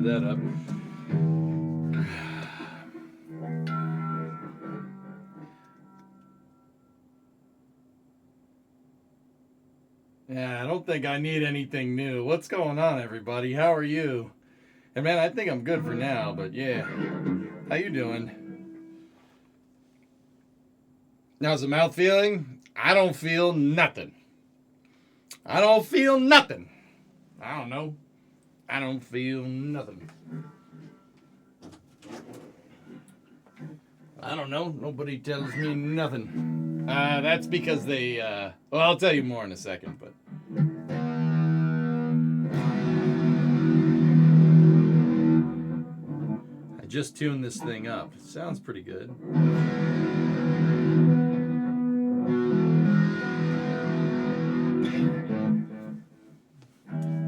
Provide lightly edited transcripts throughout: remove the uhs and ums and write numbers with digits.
that up. Yeah, I don't think I need anything new. What's going on, everybody? How are you? And man, I think I'm good for now, but yeah. How you doing? How's the mouth feeling? I don't feel nothing. I don't feel nothing. I don't know. I don't feel nothing. I don't know. Nobody tells me nothing. That's because they, well, I'll tell you more in a second, but. I just tuned this thing up. It sounds pretty good.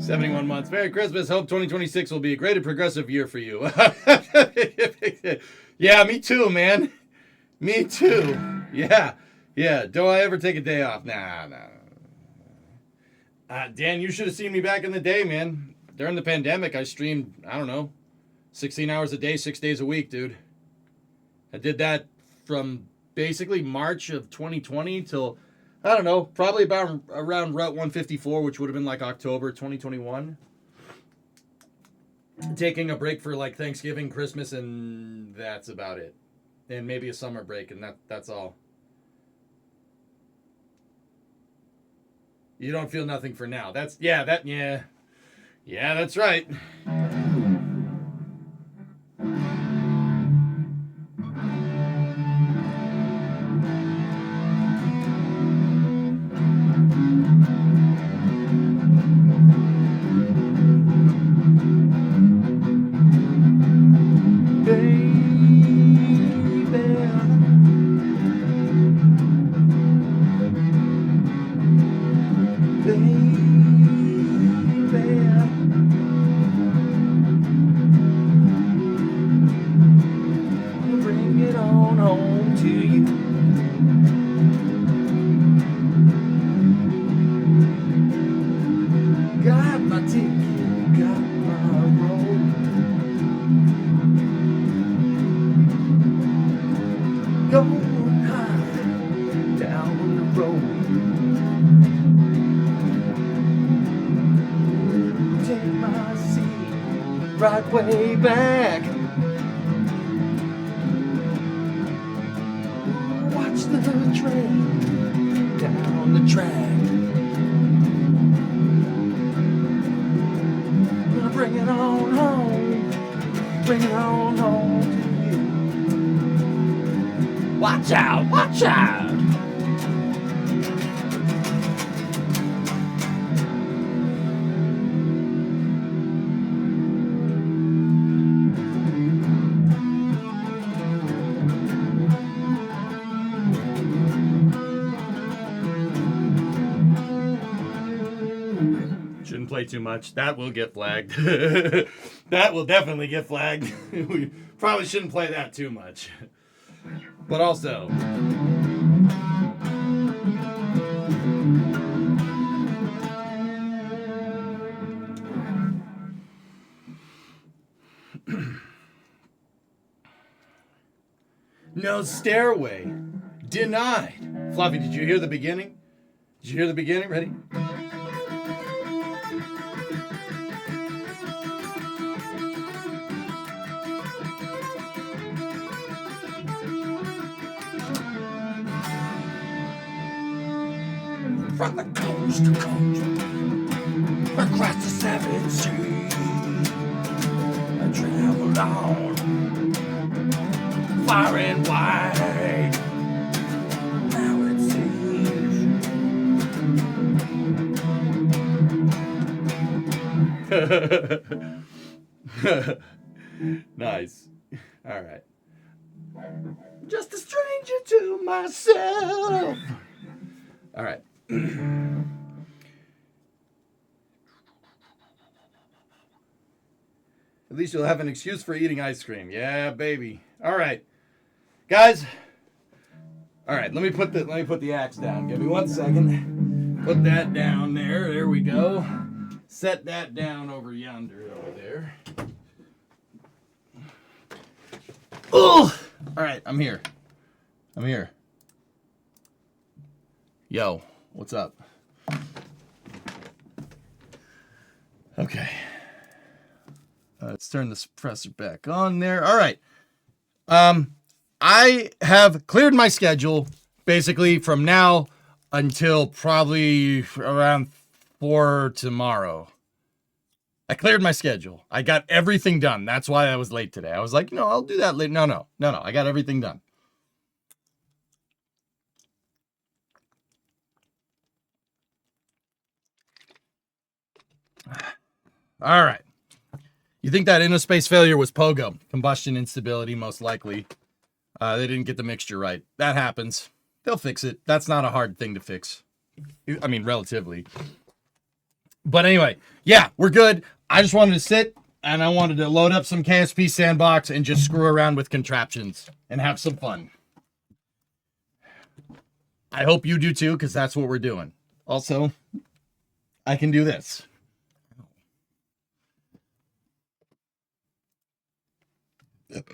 71 months. Merry Christmas. Hope 2026 will be a great and progressive year for you. Yeah, me too, man. Me too. Yeah. Do I ever take a day off? Nah. Dan, you should have seen me back in the day, man. During the pandemic, I streamed, I don't know, 16 hours a day, 6 days a week, dude. I did that from basically March of 2020 till, I don't know, probably about around Route 154, which would have been like October 2021. Taking a break for like Thanksgiving, Christmas, and that's about it. And maybe a summer break, and that's all. You don't feel nothing for now. Yeah, that's right. Bring it on home to you. Got my ticket, got my roll. Going high down the road. Take my seat right way back. Watch the train down the track. Bring it on home. Bring it on home to you. Watch out, watch out. Shouldn't play too much. That will get flagged. That will definitely get flagged. We probably shouldn't play that too much. But also... No stairway. Denied. Fluffy, did you hear the beginning? Did you hear the beginning? Ready? From the coast to coast, across the seven seas, I traveled on, far and wide. Now it seems. Nice. All right. Just a stranger to myself. All right. At least you'll have an excuse for eating ice cream. Yeah, baby. All right, guys. All right, let me put the axe down. Give me 1 second. Put that down there. There we go. Set that down over yonder over there. Oh! All right, I'm here. Yo, what's up? Okay. Let's turn the suppressor back on there. All right. I have cleared my schedule basically from now until probably around 4 tomorrow. I cleared my schedule. I got everything done. That's why I was late today. I was like, I'll do that late. No. I got everything done. All right. You think that InnoSpace failure was Pogo? Combustion instability, most likely. They didn't get the mixture right. That happens. They'll fix it. That's not a hard thing to fix. I mean, relatively. But anyway, yeah, we're good. I just wanted to sit and I wanted to load up some KSP Sandbox and just screw around with contraptions and have some fun. I hope you do too, because that's what we're doing. Also, I can do this. That's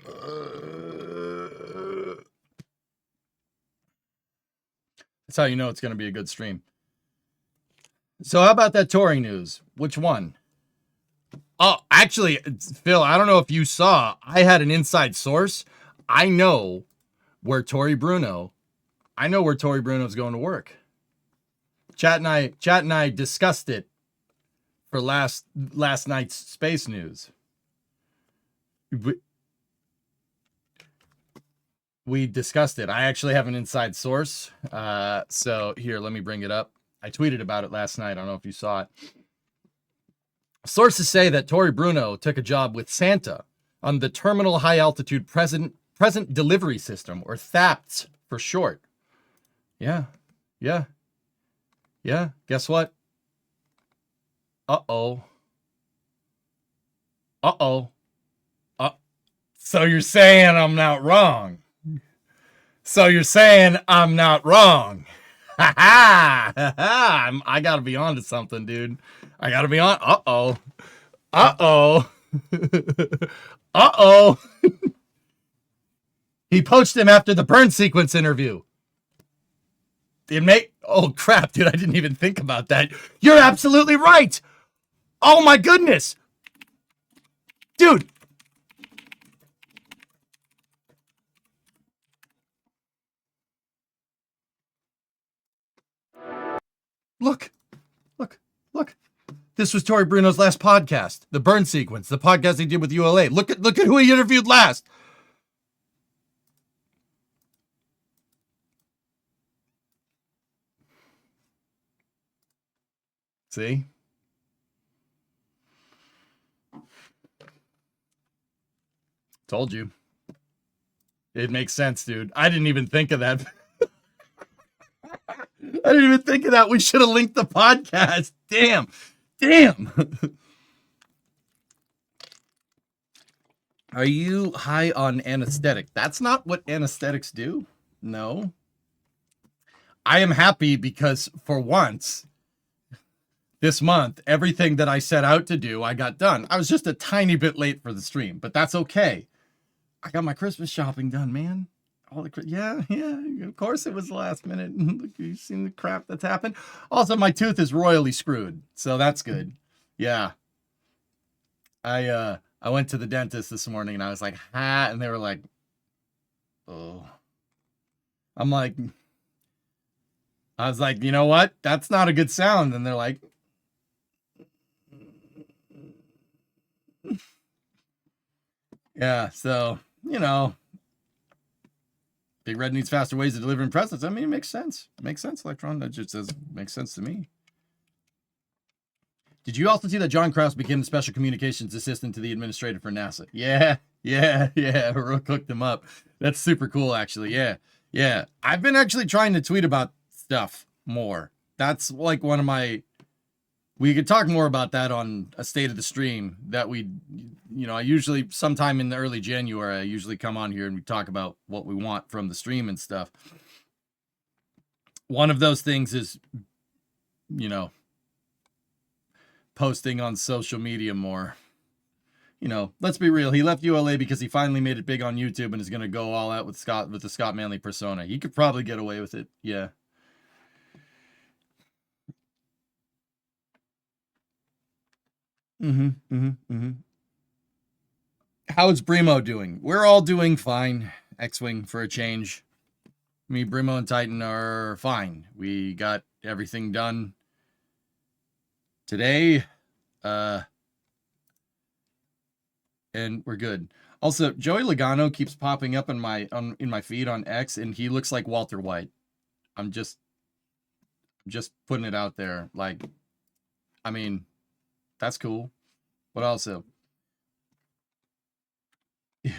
how you know it's going to be a good stream. So how about that touring news? Which one? Oh, actually, Phil, I don't know if you saw, I had an inside source. I know where Tory Bruno's going to work. Chat and I discussed it for last night's space news. We discussed it. I actually have an inside source. So here, let me bring it up. I tweeted about it last night. I don't know if you saw it. Sources say that Tory Bruno took a job with Santa on the Terminal High Altitude Present Delivery System, or THAPS for short. Yeah. Guess what? Uh-oh. So you're saying I'm not wrong. Ha ha! I gotta be on to something, dude. I gotta be on. Uh-oh. He poached him after the burn sequence interview. Oh crap, dude, I didn't even think about that. You're absolutely right. Oh my goodness. Dude. Look. This was Tory Bruno's last podcast, the burn sequence, the podcast he did with ULA. Look at who he interviewed last. See? Told you. It makes sense, dude. I didn't even think of that. We should have linked the podcast. Damn. Are you high on anesthetic? That's not what anesthetics do. No. I am happy because for once this month, everything that I set out to do, I got done. I was just a tiny bit late for the stream, but that's okay. I got my Christmas shopping done, man. Yeah, of course it was the last minute. You've seen the crap that's happened. Also, my tooth is royally screwed, so that's good. Yeah. I went to the dentist this morning and I was like, ha, and they were like, oh. I was like, you know what? That's not a good sound. And they're like, yeah, so, you know, Big Red needs faster ways of delivering presents. I mean, it makes sense. Electron. That just makes sense to me. Did you also see that John Krause became the special communications assistant to the administrator for NASA? Yeah. Rook hooked him up. That's super cool, actually. Yeah. I've been actually trying to tweet about stuff more. That's like one of my... We could talk more about that on a state of the stream that I usually, sometime in the early January, I usually come on here and we talk about what we want from the stream and stuff. One of those things is, posting on social media more. Let's be real. He left ULA because he finally made it big on YouTube and is going to go all out with the Scott Manley persona. He could probably get away with it. Yeah. How's Brimo doing? We're all doing fine. X-Wing for a change. Me, Brimo, and Titan are fine. We got everything done today. And we're good. Also, Joey Logano keeps popping up in my feed on X, and he looks like Walter White. I'm just putting it out there. Like, I mean, that's cool. But also,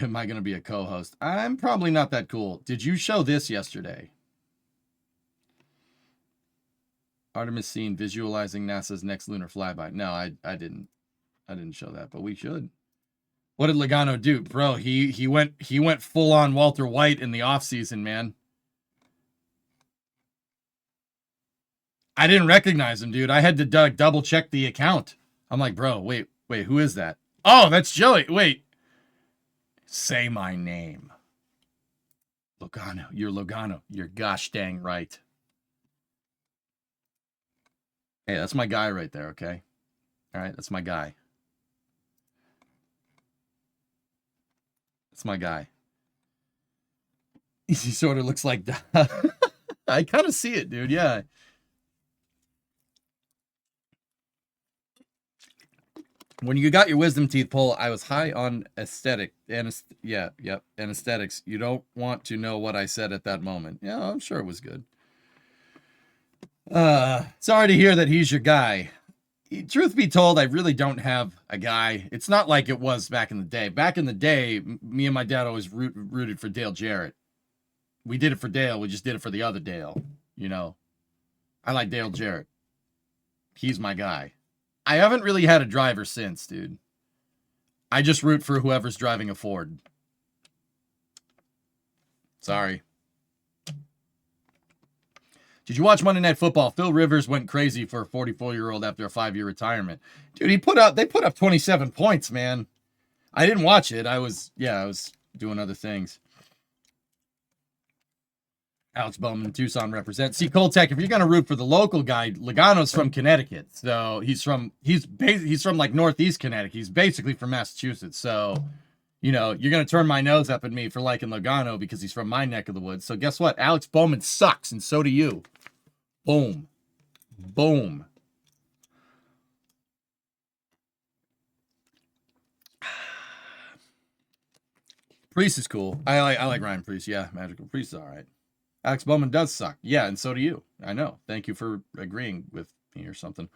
Am I going to be a co-host? I'm probably not that cool. Did you show this yesterday? Artemis scene visualizing NASA's next lunar flyby. No, I didn't. I didn't show that, but we should. What did Logano do? Bro, he went full on Walter White in the offseason, man. I didn't recognize him, dude. I had to double check the account. I'm like, bro, wait, who is that? Oh, that's Joey. Wait. Say my name. Logano. You're Logano. You're gosh dang right. Hey, that's my guy right there, okay? All right, that's my guy. That's my guy. He sort of looks like that. I kind of see it, dude. Yeah. When you got your wisdom teeth pulled, I was high on aesthetics. You don't want to know what I said at that moment. Yeah, I'm sure it was good. Sorry to hear that he's your guy. Truth be told, I really don't have a guy. It's not like it was back in the day. Back in the day, me and my dad always rooted for Dale Jarrett. We did it for Dale. We just did it for the other Dale. You know, I like Dale Jarrett. He's my guy. I haven't really had a driver since, dude. I just root for whoever's driving a Ford. Sorry. Did you watch Monday Night Football? Phil Rivers went crazy for a 44-year-old after a 5-year retirement. Dude, they put up 27 points, man. I didn't watch it. I was doing other things. Alex Bowman, Tucson represents. See, Coltech, if you're going to root for the local guy, Logano's from Connecticut. So he's from like Northeast Connecticut. He's basically from Massachusetts. So, you know, you're going to turn my nose up at me for liking Logano because he's from my neck of the woods. So guess what? Alex Bowman sucks, and so do you. Boom. Boom. Priest is cool. I like Ryan Priest. Yeah, Magical Priest is all right. Alex Bowman does suck. Yeah, and so do you. I know. Thank you for agreeing with me or something.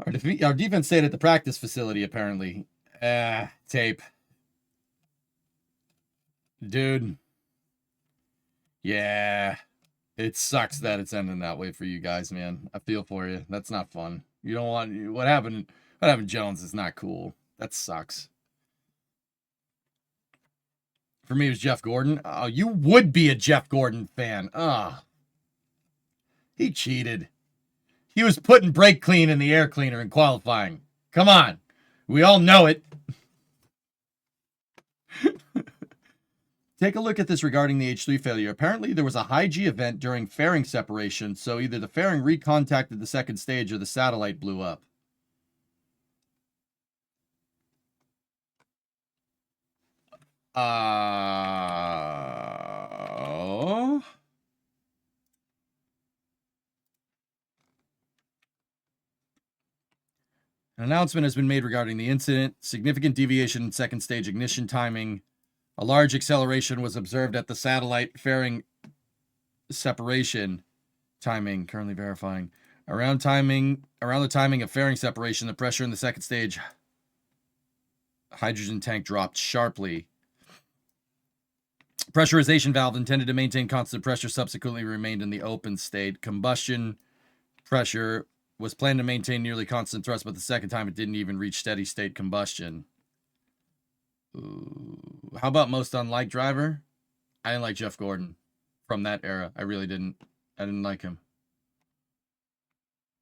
Our defense stayed at the practice facility, apparently. Tape. Dude. Yeah. It sucks that it's ending that way for you guys, man. I feel for you. That's not fun. You don't want... What happened Jones is not cool. That sucks. For me, it was Jeff Gordon. Oh, you would be a Jeff Gordon fan. Oh. He cheated. He was putting brake clean in the air cleaner in qualifying. Come on. We all know it. Take a look at this regarding the H3 failure. Apparently, there was a high G event during fairing separation, so either the fairing recontacted the second stage or the satellite blew up. An announcement has been made regarding the incident. Significant deviation in second stage ignition timing. A large acceleration was observed at the satellite fairing separation timing. Currently verifying. Around the timing of fairing separation, the pressure in the second stage hydrogen tank dropped sharply. Pressurization valve intended to maintain constant pressure subsequently remained in the open state. Combustion pressure was planned to maintain nearly constant thrust, but the second time it didn't even reach steady state combustion. Ooh. How about most unlike driver? I didn't like Jeff Gordon from that era. I really didn't. I didn't like him.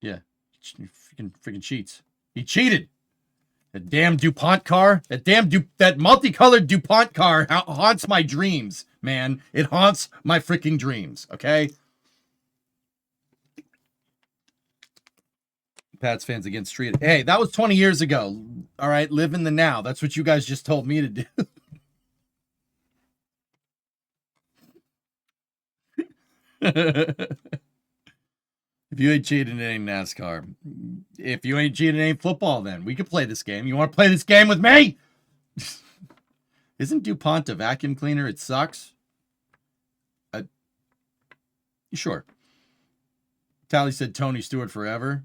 Yeah. He freaking cheats. He cheated. That damn DuPont car. That multicolored DuPont car haunts my dreams, man. It haunts my freaking dreams, okay? Pats fans against Street. Hey, that was 20 years ago. All right, live in the now. That's what you guys just told me to do. If you ain't cheating, it ain't NASCAR. If you ain't cheating, it ain't football, then. We could play this game. You want to play this game with me? Isn't DuPont a vacuum cleaner? It sucks. Sure. Tally said Tony Stewart forever.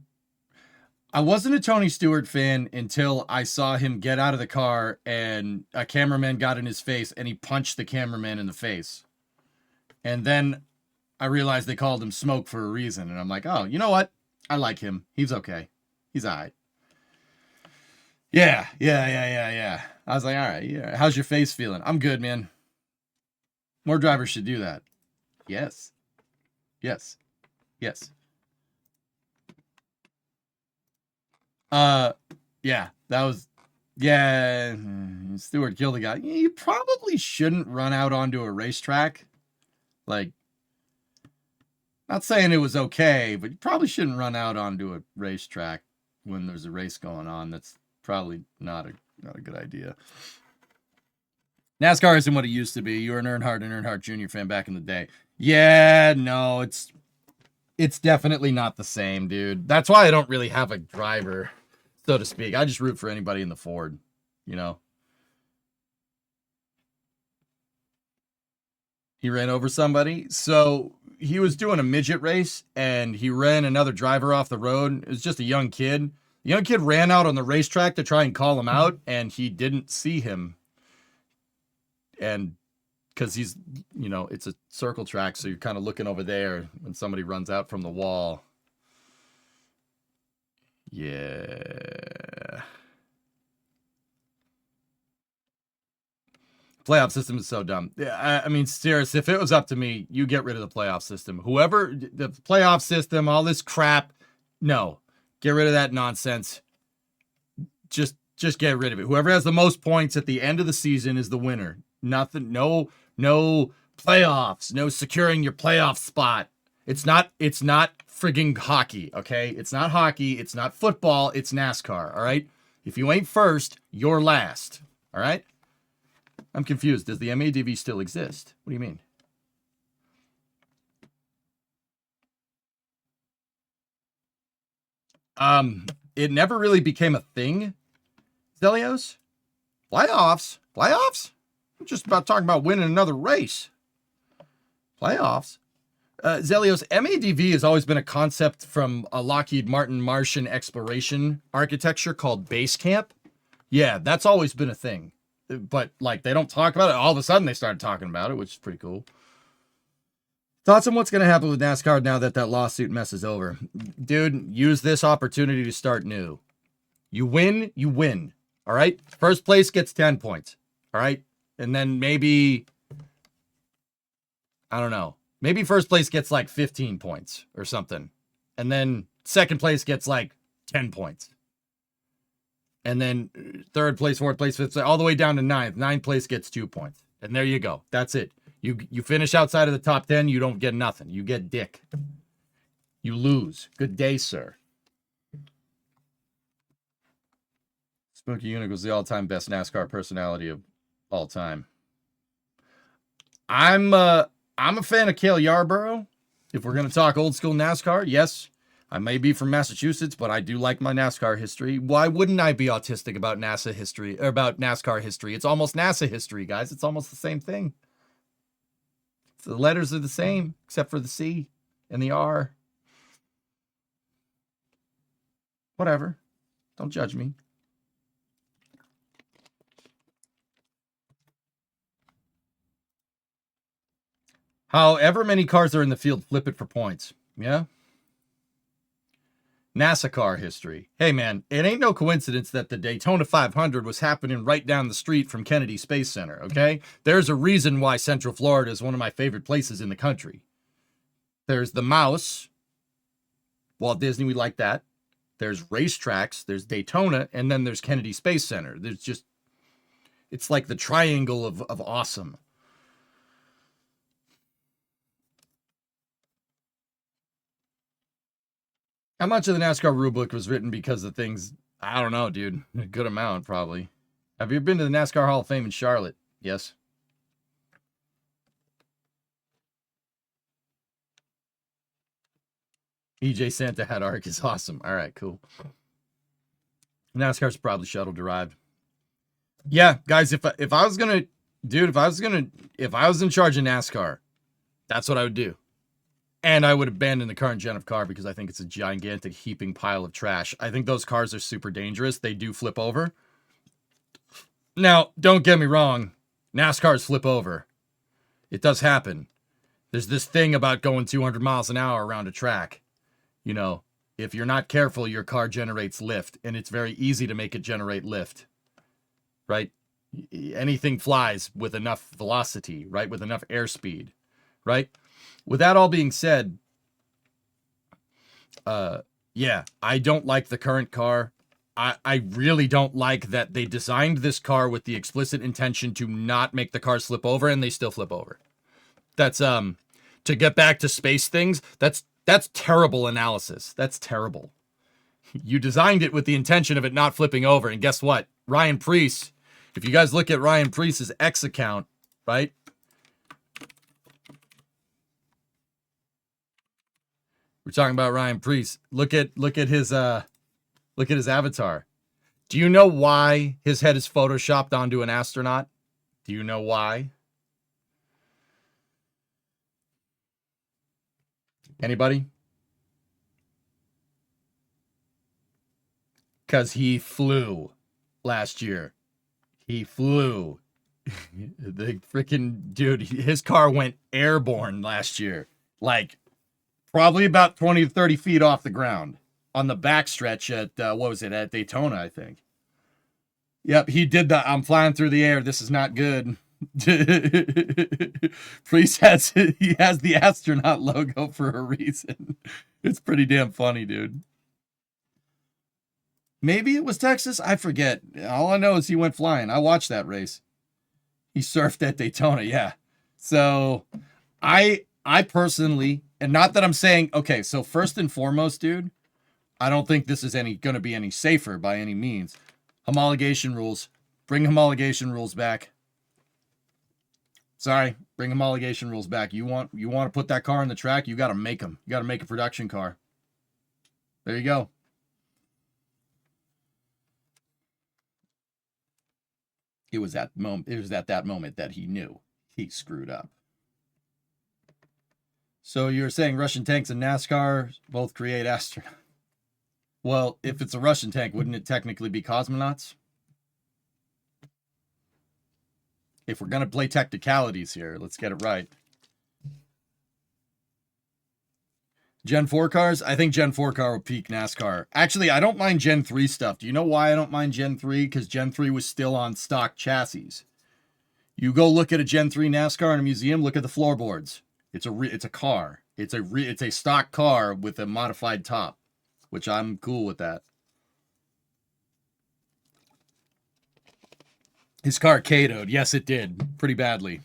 I wasn't a Tony Stewart fan until I saw him get out of the car and a cameraman got in his face and he punched the cameraman in the face. And then I realized they called him Smoke for a reason. And I'm like, oh, you know what? I like him. He's okay. He's all right. Yeah. I was like, all right, yeah. How's your face feeling? I'm good, man. More drivers should do that. Yes. Yes. Yes. Yeah, that was, yeah, Stewart killed a guy. You probably shouldn't run out onto a racetrack. Like, not saying it was okay, but you probably shouldn't run out onto a racetrack when there's a race going on. That's probably not a good idea. NASCAR isn't what it used to be. You were an Earnhardt Jr. fan back in the day. Yeah, no, it's definitely not the same, dude. That's why I don't really have a driver, so to speak. I just root for anybody in the Ford, you know. He ran over somebody. So he was doing a midget race and he ran another driver off the road. It was just a young kid. The young kid ran out on the racetrack to try and call him out and he didn't see him. And because he's, you know, it's a circle track, so you're kind of looking over there when somebody runs out from the wall. Yeah. Playoff system is so dumb. Yeah, I mean, serious. If it was up to me, you get rid of the playoff system. Whoever, the playoff system, all this crap, no. Get rid of that nonsense. Just get rid of it. Whoever has the most points at the end of the season is the winner. Nothing, no playoffs, no securing your playoff spot. It's not frigging hockey, okay? It's not hockey, it's not football, it's NASCAR, all right? If you ain't first, you're last, all right? I'm confused. Does the MADV still exist? What do you mean? It never really became a thing, Zelios. Playoffs? I'm just about talking about winning another race. Playoffs. Zelios, MADV has always been a concept from a Lockheed Martin Martian exploration architecture called Base Camp. Yeah, that's always been a thing. But, like, they don't talk about it. All of a sudden, they started talking about it, which is pretty cool. Thoughts on what's going to happen with NASCAR now that lawsuit mess is over? Dude, use this opportunity to start new. You win. All right? First place gets 10 points. All right? And then maybe, I don't know, maybe first place gets like 15 points or something. And then second place gets like 10 points. And then third place, fourth place, fifth place, all the way down to ninth. Ninth place gets 2 points. And there you go. That's it. You finish outside of the top 10, you don't get nothing. You get dick. You lose. Good day, sir. Smokey Unic was the all-time best NASCAR personality of all time. I'm a fan of Cale Yarborough. If we're gonna talk old school NASCAR, yes, I may be from Massachusetts, but I do like my NASCAR history. Why wouldn't I be autistic about NASA history or about NASCAR history? It's almost NASA history, guys. It's almost the same thing. The letters are the same, except for the C and the R. Whatever. Don't judge me. However many cars are in the field, flip it for points. Yeah? NASA car history. Hey, man, it ain't no coincidence that the Daytona 500 was happening right down the street from Kennedy Space Center, okay? There's a reason why Central Florida is one of my favorite places in the country. There's the Mouse. Walt Disney, we like that. There's racetracks, there's Daytona, and then there's Kennedy Space Center. There's just, it's like the triangle of awesome. How much of the NASCAR rulebook was written because of things? I don't know, dude. A good amount, probably. Have you been to the NASCAR Hall of Fame in Charlotte? Yes. EJ Santa hat arc is awesome. All right, cool. NASCAR's probably shuttle derived. Yeah, guys, if I was in charge of NASCAR, that's what I would do. And I would abandon the current gen of car because I think it's a gigantic heaping pile of trash. I think those cars are super dangerous. They do flip over. Now, don't get me wrong. NASCARs flip over. It does happen. There's this thing about going 200 miles an hour around a track. You know, if you're not careful, your car generates lift, and it's very easy to make it generate lift, right? Anything flies with enough velocity, right? With enough airspeed, right? With that all being said, yeah, I don't like the current car. I really don't like that they designed this car with the explicit intention to not make the car slip over, and they still flip over. That's to get back to space things, that's terrible analysis. That's terrible. You designed it with the intention of it not flipping over, and guess what? Ryan Preece, if you guys look at Ryan Preece's X account, right? We're talking about Ryan Preece. Look at his avatar. Do you know why his head is photoshopped onto an astronaut? Do you know why? Anybody? Because he flew last year. He flew. The freaking dude, his car went airborne last year. Like, probably about 20 to 30 feet off the ground on the backstretch at, what was it, at Daytona, I think. Yep, he did the I'm flying through the air. This is not good. Priest has the astronaut logo for a reason. It's pretty damn funny, dude. Maybe it was Texas. I forget. All I know is he went flying. I watched that race. He surfed at Daytona. Yeah. So I personally, and not that I'm saying, okay, so first and foremost, dude, I don't think this is going to be any safer by any means. Homologation rules. Bring homologation rules back. Sorry, bring homologation rules back. You want to put that car on the track, you got to make them. You got to make a production car. There you go. It was at that moment that he knew he screwed up. So you're saying Russian tanks and NASCAR both create astronauts? Well, if it's a Russian tank, wouldn't it technically be cosmonauts? If we're going to play technicalities here, let's get it right. Gen 4 cars? I think Gen 4 car will peak NASCAR. Actually, I don't mind Gen 3 stuff. Do you know why I don't mind Gen 3? Because Gen 3 was still on stock chassis. You go look at a Gen 3 NASCAR in a museum, look at the floorboards. It's a car. It's a stock car with a modified top, which I'm cool with that. His car K-O'd. Yes, it did. Pretty badly.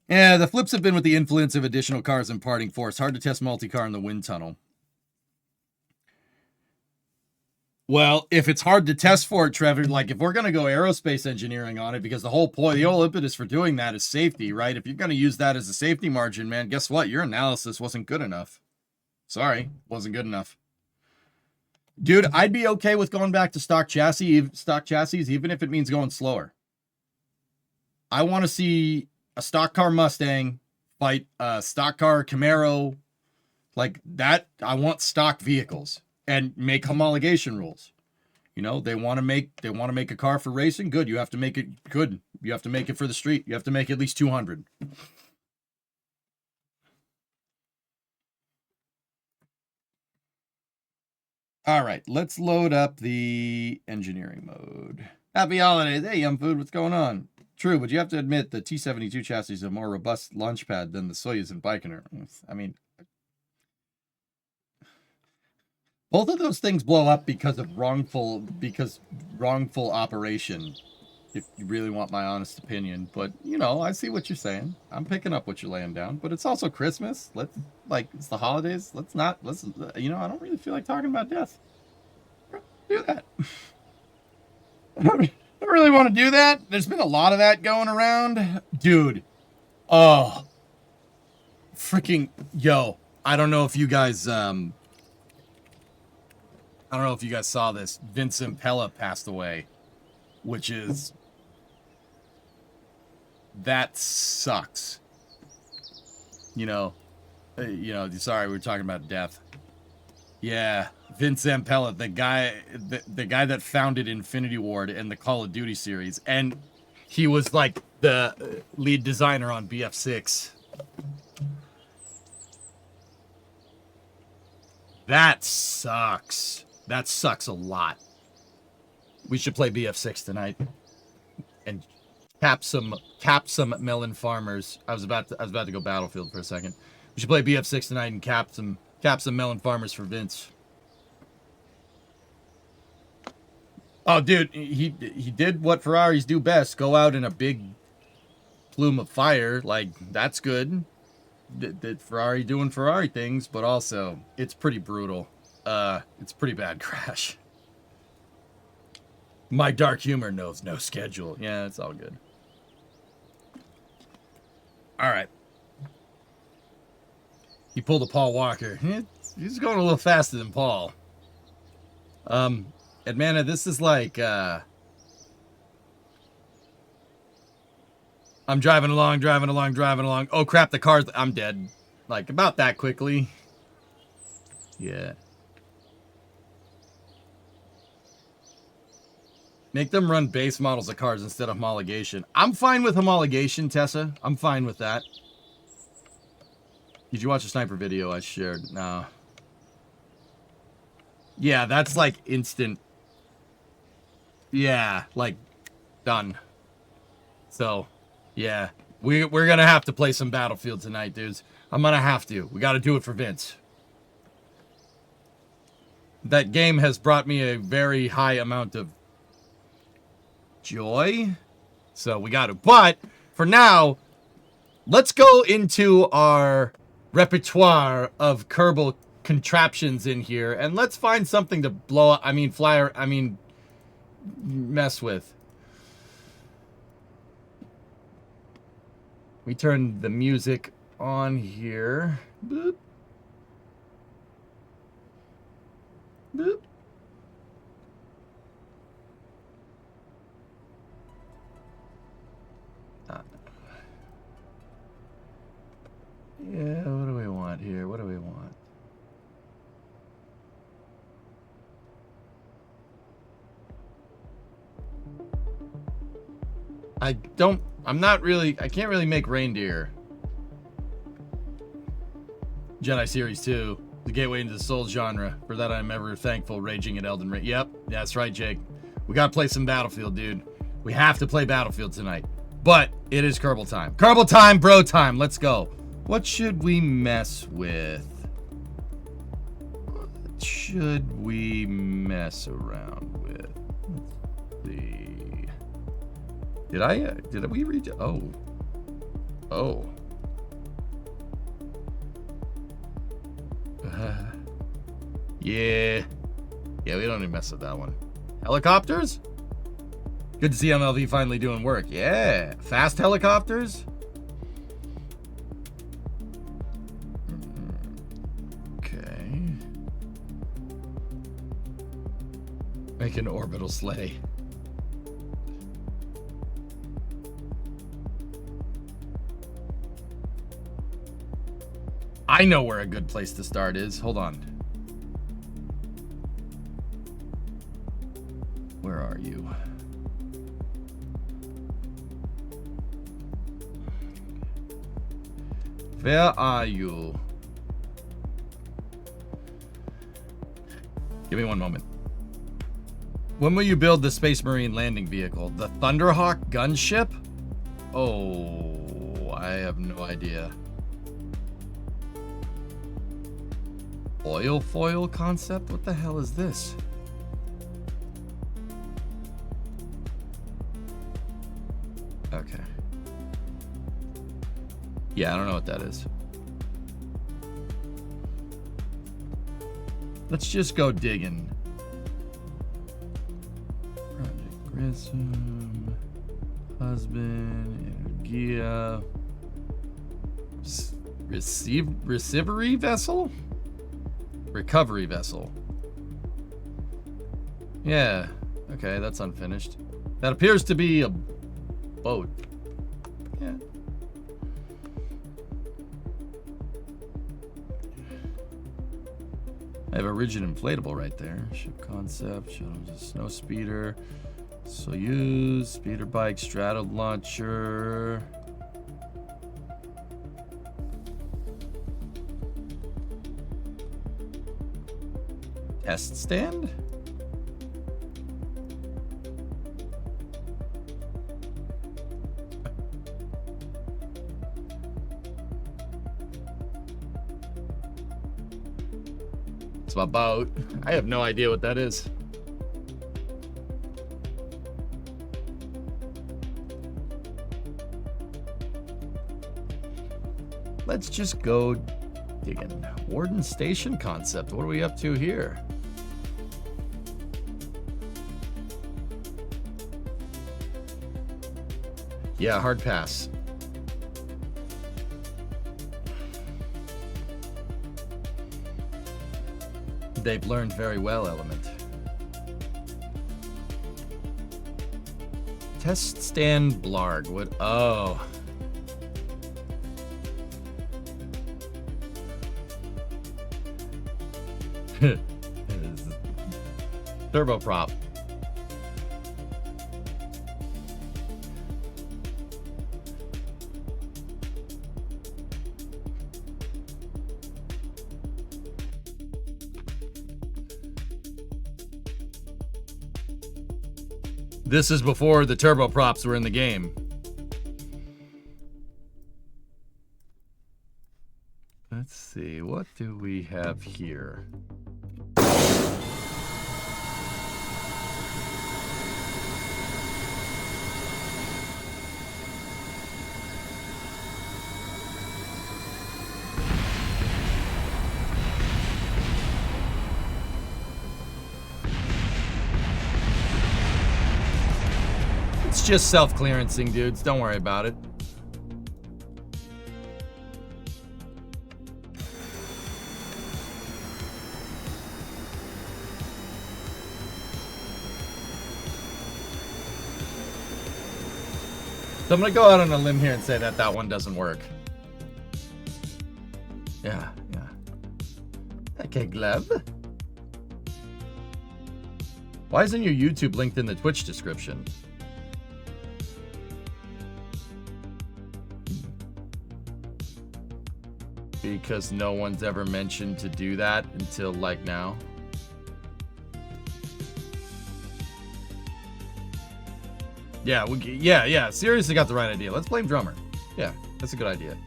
Yeah, the flips have been with the influence of additional cars imparting force. Hard to test multi-car in the wind tunnel. Well, if it's hard to test for it, Trevor, like if we're going to go aerospace engineering on it, because the whole impetus for doing that is safety, right? If you're going to use that as a safety margin, man, guess what? Your analysis wasn't good enough. Sorry, wasn't good enough. Dude, I'd be okay with going back to stock chassis, even if it means going slower. I want to see a stock car Mustang fight a stock car Camaro, like that. I want stock vehicles and make homologation rules. You know, they want to make a car for racing. Good, you have to make it good. You have to make it for the street. You have to make at least 200. All right, let's load up the engineering mode. Happy holidays. Hey, Yum Food, what's going on? True, but you have to admit the T-72 chassis is a more robust launch pad than the Soyuz and Baikonur. I mean, both of those things blow up because of wrongful operation, if you really want my honest opinion. But, you know, I see what you're saying. I'm picking up what you're laying down. But it's also Christmas. It's the holidays. I don't really feel like talking about death. Do that. I don't really want to do that. There's been a lot of that going around. Dude. Oh. Freaking, yo. I don't know if you guys, saw this. Vincent Pella passed away, which is, that sucks. You know, You know, sorry, we were talking about death. Yeah, Vince Zampella, the guy that founded Infinity Ward and the Call of Duty series, and he was like the lead designer on BF6. That sucks. That sucks a lot. We should play BF6 tonight and cap some melon farmers. I was about to go Battlefield for a second. We should play BF6 tonight and cap some melon farmers for Vince. Oh, dude, he did what Ferraris do best. Go out in a big plume of fire. Like, that's good. Did Ferrari doing Ferrari things, but also it's pretty brutal. It's pretty bad crash. My dark humor knows no schedule. Yeah, it's all good. All right. He pulled a Paul Walker. He's going a little faster than Paul. Edmana, this is like, I'm driving along. Oh, crap, the car's... I'm dead. Like, about that quickly. Yeah. Make them run base models of cars instead of homologation. I'm fine with homologation, Tessa. I'm fine with that. Did you watch a sniper video I shared? No. Yeah, that's like instant. Yeah, like done. So, yeah. We're going to have to play some Battlefield tonight, dudes. I'm going to have to. We got to do it for Vince. That game has brought me a very high amount of joy. So we got to. But for now, let's go into our repertoire of Kerbal contraptions in here, and let's find something to blow up. Mess with. We turn the music on here. Boop. Boop. Yeah, what do we want here? What do we want? I can't really make reindeer. Jedi Series 2, the gateway into the Souls genre. For that I'm ever thankful, raging at Elden Ring. Yep, that's right, Jake. We gotta play some Battlefield, dude. We have to play Battlefield tonight. But it is Kerbal time. Kerbal time, bro time. Let's go. What should we mess with? What should we mess around with? Let's see. Did we read? Oh. Yeah, we don't need to mess with that one. Helicopters? Good to see MLV finally doing work. Yeah, fast helicopters? Okay. Make an orbital sleigh. I know where a good place to start is. Hold on. Where are you? Where are you? Give me one moment. When will you build the Space Marine landing vehicle? The Thunderhawk gunship? Oh, I have no idea. Oil foil concept? What the hell is this? Okay. Yeah, I don't know what that is. Let's just go digging. Project Grissom, husband, Energia, receivery vessel? Recovery vessel. Yeah. Okay, that's unfinished. That appears to be a boat. Yeah. I have a rigid inflatable right there. Ship concept, shuttle, snow speeder, Soyuz, speeder bike, straddle launcher. Test stand? It's my boat. I have no idea what that is. Let's just go digging. Warden Station concept. What are we up to here? Yeah, hard pass. They've learned very well, Element. Test stand Blarg. What? Oh. Turboprop. This is before the turboprops were in the game. Let's see, what do we have here? It's just self-clearancing, dudes. Don't worry about it. So I'm going to go out on a limb here and say that that one doesn't work. Yeah. Okay, Gleb. Why isn't your YouTube linked in the Twitch description? Because no one's ever mentioned to do that until like now. Yeah, seriously got the right idea. Let's blame Drummer. Yeah, that's a good idea.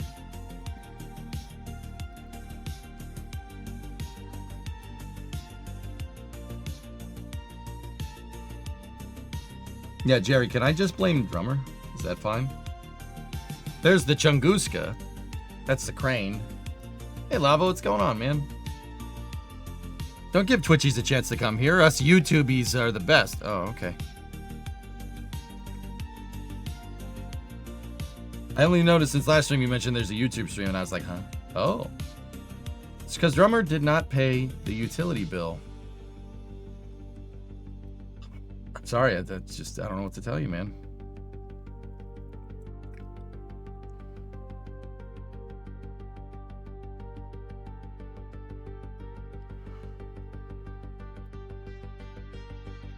Yeah, Jerry, can I just blame Drummer? Is that fine? There's the Chunguska. That's the crane. Hey, Lavo, what's going on, man? Don't give Twitchies a chance to come here. Us YouTubies are the best. Oh, okay. I only noticed since last stream you mentioned there's a YouTube stream, and I was like, huh? Oh. It's because Drummer did not pay the utility bill. I'm sorry, that's just, I don't know what to tell you, man.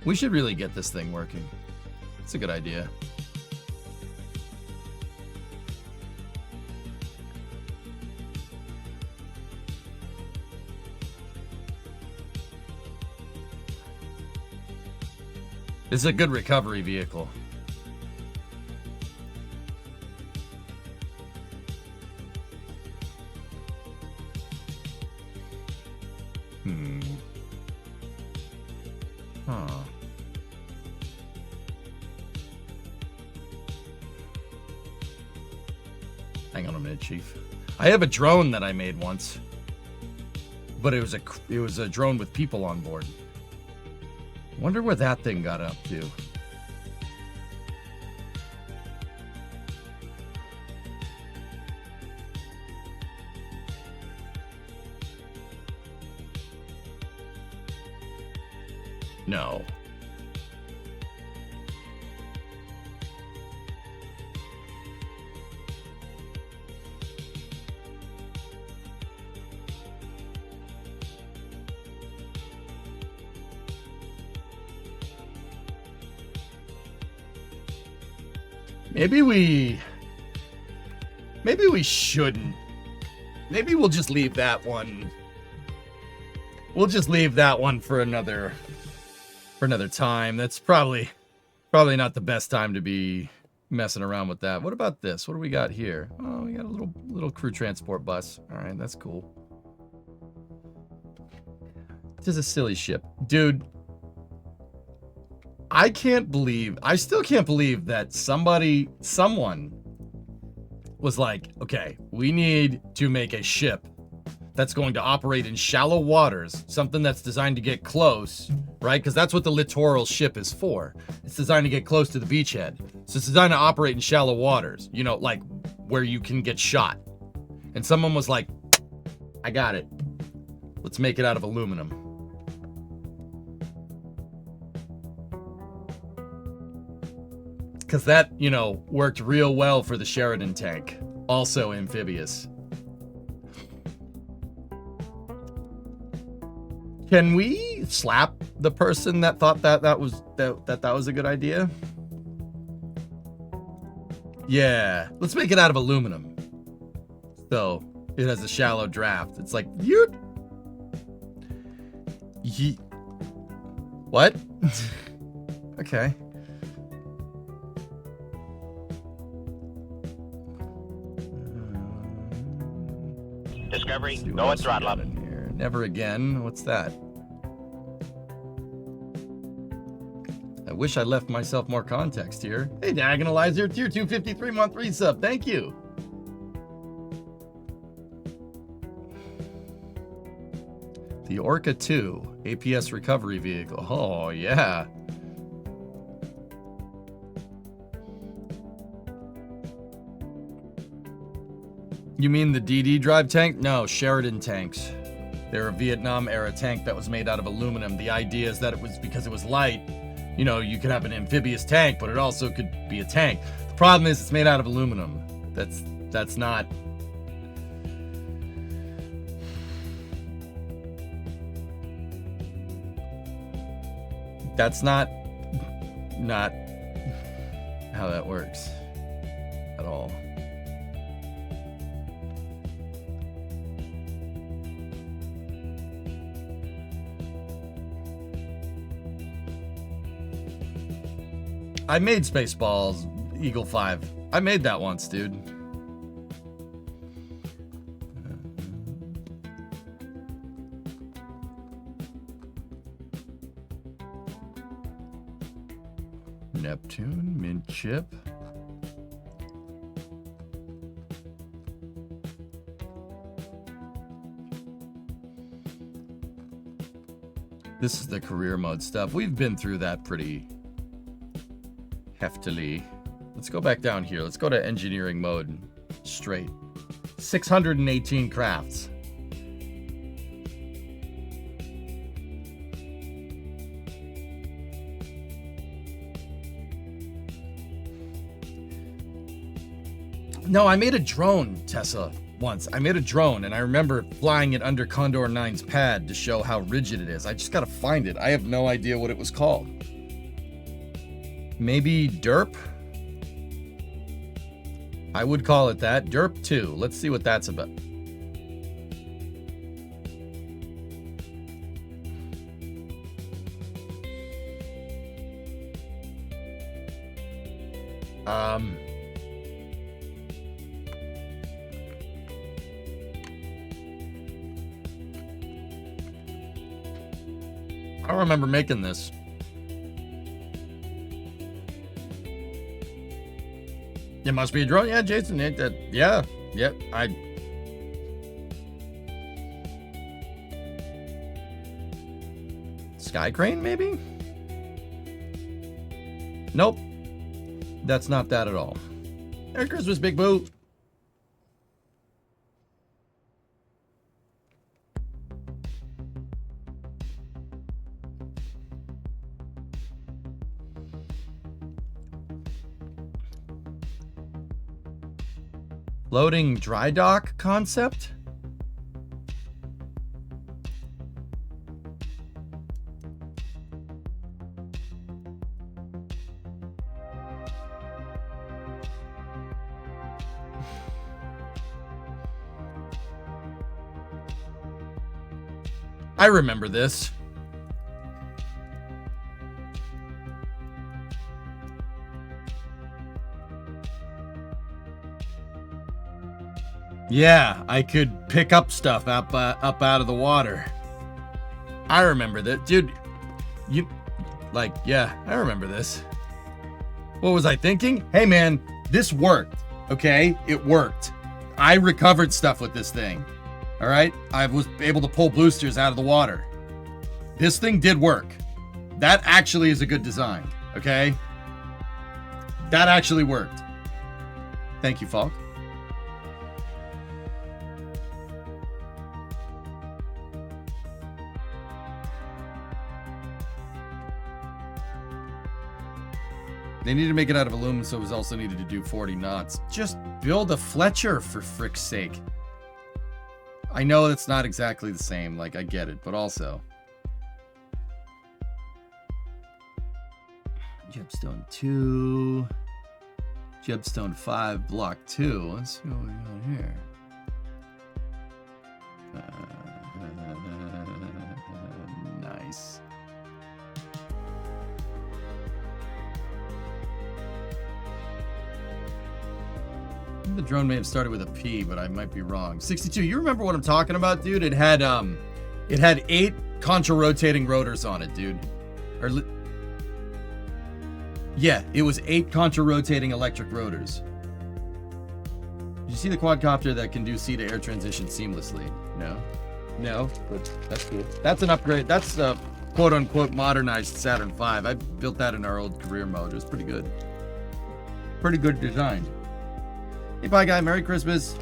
We should really get this thing working. It's a good idea. It's a good recovery vehicle. Huh. Hang on a minute, Chief. I have a drone that I made once, but it was a drone with people on board. Wonder where that thing got up to. No. Maybe we shouldn't. Maybe we'll just leave that one. We'll just leave that one for another time. That's probably not the best time to be messing around with that. What about this? What do we got here? Oh, we got a little crew transport bus. All right, that's cool. This is a silly ship. Dude, I still can't believe that someone was like, okay, we need to make a ship that's going to operate in shallow waters, something that's designed to get close, right? Because that's what the littoral ship is for. It's designed to get close to the beachhead. So it's designed to operate in shallow waters, you know, like where you can get shot. And someone was like, I got it. Let's make it out of aluminum. Because that, you know, worked real well for the Sheridan tank. Also amphibious. Can we slap the person that thought that was a good idea? Yeah, let's make it out of aluminum. So it has a shallow draft. It's like what? Okay. Discovery, go and throttle up. Never again. What's that? I wish I left myself more context here. Hey, Diagonalizer, tier 253 month resub. Thank you. The Orca 2 APS recovery vehicle. Oh, yeah. You mean the DD drive tank? No, Sheridan tanks. They're a Vietnam era tank that was made out of aluminum. The idea is that it was because it was light. You know, you could have an amphibious tank, but it also could be a tank. The problem is it's made out of aluminum. That's not. That's not how that works at all. I made Spaceballs Eagle 5. I made that once, dude. Neptune, mint chip. This is the career mode stuff. We've been through that pretty heftily. Let's go back down here. Let's go to engineering mode straight. 618 crafts. No, I made a drone, Tessa, once. I made a drone, and I remember flying it under Condor 9's pad to show how rigid it is. I just gotta find it. I have no idea what it was called. Maybe Derp? I would call it that. Derp 2. Let's see what that's about. I don't remember making this. It must be a drone. Yeah, Jason. Yeah. Sky crane, maybe? Nope. That's not that at all. Merry Christmas, Big Boo. Loading dry dock concept? I remember this. Yeah, I could pick up stuff up out of the water. I remember that. Dude, yeah, I remember this. What was I thinking? Hey, man, this worked, okay? It worked. I recovered stuff with this thing, all right? I was able to pull boosters out of the water. This thing did work. That actually is a good design, okay? That actually worked. Thank you, Falk. They needed to make it out of aluminum, so it was also needed to do 40 knots. Just build a Fletcher, for frick's sake. I know that's not exactly the same, like, I get it, but also. Jebstone 2. Jebstone 5, block 2. Let's see what we got here. Nice. The drone may have started with a P, but I might be wrong. 62, you remember what I'm talking about, dude? It had 8 contra-rotating rotors on it, dude. Yeah, it was 8 contra-rotating electric rotors. Did you see the quadcopter that can do sea to air transition seamlessly? No, but that's cool. That's an upgrade. That's a quote-unquote modernized Saturn V. I built that in our old career mode. It was pretty good. Pretty good design. Hey, bye, guy. Merry Christmas.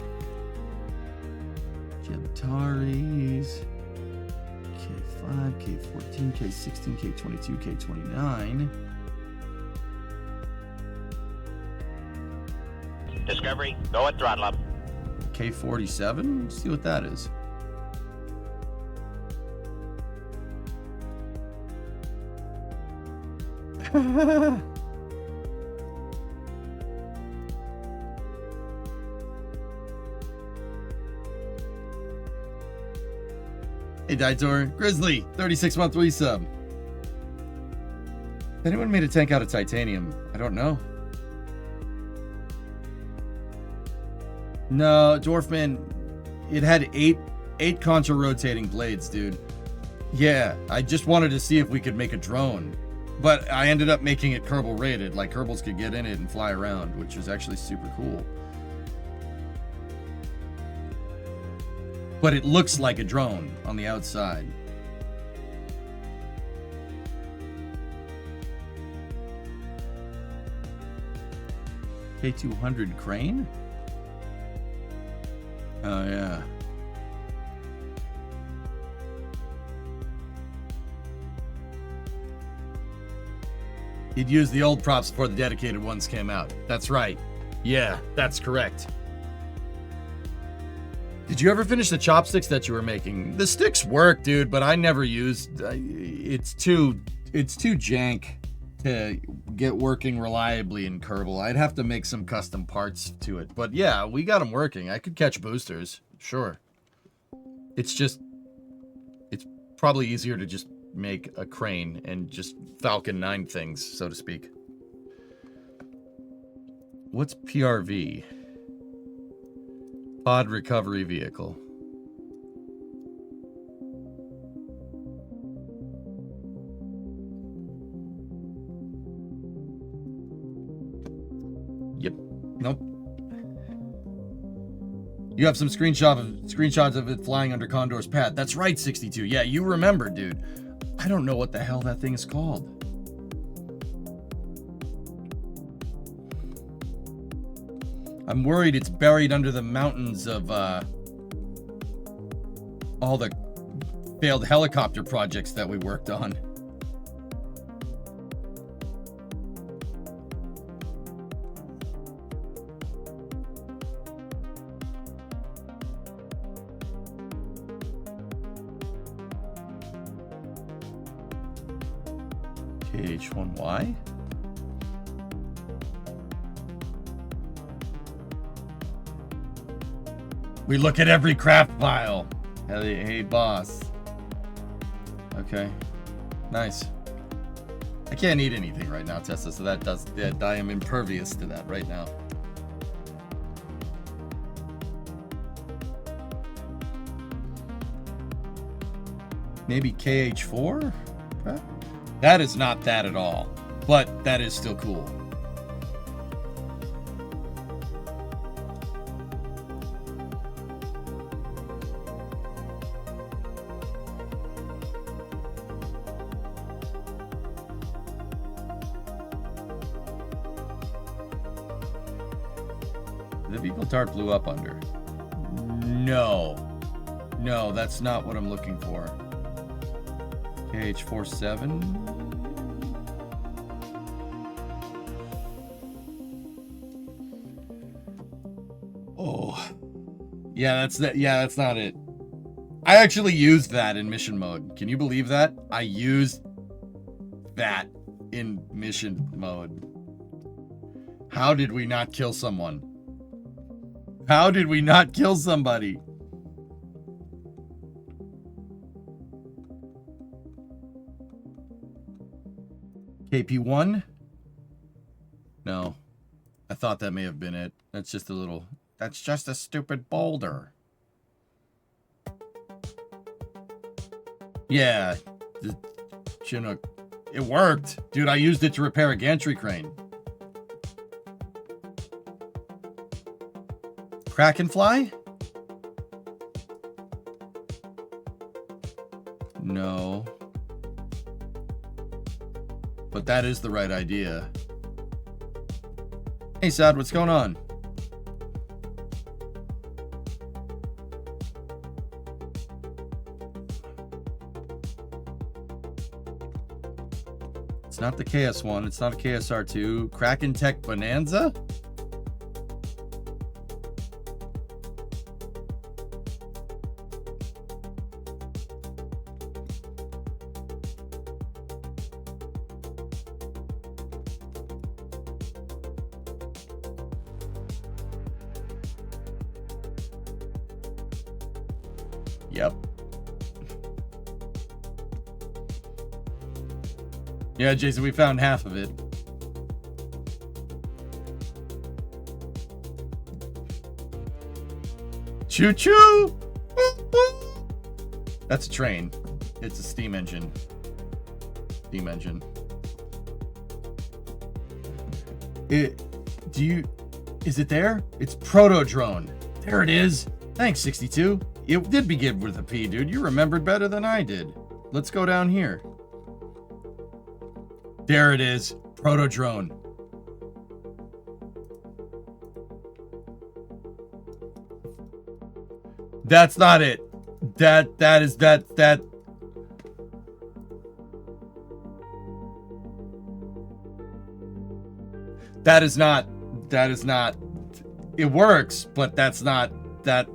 Jebtaris. K5, K14, K16, K22, K29. Discovery, go at throttle up. K47? Let's see what that is. Hey, Daitor. Grizzly, 36-month resub. If anyone made a tank out of titanium, I don't know. No, Dwarfman, it had eight contra-rotating blades, dude. Yeah, I just wanted to see if we could make a drone. But I ended up making it Kerbal rated, like Kerbals could get in it and fly around, which was actually super cool. But it looks like a drone on the outside. K200 crane? Oh, yeah. He'd used the old props before the dedicated ones came out. That's right. Yeah, that's correct. Did you ever finish the chopsticks that you were making? The sticks work, dude, but I never used. It's too jank to get working reliably in Kerbal. I'd have to make some custom parts to it. But yeah, we got them working. I could catch boosters, sure. It's probably easier to just make a crane and just Falcon 9 things, so to speak. What's PRV? Pod Recovery Vehicle. Yep. Nope. You have some screenshots of it flying under Condor's path. That's right, 62. Yeah, you remember, dude. I don't know what the hell that thing is called. I'm worried it's buried under the mountains of all the failed helicopter projects that we worked on. KH1Y? We look at every craft file. Hey, boss. Okay. Nice. I can't eat anything right now, Tessa, so that I am impervious to that right now. Maybe KH4? Okay. That is not that at all, but that is still cool. The vehicle tart blew up under. No. No, that's not what I'm looking for. KH47. Oh. Yeah, that's not it. I actually used that in mission mode. Can you believe that? I used that in mission mode. How did we not kill someone? How did we not kill somebody? KP1? No. I thought that may have been it. That's just a stupid boulder. Yeah. The Chinook. It worked. Dude, I used it to repair a gantry crane. Krakenfly? No. But that is the right idea. Hey, Sad, what's going on? It's not the KS1. It's not a KSR2. Kraken Tech Bonanza? Yep. Yeah, Jason, we found half of it. Choo-choo! That's a train. It's a steam engine. Steam engine. Is it there? It's proto-drone. There it is. Thanks, 62. It did begin with a P, dude. You remembered better than I did. Let's go down here. There it is. Proto-drone. That's not it. That is not. It works, but that's not that.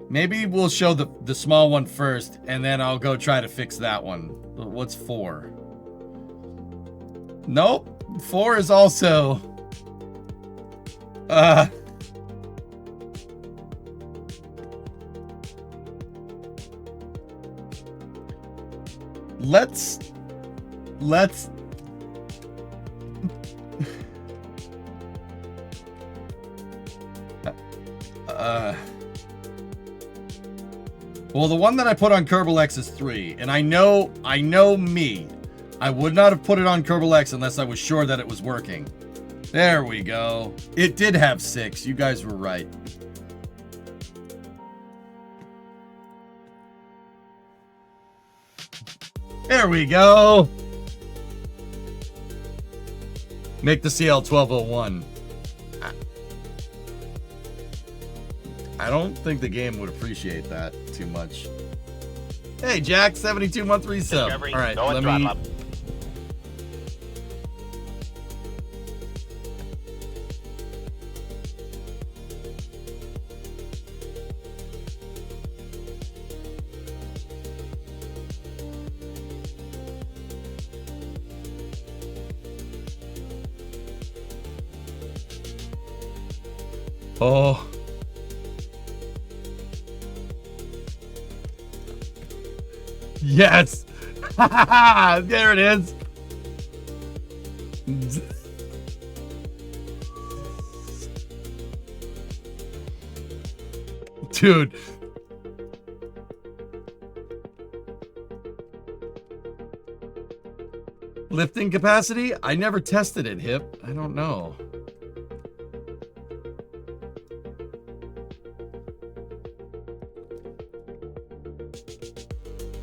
Maybe we'll show the small one first, and then I'll go try to fix that one. What's 4? Nope. 4 is also... Let's... Well, the one that I put on Kerbal X is 3, and I know me. I would not have put it on Kerbal X unless I was sure that it was working. There we go. It did have 6. You guys were right. There we go. Make the CL1201. I don't think the game would appreciate that too much. Hey, Jack, 72-month resub. All right, let me... Up. Oh. Yes. There it is. Dude. Lifting capacity? I never tested it, Hip. I don't know.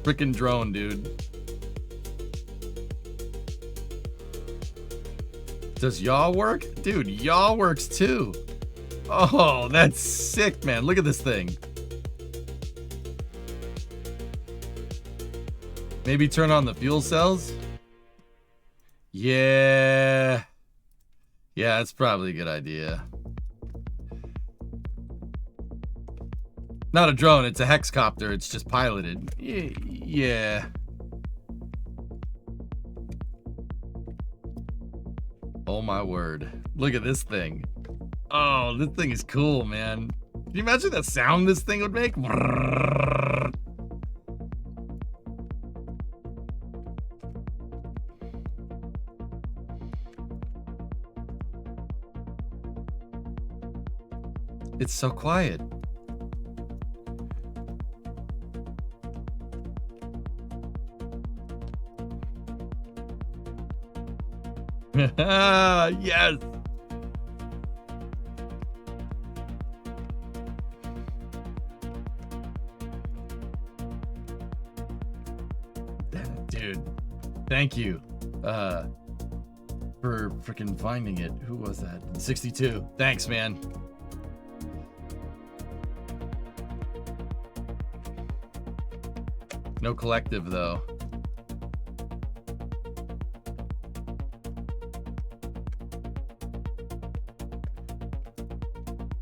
Frickin' drone, dude. Does yaw work? Dude, yaw works too. Oh, that's sick, man. Look at this thing. Maybe turn on the fuel cells? Yeah. Yeah, that's probably a good idea. Not a drone, it's a hexcopter. It's just piloted. Yeah. Oh my word. Look at this thing. Oh, this thing is cool, man. Can you imagine the sound this thing would make? It's so quiet. Yes. Dude, thank you for freaking finding it. Who was that? 62. Thanks, man. No collective, though.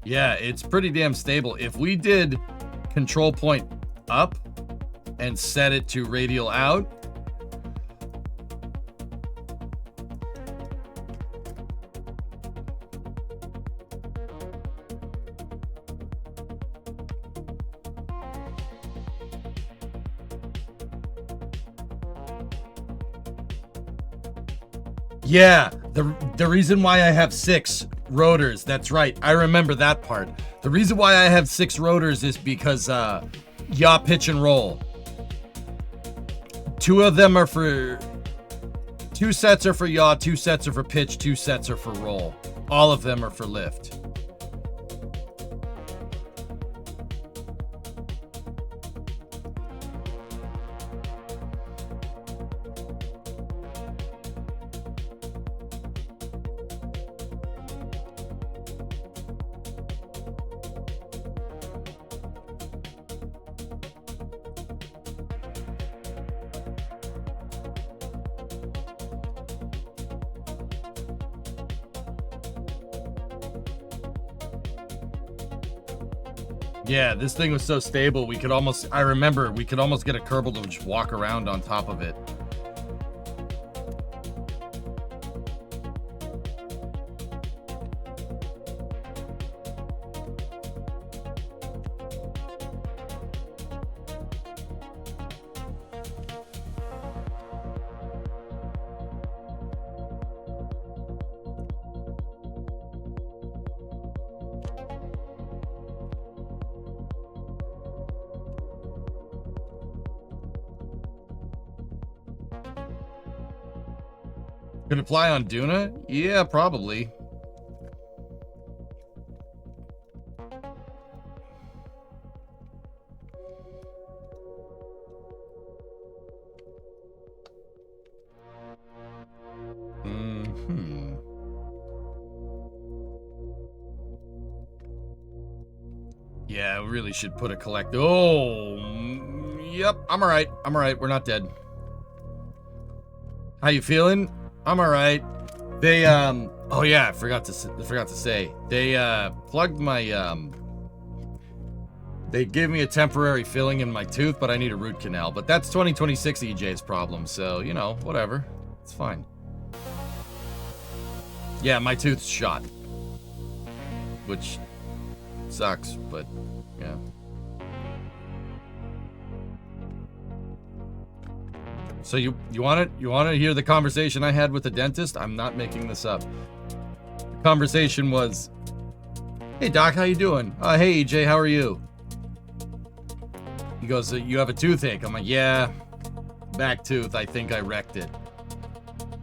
Yeah, it's pretty damn stable. If we did control point up and set it to radial out, yeah, the reason why I have 6 rotors, that's right, I remember that part. The reason why I have 6 rotors is because yaw, pitch, and roll. 2 of them are for... 2 sets are for yaw, 2 sets are for pitch, 2 sets are for roll. All of them are for lift. Yeah, this thing was so stable, we could almost, I remember, we could almost get a Kerbal to just walk around on top of it. Could it fly on Duna? Yeah, probably. Yeah, we really should put a collect. Oh, yep. I'm all right. I'm all right. We're not dead. How you feeling? I'm all right. They oh yeah, I forgot to say. They plugged my they gave me a temporary filling in my tooth, but I need a root canal. But that's 2026 EJ's problem, so you know, whatever. It's fine. Yeah, my tooth's shot. Which sucks, but yeah. So you want to hear the conversation I had with the dentist? I'm not making this up. The conversation was, "Hey doc, how you doing? Hey EJ, how are you?" He goes, "You have a toothache." I'm like, "Yeah, back tooth. I think I wrecked it."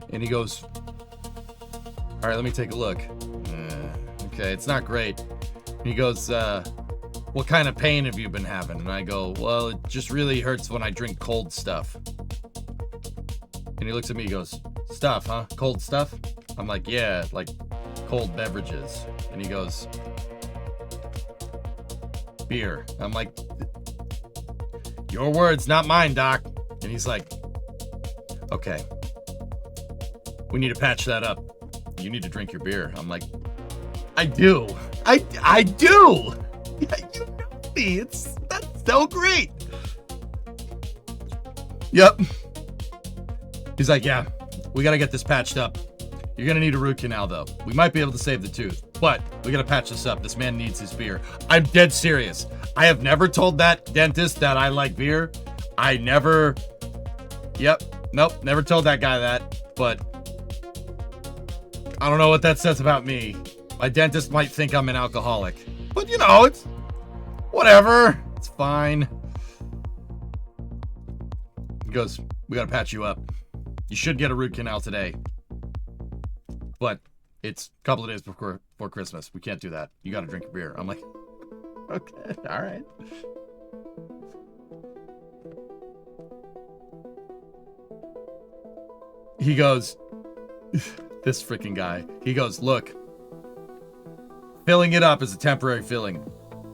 And he goes, "All right, let me take a look." Okay, it's not great. And he goes, "What kind of pain have you been having?" And I go, "Well, it just really hurts when I drink cold stuff." And he looks at me, he goes, "Stuff, huh? Cold stuff?" I'm like, "Yeah, like cold beverages." And he goes, "Beer." I'm like, "Your words, not mine, doc." And he's like, "Okay, we need to patch that up. You need to drink your beer." I'm like, "I do. I do. Yeah, you know me. That's so great." Yep. He's like, "Yeah, we gotta get this patched up. You're gonna need a root canal though. We might be able to save the tooth, but we gotta patch this up. This man needs his beer." I'm dead serious. I have never told that dentist that I like beer. Never told that guy that, but I don't know what that says about me. My dentist might think I'm an alcoholic, but you know, it's whatever. It's fine. He goes, "We gotta patch you up. You should get a root canal today, but it's a couple of days before Christmas. We can't do that. You gotta drink your beer." I'm like, "Okay, all right." He goes, this freaking guy, he goes, "Look, filling it up is a temporary filling.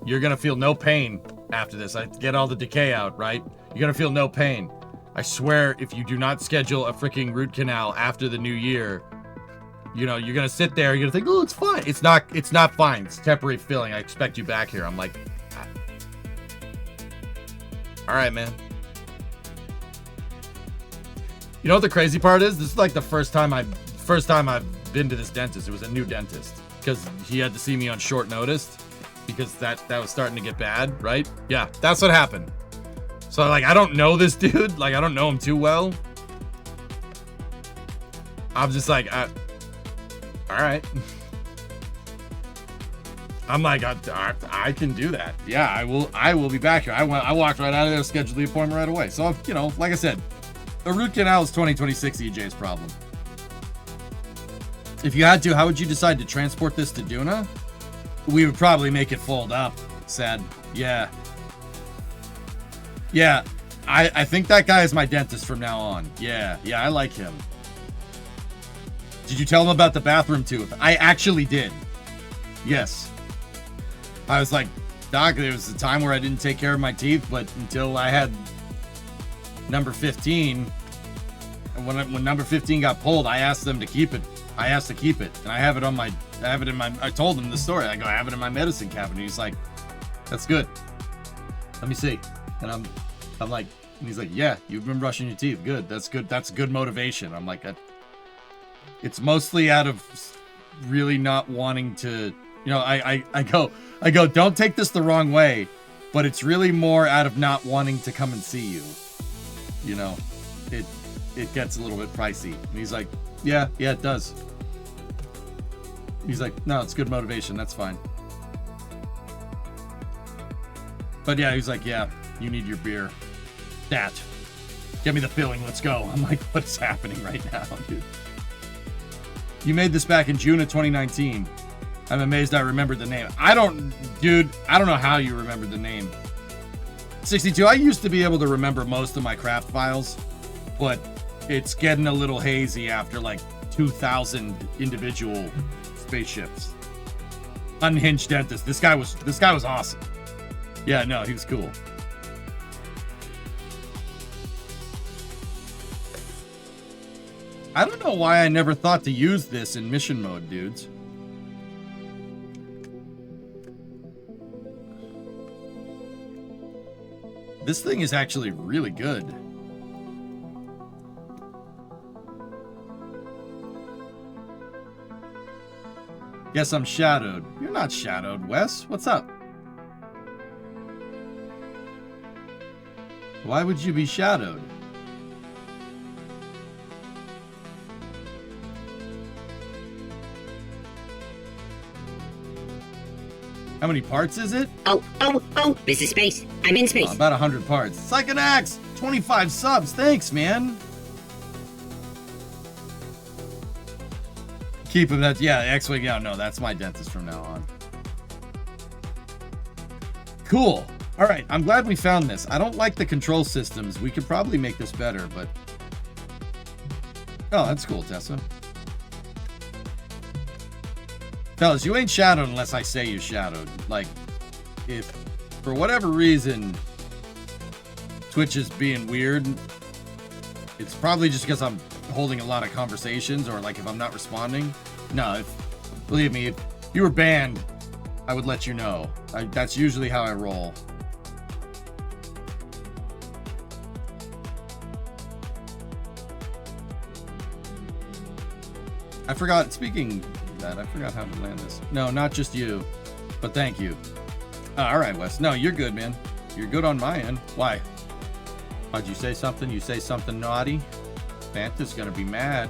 You're gonna feel no pain after this. I get all the decay out, right? You're gonna feel no pain. I swear, if you do not schedule a freaking root canal after the new year, you know, you're gonna sit there, you're gonna think, oh, it's fine." It's not fine. It's temporary filling. I expect you back here." I'm like, "All right, man." You know what the crazy part is? This is like the first time I've been to this dentist. It was a new dentist because he had to see me on short notice because that was starting to get bad, right? Yeah, that's what happened. So like, I don't know this dude. Like, I don't know him too well. I'm just like, all right. I'm like, I can do that. Yeah, I will be back here. I walked right out of there, scheduled the appointment right away. So, you know, like I said, a root canal is 2026 EJ's problem. If you had to, how would you decide to transport this to Duna? We would probably make it fold up. Said, yeah. Yeah, I think that guy is my dentist from now on. Yeah, I like him. Did you tell him about the bathroom tooth? I actually did. Yes. I was like, "Doc, there was a time where I didn't take care of my teeth, but until I had number 15, and when number 15 got pulled, I asked them to keep it. I asked to keep it, and I have it in my, I told him the story. I go, "I have it in my medicine cabinet." He's like, "That's good. Let me see." And I'm like, and he's like, "Yeah, you've been brushing your teeth. Good. That's good. That's good motivation." I'm like, it's mostly out of really not wanting to, you know, I go, "Don't take this the wrong way, but it's really more out of not wanting to come and see you. You know, it gets a little bit pricey." And he's like, yeah, it does." He's like, "No, it's good motivation. That's fine." But yeah, he's like, "Yeah, you need your beer. That. Get me the filling. Let's go." I'm like, "What's happening right now, dude?" You made this back in June of 2019. I'm amazed I remembered the name. I don't know how you remembered the name. 62, I used to be able to remember most of my craft files, but it's getting a little hazy after like 2,000 individual spaceships. Unhinged dentist. This guy was awesome. Yeah, no, he was cool. I don't know why I never thought to use this in mission mode, dudes. This thing is actually really good. Guess I'm shadowed. You're not shadowed, Wes. What's up? Why would you be shadowed? How many parts is it? Oh, this is space. I'm in space. About 100 parts. Psychic Axe, 25 subs. Thanks, man. Keep him. That, yeah, X-Wing. Yeah, no, that's my dentist from now on. Cool. All right, I'm glad we found this. I don't like the control systems. We could probably make this better, but... Oh, that's cool, Tessa. Fellas, you ain't shadowed unless I say you shadowed. Like, if for whatever reason Twitch is being weird, it's probably just because I'm holding a lot of conversations, or like if I'm not responding. No, believe me, if you were banned, I would let you know. That's usually how I roll. I forgot, speaking of that, I forgot how to land this. No, not just you, but thank you. All right, Wes. No, you're good, man. You're good on my end. Why? Why'd you say something? You say something naughty? Fanta's gonna be mad.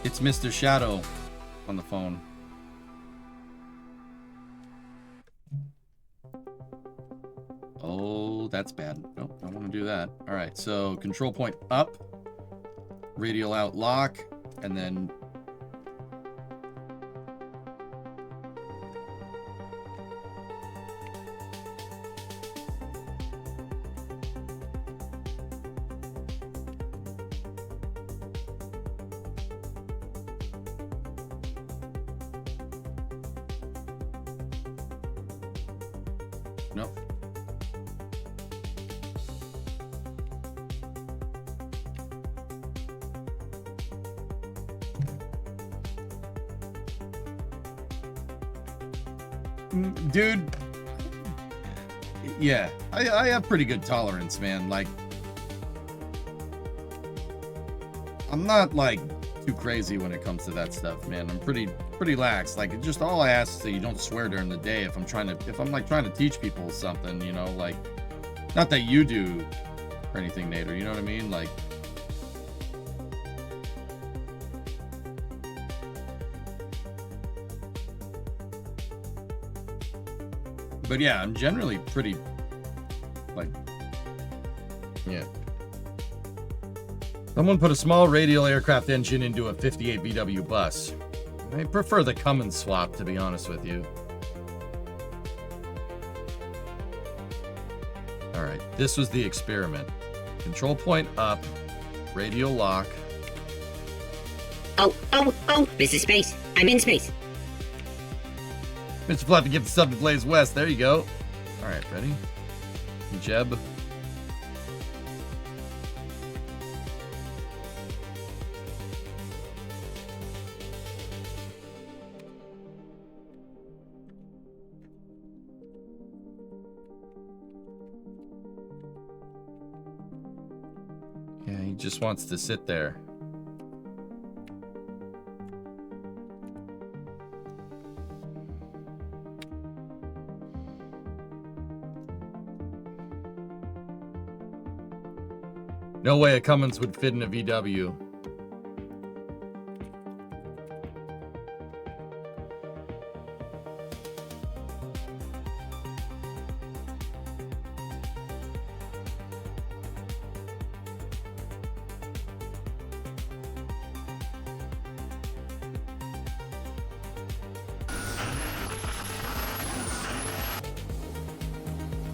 It's Mr. Shadow on the phone. Oh, that's bad. Nope, I don't want to do that. All right, so control point up, radial out lock, and then nope. Dude, yeah, I have pretty good tolerance, man. Like, I'm not like too crazy when it comes to that stuff, man. I'm pretty lax. Like, just all I ask is that you don't swear during the day if I'm like trying to teach people something, you know, like, not that you do or anything, Nader, you know what I mean? Like, but yeah, I'm generally pretty, like, yeah. Someone put a small radial aircraft engine into a 58 VW bus. I prefer the Cummins swap, to be honest with you. All right, this was the experiment. Control point up, radial lock. Oh, this is space. I'm in space. Mr. Fluff to give the sub to Blaze West. There you go. All right, ready? Jeb. Yeah, he just wants to sit there. No way a Cummins would fit in a VW.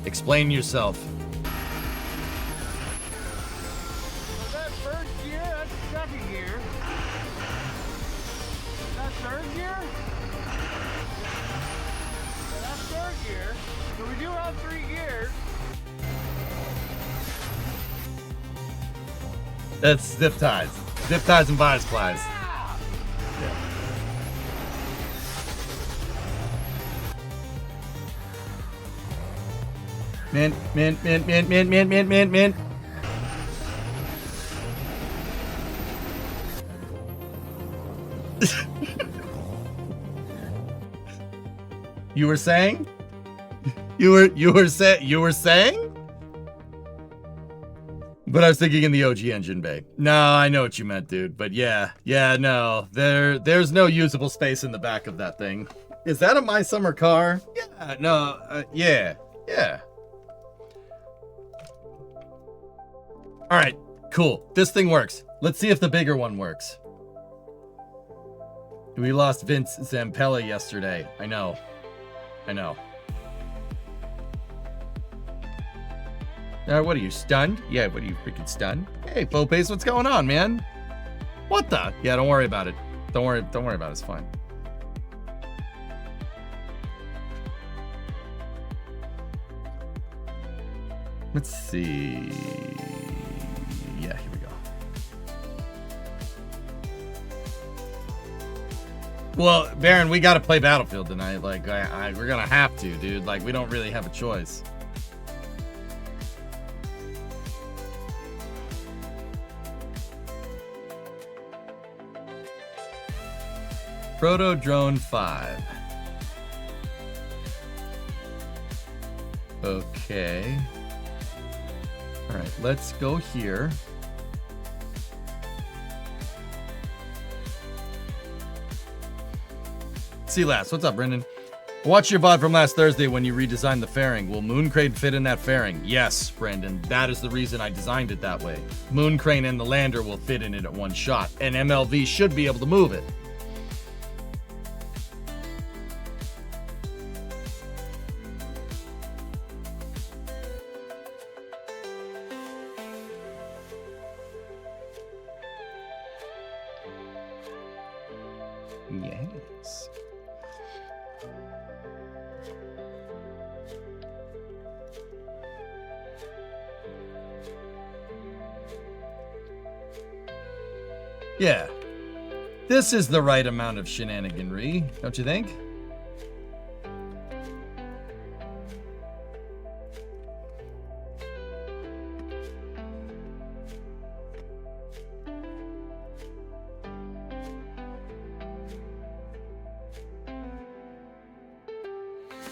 Explain yourself. That's zip ties. Zip ties and bias plies. Yeah. Mint. You were saying? You were saying? But I was thinking in the OG engine bay. No, I know what you meant, dude. But yeah, no. There's no usable space in the back of that thing. Is that a My Summer car? Yeah, no, yeah. All right, cool. This thing works. Let's see if the bigger one works. We lost Vince Zampella yesterday. I know. What are you, stunned? Yeah, what are you, freaking stunned? Hey, Popace, what's going on, man? What the? Yeah, don't worry about it. Don't worry about it. It's fine. Let's see. Yeah, here we go. Well, Baron, we got to play Battlefield tonight. Like, we're gonna have to, dude. Like, we don't really have a choice. Proto Drone 5. Okay. All right, let's go here. C-Last, what's up, Brendan? Watch your VOD from last Thursday when you redesigned the fairing. Will Moon Crane fit in that fairing? Yes, Brandon. That is the reason I designed it that way. Moon Crane and the lander will fit in it at one shot, and MLV should be able to move it. Yes. Yeah. This is the right amount of shenaniganry, don't you think?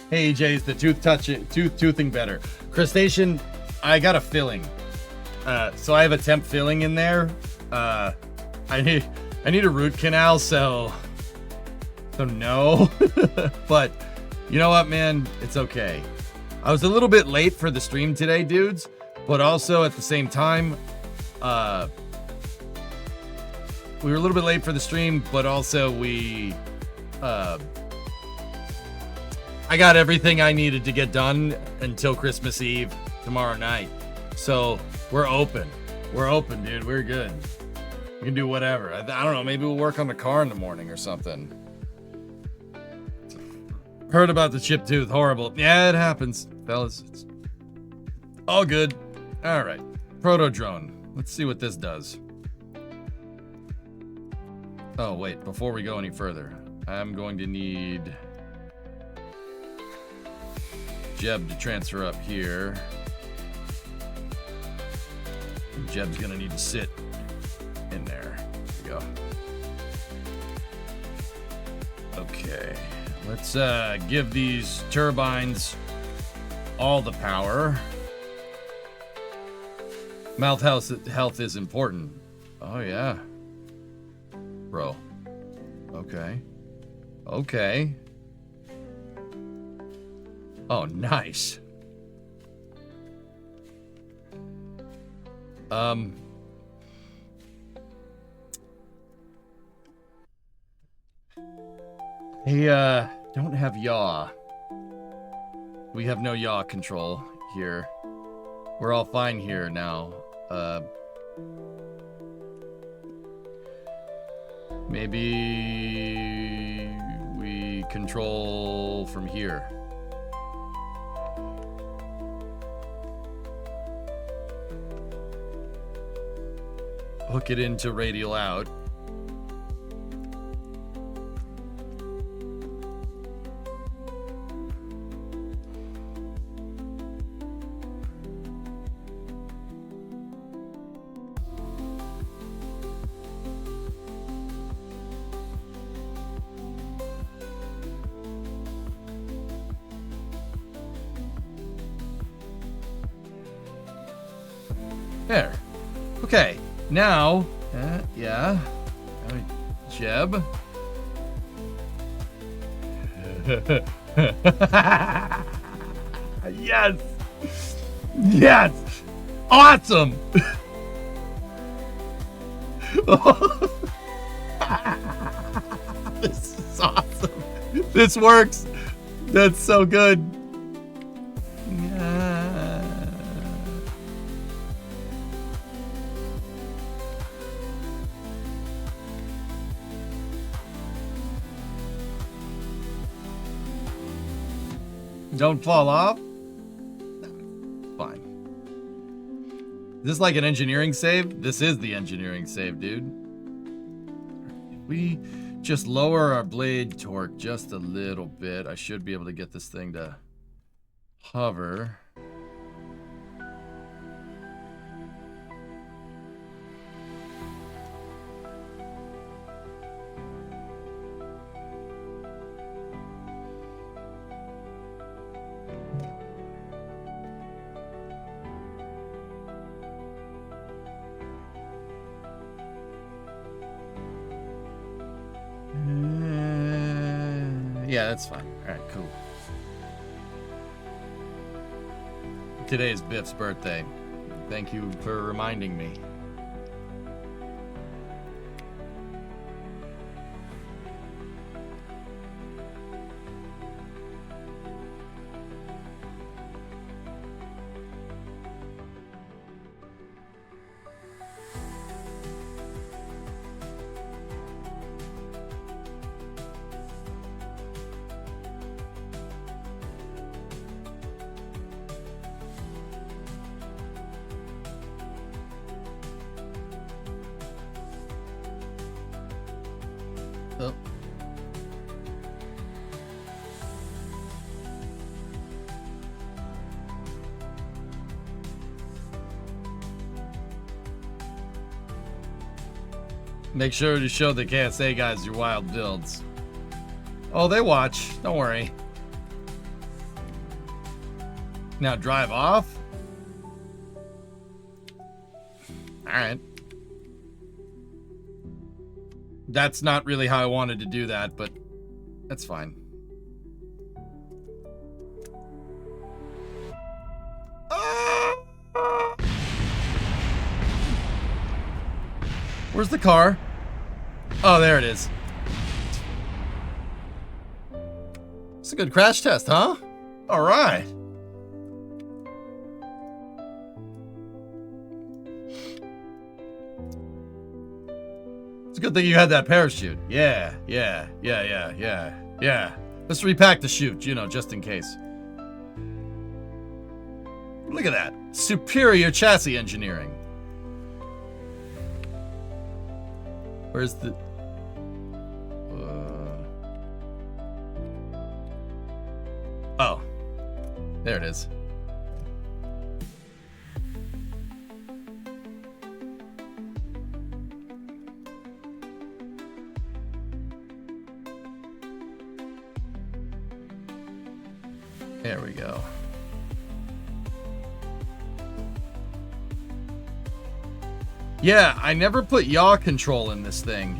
Hey, EJ, is the toothing better? Crustacean, I got a filling. So I have a temp filling in there. I need a root canal, so no. But you know what, man? It's okay. I was a little bit late for the stream today, dudes, but also at the same time, we were a little bit late for the stream, but also I got everything I needed to get done until Christmas Eve tomorrow night. So we're open. We're open, dude. We're good. We can do whatever. I don't know. Maybe we'll work on the car in the morning or something. Heard about the chipped tooth. Horrible. Yeah, it happens, fellas. It's all good. All right. Proto drone. Let's see what this does. Oh, wait. Before we go any further, I'm going to need Jeb to transfer up here. And Jeb's gonna need to sit in there. There we go. Okay, let's give these turbines all the power. Mouth health is important. Oh yeah, bro. Okay. Okay. Oh, nice. Hey, don't have yaw. We have no yaw control here. We're all fine here now. Maybe we control from here. Hook it into radial out. There. Okay. Now, yeah. Jeb. Yes. Yes. Awesome. This is awesome. This works. That's so good. Don't fall off? Fine. Is this like an engineering save? This is the engineering save, dude. We just lower our blade torque just a little bit. I should be able to get this thing to hover. Yeah, that's fine. All right, cool. Today is Biff's birthday. Thank you for reminding me. Oh. Make sure to show the KSA guys your wild builds. Oh, they watch. Don't worry. Now drive off. All right. That's not really how I wanted to do that, but that's fine. Where's the car? Oh, there it is. It's a good crash test, huh? All right. It's a good thing you had that parachute. Yeah. Let's repack the chute, you know, just in case. Look at that. Superior chassis engineering. Where's the... Oh. There it is. There we go. Yeah, I never put yaw control in this thing.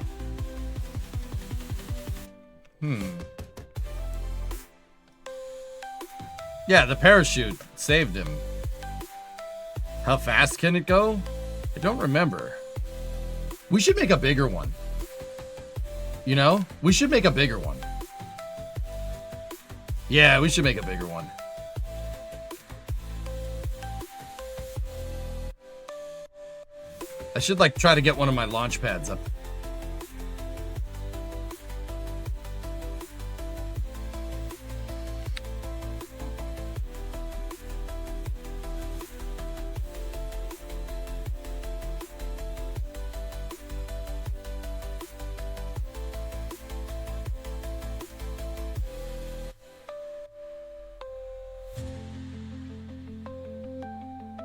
Yeah, the parachute saved him. How fast can it go? I don't remember. We should make a bigger one. You know? We should make a bigger one. Yeah, we should make a bigger one. I should like try to get one of my launch pads up.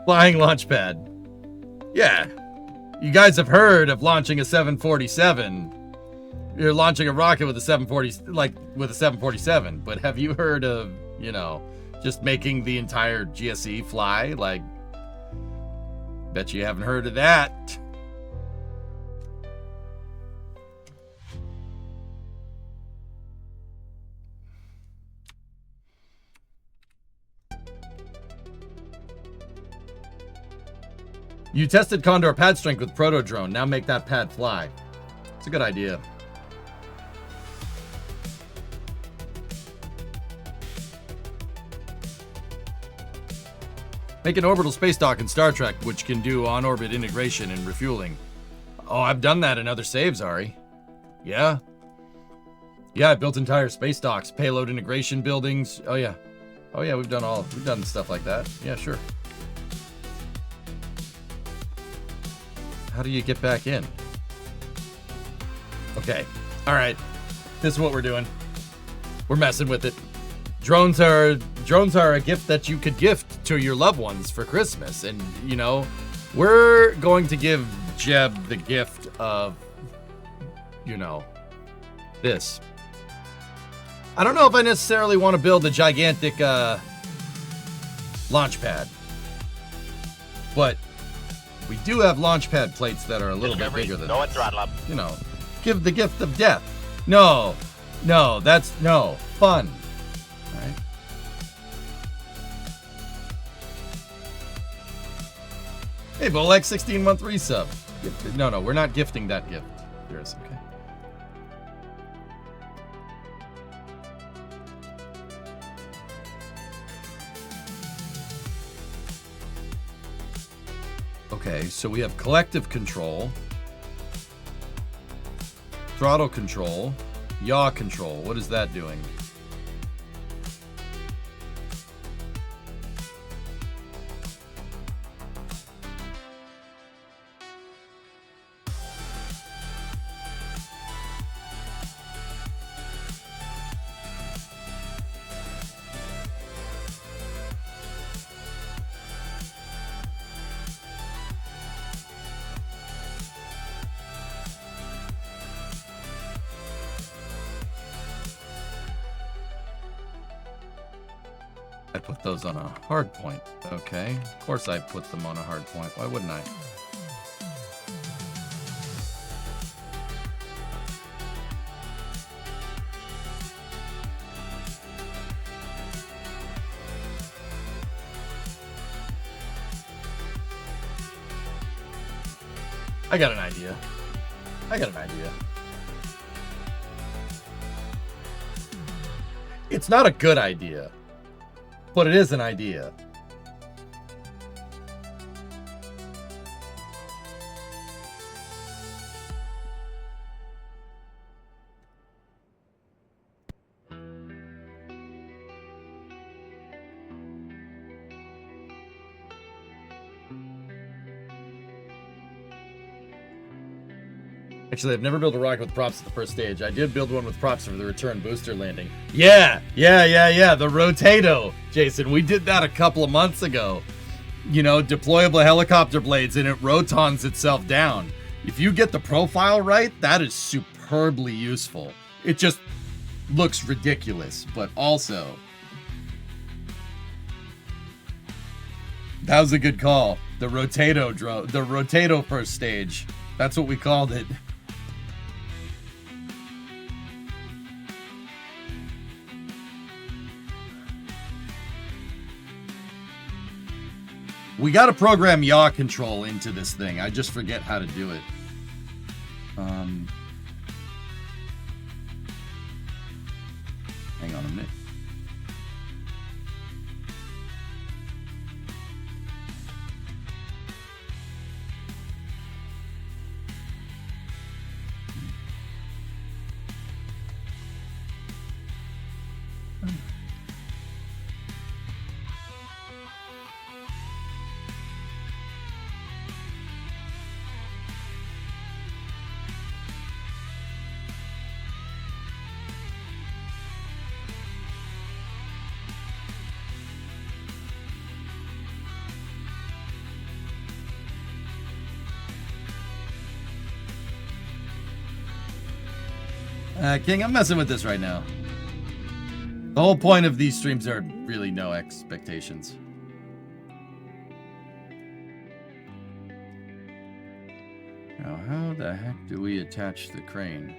Flying launch pad. Yeah. You guys have heard of launching a 747. You're launching a rocket with a 740, like with a 747. But have you heard of, you know, just making the entire GSE fly? Like, bet you haven't heard of that. You tested Condor pad strength with Proto Drone. Now make that pad fly. It's a good idea. Make an orbital space dock in Star Trek, which can do on-orbit integration and refueling. Oh, I've done that in other saves, Ari. Yeah. Yeah, I built entire space docks, payload integration buildings. Oh yeah. Oh yeah, we've done stuff like that. Yeah, sure. How do you get back in? Okay. All right. This is what we're doing. We're messing with it. Drones are a gift that you could gift to your loved ones for Christmas, and you know, we're going to give Jeb the gift of, you know, this. I don't know if I necessarily want to build a gigantic launch pad, but we do have launch pad plates that are a little bit bigger than this. Throttle up. You know, give the gift of death. No, that's fun. All right. Hey, Bolek, 16-month resub. No, we're not gifting that gift. There is, okay. Okay, so we have collective control, throttle control, yaw control. What is that doing? I put those on a hard point. Okay. Of course I put them on a hard point. Why wouldn't I? I got an idea. It's not a good idea, but it is an idea. Actually, I've never built a rocket with props at the first stage. I did build one with props for the return booster landing. Yeah. The Rotato, Jason. We did that a couple of months ago. You know, deployable helicopter blades, and it rotons itself down. If you get the profile right, that is superbly useful. It just looks ridiculous, but also... That was a good call. The Rotato first stage. That's what we called it. We got to program yaw control into this thing. I just forget how to do it. Hang on a minute. King, I'm messing with this right now. The whole point of these streams are really no expectations. Now, how the heck do we attach the crane?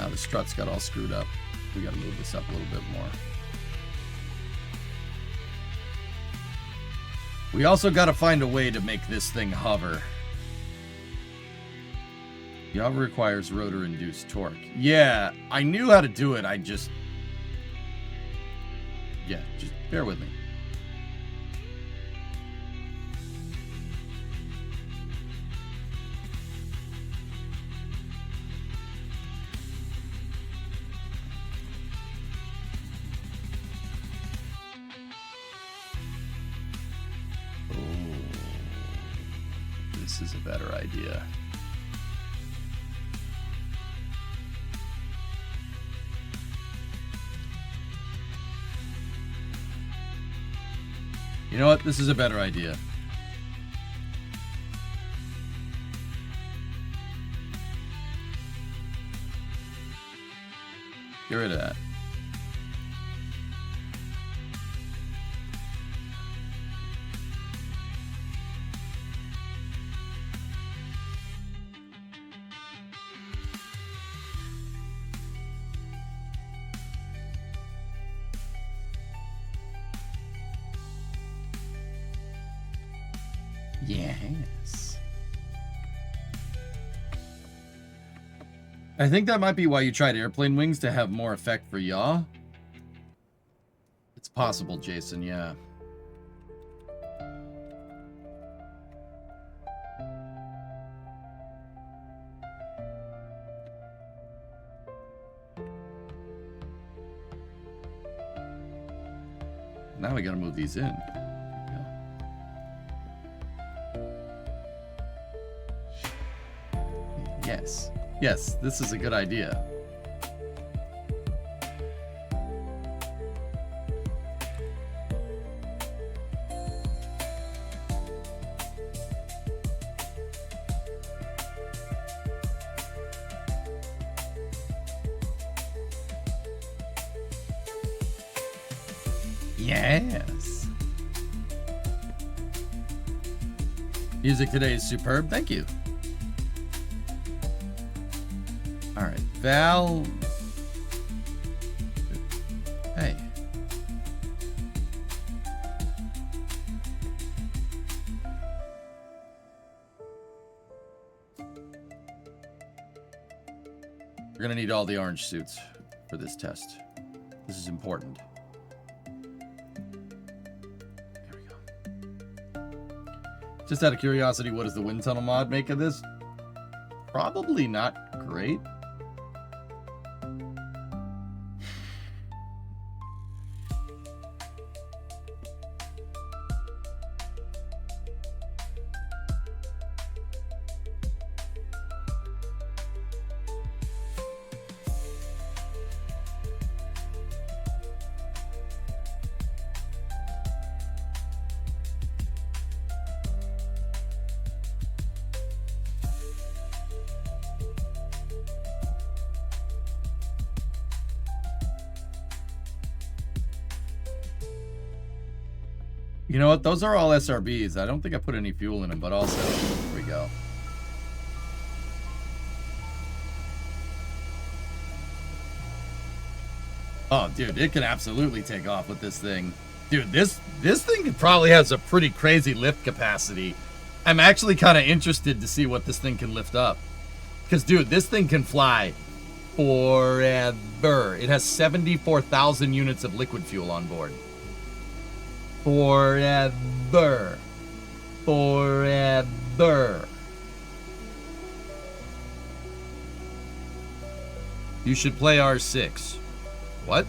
Now the struts got all screwed up. We got to move this up a little bit more. We also got to find a way to make this thing hover. Yaw requires rotor-induced torque. Yeah, I knew how to do it. I just... Yeah, just bear with me. This is a better idea. You know what? This is a better idea. Get rid of that. Yes. I think that might be why you tried airplane wings, to have more effect for yaw. It's possible, Jason, yeah. Now we gotta move these in. Yes. Yes, this is a good idea. Yes. Music today is superb. Thank you. All right, Val. Hey. We're gonna need all the orange suits for this test. This is important. There we go. Just out of curiosity, what does the wind tunnel mod make of this? Probably not great. You know what? Those are all SRBs. I don't think I put any fuel in them, but also, here we go. Oh, dude, it can absolutely take off with this thing. Dude, this thing probably has a pretty crazy lift capacity. I'm actually kind of interested to see what this thing can lift up. Because, dude, this thing can fly forever. It has 74,000 units of liquid fuel on board. Forever. Forever. You should play R6. What?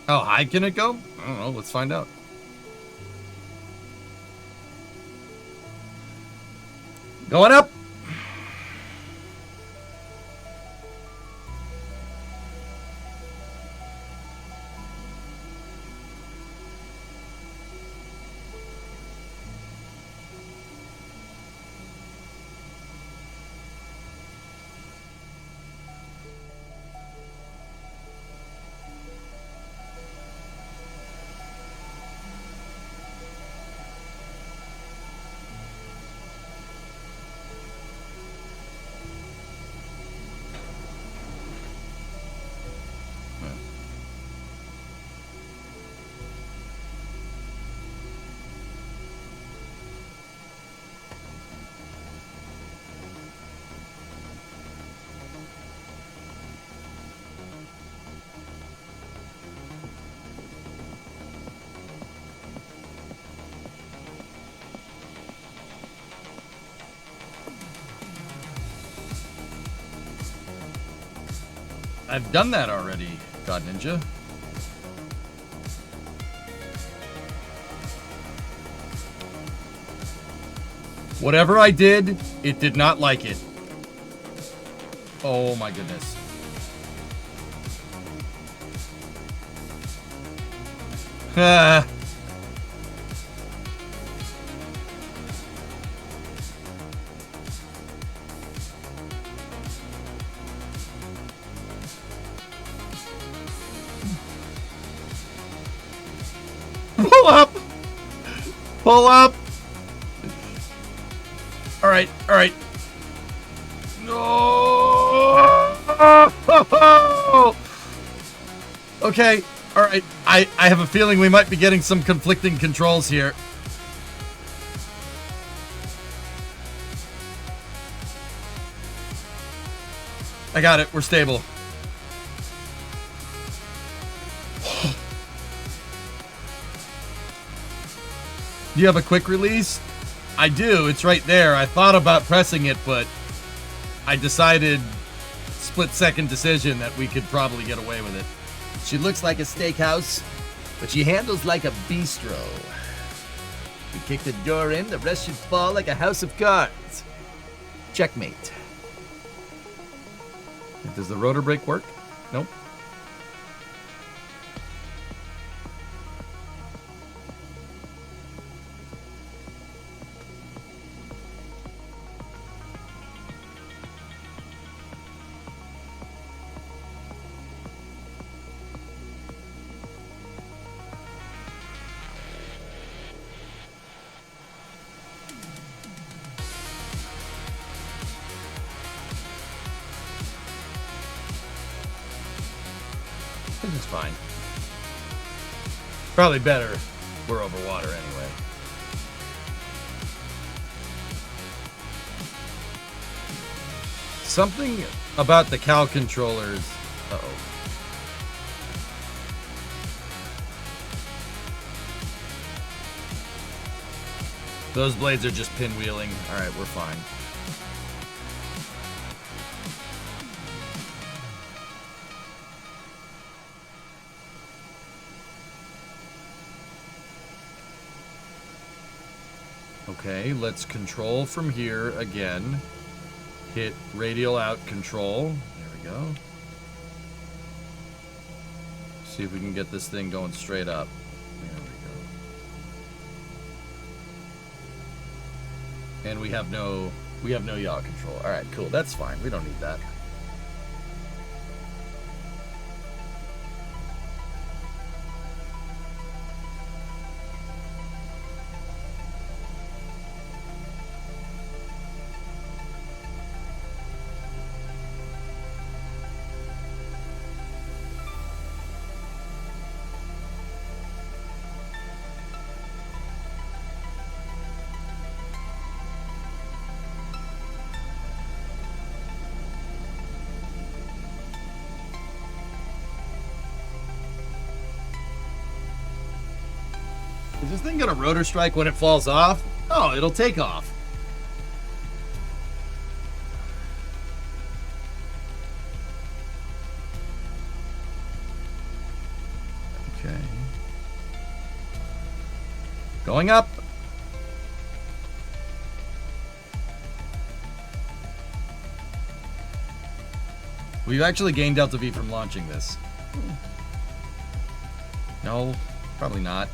How high can it go? I don't know. Let's find out. Going up. I've done that already, God Ninja. Whatever I did, it did not like it. Oh my goodness. Ah. Pull up! Pull up! Alright, alright. No! Okay, alright. I have a feeling we might be getting some conflicting controls here. I got it, we're stable. Do you have a quick release? I do, it's right there. I thought about pressing it, but I decided, split-second decision, that we could probably get away with it. She looks like a steakhouse, but she handles like a bistro. We kick the door in, the rest should fall like a house of cards. Checkmate. Does the rotor brake work? Nope. This is fine. Probably better if we're over water anyway. Something about the cow controllers. Uh-oh. Those blades are just pinwheeling. All right, we're fine. Okay, let's control from here again. Hit radial out control. There we go. See if we can get this thing going straight up. There we go. And we have no yaw control. All right, cool. That's fine. We don't need that. Is this thing gonna rotor strike when it falls off? Oh, it'll take off. Okay. Going up. We've actually gained Delta V from launching this. No, probably not.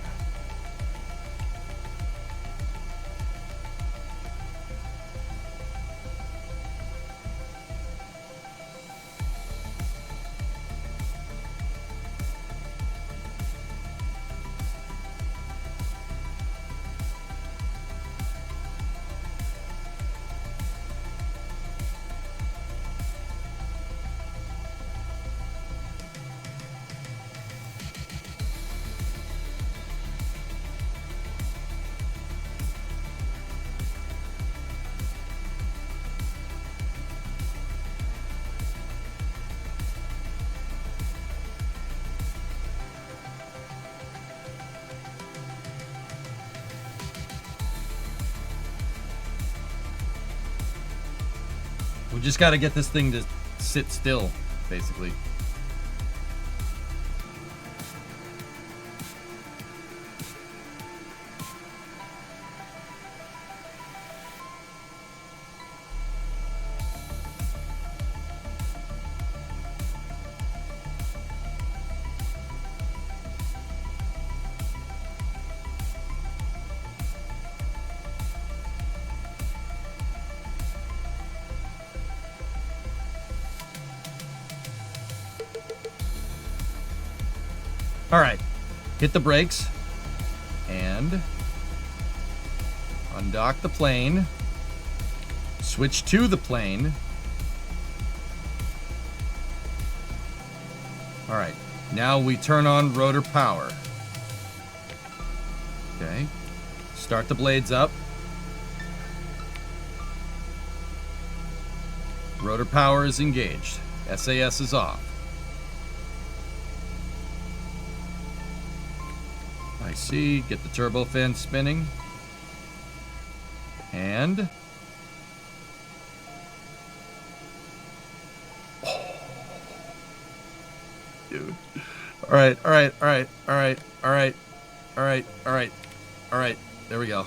We just got to get this thing to sit still, basically. All right, hit the brakes and undock the plane. Switch to the plane. All right, now we turn on rotor power. Okay, start the blades up. Rotor power is engaged. SAS is off. I see. Get the turbofan spinning. And... oh. Dude. All right. There we go.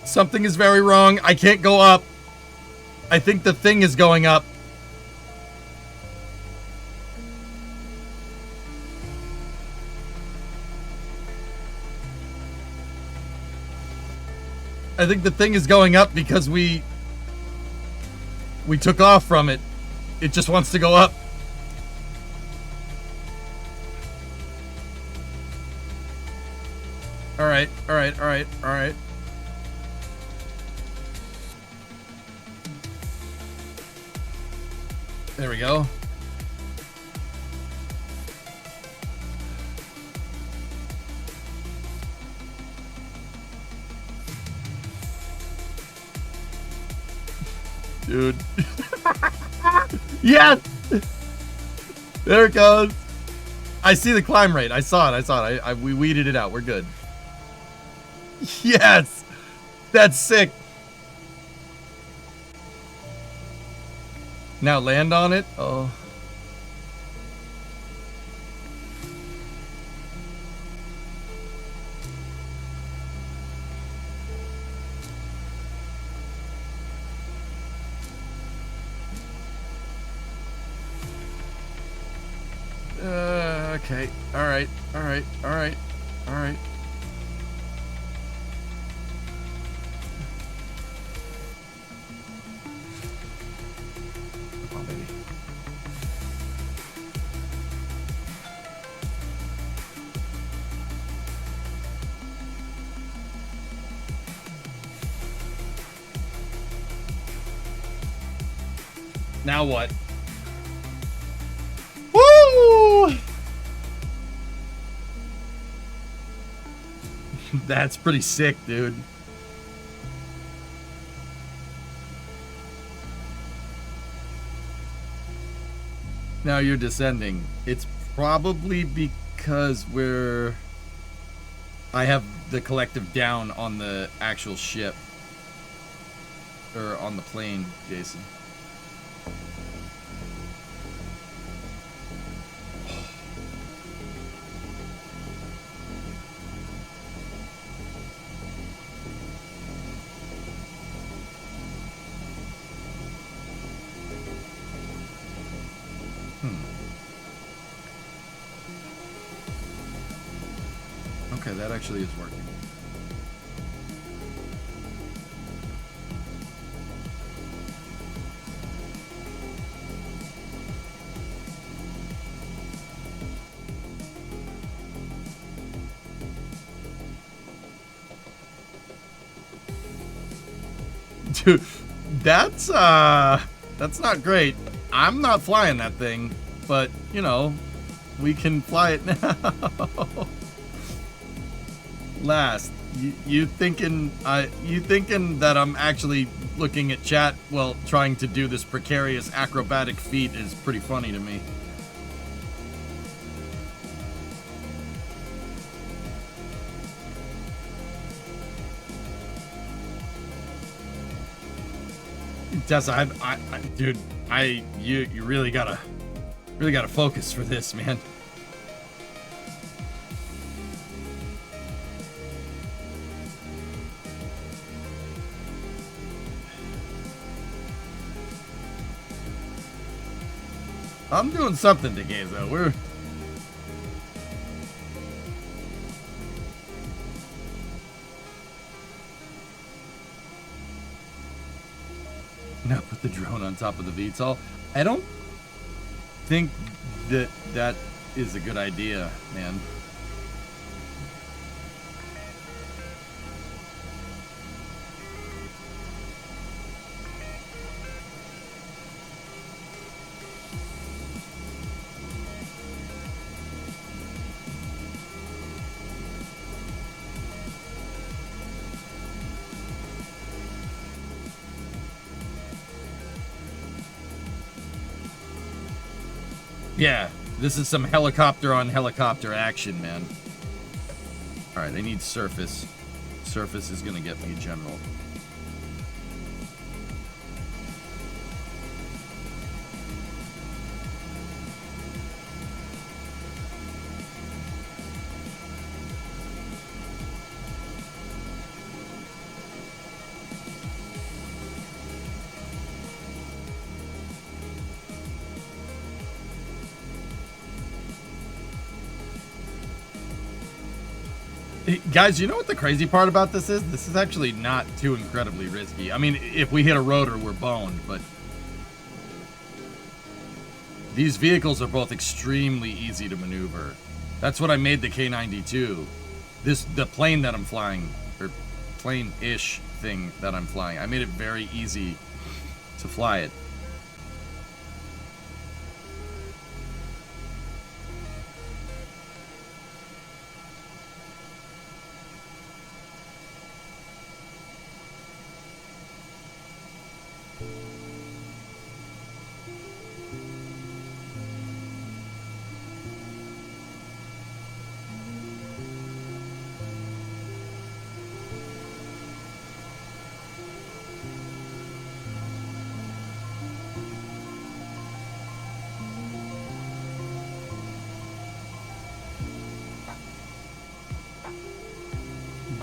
Something is very wrong. I can't go up. I think the thing is going up. I think the thing is going up because we took off from it. It just wants to go up. All right. There we go. Dude. Yes! There it goes. I see the climb rate. I saw it. We weeded it out. We're good. Yes! That's sick. Now land on it. Oh. Okay. All right. Come on, baby. Now what? Woo! That's pretty sick, dude. Now you're descending. It's probably because I have the collective down on the actual ship. Or on the plane, Jason. Okay, that actually is working. Dude, that's not great. I'm not flying that thing, but you know, we can fly it now. Last, you thinking that I'm actually looking at chat while trying to do this precarious acrobatic feat is pretty funny to me. Tessa, dude, you really gotta focus for this, man. I'm doing something to games though. We're now put the drone on top of the VTOL. I don't think that that is a good idea, man. Yeah, this is some helicopter on helicopter action, man. Alright, I need surface. Surface is gonna get me general. Guys, you know what the crazy part about this is? This is actually not too incredibly risky. I mean, if we hit a rotor, we're boned, but these vehicles are both extremely easy to maneuver. That's what I made the K92. The plane that I'm flying, or plane-ish thing that I'm flying, I made it very easy to fly it.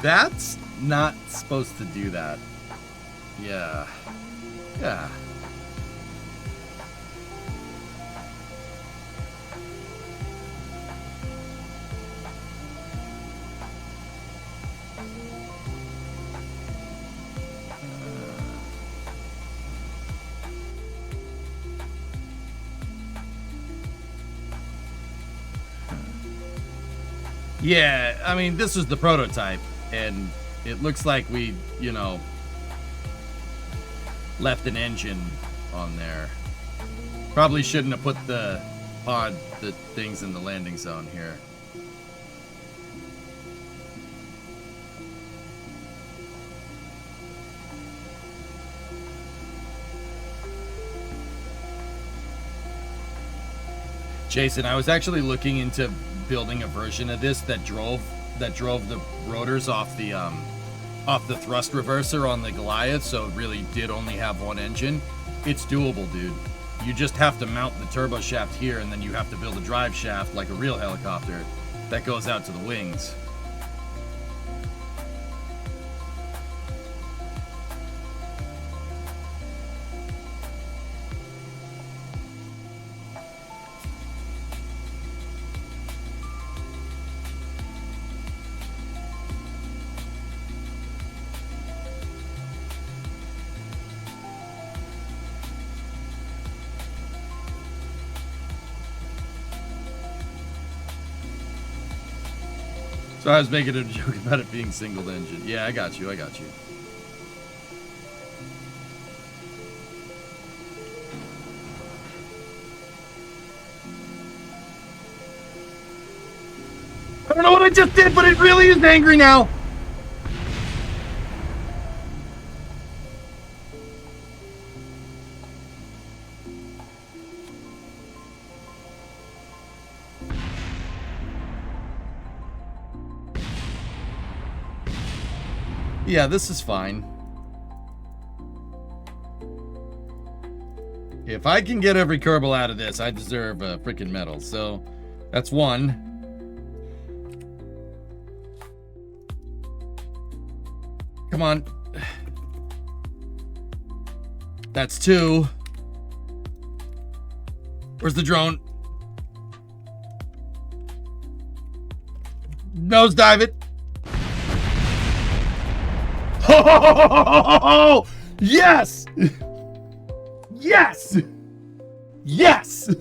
That's not supposed to do that. Yeah. Yeah. Yeah, I mean, this is the prototype. And it looks like we, you know, left an engine on there. Probably shouldn't have put the things in the landing zone here. Jason, I was actually looking into building a version of this that drove the rotors off the thrust reverser on the Goliath, so it really did only have one engine. It's doable, dude. You just have to mount the turbo shaft here, and then you have to build a drive shaft like a real helicopter that goes out to the wings. So I was making a joke about it being single engine. Yeah, I got you. I got you. I don't know what I just did, but it really is angry now. Yeah, this is fine. If I can get every Kerbal out of this, I deserve a freaking medal. So, that's one. Come on. That's two. Where's the drone? Nosedive it. Oh, yes! Yes! Yes!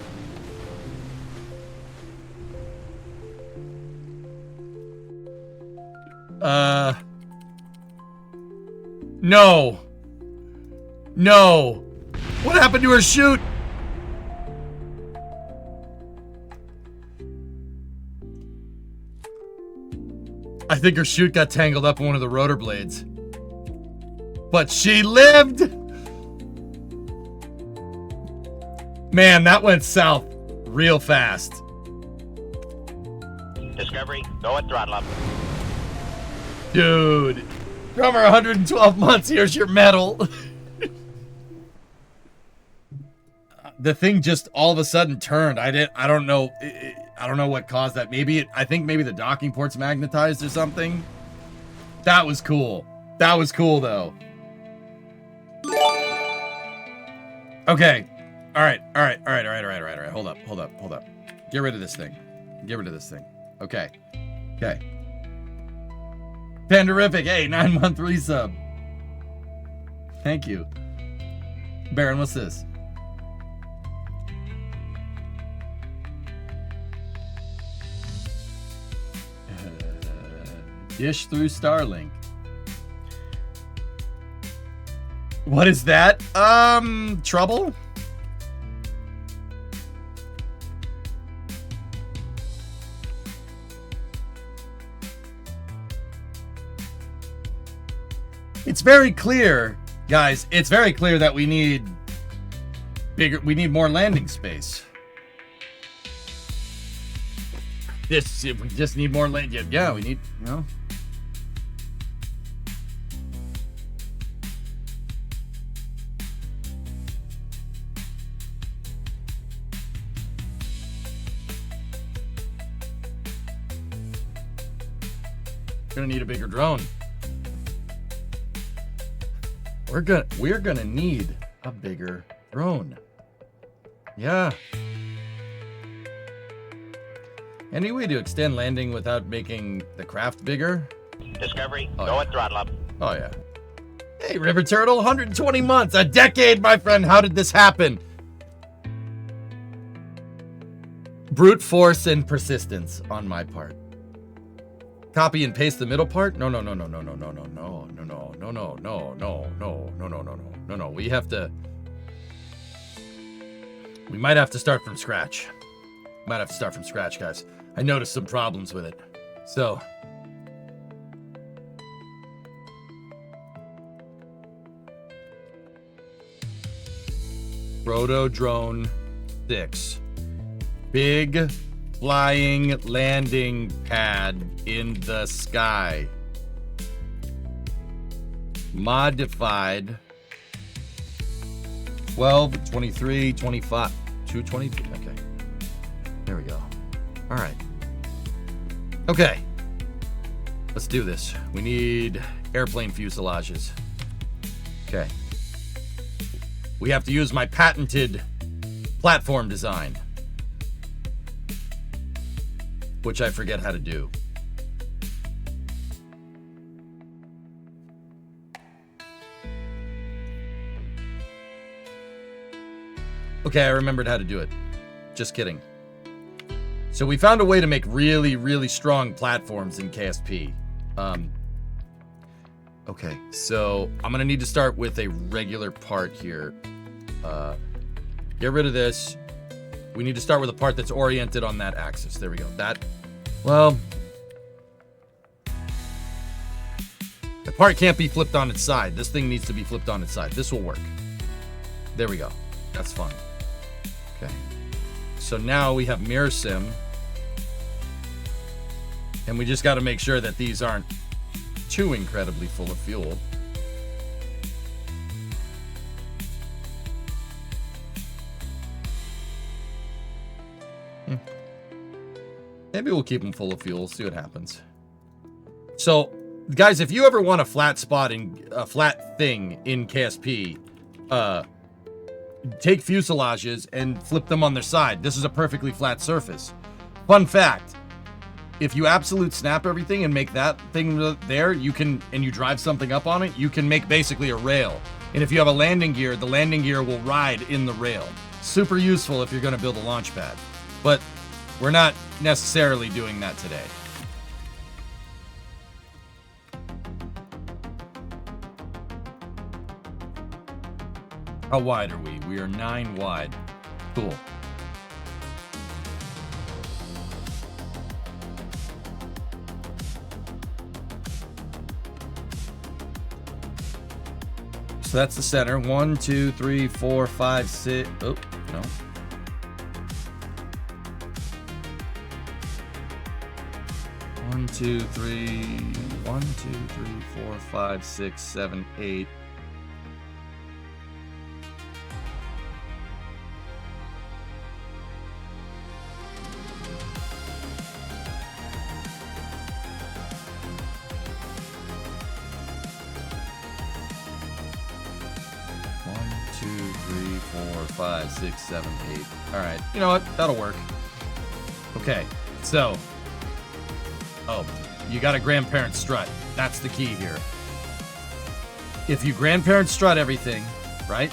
No. No. What happened to her chute? I think her chute got tangled up in one of the rotor blades. But she lived! Man, that went south real fast. Discovery, go at throttle up. Dude. Drummer, 112 months, here's your medal. The thing just all of a sudden turned. I don't know. I don't know what caused that. I think maybe the docking port's magnetized or something. That was cool. That was cool though. Okay. All right. Hold up. Get rid of this thing. Okay. Panderific, hey, 9-month resub. Thank you. Baron, what's this? Dish through Starlink. What is that? Trouble? It's very clear, guys, it's very clear that we need more landing space. We just need more land. Yeah, we need, Gonna need a bigger drone. We're gonna need a bigger drone. Yeah. Any way to extend landing without making the craft bigger? Discovery, go at throttle up. Oh yeah. Hey, River Turtle, 120 months, a decade, my friend. How did this happen? Brute force and persistence on my part. Copy and paste the middle part? No. We might have to start from scratch. Guys. I noticed some problems with it. So. Proto Drone 6. Big flying landing pad in the sky. Modified 12, 23, 25, 220. Okay. There we go. All right. Okay. Let's do this. We need airplane fuselages. Okay. We have to use my patented platform design, which I forget how to do. Okay, I remembered how to do it. Just kidding. So we found a way to make really, really strong platforms in KSP. Okay, so I'm gonna need to start with a regular part here. Get rid of this. We need to start with a part that's oriented on that axis. There we go. The part can't be flipped on its side. This thing needs to be flipped on its side. This will work. There we go. That's fine. Okay. So now we have mirror sim. And we just got to make sure that these aren't too incredibly full of fuel. Maybe we'll keep them full of fuel, see what happens. So, guys, if you ever want a flat spot in a flat thing in KSP, take fuselages and flip them on their side. This is a perfectly flat surface. Fun fact, if you absolute snap everything and make that thing there, you can, and you drive something up on it, you can make basically a rail. And if you have a landing gear, the landing gear will ride in the rail. Super useful if you're going to build a launch pad. But we're not necessarily doing that today. How wide are we? We are 9 wide. Cool. So that's the center. 1, 2, 3, 4, 5, 6. Oh, no. One, two, three, 1, 2, 3, 4, 5, 6, 7, 8. One, 2, 3, 4, 5, 6, 7, 8. All right. You know what? That'll work. Okay. So. Oh, you got a grandparent strut. That's the key here. If you grandparent strut everything, right?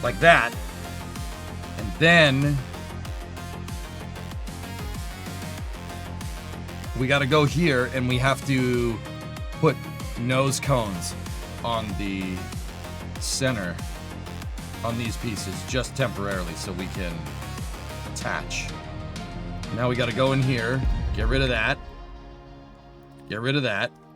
Like that. And then we got to go here and we have to put nose cones on the center on these pieces just temporarily so we can attach. Now we got to go in here, get rid of that,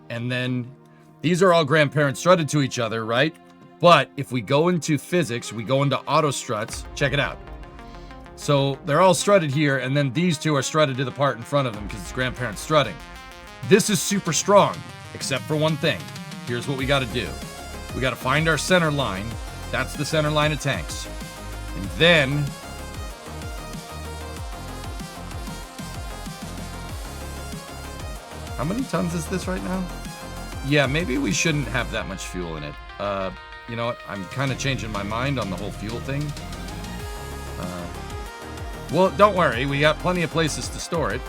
and then these are all grandparent strutted to each other, right? But if we go into physics, we go into auto struts, check it out. So they're all strutted here, and then these two are strutted to the part in front of them because it's grandparent strutting. This is super strong, except for one thing. Here's what we got to do. We got to find our center line. That's the center line of tanks. And then how many tons is this right now? Yeah, maybe we shouldn't have that much fuel in it. You know what? I'm kind of changing my mind on the whole fuel thing. Well, don't worry. We got plenty of places to store it.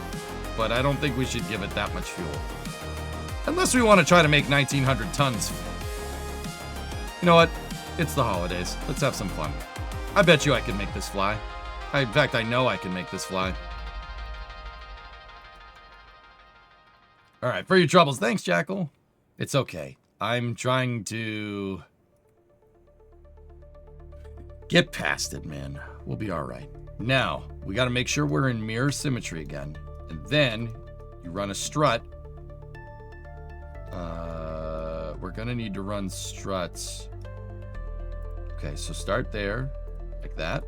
But I don't think we should give it that much fuel. Unless we want to try to make 1,900 tons. You know what? It's the holidays. Let's have some fun. I bet you I can make this fly. In fact, I know I can make this fly. All right, for your troubles. Thanks, Jackal. It's okay. I'm trying to get past it, man. We'll be all right. Now, we got to make sure we're in mirror symmetry again. And then you run a strut. We're going to need to run struts. Okay, so start there, like that.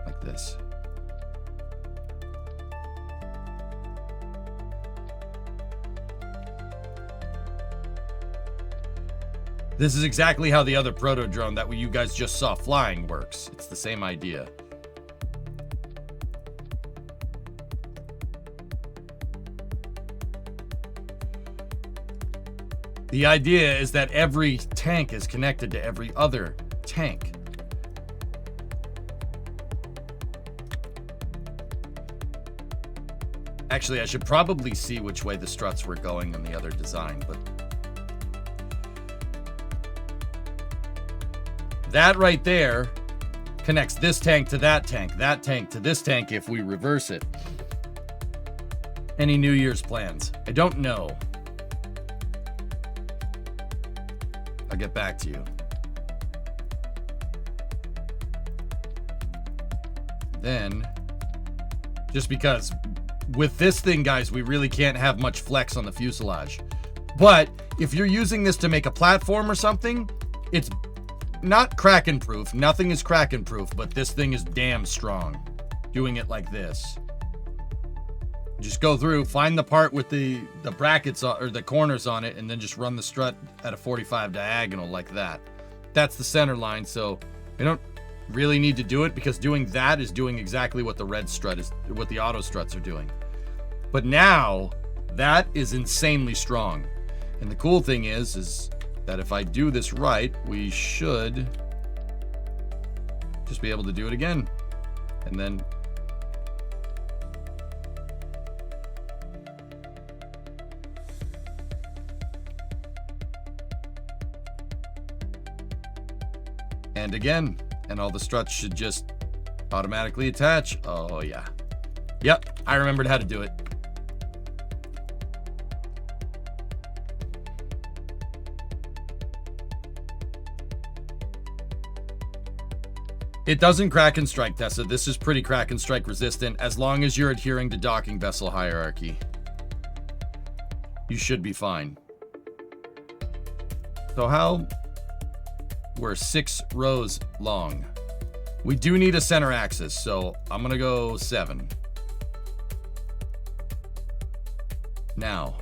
Like this. This is exactly how the other proto drone that you guys just saw flying works. It's the same idea. The idea is that every tank is connected to every other tank. Actually, I should probably see which way the struts were going in the other design, but that right there connects this tank to that tank to this tank if we reverse it. Any New Year's plans? I don't know. I'll get back to you. Then, just because with this thing, guys, we really can't have much flex on the fuselage. But if you're using this to make a platform or something, it's not Kraken proof. Nothing is Kraken proof, but this thing is damn strong. Doing it like this. Just go through, find the part with the brackets or the corners on it, and then just run the strut at a 45 diagonal like that. That's the center line, so we don't really need to do it because doing that is doing exactly what the red strut is, what the auto struts are doing. But now that is insanely strong. And the cool thing is that if I do this right, we should just be able to do it again. And then And again, and all the struts should just automatically attach. Oh yeah. Yep, I remembered how to do it. It doesn't crack and strike, Tessa. This is pretty crack and strike resistant as long as you're adhering to docking vessel hierarchy. You should be fine. So how? We're 6 rows long. We do need a center axis, so I'm gonna go 7. Now,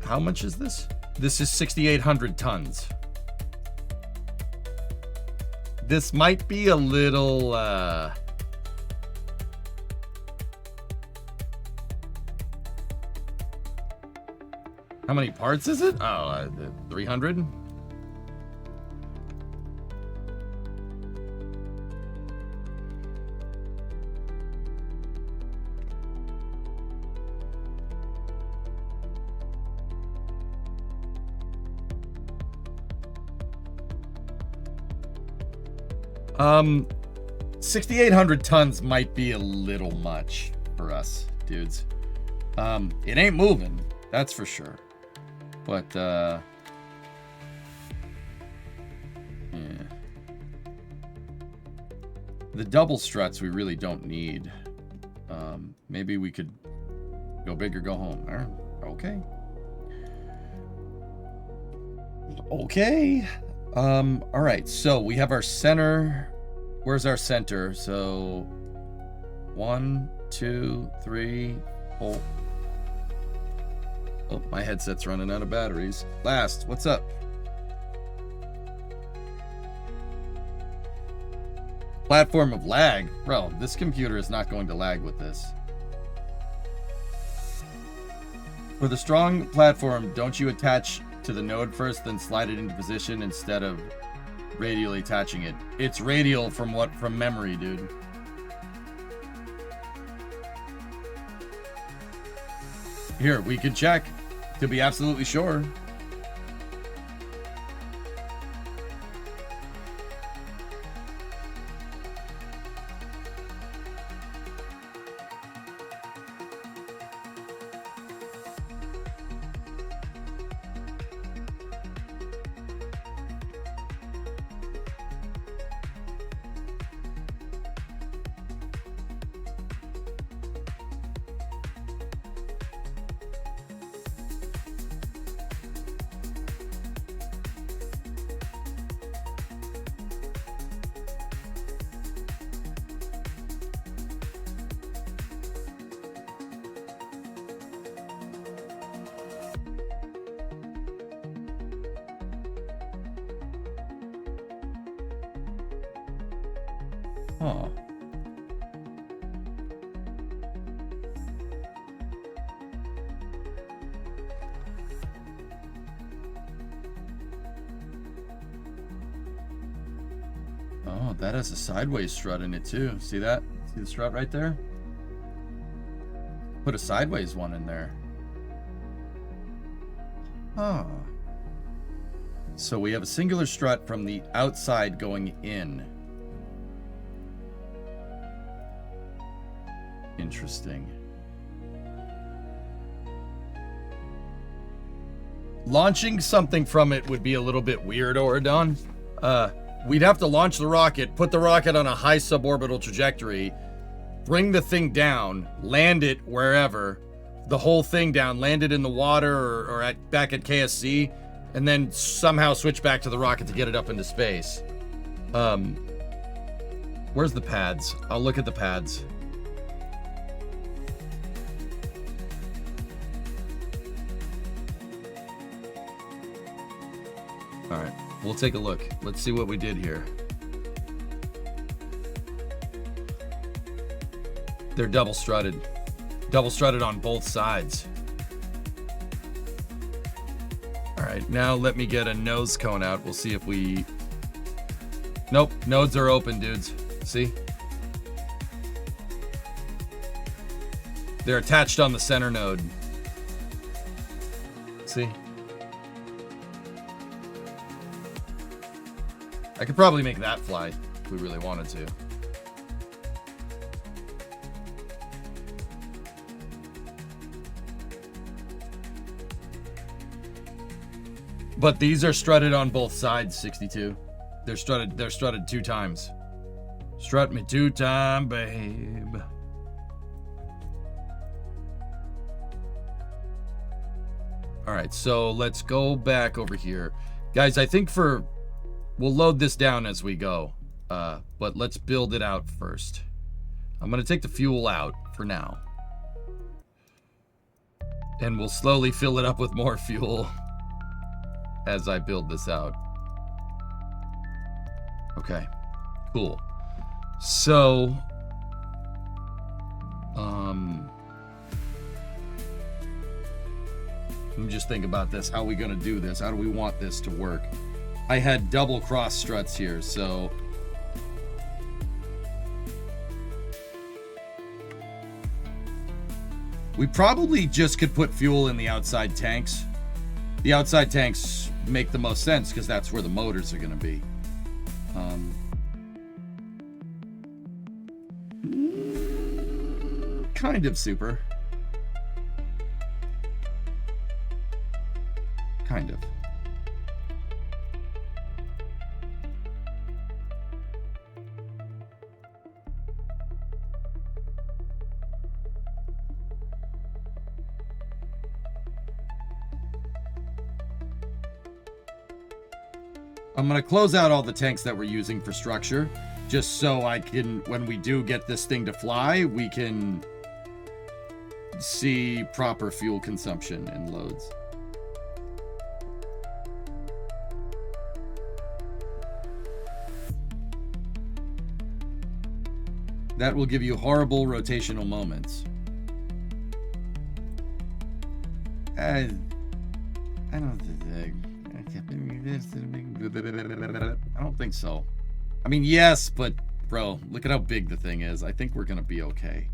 how much is this? This is 6,800 tons. This might be a little, how many parts is it? Oh, 300? Um, 6,800 tons might be a little much for us, dudes. It ain't moving, that's for sure. But, yeah. The double struts we really don't need. Maybe we could go big or go home. Okay. Okay. All right, so we have our center. Where's our center? So 1, 2, 3, 4. Oh, my headset's running out of batteries. Last, what's up? Platform of lag. Bro, this computer is not going to lag with this. For the strong platform, don't you attach to the node first, then slide it into position instead of radially attaching it? It's radial from memory, dude. Here, we could check to be absolutely sure. Huh. Oh, that has a sideways strut in it too. See that? See the strut right there? Put a sideways one in there. Oh. So we have a singular strut from the outside going in. Interesting. Launching something from it would be a little bit weird, Oridon. We'd have to launch the rocket, put the rocket on a high suborbital trajectory, bring the thing down, land it wherever, the whole thing down, land it in the water or back at KSC, and then somehow switch back to the rocket to get it up into space. Where's the pads? I'll look at the pads. All right, we'll take a look. Let's see what we did here. They're double strutted on both sides. All right, now let me get a nose cone out. We'll see if we... Nope, nodes are open, dudes. See? They're attached on the center node. See? I could probably make that fly if we really wanted to. But these are strutted on both sides, 62. They're strutted 2 times. Strut me 2 times, babe. All right, so let's go back over here. Guys, I think we'll load this down as we go. But let's build it out first. I'm gonna take the fuel out for now. And we'll slowly fill it up with more fuel as I build this out. Okay, cool. So, let me just think about this. How are we gonna do this? How do we want this to work? I had double cross struts here, so we probably just could put fuel in the outside tanks. The outside tanks make the most sense because that's where the motors are going to be. Kind of super. Kind of. I'm going to close out all the tanks that we're using for structure, just so I can, when we do get this thing to fly, we can see proper fuel consumption and loads. That will give you horrible rotational moments. I don't think so. I mean, yes, but bro, look at how big the thing is. I think we're gonna be okay.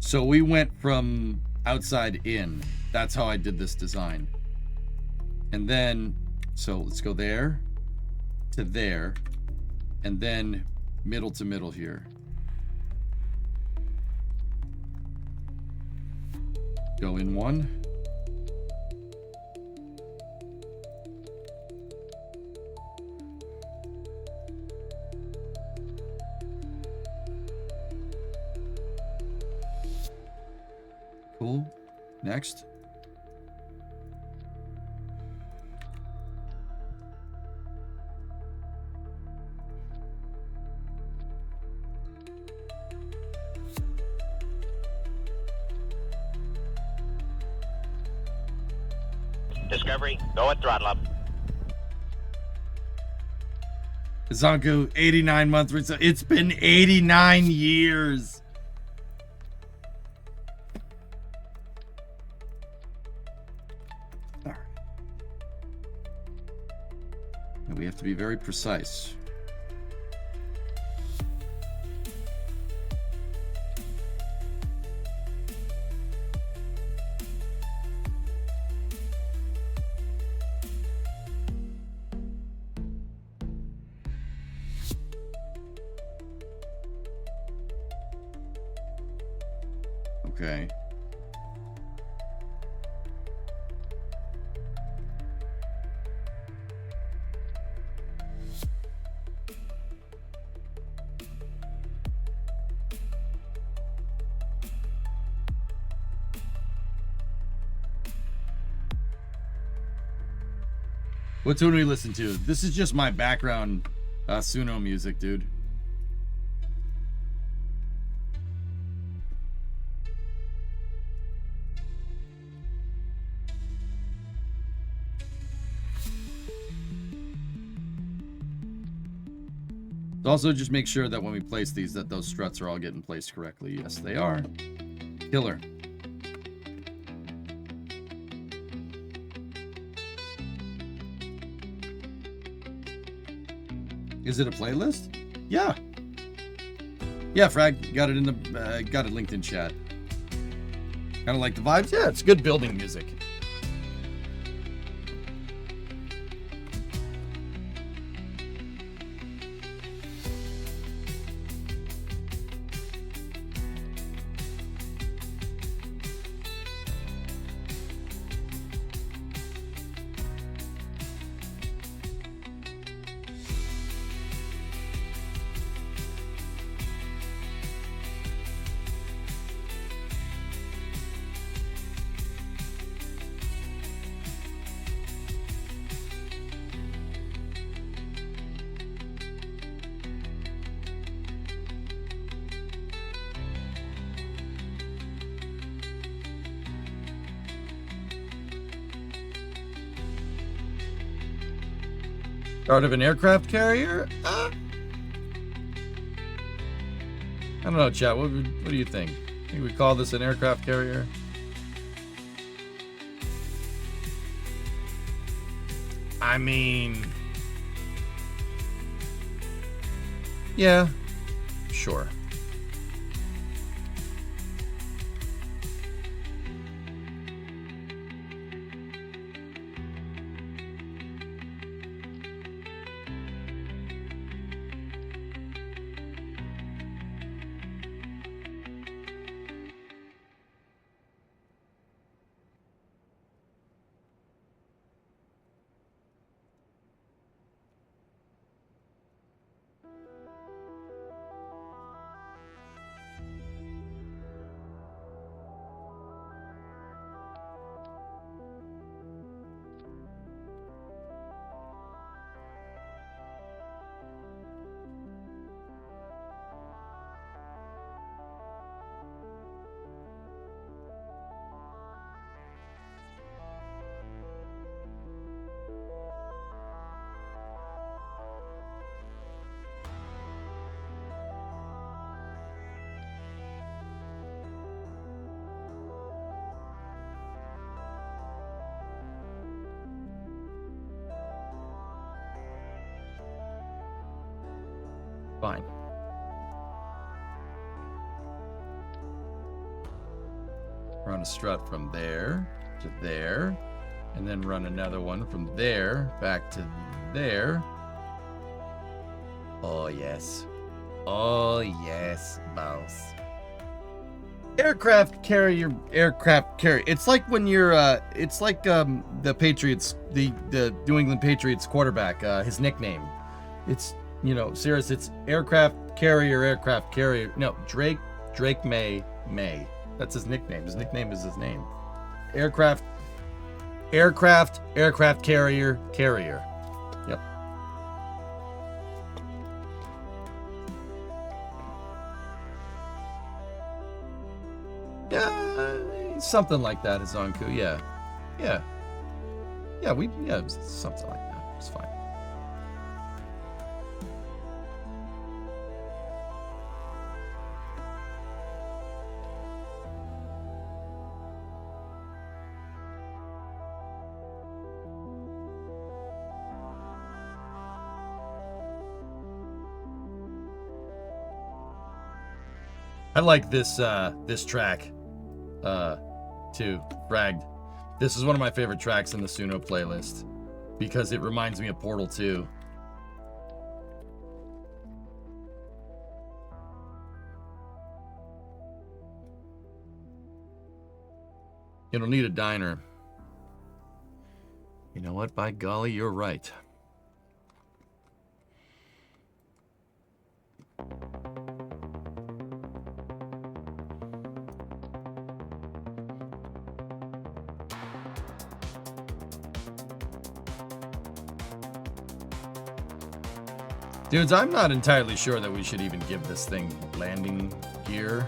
So we went from outside in. That's how I did this design. And then, so let's go there to there, and then middle to middle here. Go in one. Cool. Next. Discovery, go at throttle up. Zonku, 89 months. It's been 89 years. All right. And we have to be very precise. Okay. What tune do we listen to? This is just my background Suno music, dude. Also, just make sure that when we place these, that those struts are all getting placed correctly. Yes, they are. Killer. Is it a playlist? Yeah. Yeah, Frag, got it in the got it linked in chat. Kind of like the vibes. Yeah, it's good building music. Part of an aircraft carrier? I don't know, chat. What do you think? Think we call this an aircraft carrier? I mean, yeah, sure. Fine. Run a strut from there to there, and then run another one from there back to there. Oh yes. Oh yes, boss. Aircraft carrier. It's like when you're it's like the Patriots, the New England Patriots quarterback, his nickname. It's, you know, serious, it's aircraft carrier. No, Drake May. That's his nickname. His nickname is his name. Aircraft carrier. Yep. Yeah, something like that is Zonku. Yeah, something like that. It's fine. I like this this track too, Fragged. This is one of my favorite tracks in the Suno playlist because it reminds me of Portal 2. It'll need a diner. You know what? By golly, you're right. Dudes, I'm not entirely sure that we should even give this thing landing gear.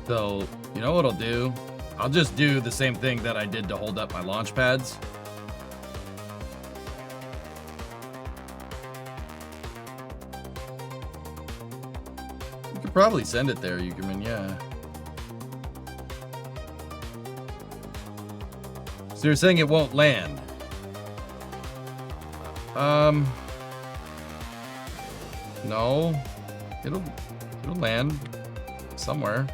So, you know what I'll do? I'll just do the same thing that I did to hold up my launch pads. You could probably send it there, Yugerman, yeah. So you're saying it won't land? No, it'll land somewhere.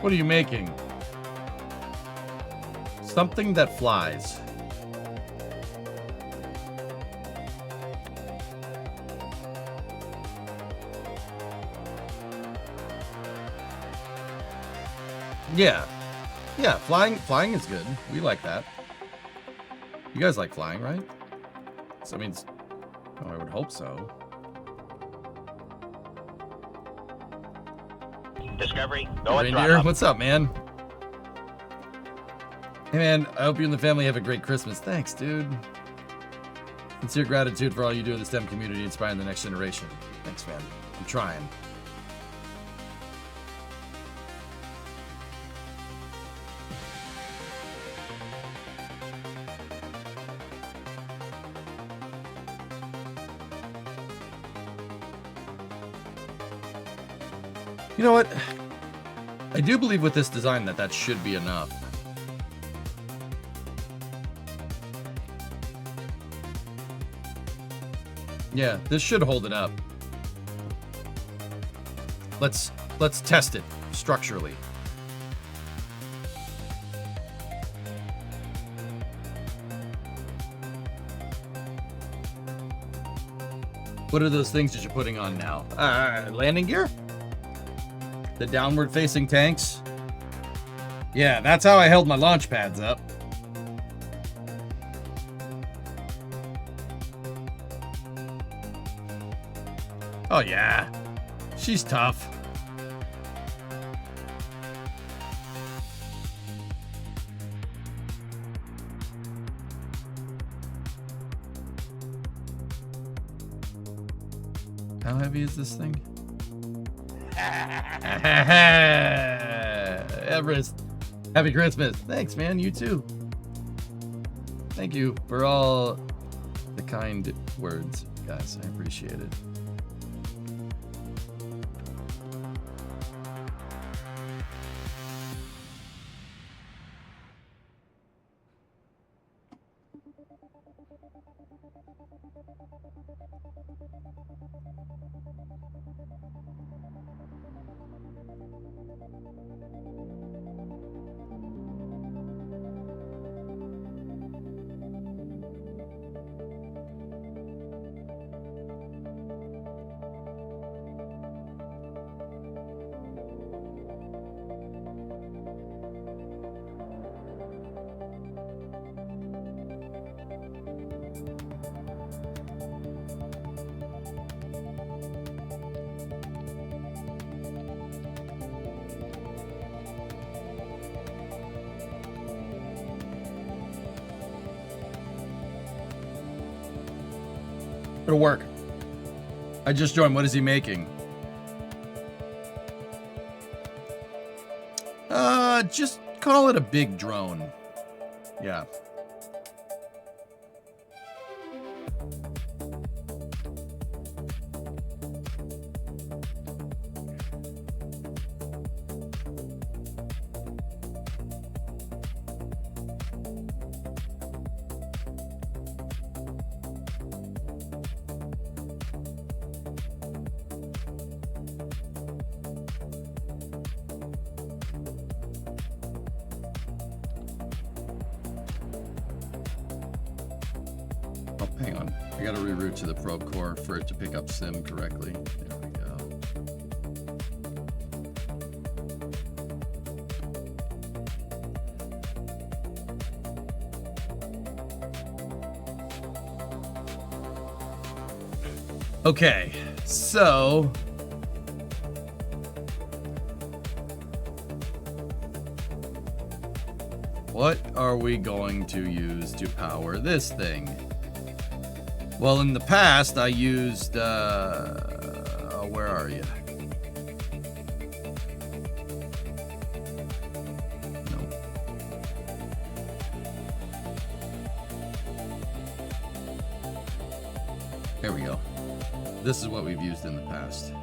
What are you making? Something that flies. Yeah. Yeah, flying is good. We like that. You guys like flying, right? So, I mean, I would hope so. Discovery, go at Reindeer, throttle. what's up, man? Hey, man, I hope you and the family have a great Christmas. Thanks, dude. Sincere gratitude for all you do in the STEM community, inspiring the next generation. Thanks, man. I'm trying. You know what? I do believe with this design that should be enough. Yeah, this should hold it up. Let's test it structurally. What are those things that you're putting on now? Landing gear? The downward facing tanks? Yeah, that's how I held my launch pads up. Oh yeah, she's tough. How heavy is this thing? Everest, happy Christmas. Thanks, man. You too. Thank you for all the kind words, guys. I appreciate it. It'll work. I just joined. What is he making? Just call it a big drone. Yeah. Hang on. I gotta reroute to the probe core for it to pick up SIM correctly. There we go. Okay, so what are we going to use to power this thing? Well, in the past, I used, where are you? No. There we go. This is what we've used in the past.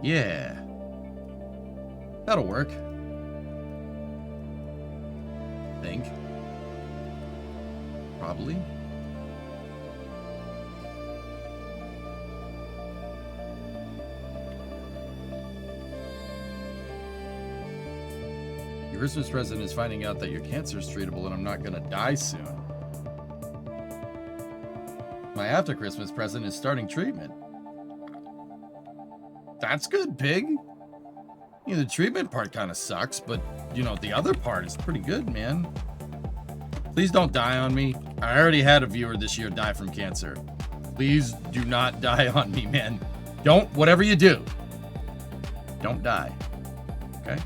Yeah. That'll work. Think. Probably. Your Christmas present is finding out that your cancer is treatable and I'm not gonna die soon. My after Christmas present is starting treatment. That's good, pig. You know, the treatment part kind of sucks, but, you know, the other part is pretty good, man. Please don't die on me. I already had a viewer this year die from cancer. Please do not die on me, man. Don't, whatever you do, don't die. Okay?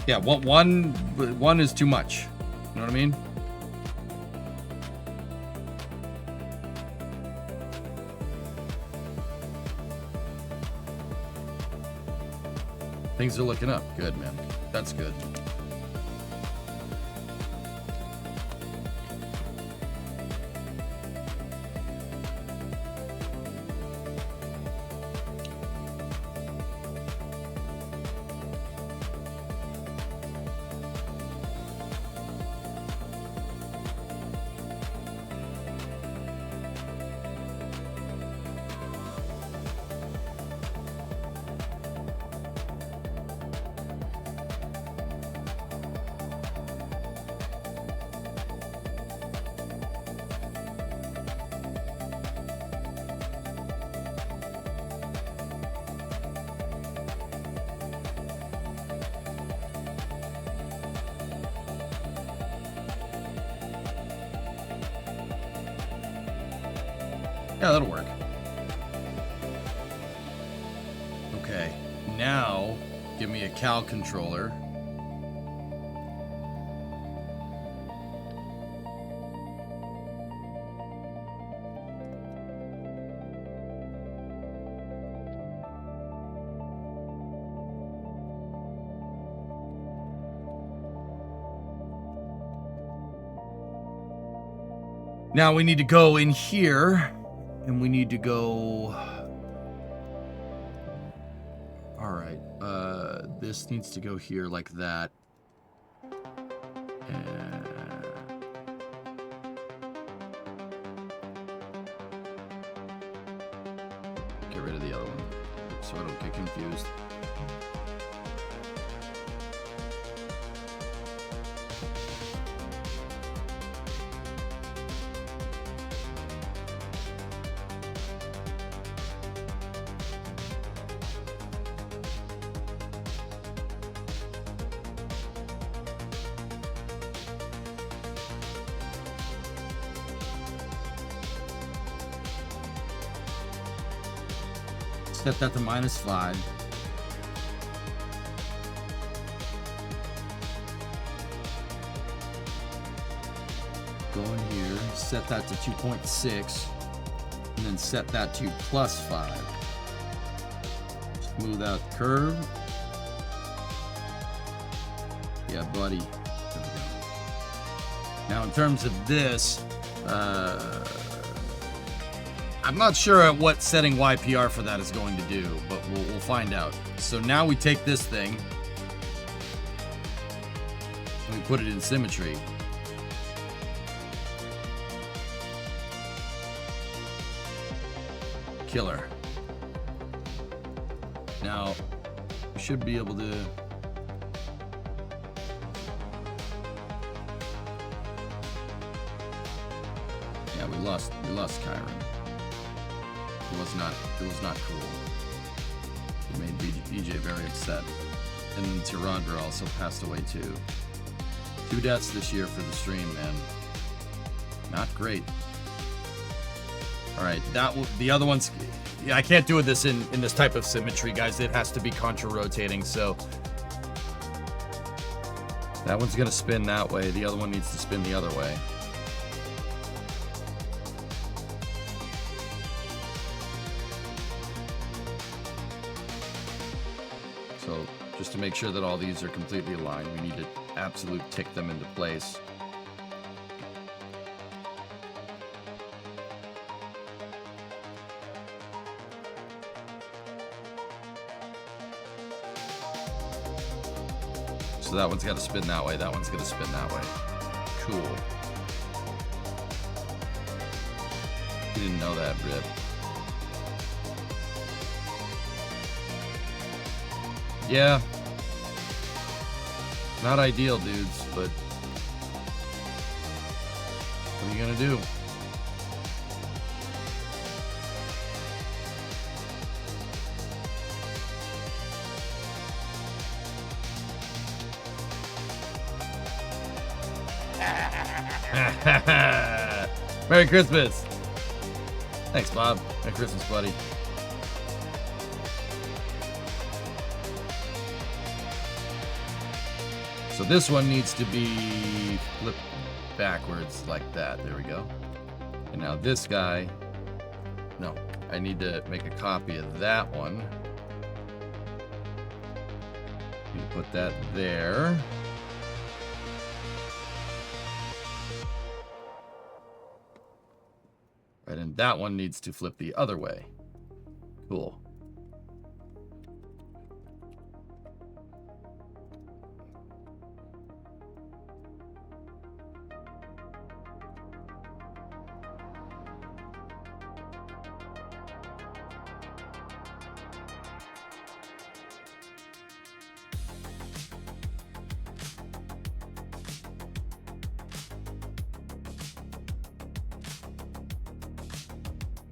Yeah, one is too much. You know what I mean? Things are looking up. Good, man. That's good. Yeah, that'll work. Okay, now give me a Cal controller. Now we need to go in here. And we need to go. All right. This needs to go here like that. And get rid of the other one so I don't get confused. Set that to -5. Go in here, set that to 2.6, and then set that to +5. Smooth out the curve. Yeah, buddy. There we go. Now, in terms of this, I'm not sure at what setting YPR for that is going to do, but we'll find out. So now we take this thing and we put it in symmetry. Killer. Now we should be able to. Yeah, we lost Kyron. It was not cool. It made BJ very upset. And then Tyrandra also passed away too. 2 deaths this year for the stream, man. Not great. All right, the other one's. Yeah, I can't do this in this type of symmetry, guys. It has to be contra-rotating, so that one's gonna spin that way. The other one needs to spin the other way. So just to make sure that all these are completely aligned, we need to absolute tick them into place. So that one's got to spin that way. That one's going to spin that way. Cool. You didn't know that, Rip. Yeah. Not ideal, dudes, but what are you gonna do? Merry Christmas! Thanks, Bob. Merry Christmas, buddy. So this one needs to be flipped backwards like that. There we go. And now this guy, no, I need to make a copy of that one. Need to put that there. Right, and that one needs to flip the other way. Cool.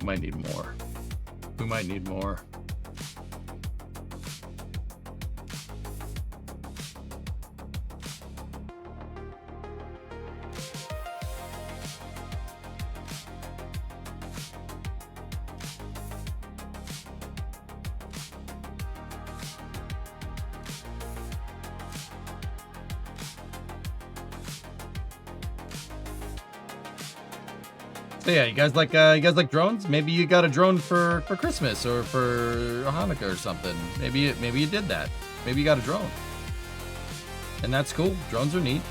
Might need more. We might need more. So yeah, you guys like drones? Maybe you got a drone for Christmas or for Hanukkah or something. Maybe you did that. Maybe you got a drone. And that's cool. Drones are neat.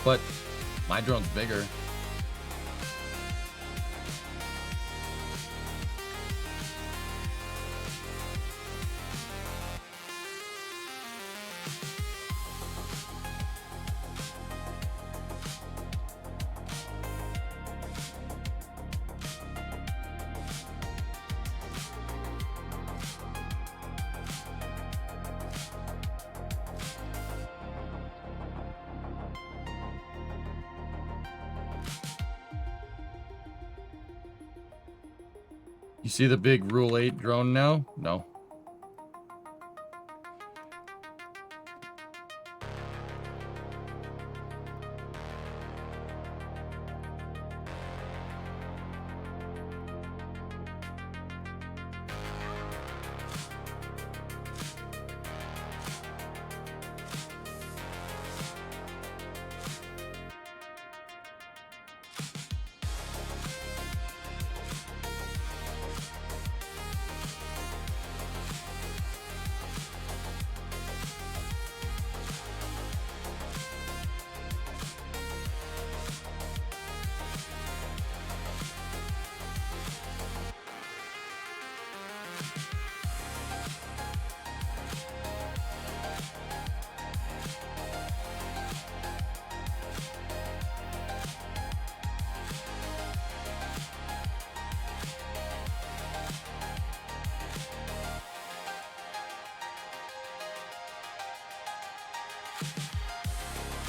But my drone's bigger. You see the big Rule 8 drone now? No.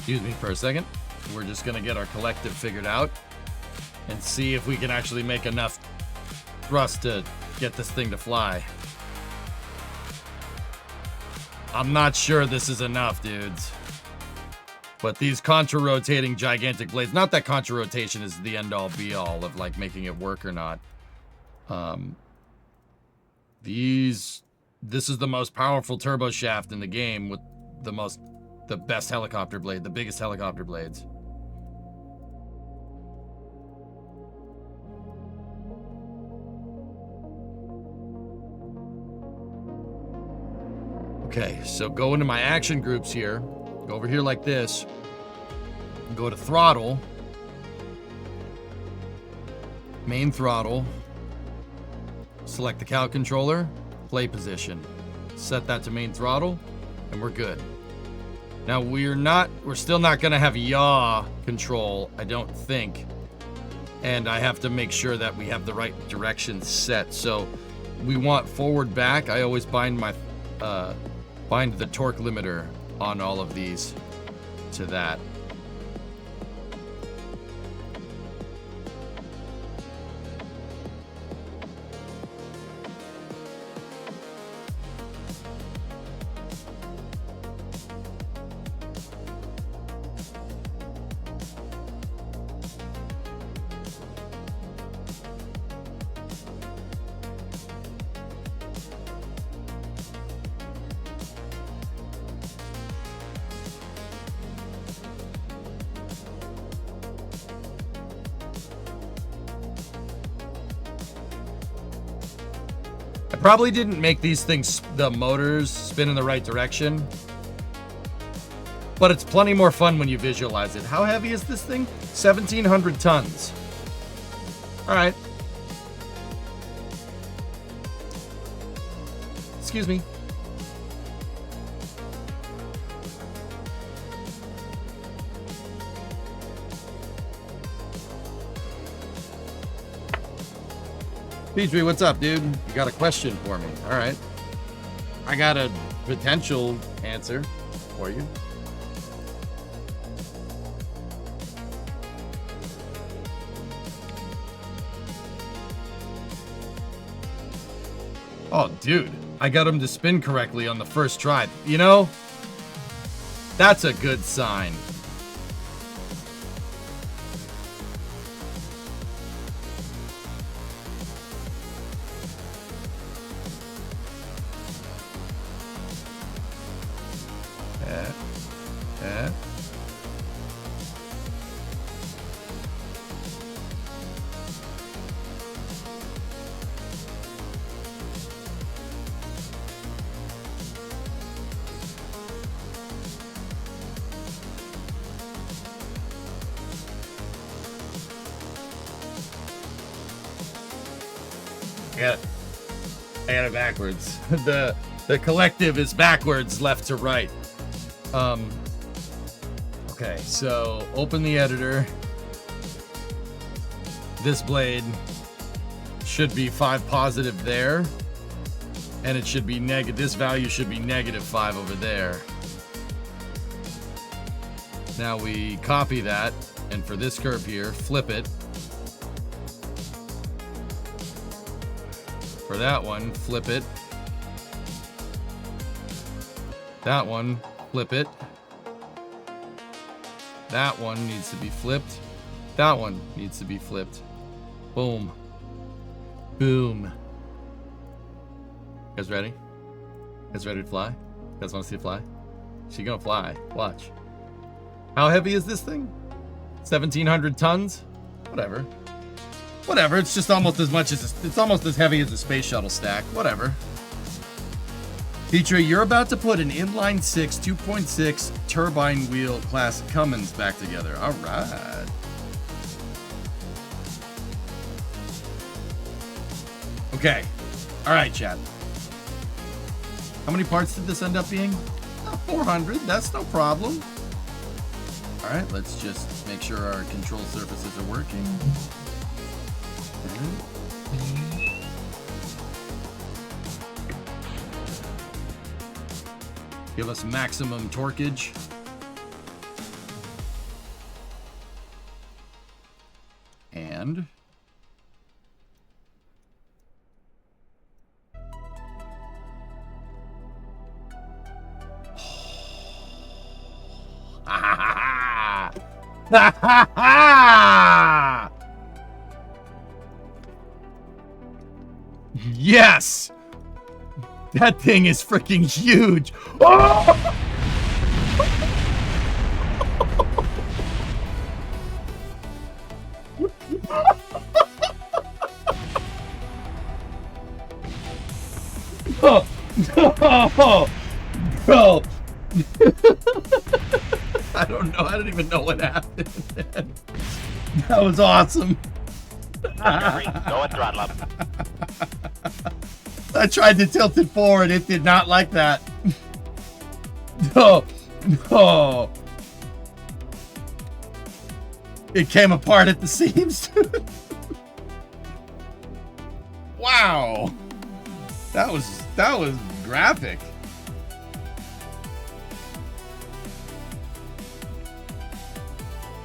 Excuse me for a second. We're just gonna get our collective figured out and see if we can actually make enough thrust to get this thing to fly. I'm not sure this is enough, dudes. But these contra-rotating gigantic blades, not that contra-rotation is the end-all be-all of like making it work or not. This is the most powerful turbo shaft in the game with the best helicopter blade, the biggest helicopter blades. Okay, so go into my action groups here. Go over here like this. Go to throttle. Main throttle. Select the cow controller. Play position. Set that to main throttle, and we're good. Now we're still not gonna have yaw control, I don't think. And I have to make sure that we have the right direction set. So we want forward back. I always bind the torque limiter on all of these to that. Probably didn't make these things, the motors, spin in the right direction. But it's plenty more fun when you visualize it. How heavy is this thing? 1,700 tons. All right. Excuse me. Petrie, what's up, dude? You got a question for me. All right. I got a potential answer for you. Oh, dude. I got him to spin correctly on the first try. You know, that's a good sign. I got it backwards. The collective is backwards, left to right. Okay, so open the editor. This blade should be 5 positive there, and it should be negative. This value should be -5 over there. Now we copy that, and for this curve here, flip it. For that one, flip it. That one, flip it. That one needs to be flipped. That one needs to be flipped. Boom. Boom. You guys ready? You guys ready to fly? You guys want to see it fly? She gonna fly. Watch. How heavy is this thing? 1,700 tons? Whatever. Whatever, it's just almost as much as, it's almost as heavy as a space shuttle stack. Whatever. Petrie, you're about to put an inline 6 2.6 turbine wheel class Cummins back together. All right. Okay. All right, chat. How many parts did this end up being? 400. That's no problem. All right, let's just make sure our control surfaces are working. Give us maximum torquage. And yes! That thing is freaking huge! Oh! Oh! Oh! Bro! I don't know. I don't even know what happened. That was awesome. Discovery, go at throttle up. I tried to tilt it forward. It did not like that. Oh, Oh. It came apart at the seams, dude. Wow. That was graphic.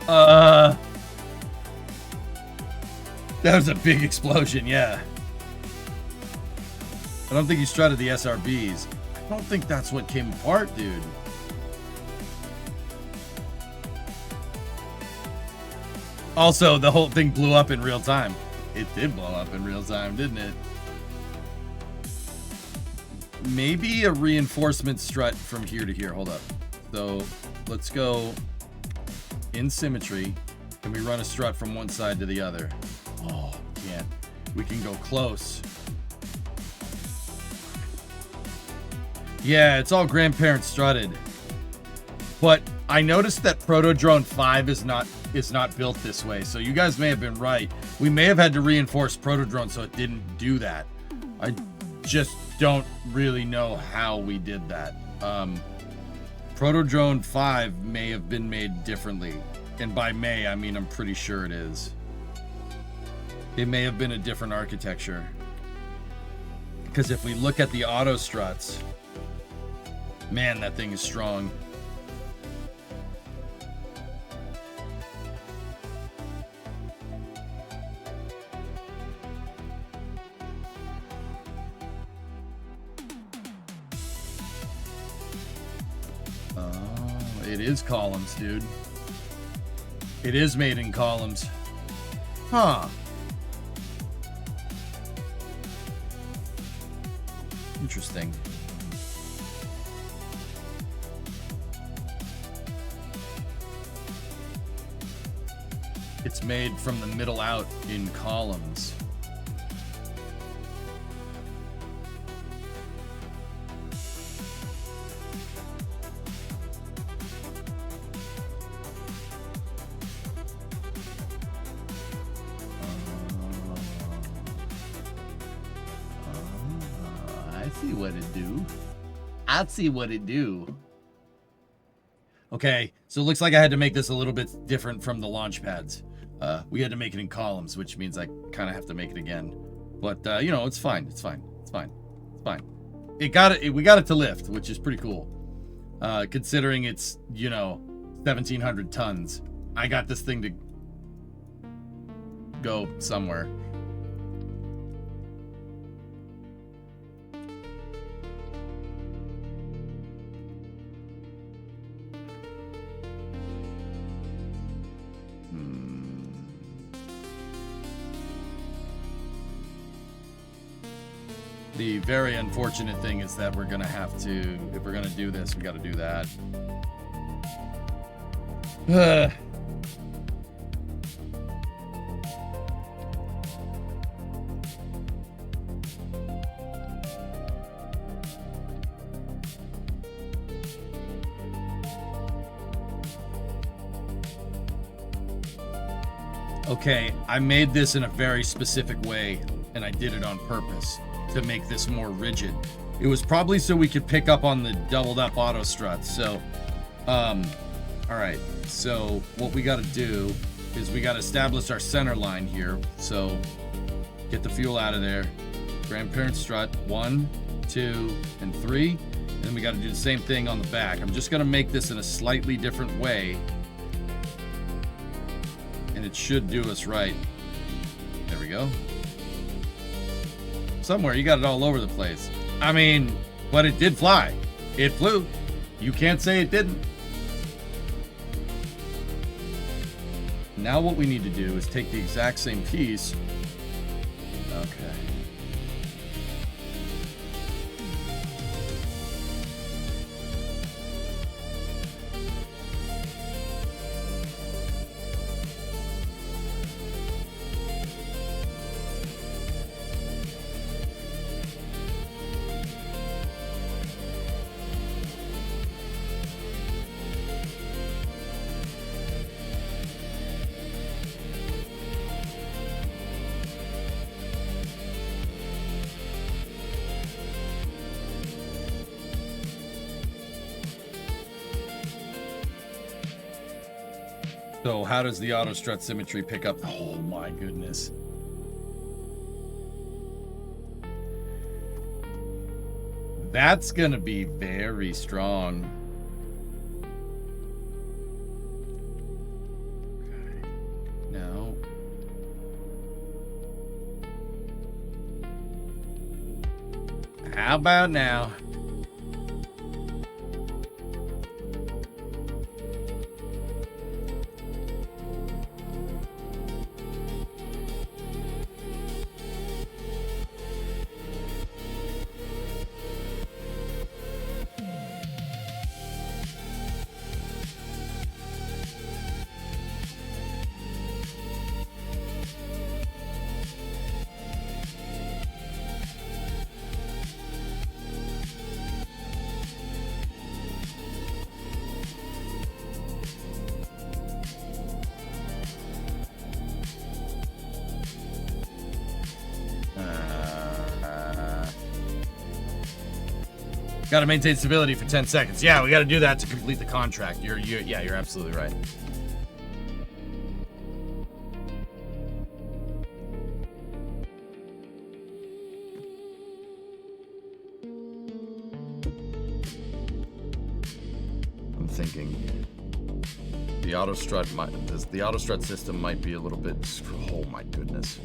That was a big explosion, yeah. I don't think he strutted the SRBs. I don't think that's what came apart, dude. Also, the whole thing blew up in real time. It did blow up in real time, didn't it? Maybe a reinforcement strut from here to here. Hold up. So let's go in symmetry. Can we run a strut from one side to the other? Oh, can't. We can go close. Yeah, it's all grandparent strutted. But I noticed that Proto Drone 5 is not built this way. So you guys may have been right. We may have had to reinforce Proto Drone so it didn't do that. I just don't really know how we did that. Proto Drone 5 may have been made differently. And by may, I mean I'm pretty sure it is. It may have been a different architecture. Because if we look at the auto struts, man, that thing is strong. It is columns, dude. It is made in columns. Huh. Interesting. It's made from the middle out in columns. See what it do. I'd see what it do. Okay, so it looks like I had to make this a little bit different from the launch pads. We had to make it in columns, which means I kind of have to make it again. But you know, it's fine. It's fine. It's fine. It's fine. We got it to lift, which is pretty cool. Considering it's, you know, 1,700 tons. I got this thing to go somewhere. The very unfortunate thing is that we're gonna have to, if we're gonna do this, we gotta do that. Okay, I made this in a very specific way, and I did it on purpose to make this more rigid. It was probably so we could pick up on the doubled up auto struts. So, all right. So what we got to do is we got to establish our center line here. So get the fuel out of there. Grandparent strut 1, 2, and 3. And then we got to do the same thing on the back. I'm just going to make this in a slightly different way, and it should do us right. There we go. Somewhere you got it all over the place. I mean, but it did fly. It flew. You can't say it didn't. Now what we need to do is take the exact same piece. Okay. So how does the auto strut symmetry pick up? Oh my goodness. That's gonna be very strong. Okay. Now. How about now? Got to maintain stability for 10 seconds. Yeah, we got to do that to complete the contract. You're absolutely right. I'm thinking the auto strut system might be a little bit. Oh my goodness.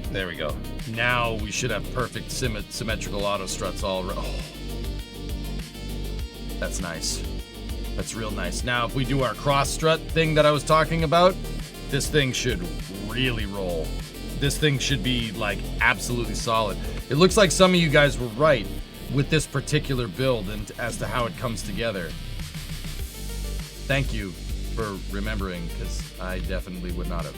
There we go. Now we should have perfect symmetrical auto struts all around. Oh. That's nice. That's real nice. Now, if we do our cross strut thing that I was talking about, this thing should really roll. This thing should be like absolutely solid. It looks like some of you guys were right with this particular build and as to how it comes together. Thank you for remembering, because I definitely would not have.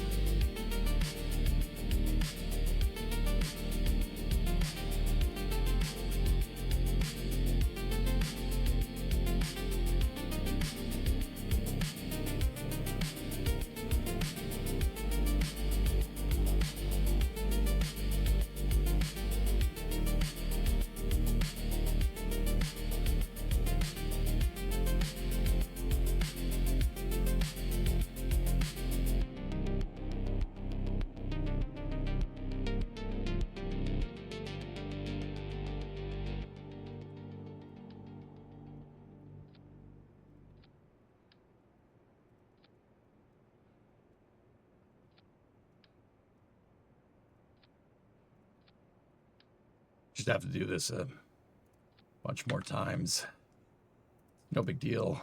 Just have to do this a bunch more times. No big deal.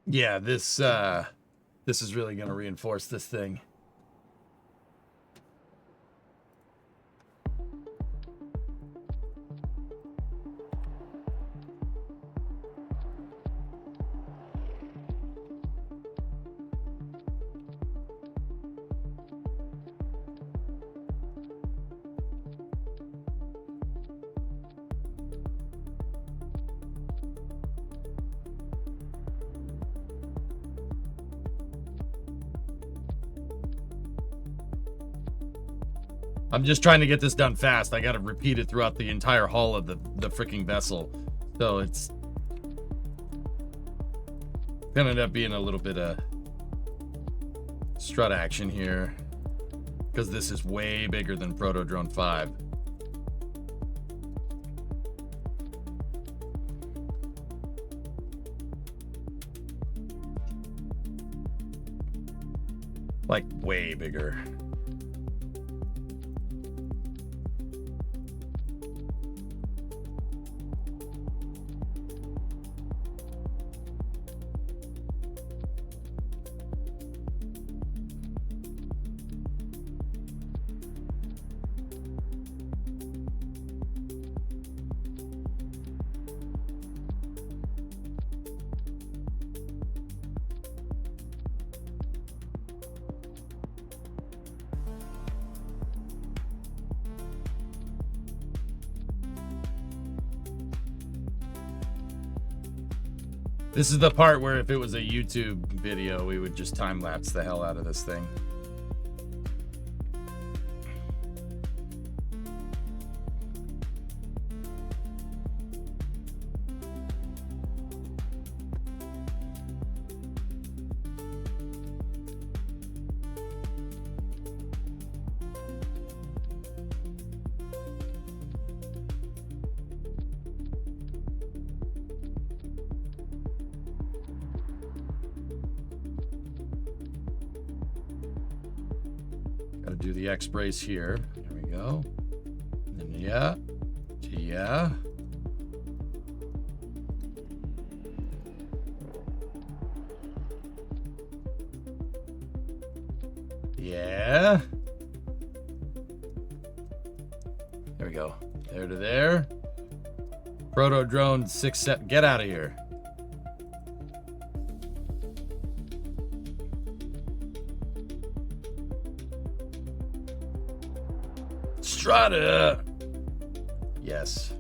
Yeah, this is really going to reinforce this thing. I'm just trying to get this done fast. I got to repeat it throughout the entire hull of the freaking vessel. So it's gonna end up being a little bit of strut action here, because this is way bigger than Proto Drone 5. Like, way bigger. This is the part where if it was a YouTube video, we would just time-lapse the hell out of this thing. Got to do the X brace here. There we go. And then yeah. Yeah. Yeah. There we go. There to there. Proto drone 6-7. Get out of here. Strata. Yes.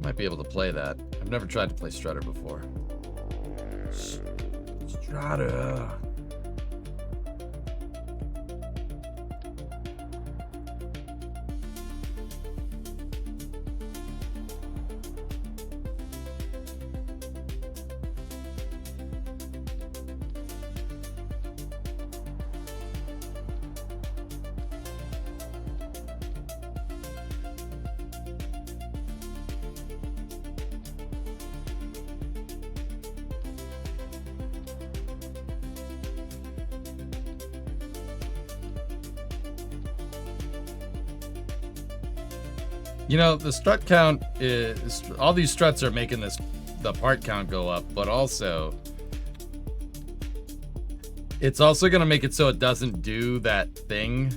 Might be able to play that. I've never tried to play Strutter before. Strata. You know, the strut count is, all these struts are making the part count go up, but also it's also going to make it so it doesn't do that thing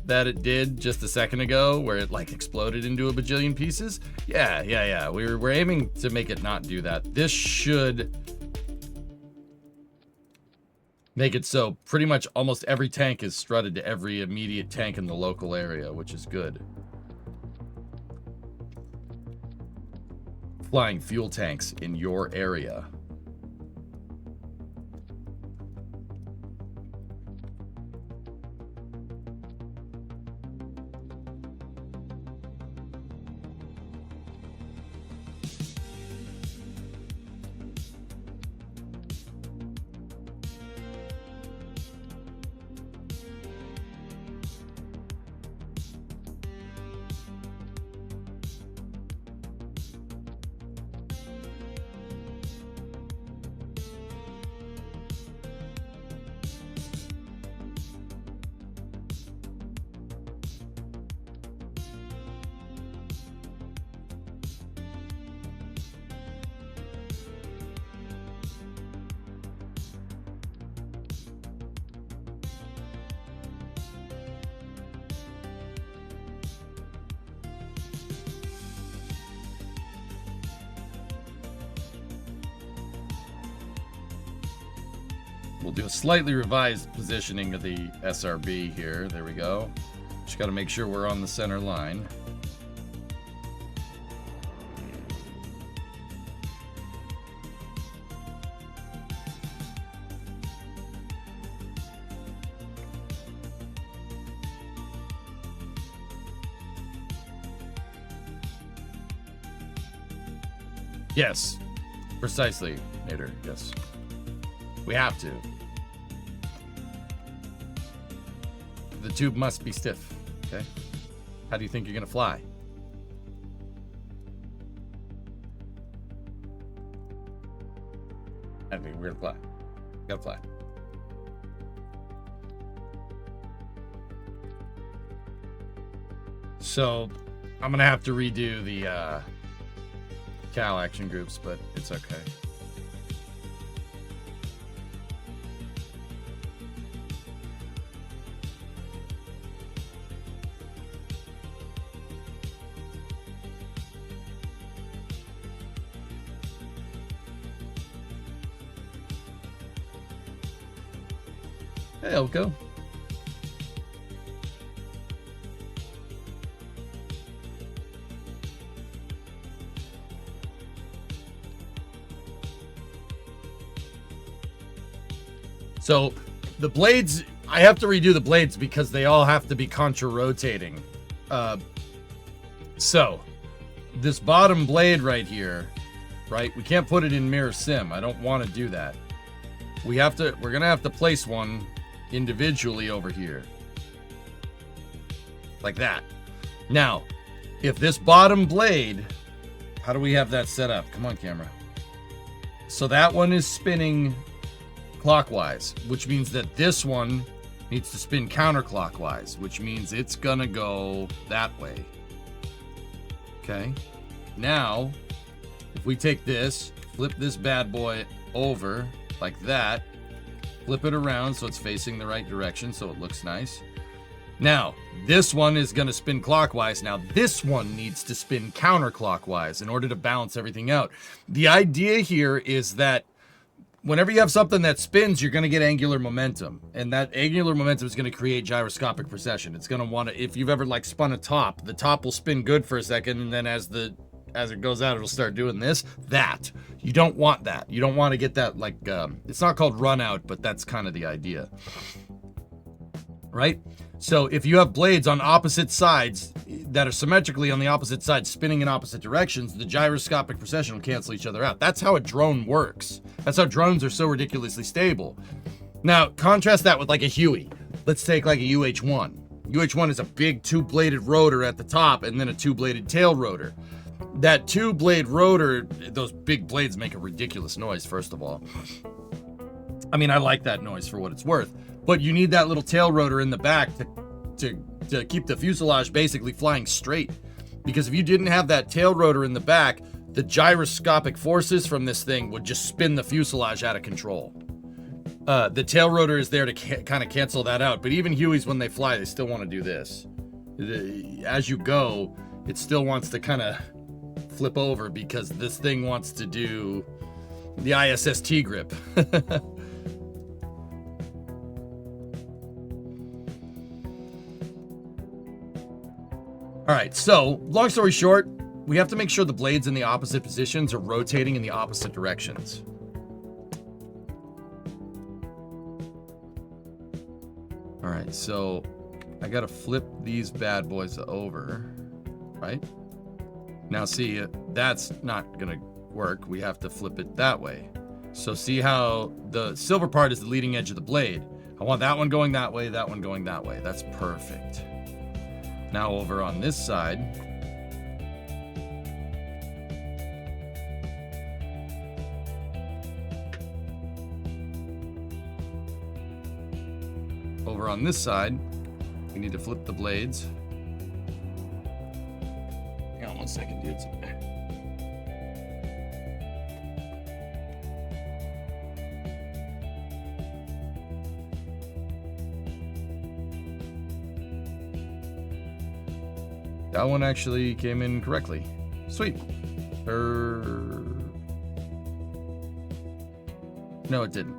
that it did just a second ago where it like exploded into a bajillion pieces. Yeah. We're aiming to make it not do that. This should make it so pretty much almost every tank is strutted to every immediate tank in the local area, which is good. Flying fuel tanks in your area. We'll do a slightly revised positioning of the SRB here. There we go. Just got to make sure we're on the center line. Yes, precisely, Nader. Yes, we have to. The tube must be stiff. Okay. How do you think you're going to fly? I think we're going to fly. Gotta fly. So, I'm going to have to redo the Cal action groups, but it's okay. Hey, Elko. So the blades, I have to redo the blades because they all have to be contra-rotating. So this bottom blade right here, right? We can't put it in mirror sim. I don't want to do that. We're going to have to place one individually over here. Like that. Now, if this bottom blade, how do we have that set up? Come on, camera. So that one is spinning clockwise, which means that this one needs to spin counterclockwise, which means it's gonna go that way. Okay. Now, if we take this, flip this bad boy over like that, flip it around so it's facing the right direction so it looks nice. Now, this one is going to spin clockwise. Now, this one needs to spin counterclockwise in order to balance everything out. The idea here is that whenever you have something that spins, you're going to get angular momentum. And that angular momentum is going to create gyroscopic precession. It's going to want to, if you've ever like spun a top, the top will spin good for a second, and then as it goes out, it'll start doing this. That. You don't want that. You don't want to get that like, it's not called run out, but that's kind of the idea. Right? So if you have blades on opposite sides that are symmetrically on the opposite side spinning in opposite directions, the gyroscopic precession will cancel each other out. That's how a drone works. That's how drones are so ridiculously stable. Now, contrast that with like a Huey. Let's take like a UH-1. UH-1 is a big two-bladed rotor at the top and then a two-bladed tail rotor. That two-blade rotor, those big blades make a ridiculous noise, first of all. I mean, I like that noise for what it's worth. But you need that little tail rotor in the back to keep the fuselage basically flying straight. Because if you didn't have that tail rotor in the back, the gyroscopic forces from this thing would just spin the fuselage out of control. The tail rotor is there to kind of cancel that out. But even Hueys, when they fly, they still want to do this. As you go, it still wants to kind of flip over because this thing wants to do the ISST grip. All right, so long story short, we have to make sure the blades in the opposite positions are rotating in the opposite directions. All right, so I gotta flip these bad boys over, right? Now see, that's not gonna work. We have to flip it that way. So see how the silver part is the leading edge of the blade. I want that one going that way, that one going that way. That's perfect. Now over on this side, we need to flip the blades. Hang on 1 second, dudes. That one actually came in correctly. Sweet. No, it didn't.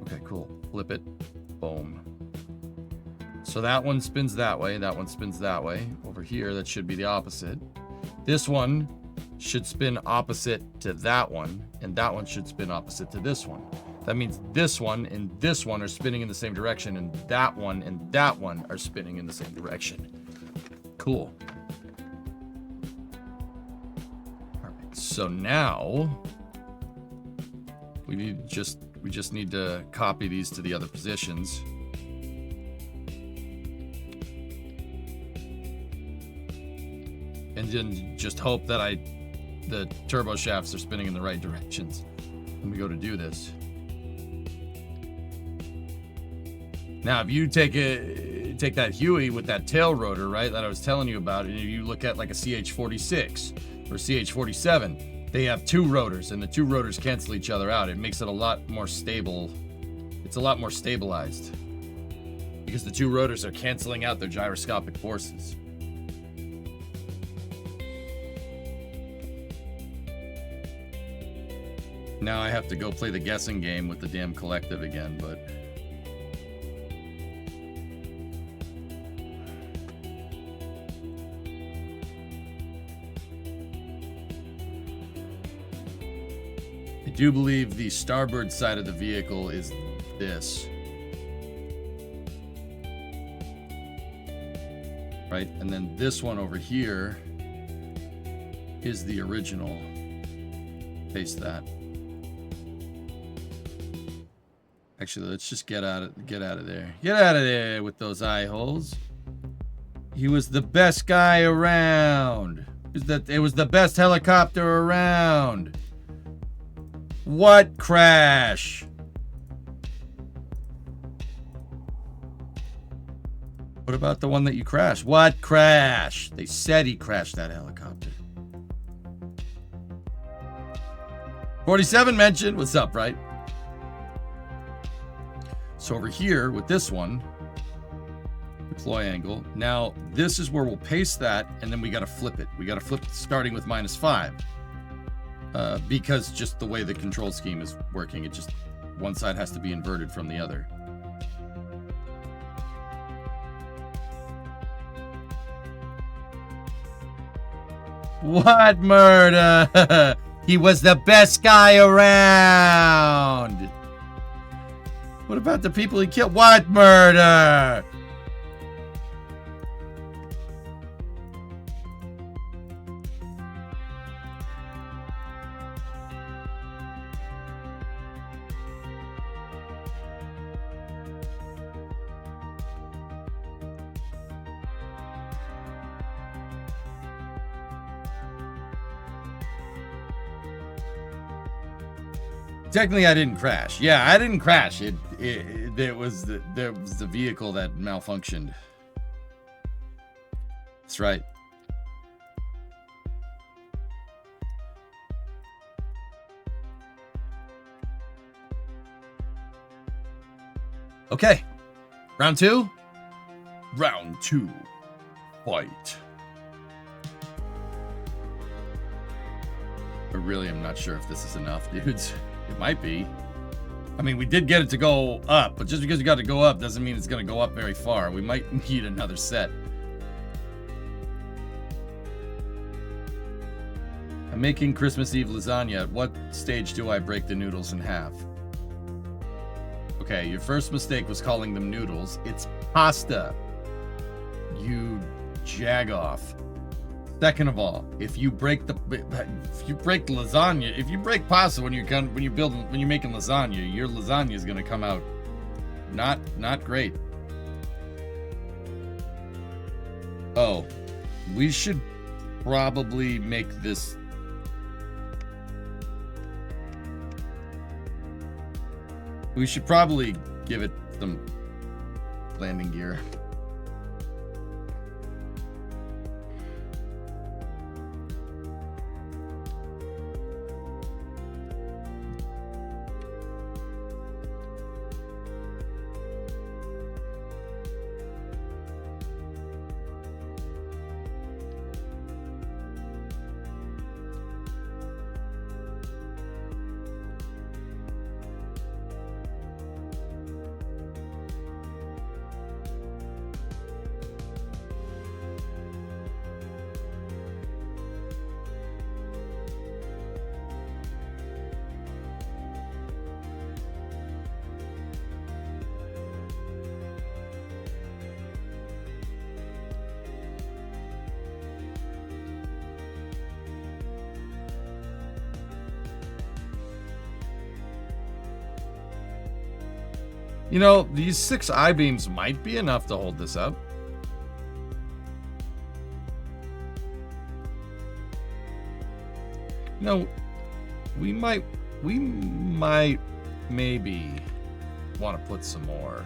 Okay, cool. Flip it. Boom. So that one spins that way. That one spins that way. Over here, that should be the opposite. This one should spin opposite to that one, and that one should spin opposite to this one. That means this one and this one are spinning in the same direction, and that one are spinning in the same direction. Cool. So now we just need to copy these to the other positions. and then just hope that the turbo shafts are spinning in the right directions when we go to do this. Now, if you take that Huey with that tail rotor, right, that I was telling you about, and you look at like a CH-46 or CH-47, they have two rotors, and the two rotors cancel each other out. It makes it a lot more stable. It's a lot more stabilized because the two rotors are canceling out their gyroscopic forces. Now I have to go play the guessing game with the damn collective again, but... I do believe the starboard side of the vehicle is this. Right? And then this one over here is the original. Paste that. Actually, let's just get out of there. Get out of there with those eye holes. He was the best guy around. It was the best helicopter around. What crash? What about the one that you crashed? What crash? They said he crashed that helicopter. 47 mentioned. What's up, right? So over here with this one, deploy angle. Now this is where we'll paste that, and then we got to flip it. We got to flip starting with -5. Because just the way the control scheme is working, it just one side has to be inverted from the other. What murder? He was the best guy around. What about the people he killed? What murder? Technically, I didn't crash. Yeah, I didn't crash. There was the vehicle that malfunctioned. That's right. Okay. Round 2? Round 2. Fight. I really am not sure if this is enough, dudes. It might be. I mean, we did get it to go up, but just because you got to go up doesn't mean it's going to go up very far. We might need another set. I'm making Christmas Eve lasagna. At what stage do I break the noodles in half? Okay, your first mistake was calling them noodles. It's pasta. You jagoff. Second of all, if you break lasagna, if you break pasta when you're making lasagna, your lasagna is gonna come out not great. Oh, we should probably make this. We should probably give it some landing gear. You know, these 6 I-beams might be enough to hold this up. No, we might maybe want to put some more.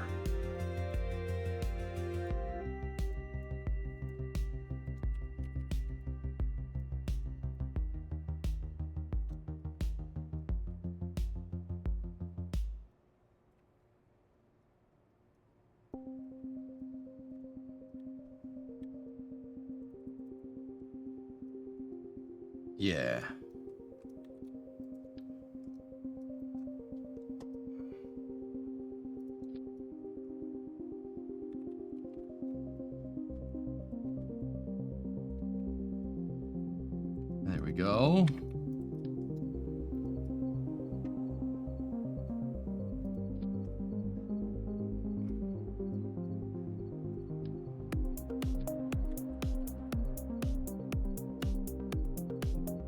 Yeah. There we go.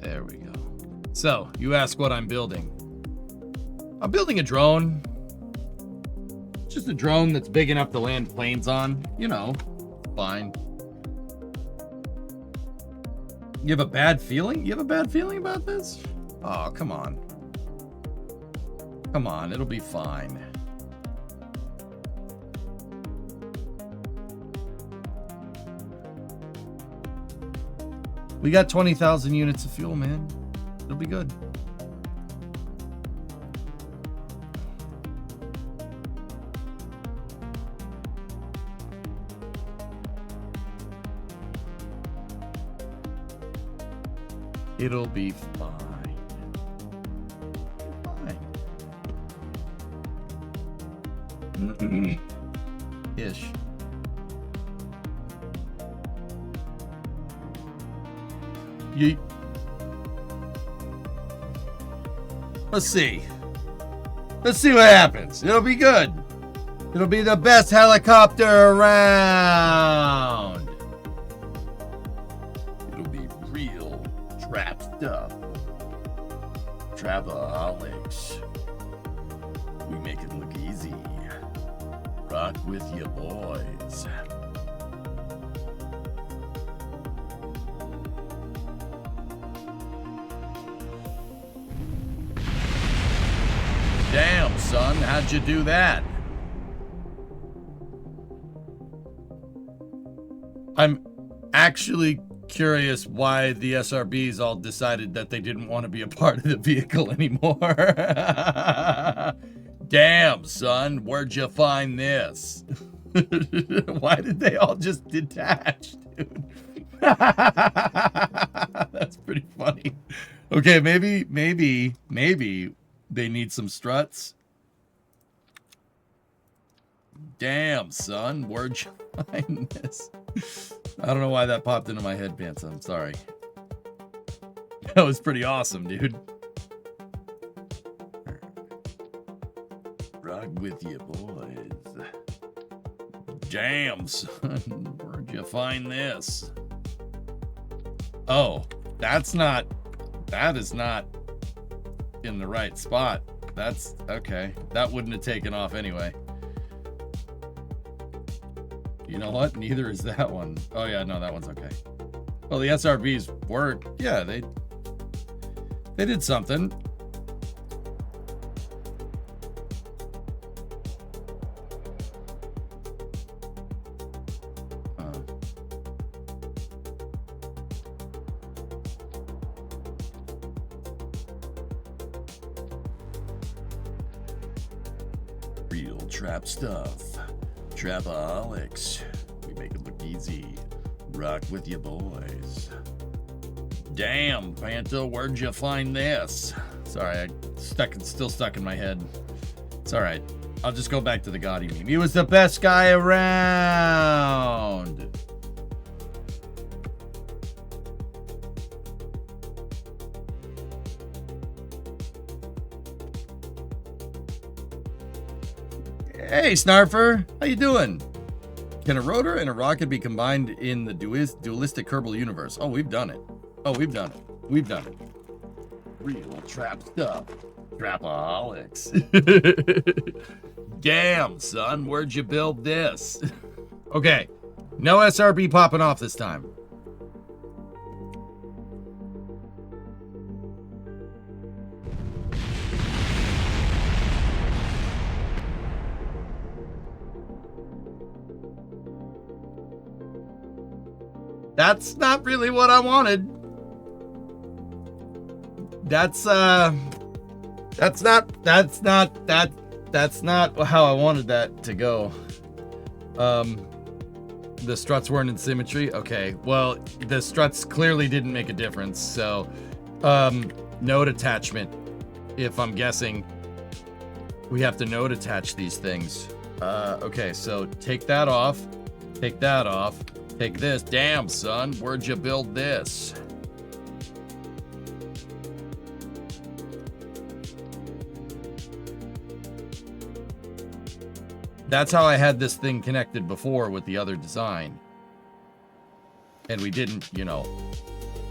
There we go. So, you ask what I'm building. I'm building a drone. Just a drone that's big enough to land planes on. You know, fine. You have a bad feeling? You have a bad feeling about this? Oh, come on. Come on, it'll be fine. We got 20,000 units of fuel, man. It'll be good. It'll be fine. Fine. Ish. Yeet. Let's see. Let's see what happens. It'll be good. It'll be the best helicopter around. It'll be real trap stuff. Trapaholics. We make it look easy. Rock with you, boys. Damn, son, how'd you do that? I'm actually curious why the SRBs all decided that they didn't want to be a part of the vehicle anymore. Damn, son, where'd you find this? Why did they all just detach, dude? That's pretty funny. Okay, maybe they need some struts. Damn, son, where'd you find this? I don't know why that popped into my head, Pants. I'm sorry. That was pretty awesome, dude. Rock with you, boys. Damn, son, where'd you find this? Oh, that is not in the right spot. That's okay. That wouldn't have taken off anyway. You know what? Neither is that one. Oh yeah, no, that one's okay. Well, the SRBs work. Yeah, they did something. Real trap stuff. Trapaholics. We make it look easy. Rock with you, boys. Damn, Panto, where'd you find this? Sorry, still stuck in my head. It's all right. I'll just go back to the Gotti meme. He was the best guy around. Hey, Snarfer, how you doing? Can a rotor and a rocket be combined in the dualistic Kerbal universe? Oh, we've done it. Oh, we've done it. We've done it. Real trap stuff. Trapaholics. Damn, son, where'd you build this? Okay, no SRB popping off this time. That's not really what I wanted. That's not how I wanted that to go. The struts weren't in symmetry. Okay, well, the struts clearly didn't make a difference. So, node attachment. If I'm guessing, we have to node attach these things. Okay, so take that off. Take that off. Take this. Damn, son, where'd you build this? That's how I had this thing connected before with the other design. And we didn't, you know,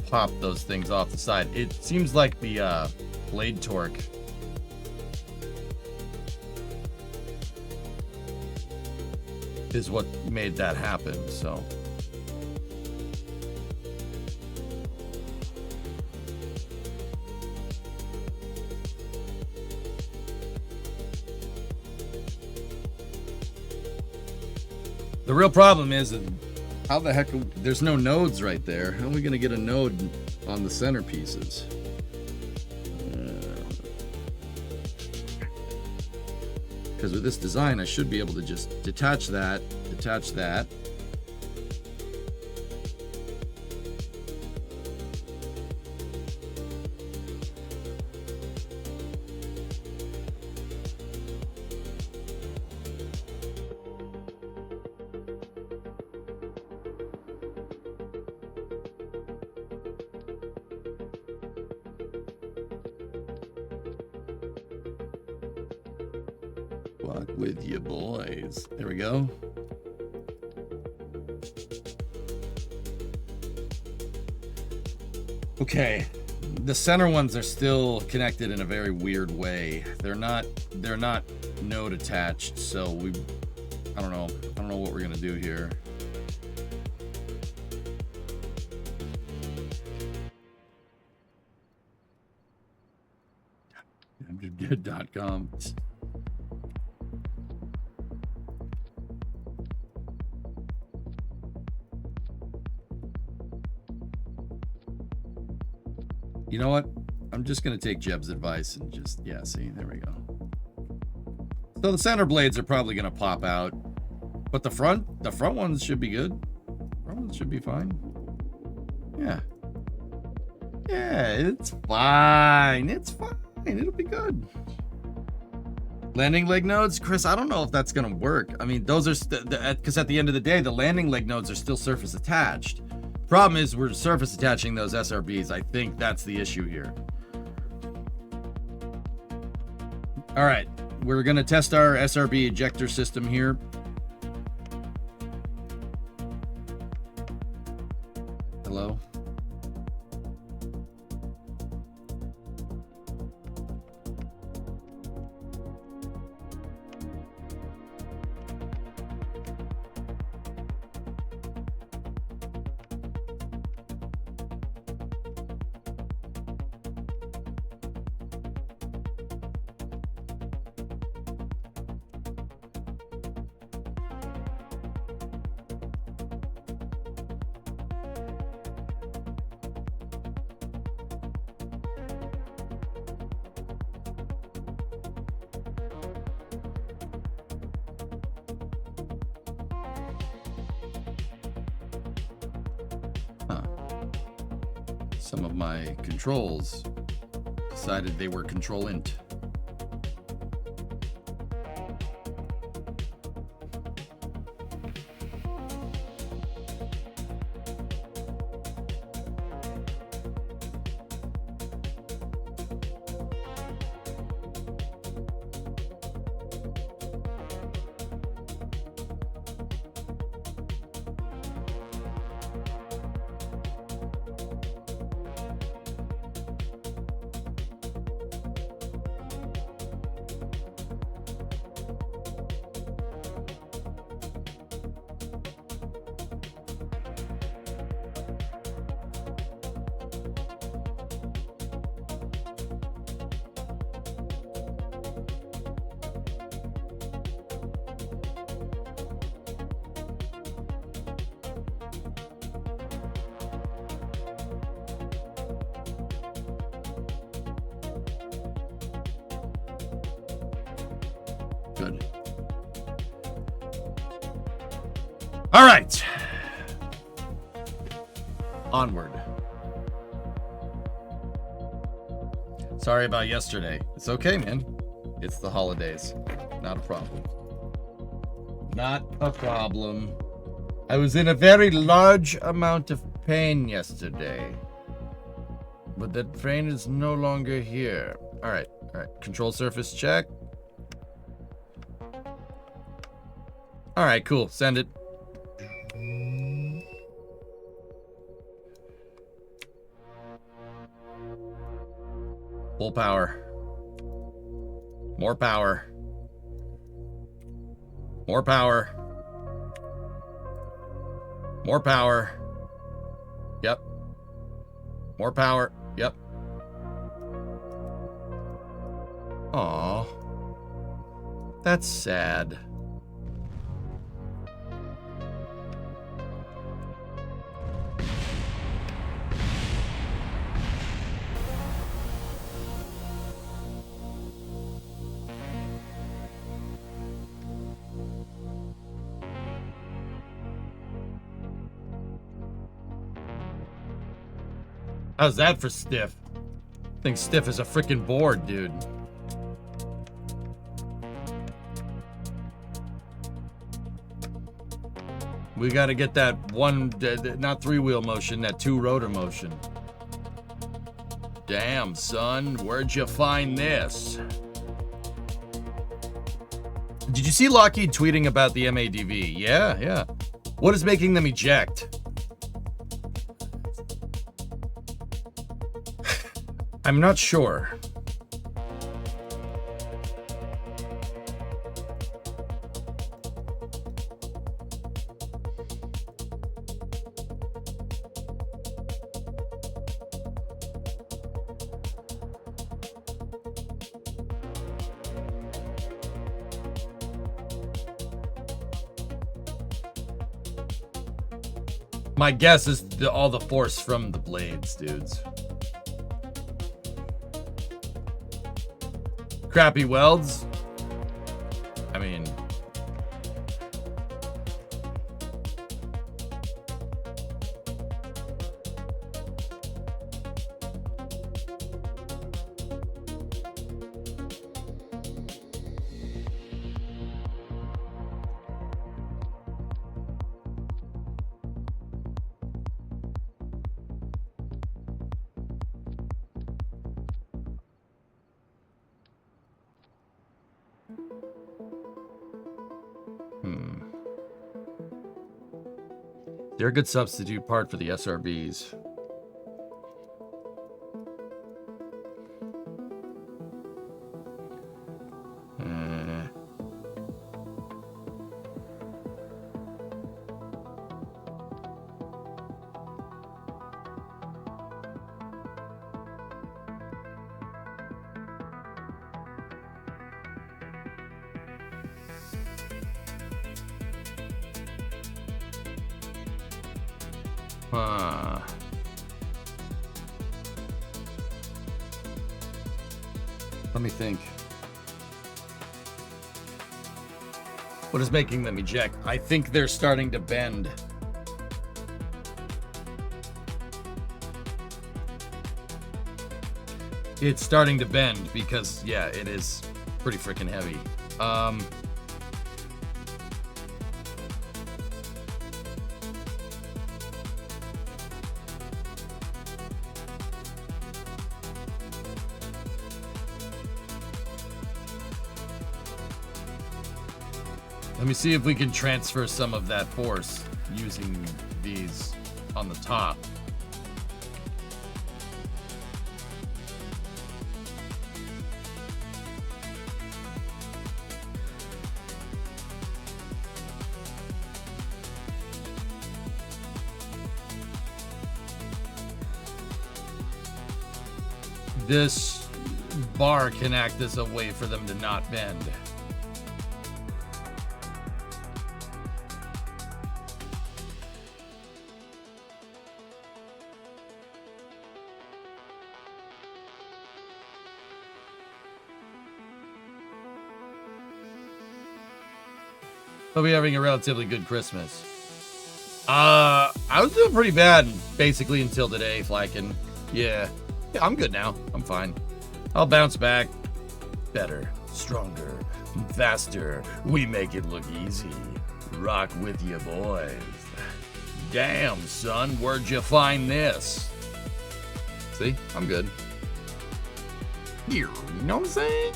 pop those things off the side. It seems like the blade torque is what made that happen, so. The real problem is, how the heck, there's no nodes right there. How are we gonna get a node on the centerpieces? Because with this design, I should be able to just detach that, detach that. Walk with you, boys. There we go. Okay, the center ones are still connected in a very weird way. They're not node attached, so I don't know what we're gonna do here. .com. You know what? I'm just going to take Jeb's advice and just, yeah, see, there we go. So the center blades are probably going to pop out, but the front ones should be good. Front ones should be fine. Yeah. Yeah, it's fine. It's fine. It'll be good. Landing leg nodes, Chris, I don't know if that's going to work. I mean, those are, because at the end of the day, the landing leg nodes are still surface attached. Problem is we're surface attaching those SRBs. I think that's the issue here. All right, we're gonna test our SRB ejector system here. Hello? Some of my controls decided they were control-int. Good. All right. Onward. Sorry about yesterday. It's okay, man. It's the holidays. Not a problem. Not a problem. I was in a very large amount of pain yesterday. But that pain is no longer here. All right. Control surface check. All right, cool. Send it. Full power. More power. More power. More power. Yep. More power. Yep. Aw. That's sad. How's that for stiff? I think stiff is a freaking board, dude. We gotta get that one, not three-wheel motion, that two-rotor motion. Damn, son, where'd you find this? Did you see Lockheed tweeting about the MADV? Yeah. What is making them eject? I'm not sure. My guess is all the force from the blades, dudes. Crappy welds. I mean, they're a good substitute part for the SRBs. Let me think. What is making them eject? I think they're starting to bend. It's starting to bend because, yeah, it is pretty freaking heavy. Let me see if we can transfer some of that force using these on the top. This bar can act as a way for them to not bend. Hope you're having a relatively good Christmas. I was doing pretty bad basically until today, Flykin. Yeah, I'm good now. I'm fine. I'll bounce back. Better, stronger, faster. We make it look easy. Rock with you, boys. Damn, son, where'd you find this? See, I'm good. Here, you know what I'm saying?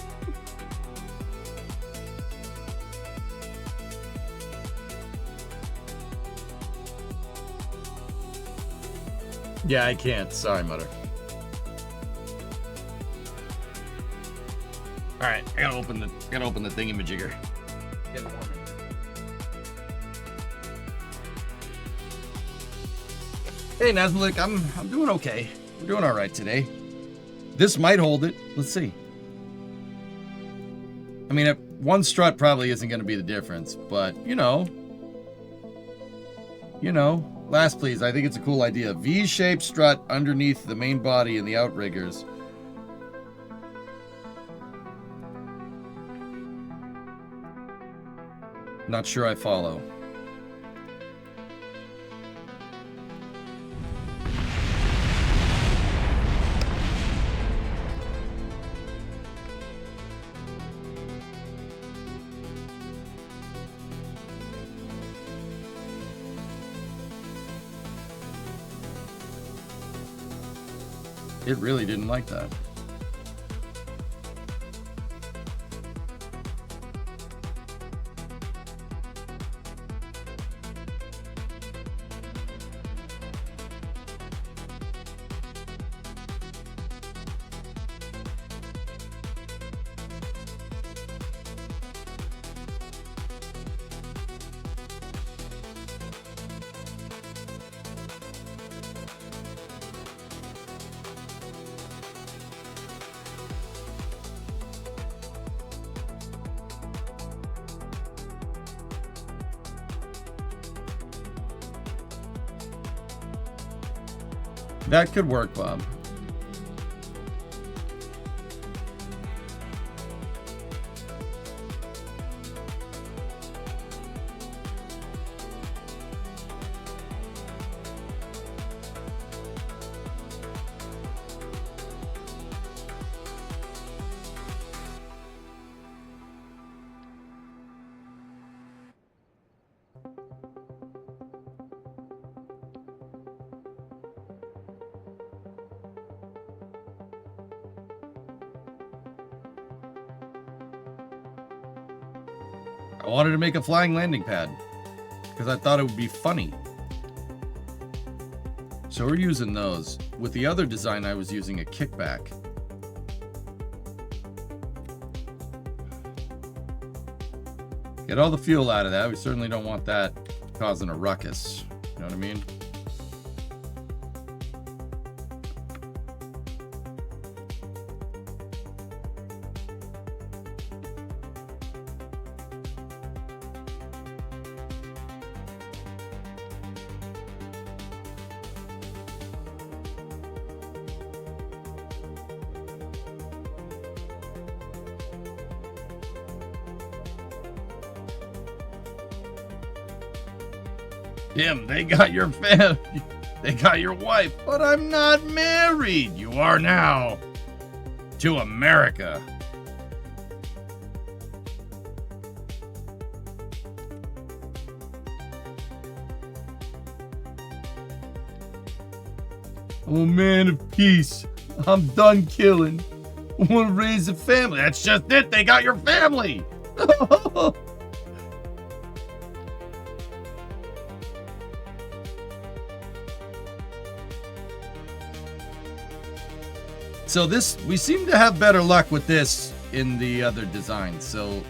Yeah, I can't. Sorry, Mutter. All right, I gotta open the thingamajigger. Get it warm. Hey, Nazmalik, I'm doing okay. We're doing all right today. This might hold it. Let's see. I mean, one strut probably isn't going to be the difference, but you know. Last, please. I think it's a cool idea. V-shaped strut underneath the main body and the outriggers. Not sure I follow. It really didn't like that. That could work, Bob. I wanted to make a flying landing pad because I thought it would be funny. So we're using those. With the other design, I was using a kickback. Get all the fuel out of that. We certainly don't want that causing a ruckus. You know what I mean? Tim, they got your family. They got your wife, but I'm not married. You are now. To America. I'm a man of peace. I'm done killing. I want to raise a family. That's just it. They got your family. So this, we seem to have better luck with this in the other designs. So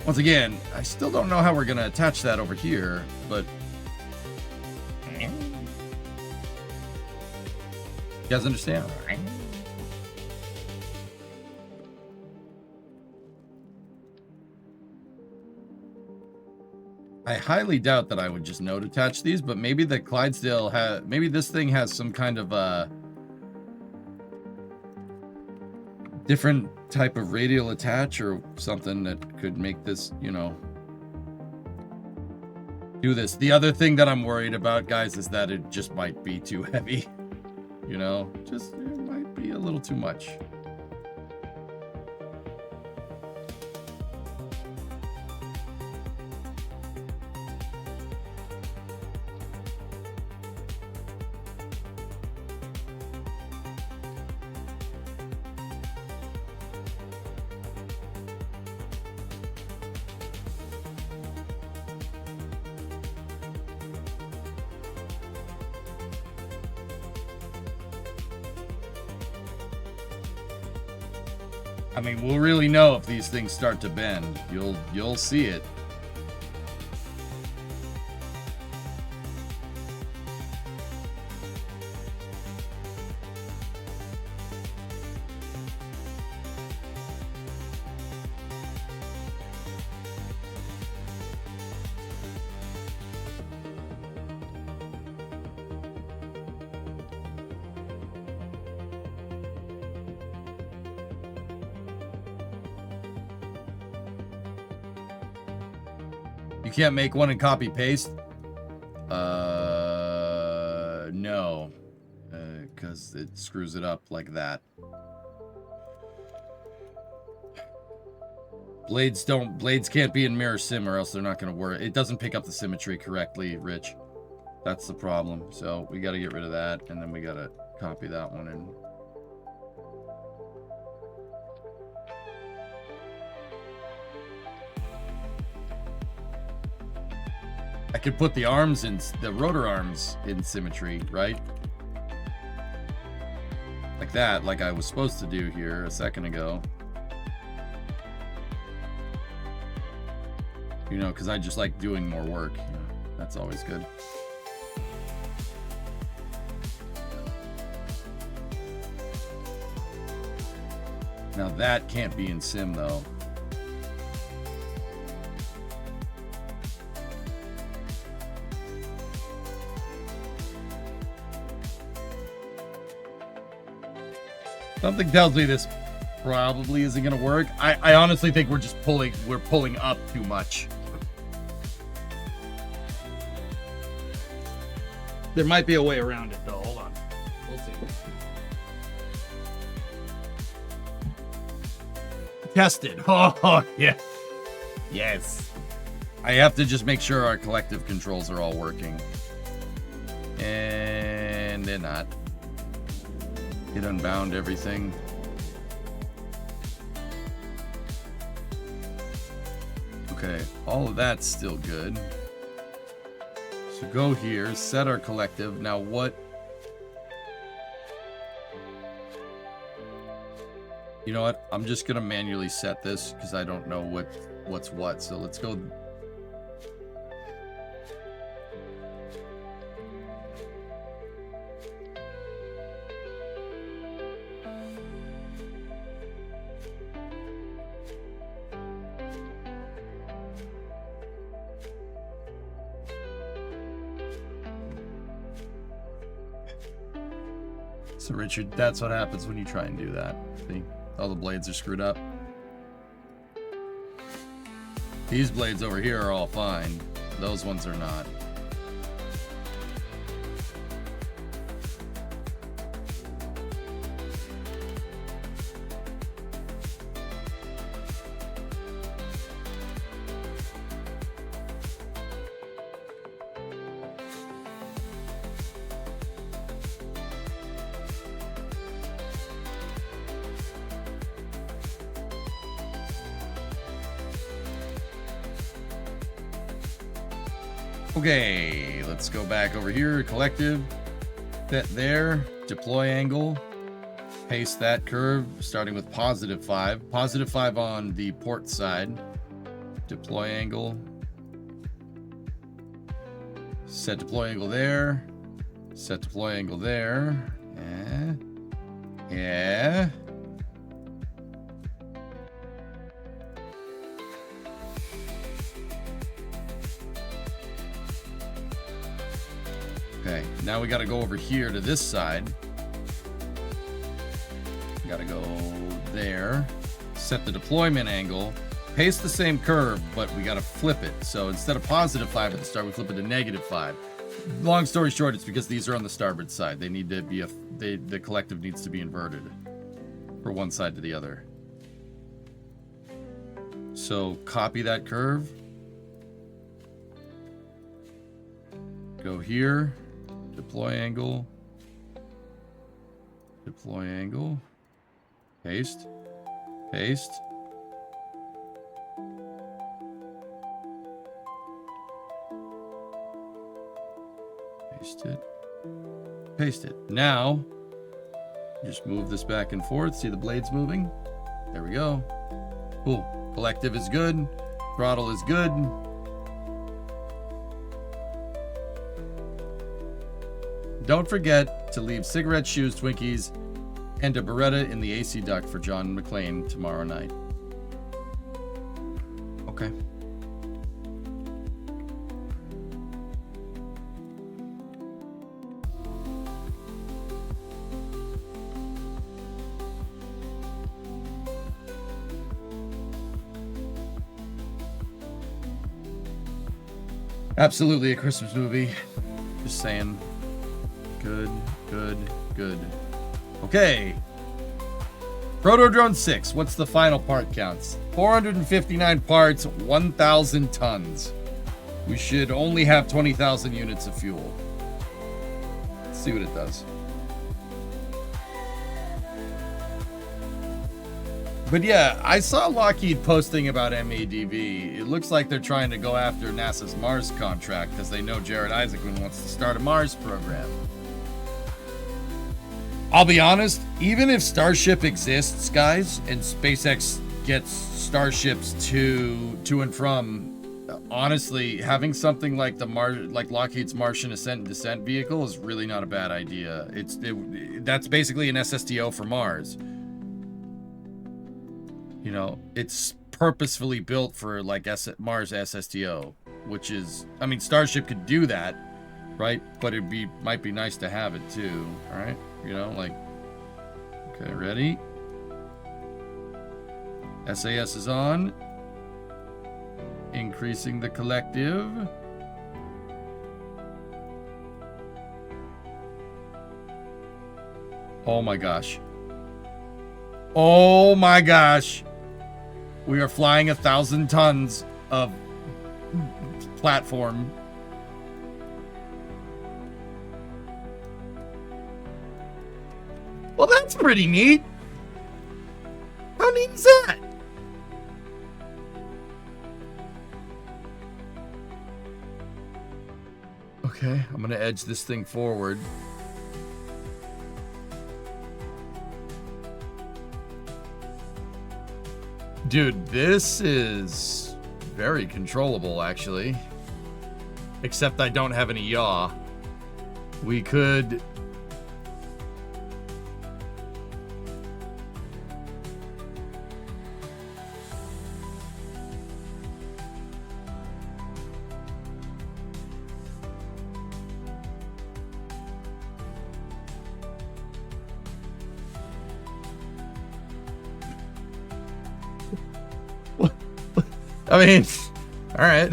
once again, I still don't know how we're going to attach that over here, but you guys understand? I highly doubt that I would just note attach these, but maybe the Clydesdale has, maybe this thing has some kind of different type of radial attach or something that could make this, you know, do this. The other thing that I'm worried about, guys, is that it just might be too heavy. You know, just it might be a little too much. I mean, we'll really know if these things start to bend. You'll see it. You can't make one and copy paste? No. Because it screws it up like that. Blades can't be in mirror sim or else they're not going to work. It doesn't pick up the symmetry correctly, Rich. That's the problem. So we got to get rid of that, and then we got to copy that one in. I could put the arms in, the rotor arms in symmetry, right? Like that, like I was supposed to do here a second ago. You know, because I just like doing more work. You know, that's always good. Now that can't be in sim though. Something tells me this probably isn't gonna work. I honestly think we're just pulling up too much. There might be a way around it though. Hold on. We'll see. Tested. Oh yeah. Yes. I have to just make sure our collective controls are all working. And they're not. It unbound everything. Okay, all of that's still good. So go here, set our collective. Now what? You know what? I'm just gonna manually set this because I don't know what's what. So let's go. So Richard, that's what happens when you try and do that. See? All the blades are screwed up. These blades over here are all fine. Those ones are not. Okay, let's go back over here. Collective, set there, deploy angle, paste that curve, starting with +5. +5 on the port side. Deploy angle. Set deploy angle there. Set deploy angle there. Yeah. Okay, now we got to go over here to this side. Got to go there. set the deployment angle, paste the same curve, but we got to flip it. So instead of +5 at the start, we flip it to -5. Long story short, it's because these are on the starboard side. They need to be the collective needs to be inverted from one side to the other. So copy that curve. Go here, deploy angle, paste, paste. Paste it. Paste it. Now, just move this back and forth. See the blades moving? There we go. Cool. Collective is good. Throttle is good. Don't forget to leave cigarette shoes, Twinkies, and a Beretta in the AC duct for John McClane tomorrow night. Okay. Absolutely a Christmas movie. Just saying. Good, good, good. Okay. Proto Drone 6. What's the final part counts? 459 parts, 1,000 tons. We should only have 20,000 units of fuel. Let's see what it does. But yeah, I saw Lockheed posting about MADV. It looks like they're trying to go after NASA's Mars contract because they know Jared Isaacman wants to start a Mars program. I'll be honest, even if Starship exists, guys, and SpaceX gets Starships to and from, honestly, having something like like Lockheed's Martian Ascent and Descent vehicle is really not a bad idea. That's basically an SSTO for Mars. You know, it's purposefully built for like Mars SSTO, which is, I mean, Starship could do that, right? But might be nice to have it too, all right? You know, like, okay, ready? SAS is on. Increasing the collective. Oh my gosh. Oh my gosh. We are flying 1,000 tons of platform. Well, that's pretty neat. How neat is that? Okay, I'm gonna edge this thing forward. Dude, this is very controllable, actually. Except I don't have any yaw. We could... I mean, all right.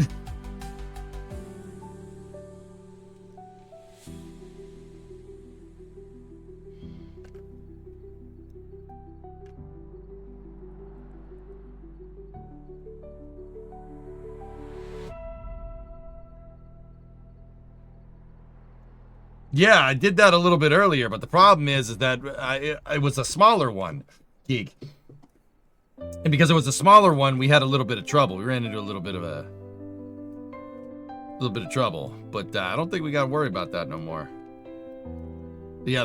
Yeah, I did that a little bit earlier, but the problem is that it was a smaller one, Geek. And because it was a smaller one, we had a little bit of trouble. We ran into a little bit of trouble. But I don't think we got to worry about that no more. Yeah,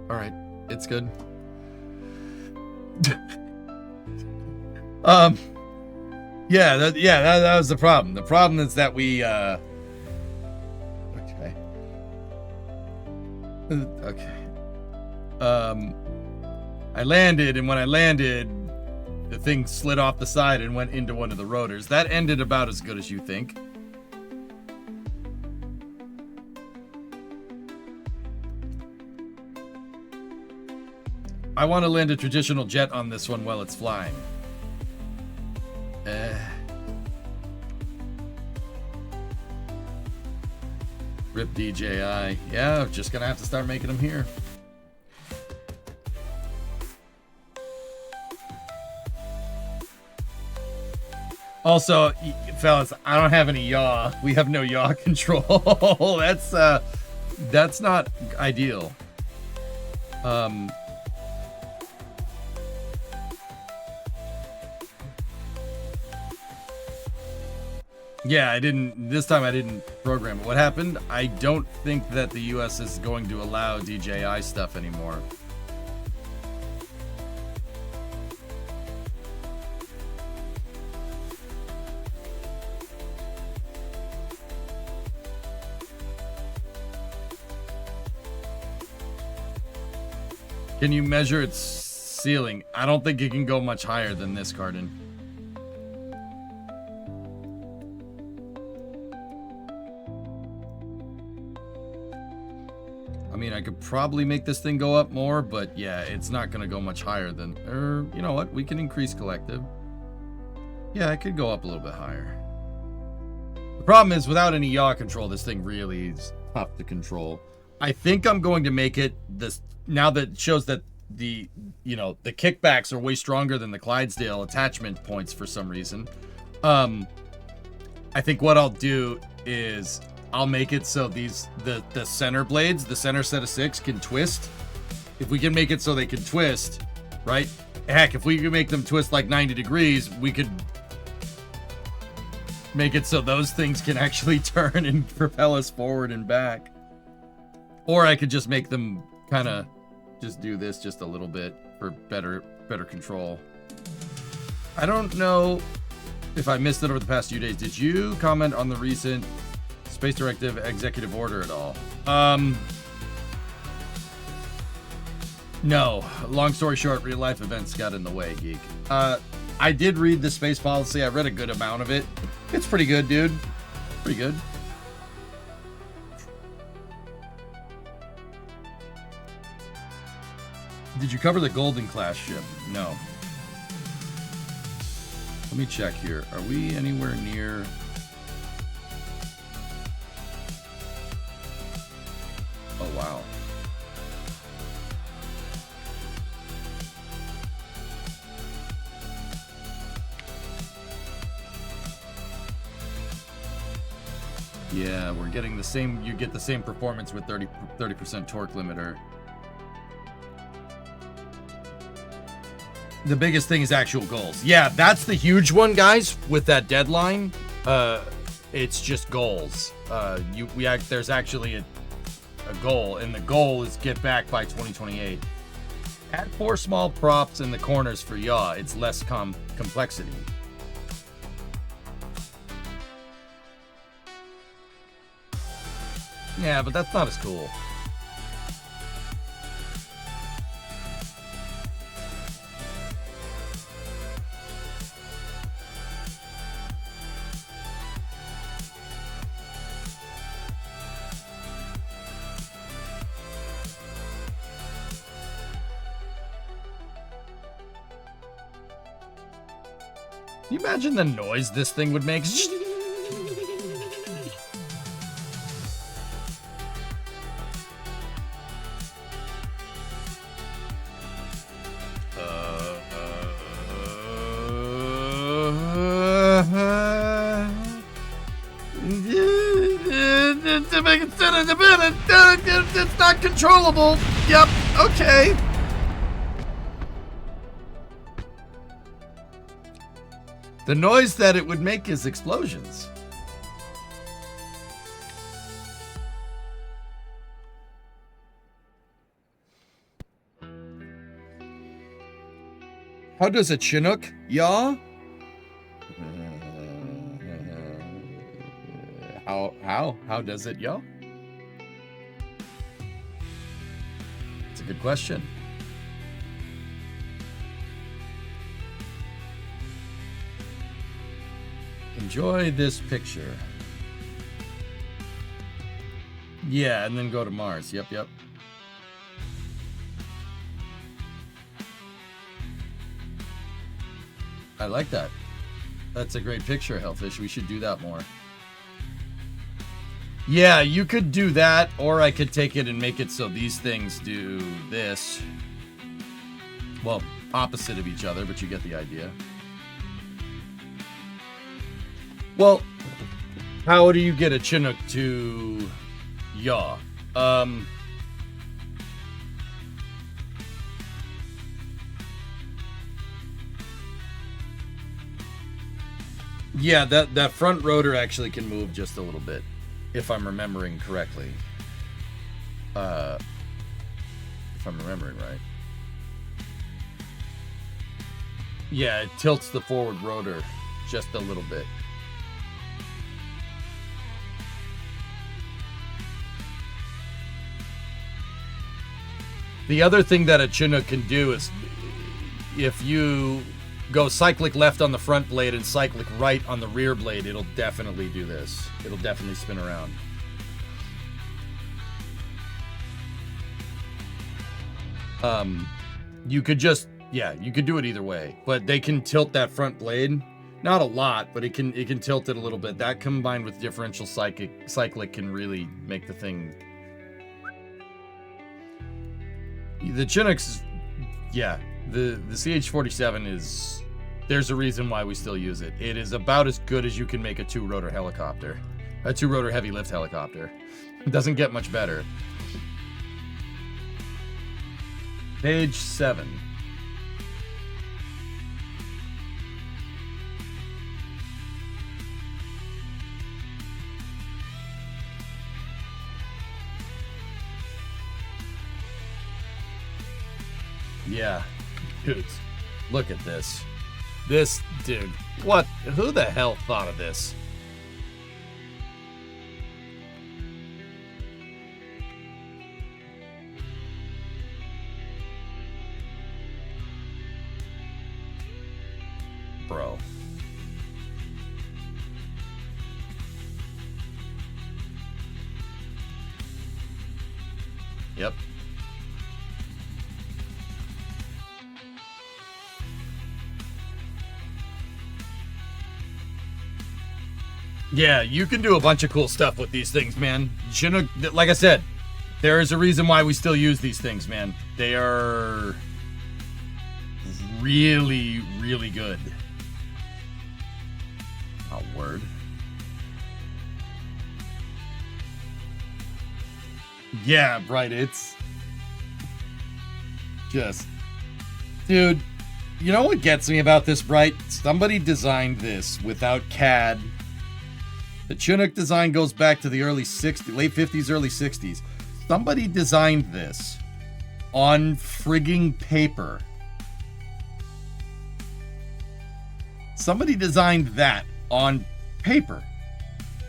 all right, it's good. Yeah, that was the problem. The problem is that we okay. I landed, and when I landed, the thing slid off the side and went into one of the rotors. That ended about as good as you think. I want to land a traditional jet on this one while it's flying. Rip DJI. Yeah, just gonna have to start making them here. Also, fellas, I don't have any yaw. We have no yaw control. That's not ideal. Yeah, this time I didn't program it. What happened? I don't think that the US is going to allow DJI stuff anymore. Can you measure its ceiling? I don't think it can go much higher than this, Cardin. I mean, I could probably make this thing go up more, but yeah, it's not going to go much higher than... you know what? We can increase collective. Yeah, it could go up a little bit higher. The problem is, without any yaw control, this thing really is tough to control. I think I'm going to make it this... Now that it shows that the kickbacks are way stronger than the Clydesdale attachment points for some reason. I think what I'll do is I'll make it so the center blades, the center set of 6 can twist. If we can make it so they can twist, right? Heck, if we can make them twist like 90 degrees, we could make it so those things can actually turn and propel us forward and back. Or I could just make them kind of just do this just a little bit for better control. I don't know if I missed it over the past few days. Did you comment on the recent Space Directive executive order at all? No. Long story short, real life events got in the way, geek. I did read the space policy. I read a good amount of it. It's pretty good, dude. Pretty good. Did you cover the Golden class ship? No. Let me check here. Are we anywhere near... Oh, wow. Yeah, we're getting the same... You get the same performance with 30% torque limiter. The biggest thing is actual goals. Yeah, that's the huge one, guys. With that deadline, it's just goals. There's actually a goal, and the goal is get back by 2028. Add 4 small props in the corners for yaw. It's less complexity. Yeah, but that's not as cool. Can you imagine the noise this thing would make? It's not controllable. Yep, okay. The noise that it would make is explosions. How does a Chinook yaw? How does it yaw? It's a good question. Enjoy this picture. Yeah, and then go to Mars. Yep. I like that. That's a great picture, Hellfish. We should do that more. Yeah, you could do that, or I could take it and make it so these things do this. Well, opposite of each other, but you get the idea. Well, how do you get a Chinook to yaw? Yeah, that front rotor actually can move just a little bit, if I'm remembering correctly. If I'm remembering right. Yeah, it tilts the forward rotor just a little bit. The other thing that a Chinook can do is if you go cyclic left on the front blade and cyclic right on the rear blade, it'll definitely do this. It'll definitely spin around. You could just, yeah, you could do it either way, but they can tilt that front blade. Not a lot, but it can tilt it a little bit. That combined with differential cyclic can really make the thing. The Chinooks, yeah, the CH-47 is, there's a reason why we still use it. It is about as good as you can make a two-rotor helicopter. A two-rotor heavy lift helicopter. It doesn't get much better. Page 7. Yeah, dudes, look at this. This, dude, what? Who the hell thought of this? Bro. Yep. Yeah, you can do a bunch of cool stuff with these things, man. Chinook, like I said, there is a reason why we still use these things, man. They are really, really good. Oh, word. Yeah, right, it's just... Dude, you know what gets me about this, Bright? Somebody designed this without CAD. The Chinook design goes back to the early 60s, late 50s, early 60s. Somebody designed this on frigging paper. Somebody designed that on paper.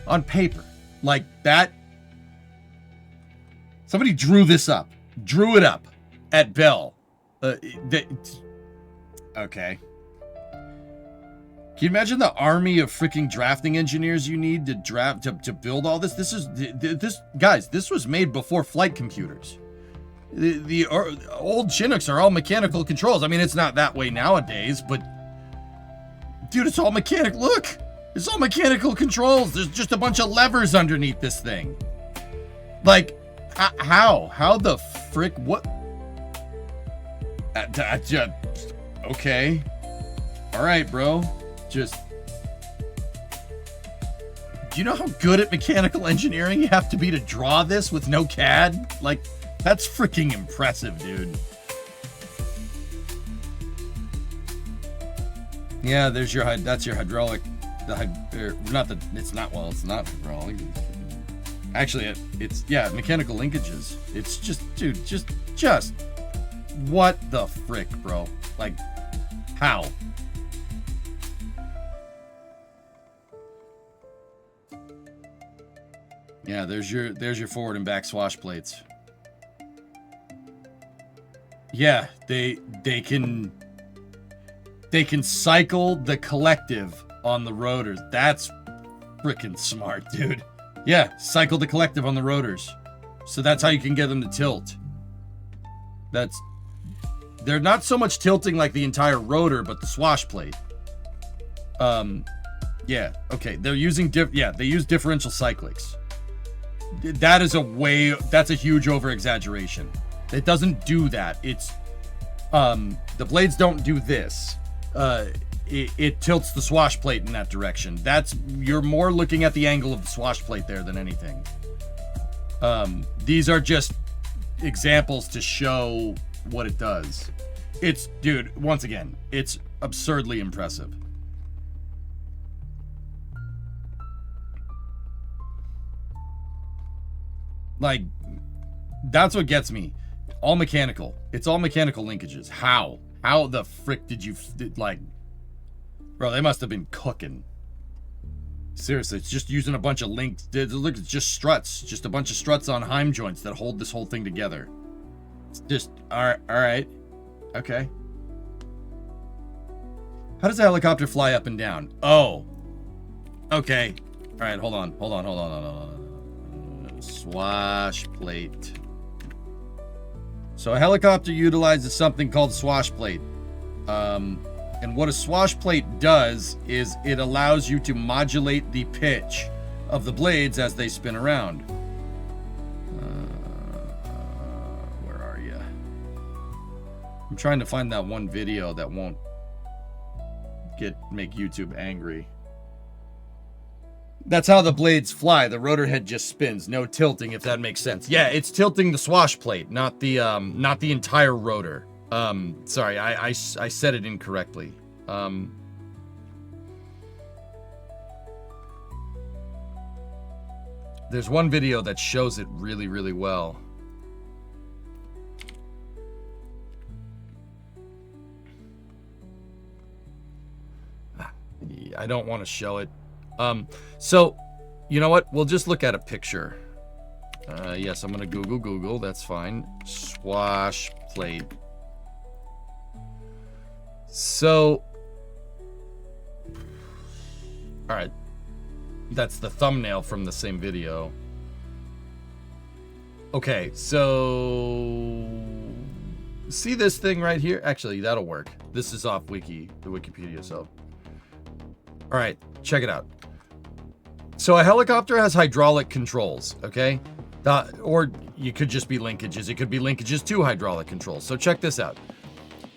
On paper. Like that. Somebody drew this up. Drew it up at Bell. Okay. Can you imagine the army of freaking drafting engineers you need to draft to build all this? Guys, this was made before flight computers. The old Chinooks are all mechanical controls. I mean, it's not that way nowadays, but dude, it's all mechanic. Look, it's all mechanical controls. There's just a bunch of levers underneath this thing. Like, how the frick? What? Okay, all right, bro. Just, do you know how good at mechanical engineering you have to be to draw this with no CAD? Like, that's freaking impressive, dude. Yeah, there's your that's your hydraulic. It's not hydraulic. Actually, it's yeah, mechanical linkages. It's just, dude, just what the frick, bro? Like, how? Yeah, there's your forward and back swash plates. Yeah, they can cycle the collective on the rotors. That's freaking smart, dude. Yeah, cycle the collective on the rotors. So that's how you can get them to tilt. They're not so much tilting like the entire rotor, but the swash plate. Yeah, okay. They're using they use differential cyclics. That's a huge over exaggeration. It doesn't do that. It's the blades don't do this. It tilts the swash plate in that direction. You're more looking at the angle of the swash plate there than anything. These are just examples to show what it does. Dude, once again, it's absurdly impressive. Like, that's what gets me. All mechanical. It's all mechanical linkages. How? How the frick did you, like... Bro, they must have been cooking. Seriously, it's just using a bunch of links. Look, it's just struts. Just a bunch of struts on Heim joints that hold this whole thing together. It's just, alright. Okay. How does a helicopter fly up and down? Oh. Okay. Alright, hold on. Swash plate. So a helicopter utilizes something called a swash plate. And what a swash plate does is it allows you to modulate the pitch of the blades as they spin around. Where are you? I'm trying to find that one video that won't make YouTube angry. That's how the blades fly. The rotor head just spins. No tilting, if that makes sense. Yeah, it's tilting the swash plate, not the entire rotor. Sorry, I said it incorrectly. There's one video that shows it really, really well. I don't want to show it. So, you know what? We'll just look at a picture. Yes, I'm going to Google. That's fine. Swash plate. So, all right. That's the thumbnail from the same video. Okay, so see this thing right here? Actually, that'll work. This is off the Wikipedia, so. All right, check it out. So a helicopter has hydraulic controls, okay? Or you could just be linkages. It could be linkages to hydraulic controls. So check this out.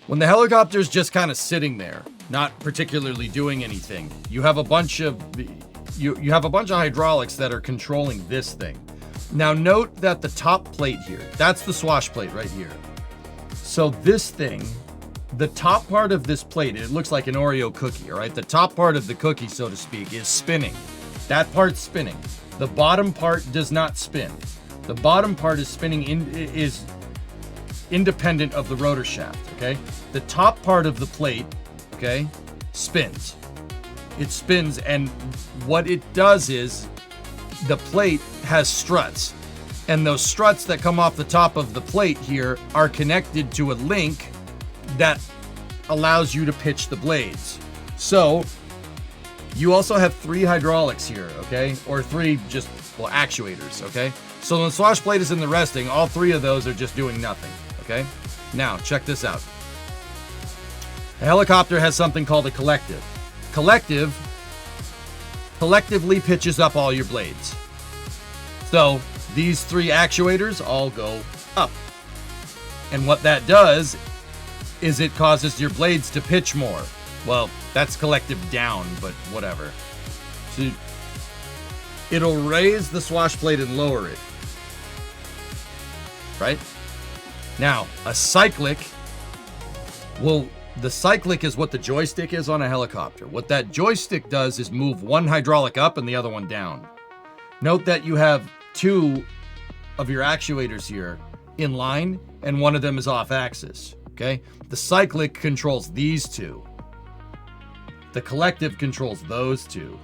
When the helicopter's just kind of sitting there, not particularly doing anything, you have a bunch of you have a bunch of hydraulics that are controlling this thing. Now note that the top plate here, that's the swash plate right here. So this thing, the top part of this plate, it looks like an Oreo cookie, all right? The top part of the cookie, so to speak, is spinning. That part's spinning. The bottom part does not spin. The bottom part is spinning is independent of the rotor shaft, okay? The top part of the plate, okay, spins. It spins, and what it does is the plate has struts, and those struts that come off the top of the plate here are connected to a link that allows you to pitch the blades. So you also have 3 hydraulics here, okay? Or 3 actuators, okay? So when the swash plate is in the resting, all 3 of those are just doing nothing, okay? Now, check this out. A helicopter has something called a collective. Collectively pitches up all your blades. So these 3 actuators all go up. And what that does is it causes your blades to pitch more. Well, that's collective down, but whatever. So it'll raise the swash plate and lower it. Right? Now, a cyclic the cyclic is what the joystick is on a helicopter. What that joystick does is move one hydraulic up and the other one down. Note that you have 2 of your actuators here in line, and one of them is off axis, okay? The cyclic controls these 2. The collective controls those 2.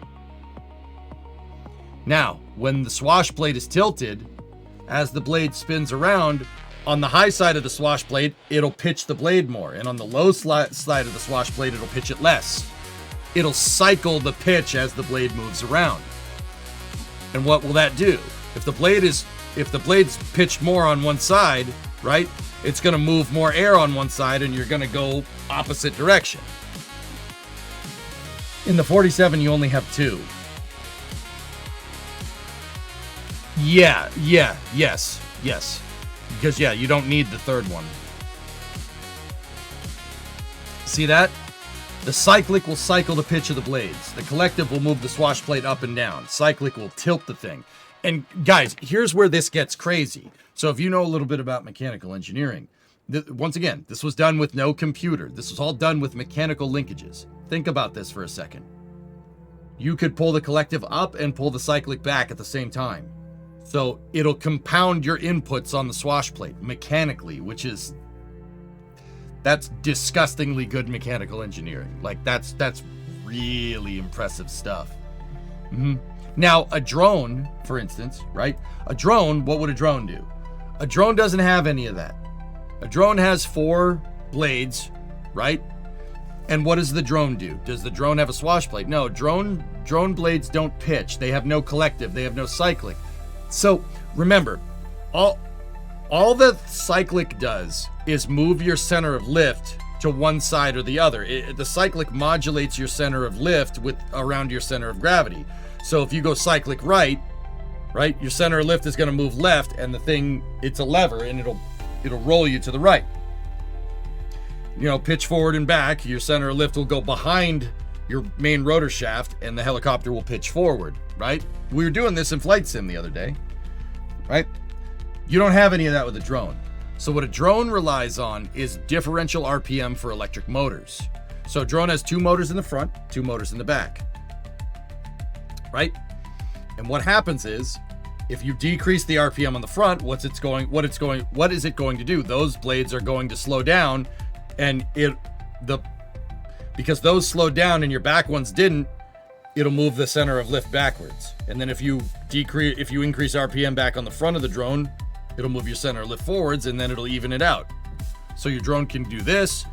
Now, when the swash plate is tilted, as the blade spins around, on the high side of the swash plate, it'll pitch the blade more, and on the low side of the swash plate, it'll pitch it less. It'll cycle the pitch as the blade moves around. And what will that do? If the blade's pitched more on one side, right, it's going to move more air on one side, and you're going to go opposite direction. In the 47, you only have 2. Yes. Because, yeah, you don't need the third one. See that? The cyclic will cycle the pitch of the blades. The collective will move the swash plate up and down. Cyclic will tilt the thing. And guys, here's where this gets crazy. So if you know a little bit about mechanical engineering, once again, this was done with no computer. This was all done with mechanical linkages. Think about this for a second. You could pull the collective up and pull the cyclic back at the same time. So it'll compound your inputs on the swash plate mechanically, which is... that's disgustingly good mechanical engineering. Like, that's really impressive stuff. Now, a drone, for instance, right? A drone, what would a drone do? A drone doesn't have any of that. A drone has 4 blades, right? And what does the drone do? Does the drone have a swash plate? No, drone blades don't pitch. They have no collective. They have no cyclic. So, remember, all the cyclic does is move your center of lift to one side or the other. The cyclic modulates your center of lift around your center of gravity. So if you go cyclic right, your center of lift is going to move left, and the thing, it's a lever, and it'll roll you to the right. You know, pitch forward and back, your center of lift will go behind your main rotor shaft, and the helicopter will pitch forward, right? We were doing this in Flight Sim the other day, right? You don't have any of that with a drone. So what a drone relies on is differential RPM for electric motors. So a drone has 2 motors in the front, 2 motors in the back, right? And what happens is, if you decrease the RPM on the front, what is it going to do? Those blades are going to slow down, and because those slowed down and your back ones didn't, it'll move the center of lift backwards. And then if you increase RPM back on the front of the drone, it'll move your center of lift forwards, and then it'll even it out. So your drone can do this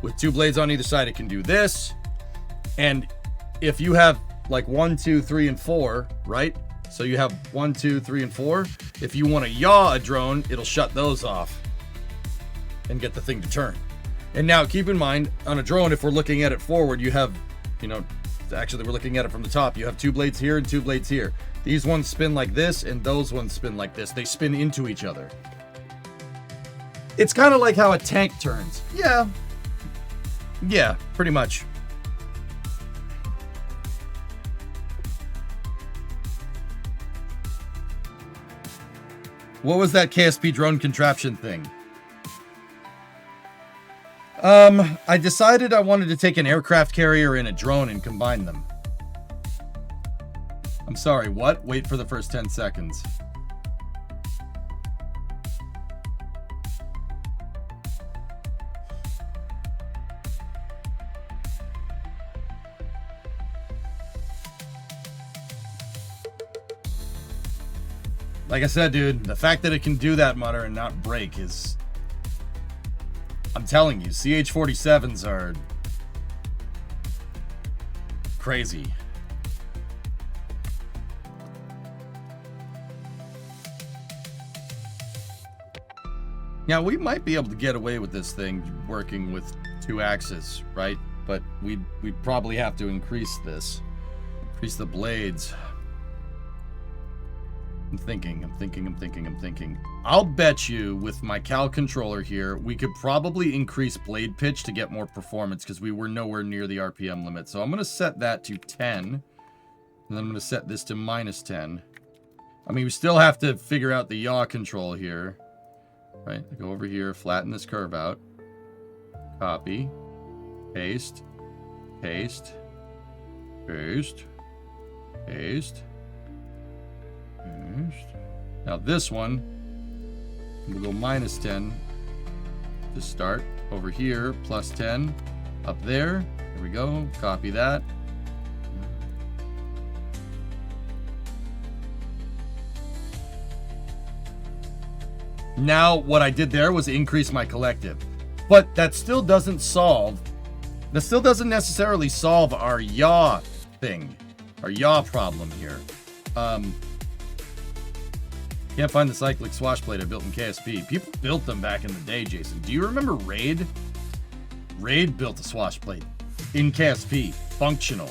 with 2 blades on either side. It can do this, and if you have like 1, 2, 3, and 4, right? So you have 1, 2, 3, and 4. If you want to yaw a drone, it'll shut those off and get the thing to turn. And now keep in mind, on a drone, if we're looking at it forward, you have, actually we're looking at it from the top. You have 2 blades here and 2 blades here. These ones spin like this, and those ones spin like this. They spin into each other. It's kind of like how a tank turns. Yeah, pretty much. What was that KSP drone contraption thing? I decided I wanted to take an aircraft carrier and a drone and combine them. I'm sorry, what? Wait for the first 10 seconds. Like I said, dude, the fact that it can do that mutter and not break is... I'm telling you, CH-47s are crazy. Now, we might be able to get away with this thing working with 2 axes, right? But we'd probably have to increase this. Increase the blades. I'm thinking. I'll bet you with my Cal controller here, we could probably increase blade pitch to get more performance because we were nowhere near the RPM limit. So I'm going to set that to 10. And then I'm going to set this to -10. I mean, we still have to figure out the yaw control here. Right? I go over here, flatten this curve out. Copy. Paste. Paste. Paste. Paste. Now this one, we'll go -10 to start. Over here, +10. Up there. There we go. Copy that. Now, what I did there was increase my collective. But that still doesn't necessarily solve our yaw thing. Our yaw problem here. Can't find the cyclic swash plate I built in KSP. People built them back in the day, Jason. Do you remember Raid? Raid built a swash plate in KSP. Functional.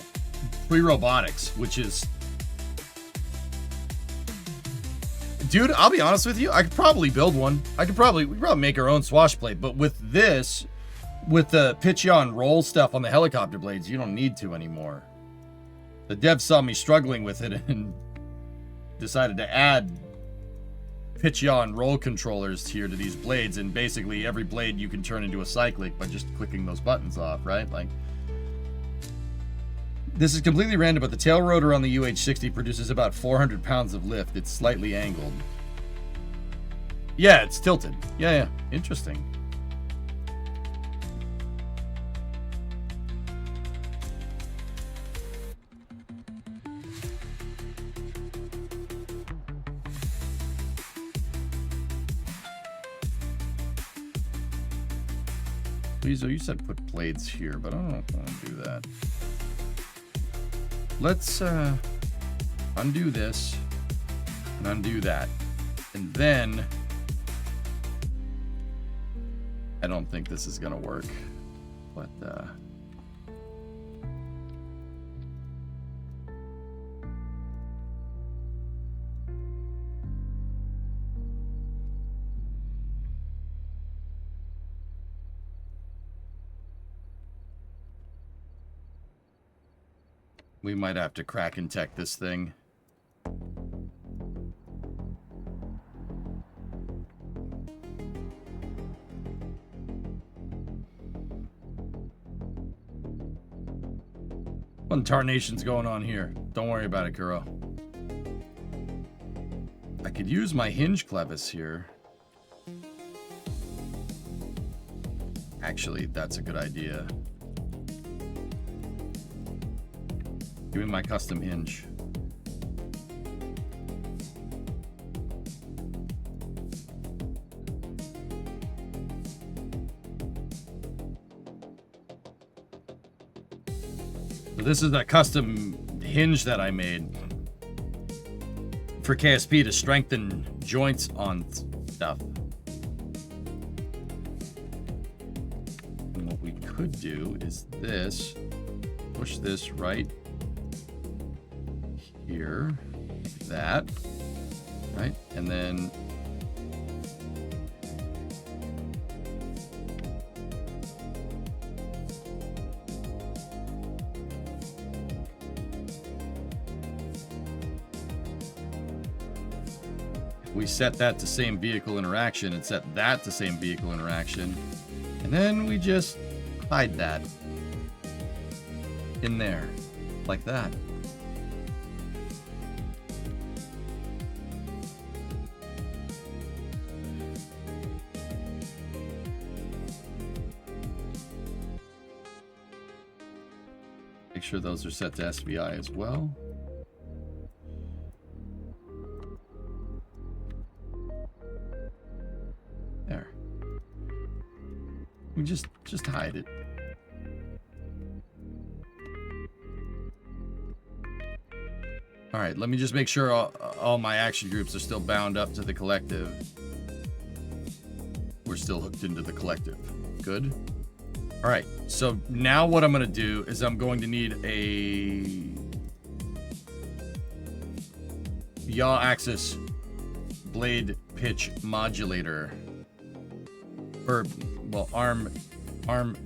free robotics, which is... Dude, I'll be honest with you, I could probably build one. We could probably make our own swash plate, but with this, with the pitch yaw and roll stuff on the helicopter blades, you don't need to anymore. The devs saw me struggling with it and decided to add pitch yaw and roll controllers here to these blades, and basically every blade you can turn into a cyclic by just clicking those buttons off, right? Like, this is completely random, but the tail rotor on the UH-60 produces about 400 pounds of lift. It's slightly angled. Yeah, it's tilted. Yeah. Interesting. Please, you said put blades here, but I don't know if I want to do that. Let's undo this and undo that. And then I don't think this is gonna work, but we might have to crack and tech this thing. What tarnation's going on here? Don't worry about it, Kuro. I could use my hinge clevis here. Actually, that's a good idea. Give me my custom hinge. So this is that custom hinge that I made for KSP to strengthen joints on stuff. And what we could do is this, push this right here, that, right? And then we set that to same vehicle interaction and set that to same vehicle interaction. And then we just hide that in there, like that. Make sure those are set to SVI as well. There. We just hide it. All right, let me just make sure all my action groups are still bound up to the collective. We're still hooked into the collective. Good. All right, so now what I'm going to do is I'm going to need a yaw axis blade pitch modulator, or well, arm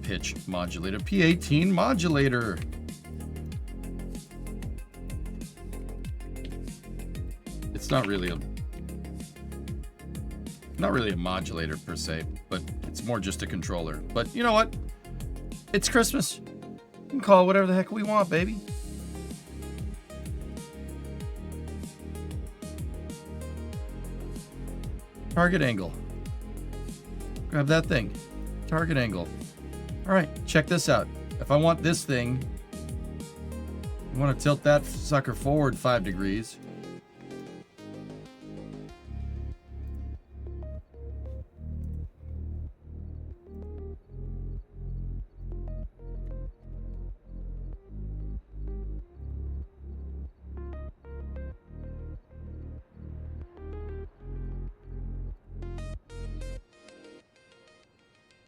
pitch modulator, P18 modulator. It's not really a modulator per se, but it's more just a controller. But you know what? It's Christmas. We can call it whatever the heck we want, baby. Target angle. Grab that thing. Target angle. All right, check this out. If I want this thing, I want to tilt that sucker forward 5 degrees.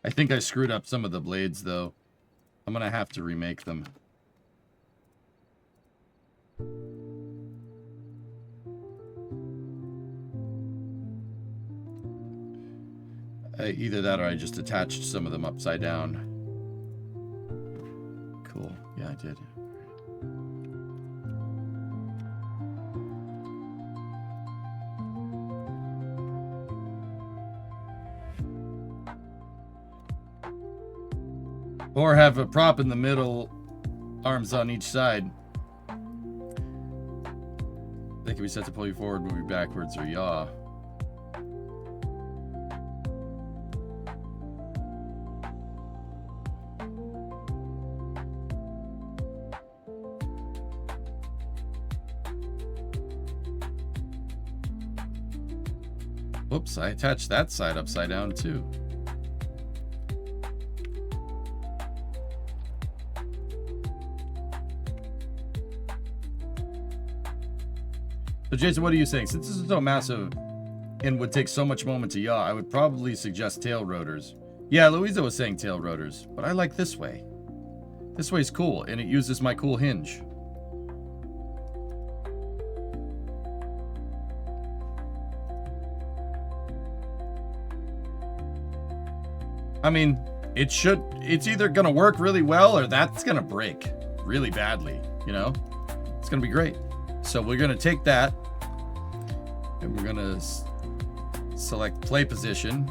I think I screwed up some of the blades, though. I'm going to have to remake them. Either that or I just attached some of them upside down. Cool. Yeah, I did. Or have a prop in the middle, arms on each side. They can be set to pull you forward, move you backwards, or yaw. Whoops, I attached that side upside down too. So Jason, what are you saying? Since this is so massive and would take so much moment to yaw, I would probably suggest tail rotors. Yeah, Louisa was saying tail rotors, but I like this way. This way's cool, and it uses my cool hinge. I mean, it's either gonna work really well or that's gonna break really badly, you know? It's gonna be great. So we're gonna take that and we're gonna select play position,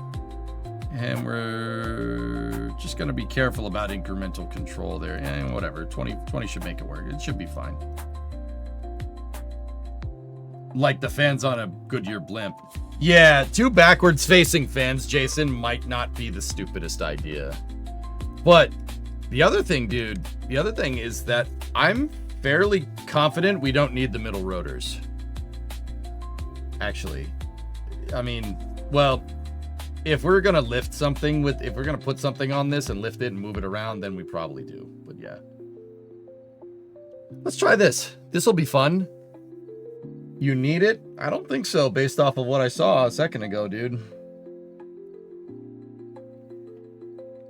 and we're just gonna be careful about incremental control there. And whatever, 20 should make it work. It should be fine. Like the fans on a Goodyear blimp. Yeah, 2 backwards facing fans, Jason, might not be the stupidest idea. But the other thing, dude, is that I'm fairly confident we don't need the middle rotors. Actually, I mean, well, if we're gonna lift something if we're gonna put something on this and lift it and move it around, then we probably do. But yeah. Let's try this. This'll be fun. You need it? I don't think so, based off of what I saw a second ago, dude.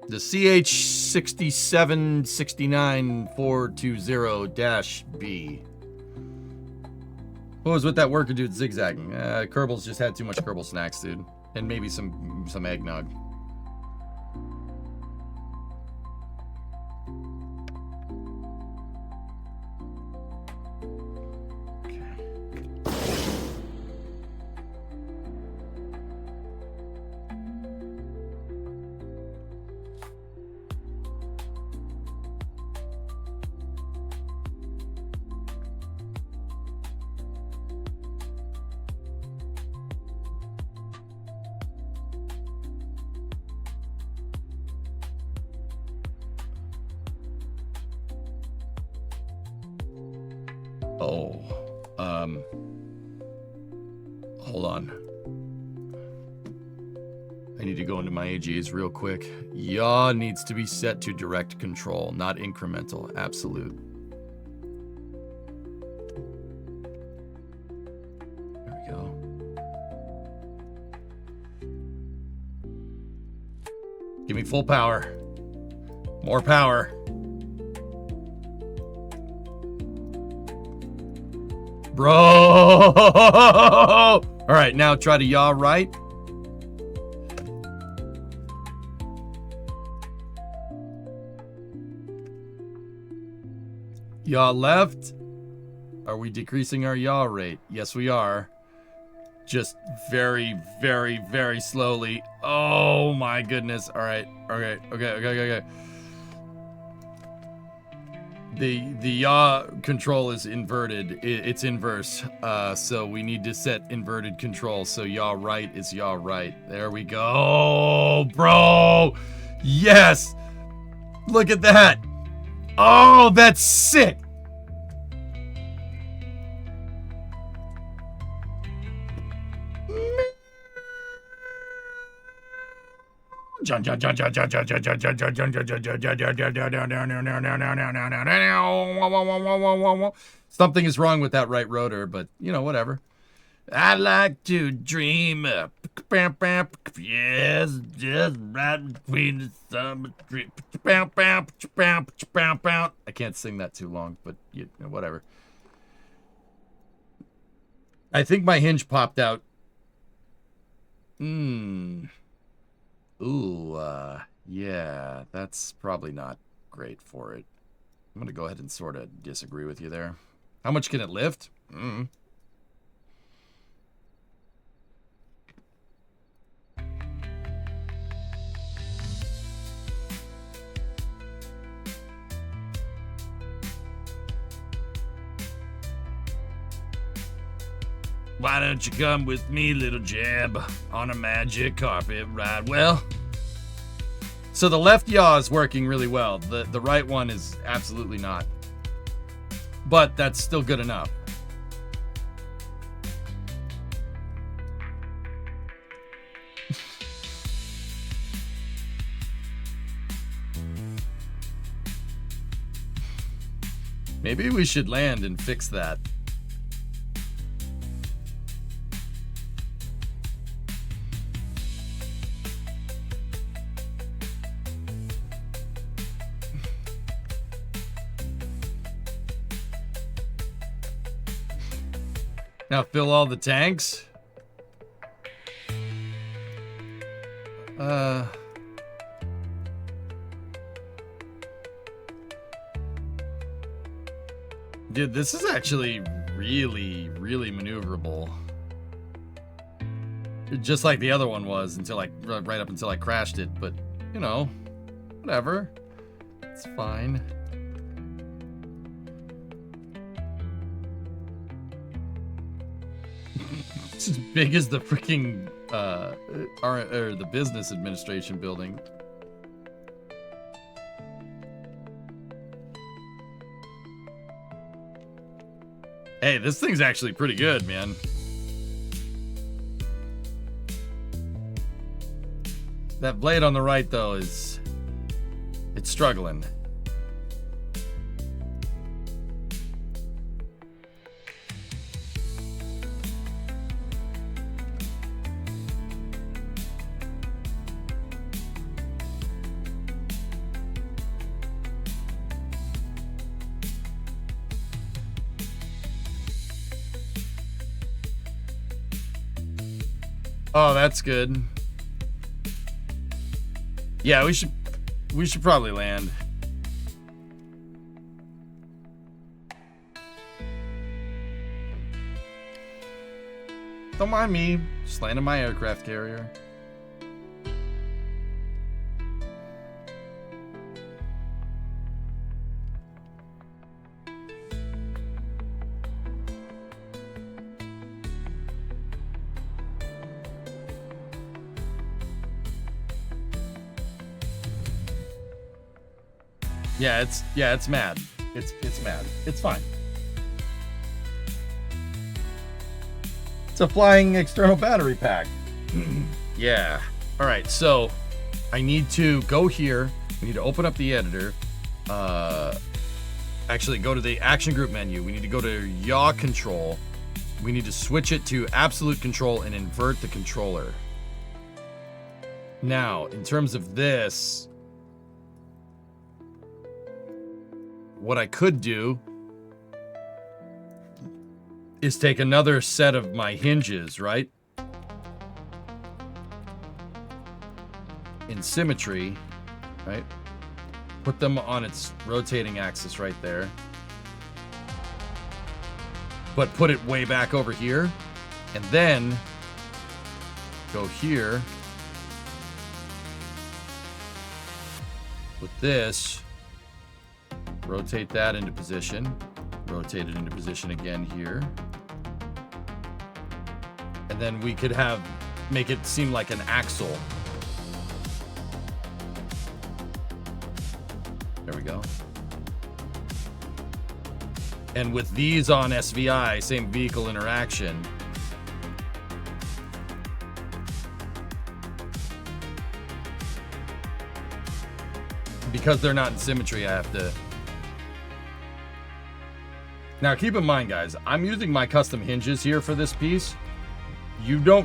The CH6769420-B. What was with that worker dude zigzagging? Kerbals just had too much Kerbal snacks, dude. And maybe some eggnog. Hold on. I need to go into my AGAs real quick. Yaw needs to be set to direct control, not incremental. Absolute. There we go. Give me full power. More power. Bro! All right, now try to yaw right. Yaw left. Are we decreasing our yaw rate? Yes, we are. Just very, very, very slowly. Oh my goodness. All right. Okay. The yaw control is inverted. It's inverse. So we need to set inverted control. So yaw right is yaw right. There we go, bro. Yes. Look at that. Oh, that's sick. Something is wrong with that right rotor, but you know, whatever. I like to dream up. Yes, just right between the summer street. I can't sing that too long, but you know, whatever. I think my hinge popped out. Ooh, yeah, that's probably not great for it. I'm going to go ahead and sort of disagree with you there. How much can it lift? Why don't you come with me, little Jeb, on a magic carpet ride? Well, so the left yaw is working really well. The right one is absolutely not. But that's still good enough. Maybe we should land and fix that. Now fill all the tanks. Dude, this is actually really, really maneuverable. Just like the other one was until right up until I crashed it, but you know, whatever. It's fine. It's as big as the freaking or the business administration building. Hey, this thing's actually pretty good, man. That blade on the right, though, it's struggling. Oh, that's good. Yeah, we should probably land. Don't mind me, just landing my aircraft carrier. Yeah, it's mad. It's mad. It's fine. It's a flying external battery pack. Yeah. All right, so I need to go here. We need to open up the editor. Actually go to the action group menu. We need to go to yaw control. We need to switch it to absolute control and invert the controller. Now, in terms of this, what I could do is take another set of my hinges, right? In symmetry, right? Put them on its rotating axis right there. But put it way back over here. And then go here with this. Rotate that into position. Rotate it into position again here. And then we could make it seem like an axle. There we go. And with these on SVI, same vehicle interaction, because they're not in symmetry, I have to. Now keep in mind, guys, I'm using my custom hinges here for this piece. You could.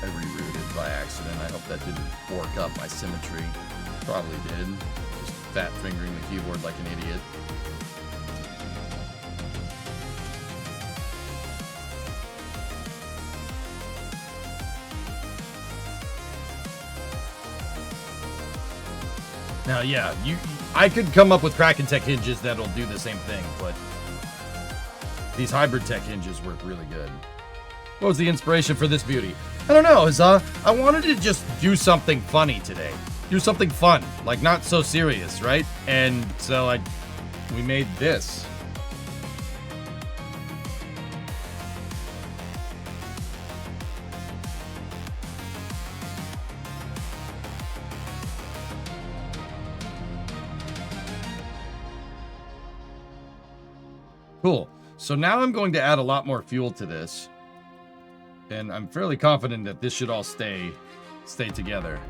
I rerouted by accident. I hope that didn't fork up my symmetry. Probably did. Just fat fingering the keyboard like an idiot. Now, yeah, I could come up with Kraken Tech hinges that'll do the same thing, but these hybrid tech hinges work really good. What was the inspiration for this beauty? I don't know, Huzzah. I wanted to just do something funny today. Do something fun, like not so serious, right? And so we made this. Cool. So now I'm going to add a lot more fuel to this. And I'm fairly confident that this should all stay together.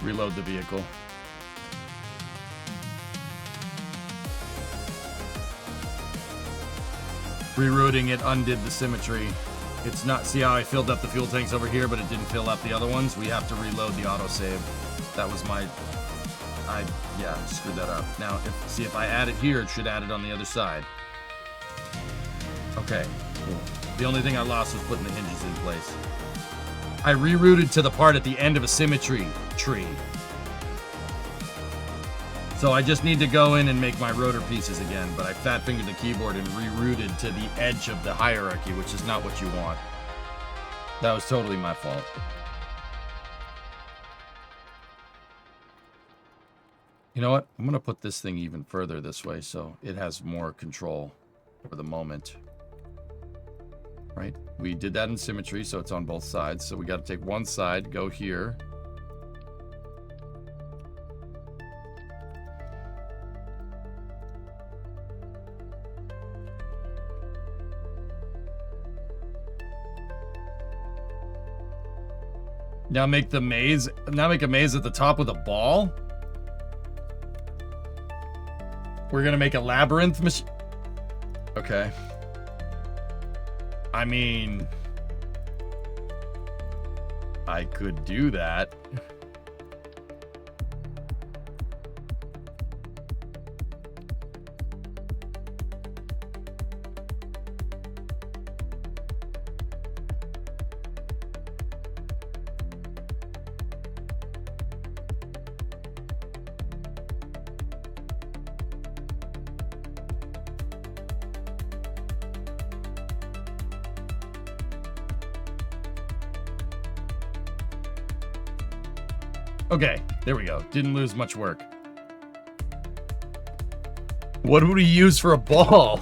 Reload the vehicle. Rerouting it undid the symmetry. It's not, see how I filled up the fuel tanks over here, but it didn't fill up the other ones? We have to reload the autosave. That was yeah, screwed that up. Now, if I add it here, it should add it on the other side. Okay, cool. The only thing I lost was putting the hinges in place. I rerouted to the part at the end of a symmetry tree. So I just need to go in and make my rotor pieces again, but I fat fingered the keyboard and rerouted to the edge of the hierarchy, which is not what you want. That was totally my fault. You know what? I'm going to put this thing even further this way so it has more control for the moment. Right? We did that in symmetry, so it's on both sides. So we got to take one side, go here. Now make the maze. Now make a maze at the top with a ball. We're gonna make a labyrinth machine. Okay. I mean, I could do that. Okay, there we go. Didn't lose much work. What would we use for a ball?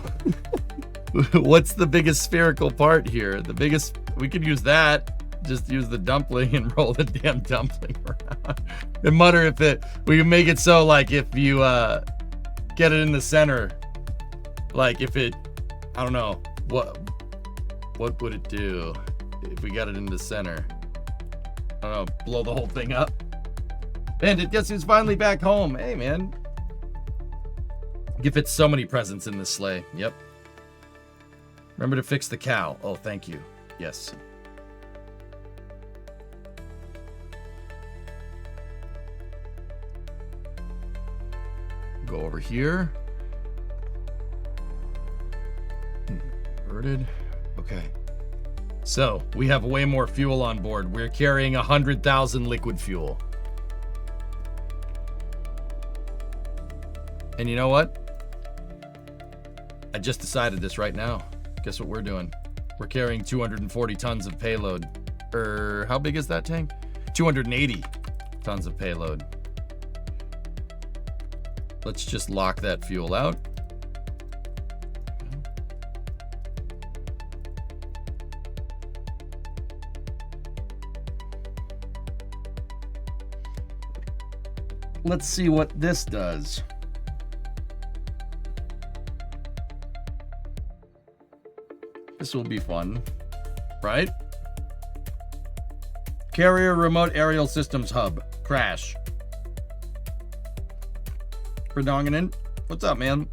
What's the biggest spherical part here? The biggest, we could use that. Just use the dumpling and roll the damn dumpling around. And mutter if it, we can make it so like if you get it in the center, like if it, I don't know, what would it do if we got it in the center? I don't know, blow the whole thing up? Bandit, guess who's finally back home? Hey, man. You fit so many presents in this sleigh. Yep. Remember to fix the cow. Oh, thank you. Yes. Go over here. Inverted. Okay. So, we have way more fuel on board. We're carrying 100,000 liquid fuel. And you know what? I just decided this right now. Guess what we're doing? We're carrying 240 tons of payload. How big is that tank? 280 tons of payload. Let's just lock that fuel out. Let's see what this does. This will be fun, right? Carrier Remote Aerial Systems Hub. Crash. Predonganon, what's up, man?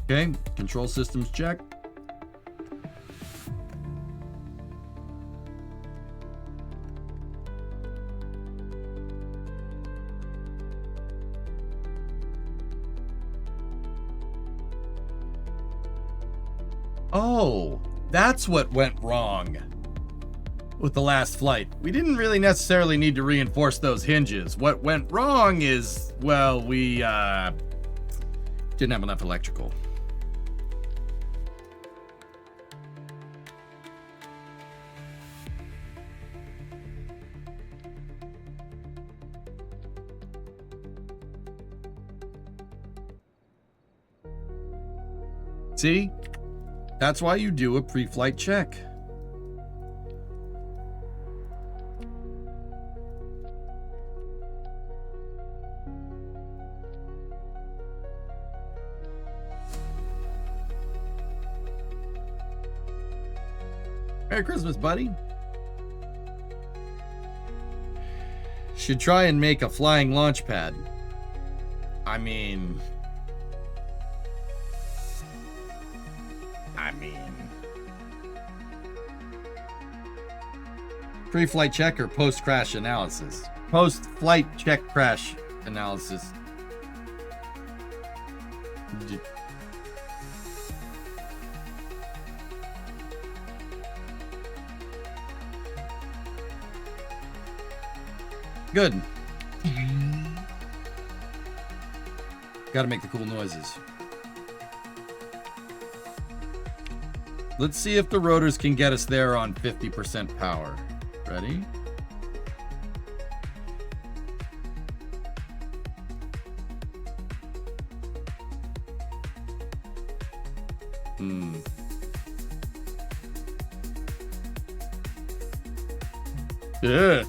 Okay, control systems check. Oh, that's what went wrong with the last flight. We didn't really necessarily need to reinforce those hinges. What went wrong is, well, we didn't have enough electrical. See? That's why you do a pre-flight check. Merry Christmas, buddy. Should try and make a flying launch pad. I mean... Pre-flight check or post-crash analysis? Post-flight check crash analysis. Good. Gotta make the cool noises. Let's see if the rotors can get us there on 50% power. Ready? Yeah.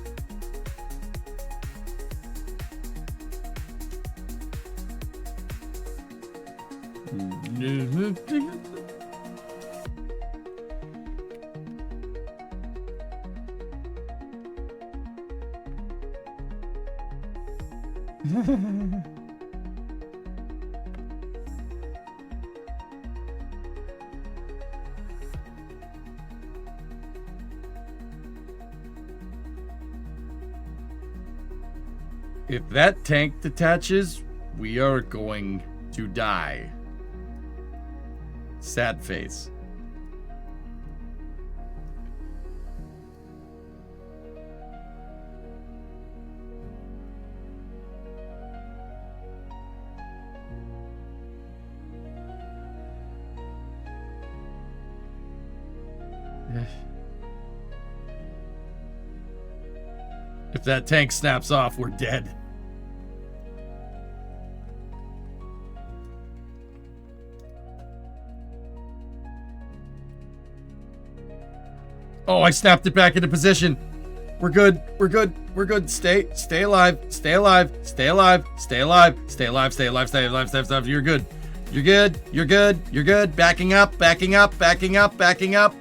If that tank detaches, we are going to die. Sad face. If that tank snaps off, we're dead. Oh, I snapped it back into position. We're good. We're good. We're good. Stay alive. Stay alive. Stay alive. Stay alive. Stay alive. Stay alive. Stay alive. Stay alive. You're good. You're good. You're good. You're good. Backing up. Backing up. Backing up. Backing up.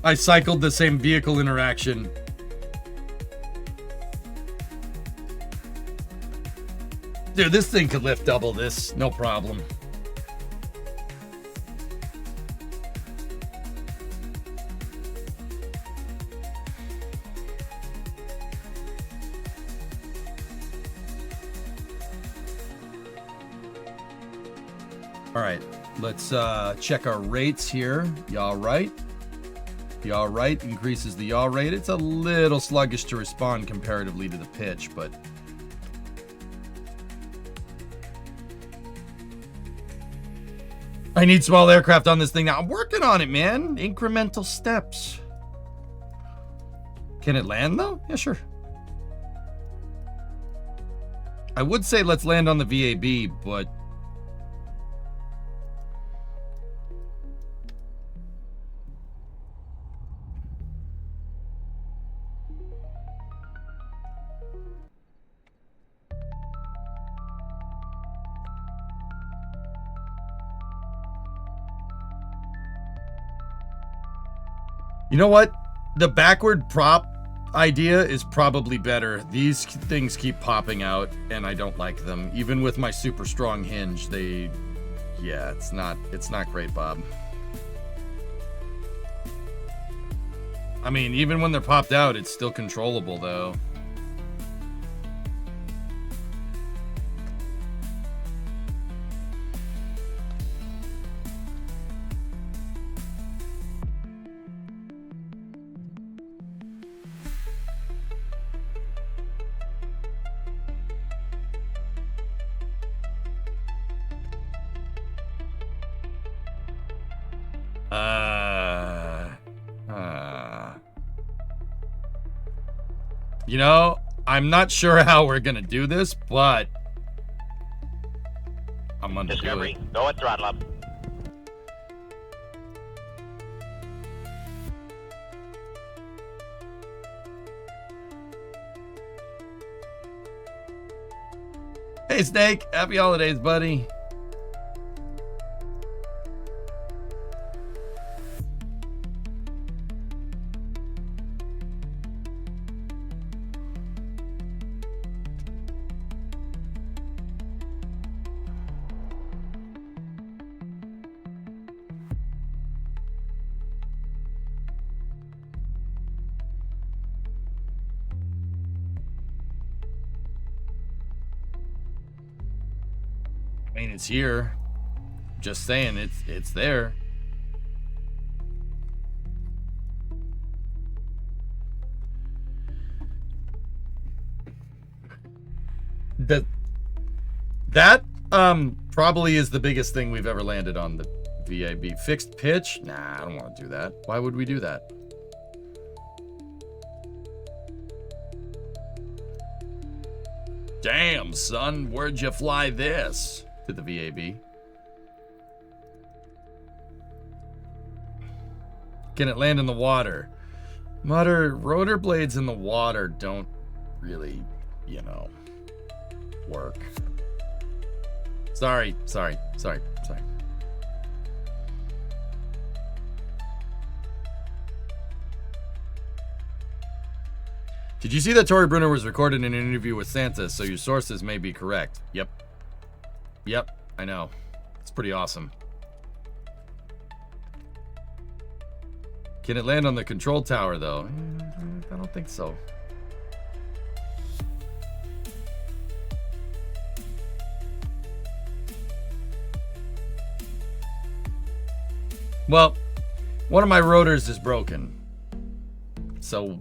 I cycled the same vehicle interaction. Dude, this thing could lift double this. No problem. All right, let's check our rates here. Yaw right. Yaw right increases the yaw rate. It's a little sluggish to respond comparatively to the pitch, but I need small aircraft on this thing now. I'm working on it, man. Incremental steps. Can it land though? Yeah, sure. I would say let's land on the VAB, but you know what? The backward prop idea is probably better. These things keep popping out, and I don't like them. Even with my super strong hinge, yeah, it's not great, Bob. I mean, even when they're popped out, it's still controllable, though. You know, I'm not sure how we're gonna do this, but I'm gonna Discovery, do it. go at throttle up. Hey, Snake. Happy holidays, buddy. I mean, it's here. Just saying, it's there. That probably is the biggest thing we've ever landed on the VAB. Fixed pitch? Nah, I don't want to do that. Why would we do that? Damn, son, where'd you fly this? To the VAB. Can it land in the water? Rotor blades in the water don't really, you know, work. Sorry. Did you see that Tory Bruner was recorded in an interview with Santa, so your sources may be correct? Yep, I know. It's pretty awesome. Can it land on the control tower, though? I don't think so. Well, one of my rotors is broken. So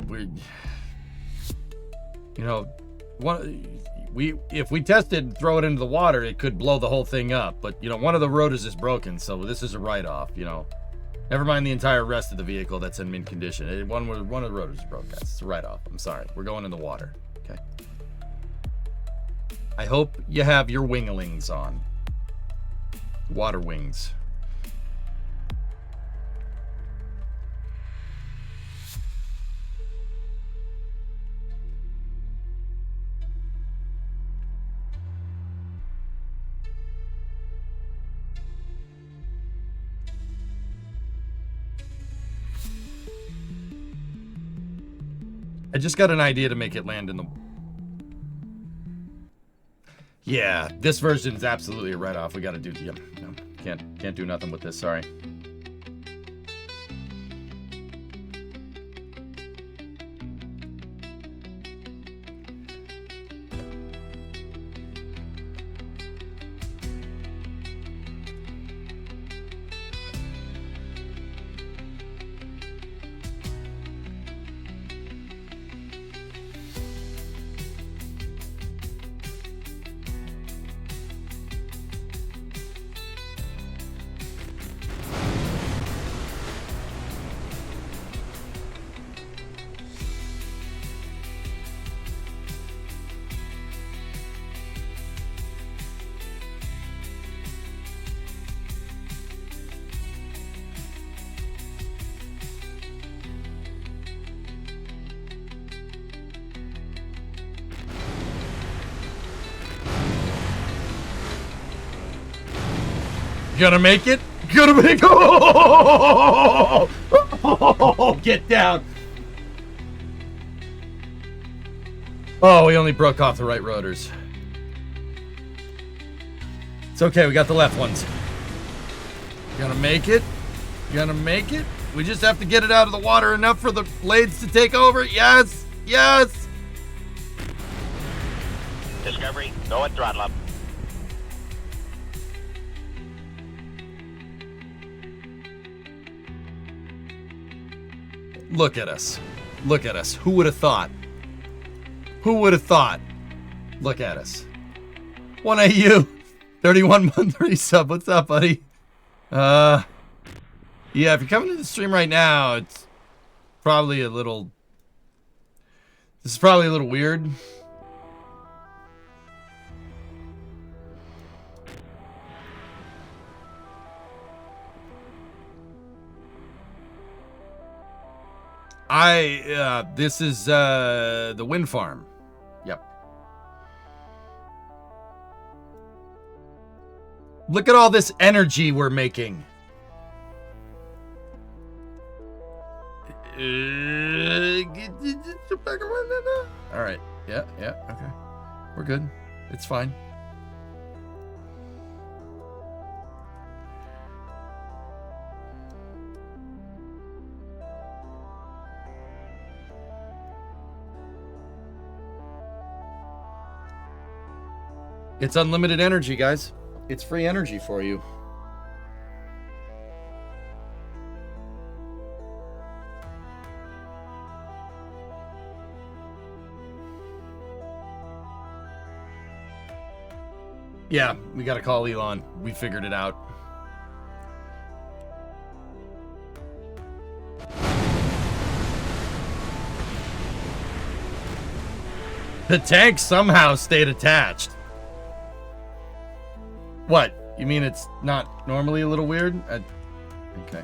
if we tested and throw it into the water, it could blow the whole thing up. But, one of the rotors is broken, so this is a write-off, Never mind the entire rest of the vehicle that's in mint condition. One of the rotors is broke, guys. It's a write-off. I'm sorry. We're going in the water. Okay. I hope you have your winglings on. Water wings. I just got an idea to make it land in the... Yeah, this version is absolutely a write-off. We gotta do... Yep, no, can't do nothing with this, sorry. Gonna make it? Gonna make it? Oh, get down. Oh, we only broke off the right rotors. It's okay, we got the left ones. Gonna make it. Gonna make it. We just have to get it out of the water enough for the blades to take over. Yes! Yes! Discovery, go at throttle up. Look at us. Look at us. Who would have thought? Who would have thought? Look at us. 1AU. 31 month resub. What's up, buddy? Yeah, if you're coming to the stream right now, it's probably a little... This is probably a little weird. This is, the wind farm. Yep. Look at all this energy we're making. All right. Yeah, okay. We're good. It's fine. It's unlimited energy, guys. It's free energy for you. Yeah, we gotta call Elon. We figured it out. The tank somehow stayed attached. What? You mean it's not normally a little weird? Okay.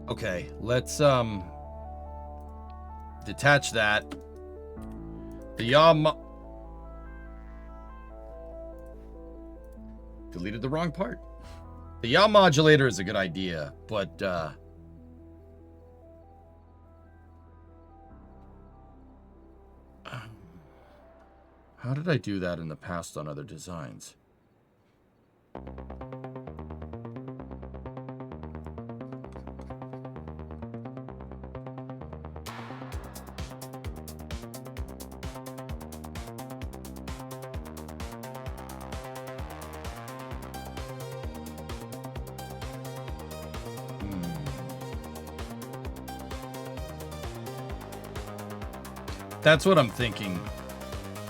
Okay, let's detach that. The yaw deleted the wrong part. The yaw modulator is a good idea, but how did I do that in the past on other designs? That's what I'm thinking.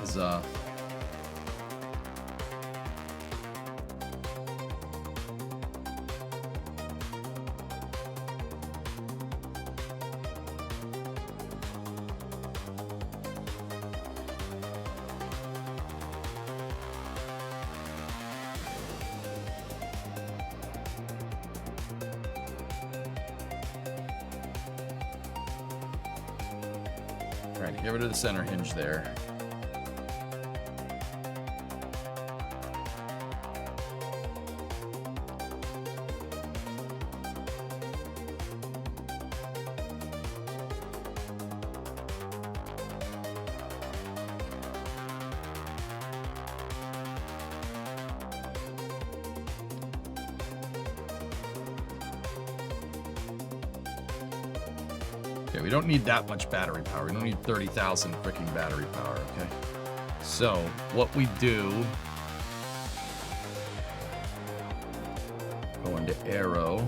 Is Right, get rid of the center hinge there. Okay, we don't need that much battery power. We don't need 30,000 freaking battery power, okay? So, what we do... Go into Aero.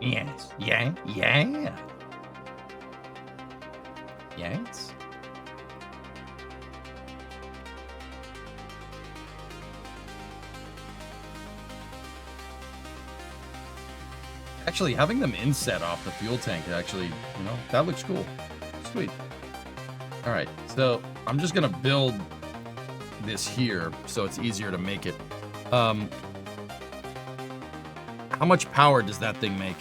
Yes. Yeah. Yeah. Yes. Actually, having them inset off the fuel tank, actually, you know, that looks cool. Sweet. All right, so I'm just gonna build this here so it's easier to make it. How much power does that thing make?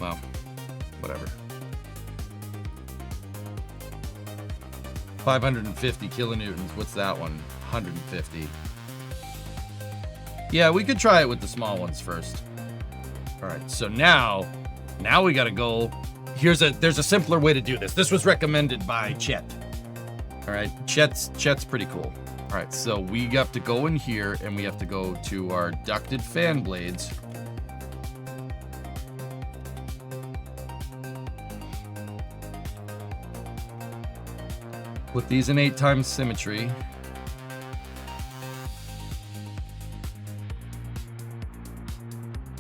Well, whatever. 550 kilonewtons. What's that one? 150. Yeah, we could try it with the small ones first. All right, so now we gotta go. There's a simpler way to do this. This was recommended by Chet. All right, Chet's pretty cool. All right, so we have to go in here and we have to go to our ducted fan blades. Put these in 8 times symmetry.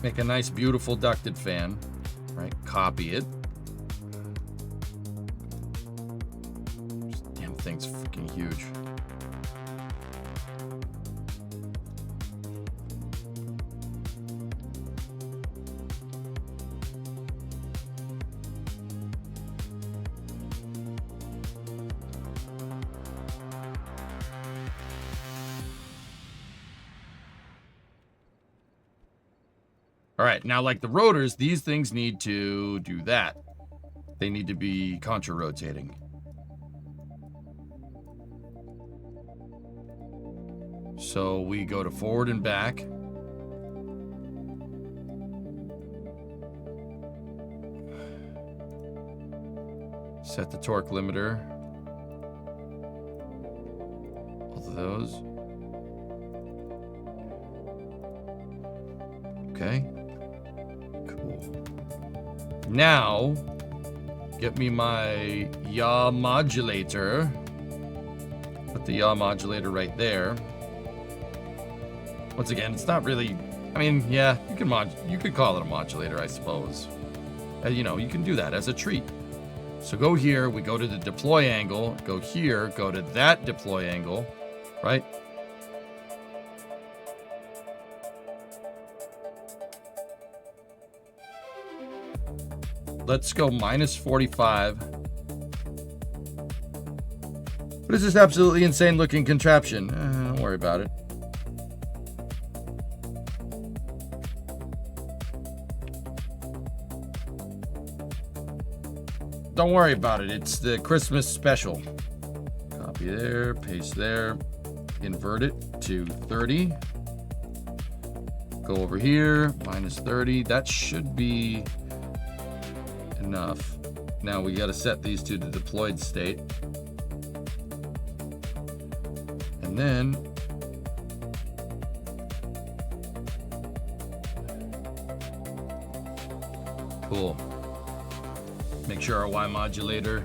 Make a nice, beautiful ducted fan. Right, copy it. This damn thing's freaking huge. All right, now like the rotors, these things need to do that. They need to be contra-rotating. So we go to forward and back. Set the torque limiter. Both of those. Okay. Now, get me my yaw modulator. Put the yaw modulator right there. Once again, it's not really. I mean, yeah, you could call it a modulator, I suppose. You know, you can do that as a treat. So go here. We go to the deploy angle. Go here. Go to that deploy angle. Right. Let's go minus 45. What is this absolutely insane looking contraption? Don't worry about it. Don't worry about it. It's the Christmas special. Copy there, paste there, invert it to 30. Go over here, minus 30. That should be enough. Now we got to set these to the deployed state. And then cool. Make sure our Y modulator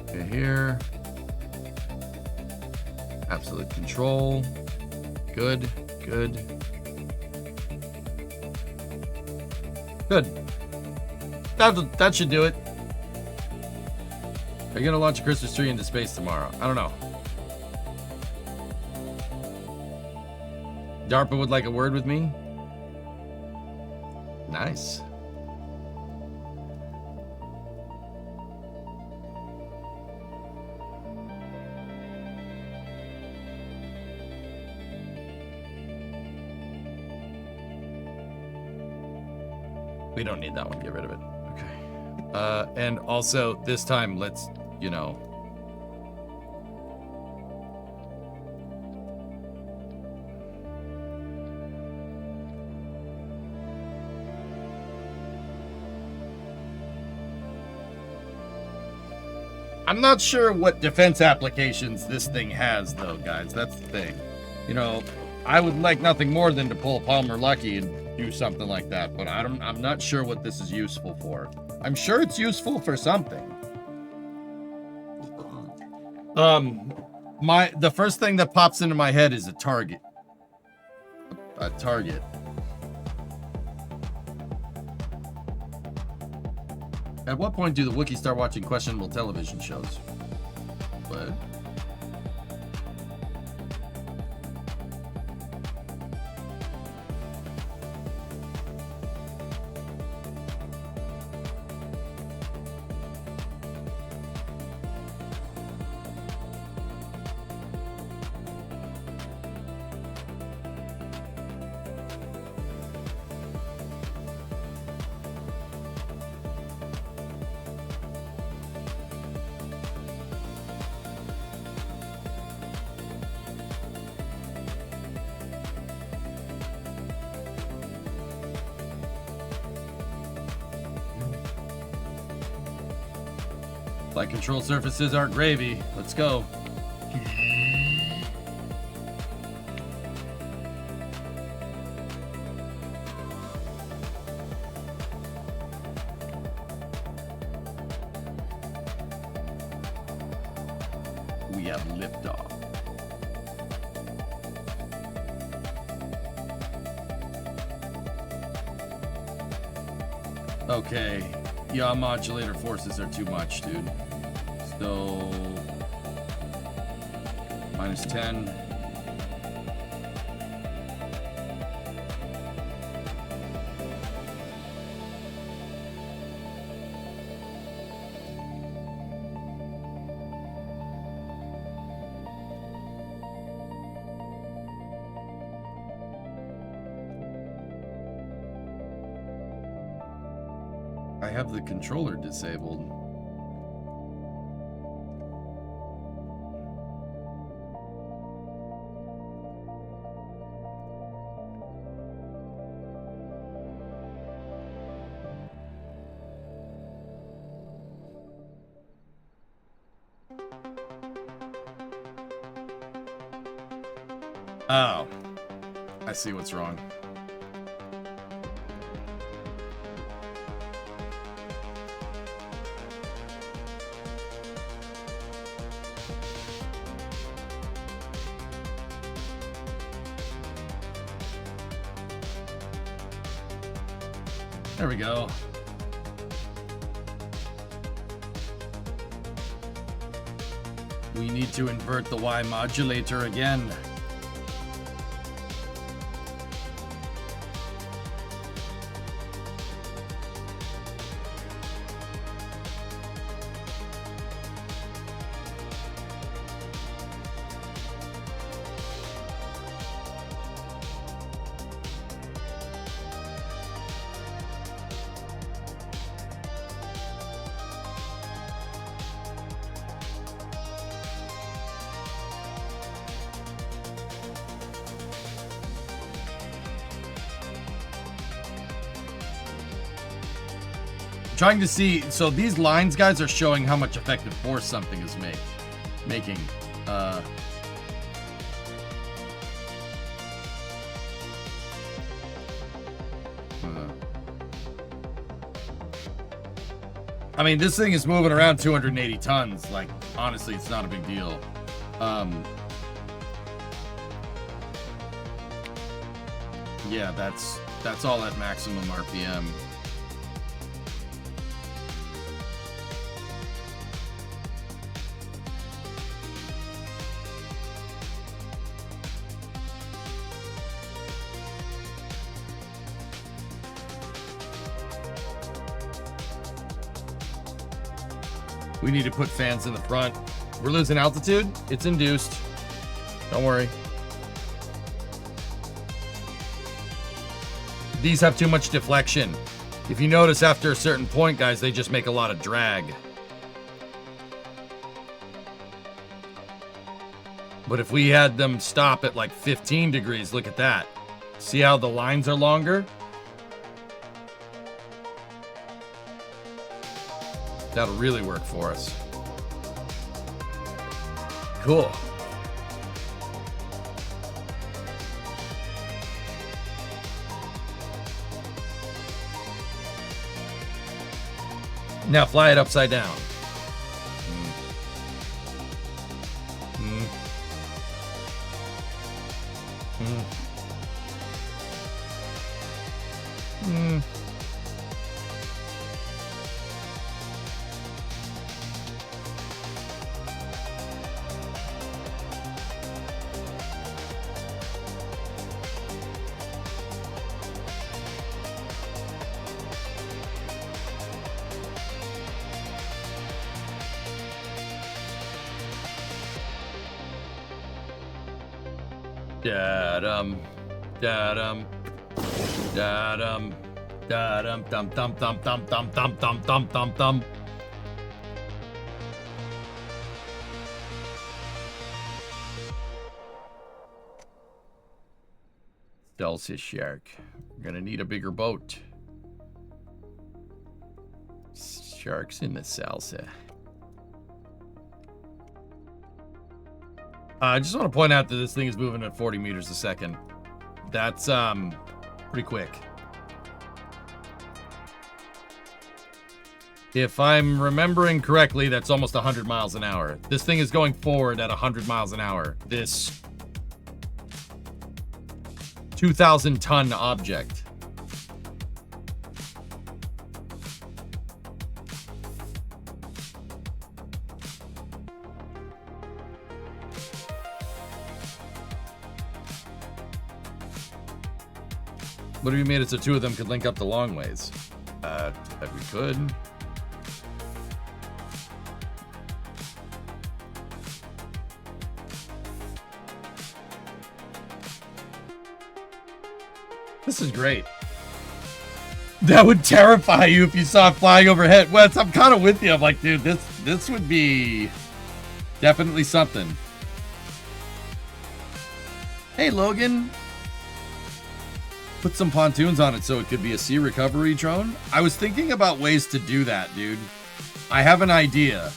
okay, here. Absolute control. Good, good. Good. That should do it. Are you gonna launch a Christmas tree into space tomorrow? I don't know. DARPA would like a word with me? Nice. We don't need that one. Get rid of it. Okay. And also, this time, let's, you know... I'm not sure what defense applications this thing has, though, guys. That's the thing. You know, I would like nothing more than to pull Palmer Lucky and do something like that, but I'm not sure what this is useful for. I'm sure it's useful for something. The first thing that pops into my head is a target. A target. At what point do the Wookiees start watching questionable television shows? What? Flight control surfaces aren't gravy. Let's go. We have liftoff. Okay. Yaw modulator forces are too much, dude. So -10. I have the controller disabled. Oh, I see what's wrong. There we go. We need to invert the Y modulator again. Trying to see, so these lines, guys, are showing how much effective force something is making. I mean, this thing is moving around 280 tons. Like, honestly, it's not a big deal. Yeah, that's all at maximum RPM. We need to put fans in the front. We're losing altitude. It's induced. Don't worry. These have too much deflection. If you notice, after a certain point, guys, they just make a lot of drag. But if we had them stop at like 15 degrees, look at that. See how the lines are longer? That'll really work for us. Cool. Now fly it upside down. Mm. Mm. Mm. Da-dum, da-dum, da-dum, da-dum, dum dum dum dum dum dum dum dum dum dum. Celsius shark. We're gonna need a bigger boat. Sharks in the salsa. I just want to point out that this thing is moving at 40 meters a second. That's pretty quick. If I'm remembering correctly, that's almost 100 miles an hour. This thing is going forward at 100 miles an hour. This 2,000-ton object. What if you made it so two of them could link up the long ways? If we could. This is great. That would terrify you if you saw it flying overhead. Wes, I'm kind of with you. I'm like, dude, this would be definitely something. Hey, Logan. Put some pontoons on it so it could be a sea recovery drone. I was thinking about ways to do that, dude. I have an idea.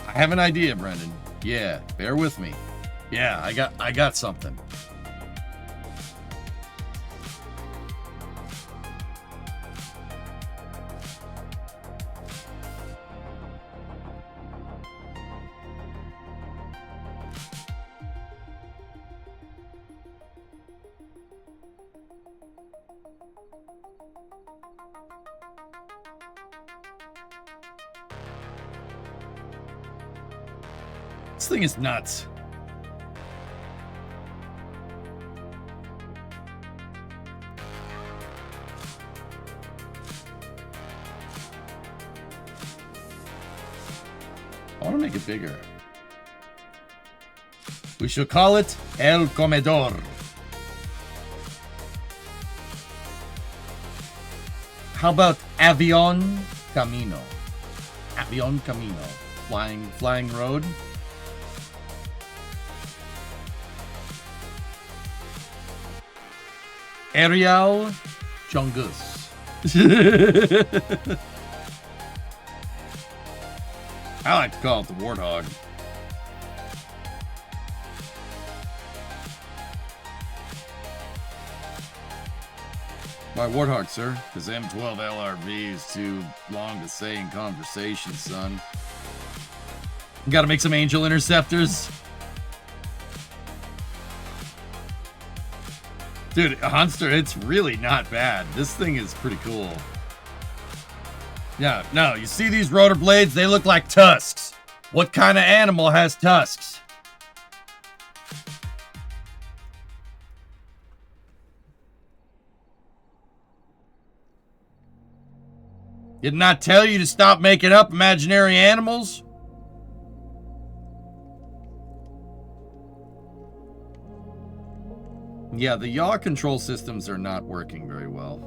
Brendan. Yeah, bear with me. Yeah, I got something. This thing is nuts. I want to make it bigger. We should call it El Comedor. How about Avion Camino? Avion Camino. Flying road. Ariel Jungus. I like to call it the Warthog. Why Warthog, sir? Because M12 LRV is too long to say in conversation, son. Gotta make some Angel Interceptors. Dude, Hunster, it's really not bad. This thing is pretty cool. Yeah, no, you see these rotor blades? They look like tusks. What kind of animal has tusks? Didn't I tell you to stop making up imaginary animals? Yeah, the yaw control systems are not working very well.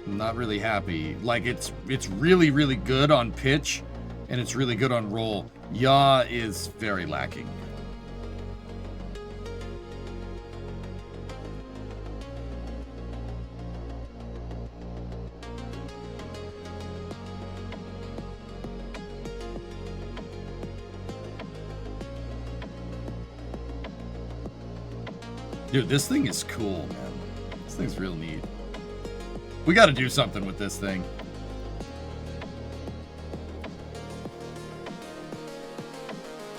I'm not really happy. Like, it's really, really good on pitch, and it's really good on roll. Yaw is very lacking. Dude, this thing is cool, man. This thing's real neat. We got to do something with this thing.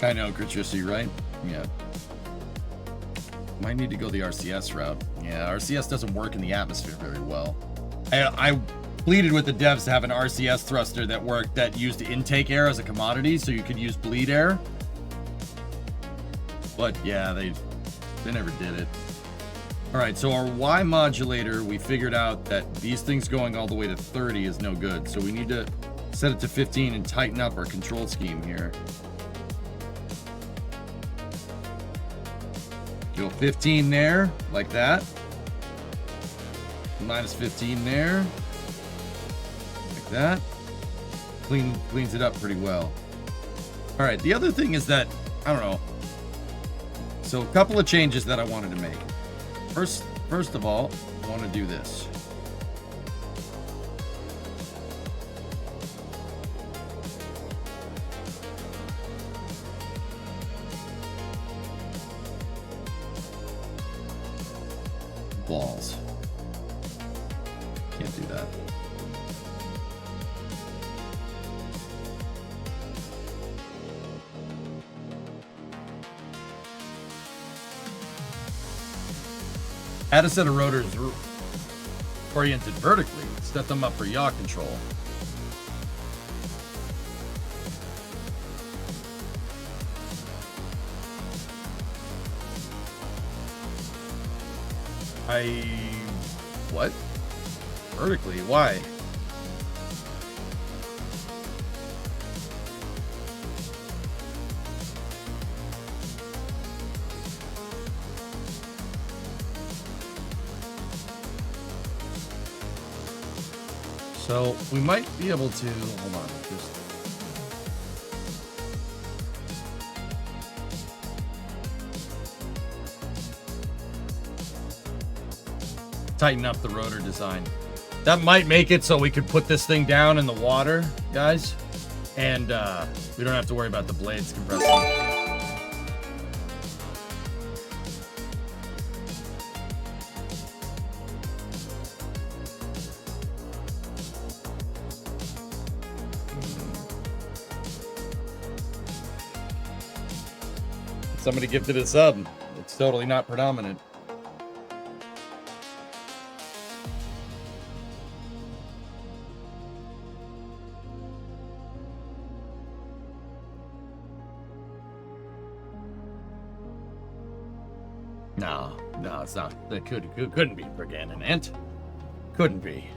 I know, Kritrissy, right? Yeah. Might need to go the RCS route. Yeah, RCS doesn't work in the atmosphere very well. I pleaded with the devs to have an RCS thruster that worked, that used intake air as a commodity, so you could use bleed air. But yeah, they never did it. All right, so our Y modulator, we figured out that these things going all the way to 30 is no good. So we need to set it to 15 and tighten up our control scheme here. Go 15 there, like that. Minus 15 there. Like that. Cleans it up pretty well. All right, the other thing is that, I don't know. So a couple of changes that I wanted to make. First of all, I want to do this. Balls. Can't do that. Add a set of rotors oriented vertically. Set them up for yaw control. What? Vertically? Why? So we might be able to, hold on, just tighten up the rotor design. That might make it so we could put this thing down in the water, guys, and we don't have to worry about the blades compressing. Somebody gifted a sub. It's totally not predominant. No, it's not. It couldn't be Brigandanant. Couldn't be.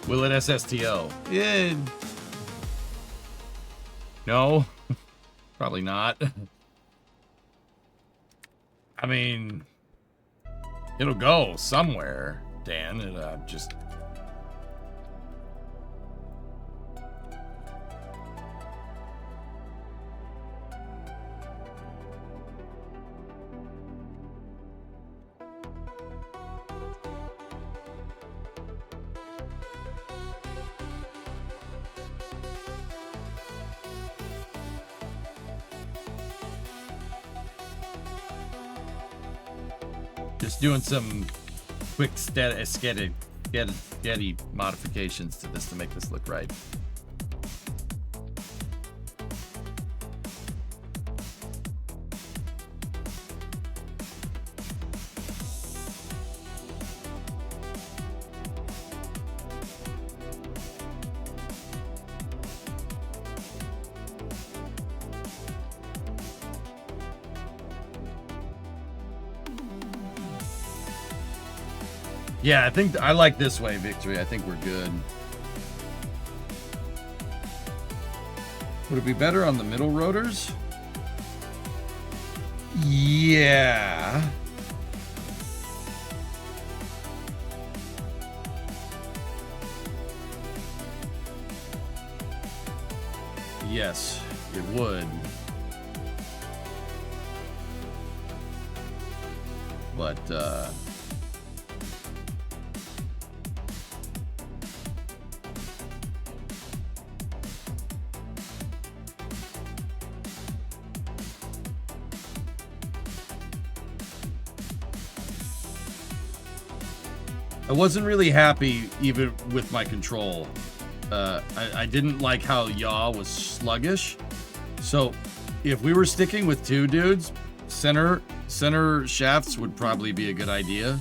Will it SSTO? Yeah. No, probably not. I mean, it'll go somewhere, Dan. It just. Just doing some quick steady modifications to this to make this look right. Yeah, I think I like this way, Victory. I think we're good. Would it be better on the middle rotors? Yeah. Yes, it would. But, I wasn't really happy even with my control. I didn't like how yaw was sluggish. So if we were sticking with two dudes, center shafts would probably be a good idea.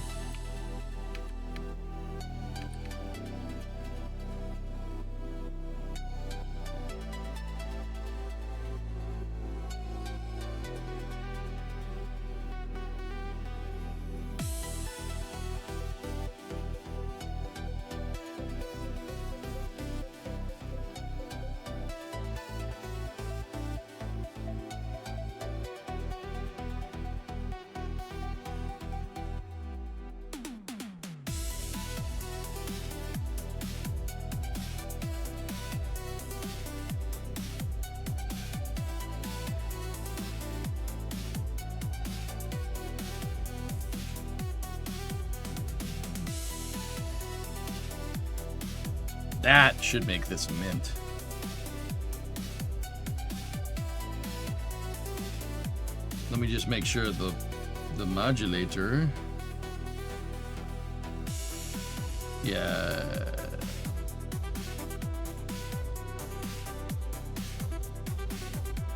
That should make this mint. Let me just make sure the modulator. Yeah.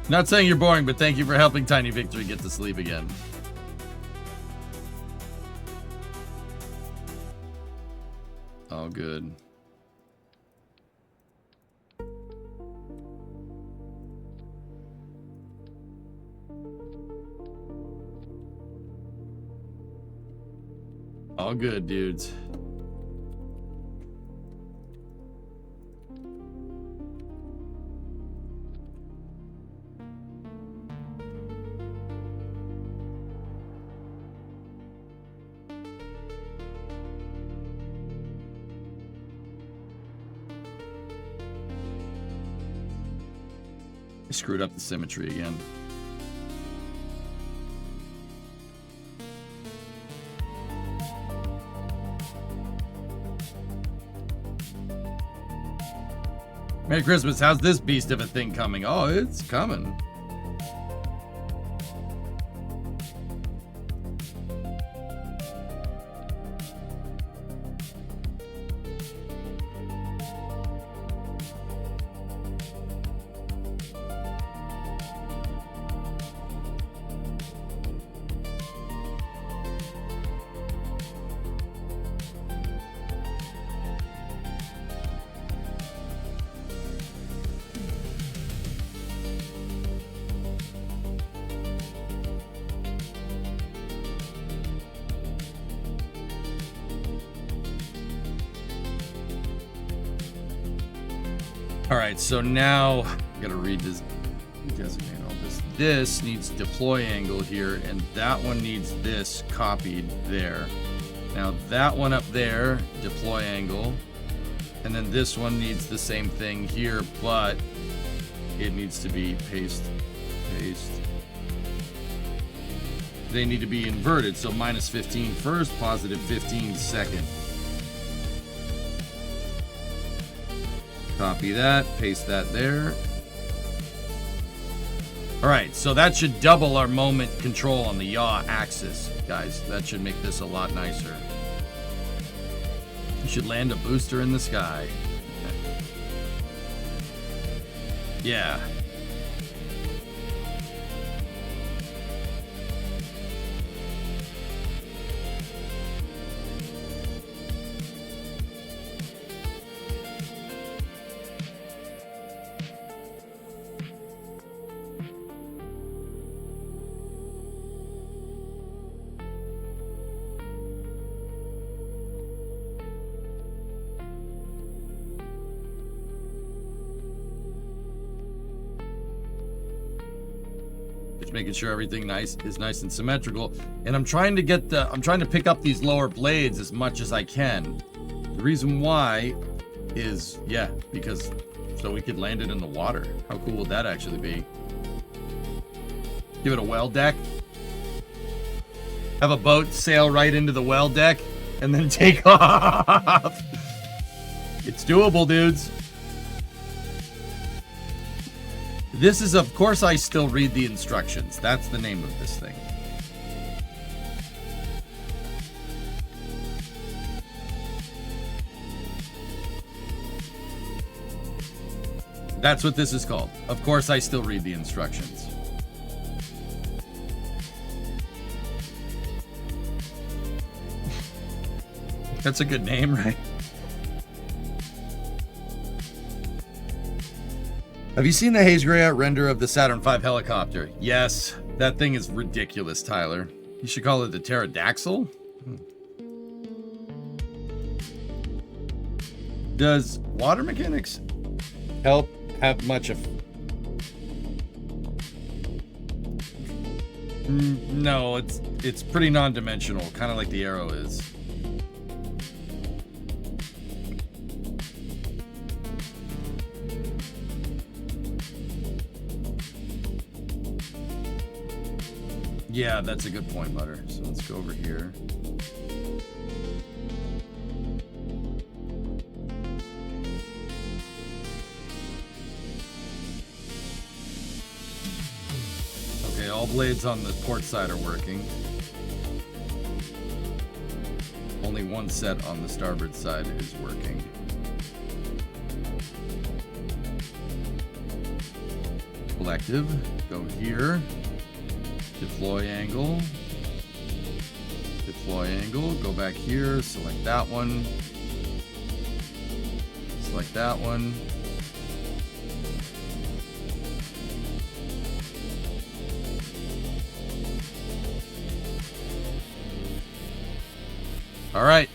Not saying you're boring, but thank you for helping Tiny Victory get to sleep again. All good. All good, dudes. I screwed up the symmetry again. Merry Christmas. How's this beast of a thing coming? Oh, it's coming. All right, so now I gotta designate all this. This needs deploy angle here, and that one needs this copied there. Now that one up there, deploy angle, and then this one needs the same thing here, but it needs to be paste. They need to be inverted, so minus 15 first, positive 15 second. Copy that, paste that there. All right, so that should double our moment control on the yaw axis, guys. That should make this a lot nicer. You should land a booster in the sky. Yeah. Just making sure everything is nice and symmetrical. And I'm trying to pick up these lower blades as much as I can. The reason why is, yeah, because so we could land it in the water. How cool would that actually be? Give it a well deck. Have a boat sail right into the well deck and then take off. It's doable, dudes. This is, of course, I still read the instructions. That's the name of this thing. That's what this is called. Of course, I still read the instructions. That's a good name, right? Have you seen the haze gray out render of the Saturn V helicopter? Yes, that thing is ridiculous, Tyler. You should call it the pterodactyl. Does water mechanics help have much of? No, it's pretty non-dimensional, kind of like the arrow is. Yeah, that's a good point, Butter. So let's go over here. Okay, all blades on the port side are working. Only one set on the starboard side is working. Collective, go here. Deploy angle, go back here, select that one, select that one. All right.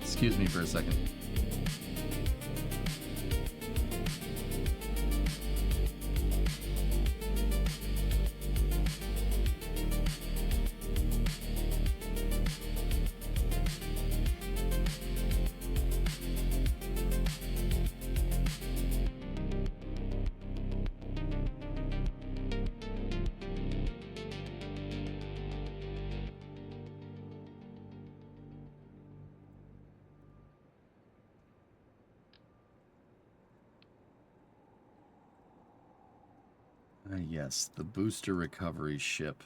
Excuse me for a second. Yes, the booster recovery ship.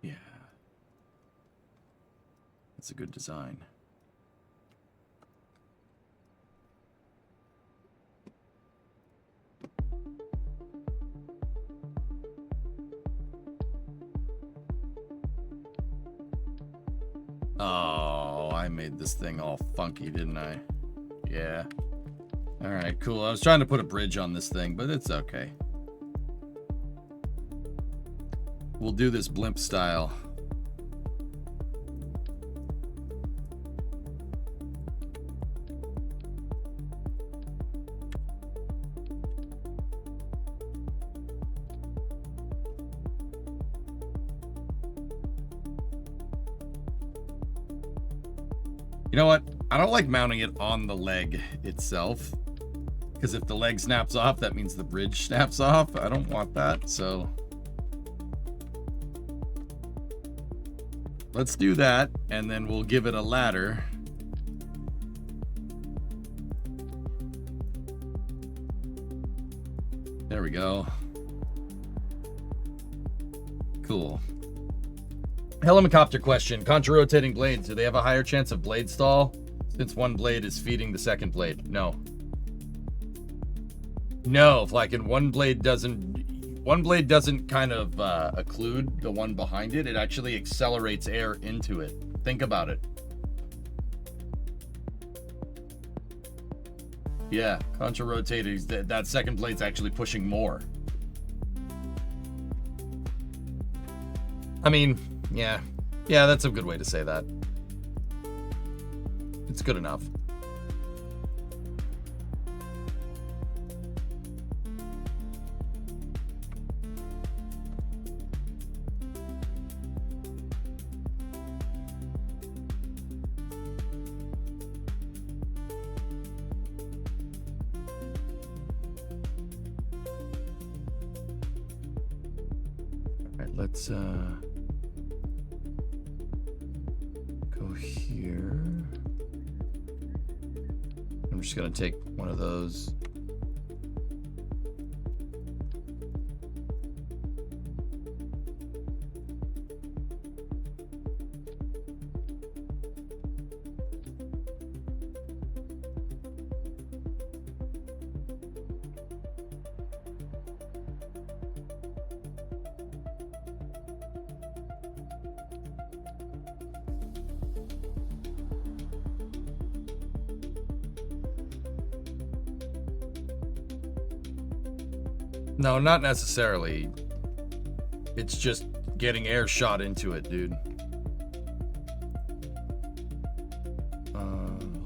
Yeah. That's a good design. Oh, I made this thing all funky, didn't I? Yeah. All right, cool. I was trying to put a bridge on this thing, but it's okay. We'll do this blimp style. You know what? I don't like mounting it on the leg itself, because if the leg snaps off, that means the bridge snaps off. I don't want that, so let's do that, and then we'll give it a ladder. There we go. Cool. Helicopter question. Contra-rotating blades, do they have a higher chance of blade stall since one blade is feeding the second blade? No. No, like in one blade doesn't kind of occlude the one behind it. It actually accelerates air into it. Think about it. Yeah, contra rotated. That second plate's actually pushing more. I mean, yeah, that's a good way to say that. It's good enough. Let's go here. I'm just gonna take one of those. No, not necessarily. It's just getting air shot into it, dude.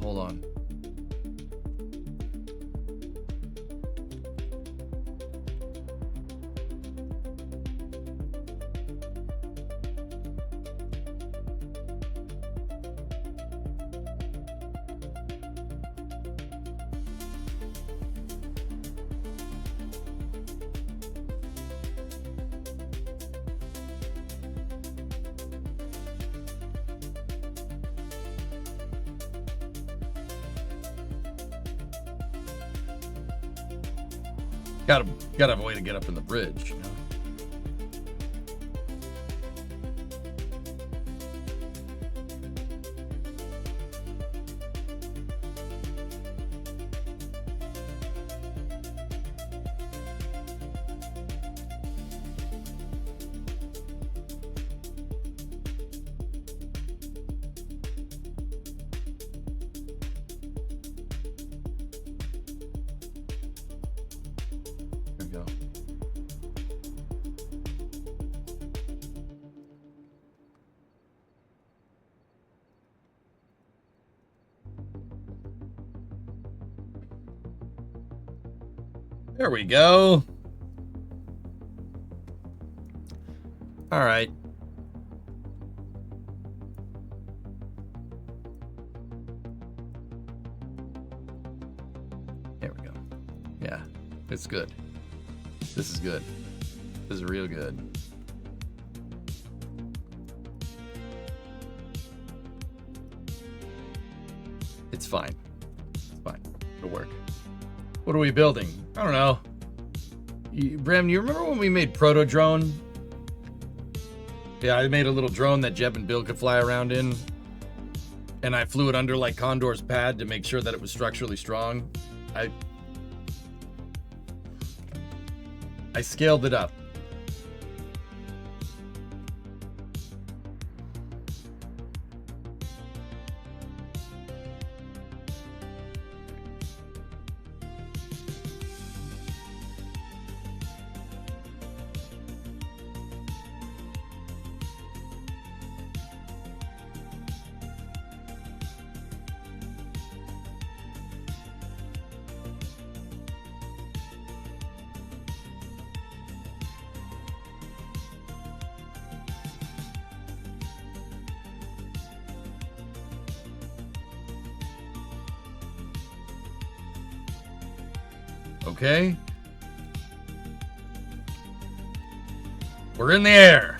Hold on. Gotta have a way to get up in the bridge, you know? Go. There we go. All right. There we go. Yeah, it's good. This is good. This is real good. It's fine. It's fine. It'll work. What are we building? I don't know. Bram, you remember when we made Proto Drone? Yeah, I made a little drone that Jeb and Bill could fly around in. And I flew it under like Condor's pad to make sure that it was structurally strong. I scaled it up. Okay. We're in the air.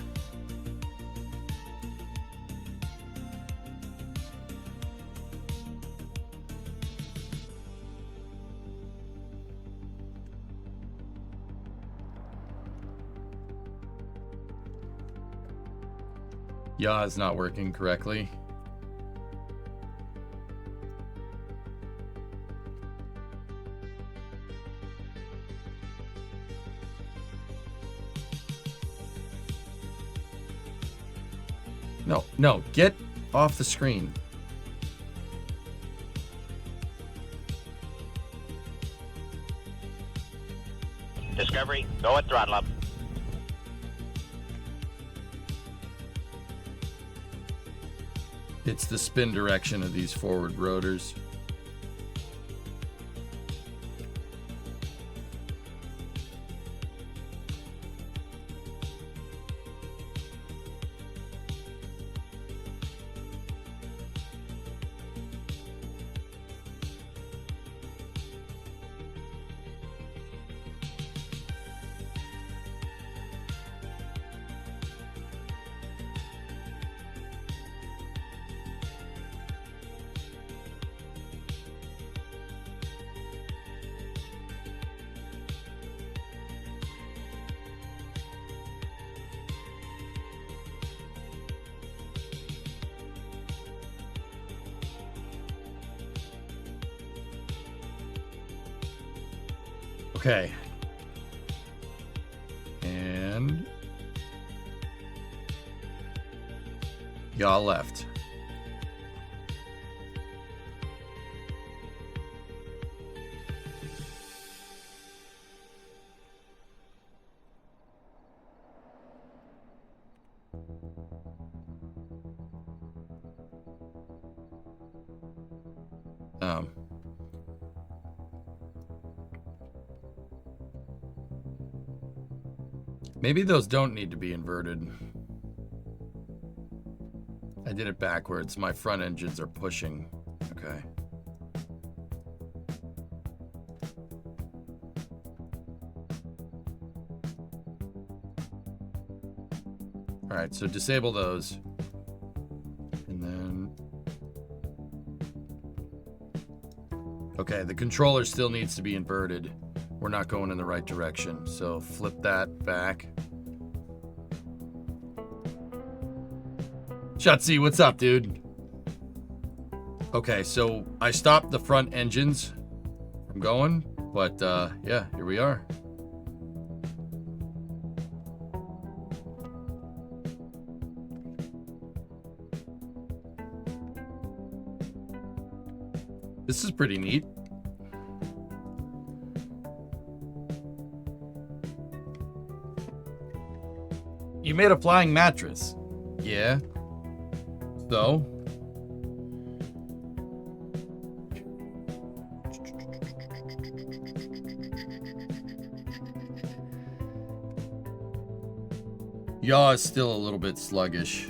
Yaw is not working correctly. No, get off the screen. Discovery, go at throttle up. It's the spin direction of these forward rotors. Okay. And y'all left. Maybe those don't need to be inverted. I did it backwards. My front engines are pushing. Okay. All right, so disable those. And then... Okay, the controller still needs to be inverted. We're not going in the right direction, so flip that back. Shotzi, what's up, dude? Okay, so I stopped the front engines from going, but yeah, here we are. This is pretty neat. You made a flying mattress. Yeah. So? Yaw is still a little bit sluggish.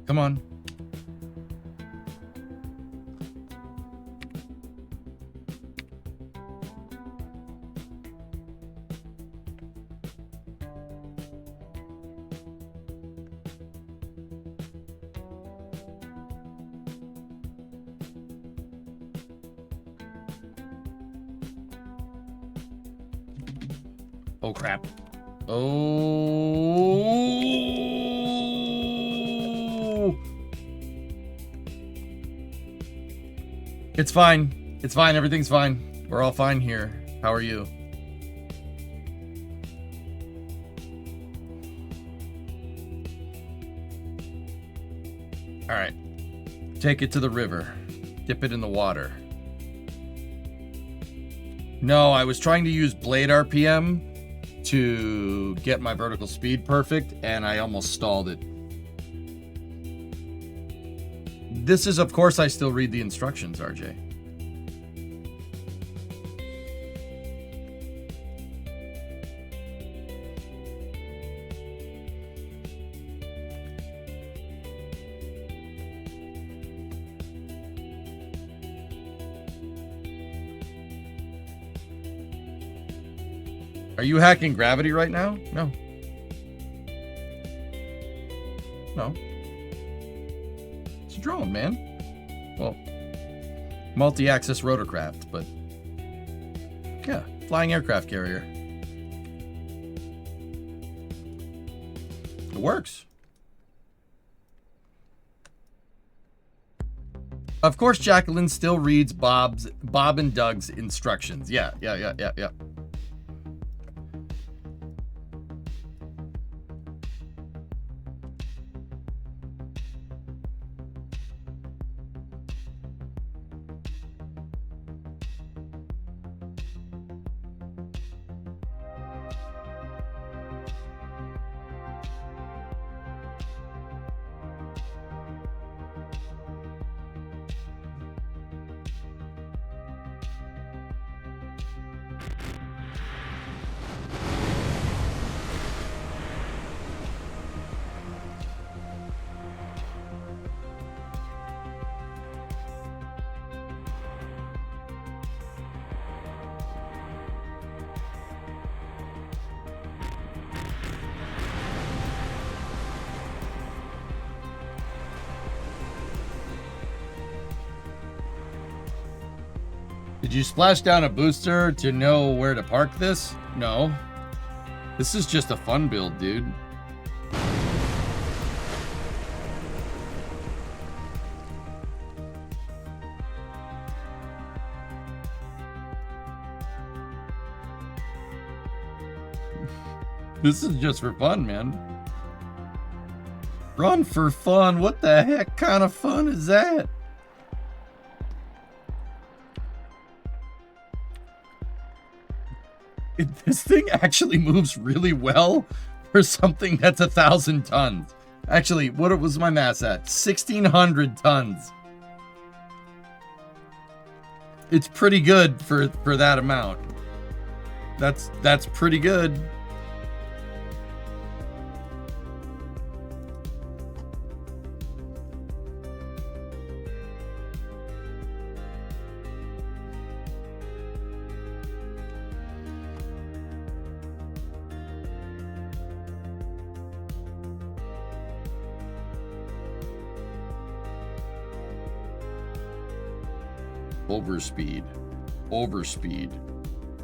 Come on. Oh crap. Oh. It's fine. It's fine. Everything's fine. We're all fine here. How are you? All right. Take it to the river. Dip it in the water. No, I was trying to use blade RPM to get my vertical speed perfect, and I almost stalled it. This is, of course, I still read the instructions, RJ. Are you hacking gravity right now? No. No. It's a drone, man. Well, multi-axis rotorcraft, but yeah, flying aircraft carrier. It works. Of course, Jacqueline still reads Bob and Doug's instructions. Yeah. Did you splash down a booster to know where to park this? No. This is just a fun build, dude. This is just for fun, man. Run for fun? What the heck kind of fun is that? This thing actually moves really well for something that's 1,000 tons. Actually, what was my mass at? 1,600 tons. It's pretty good for that amount. That's pretty good.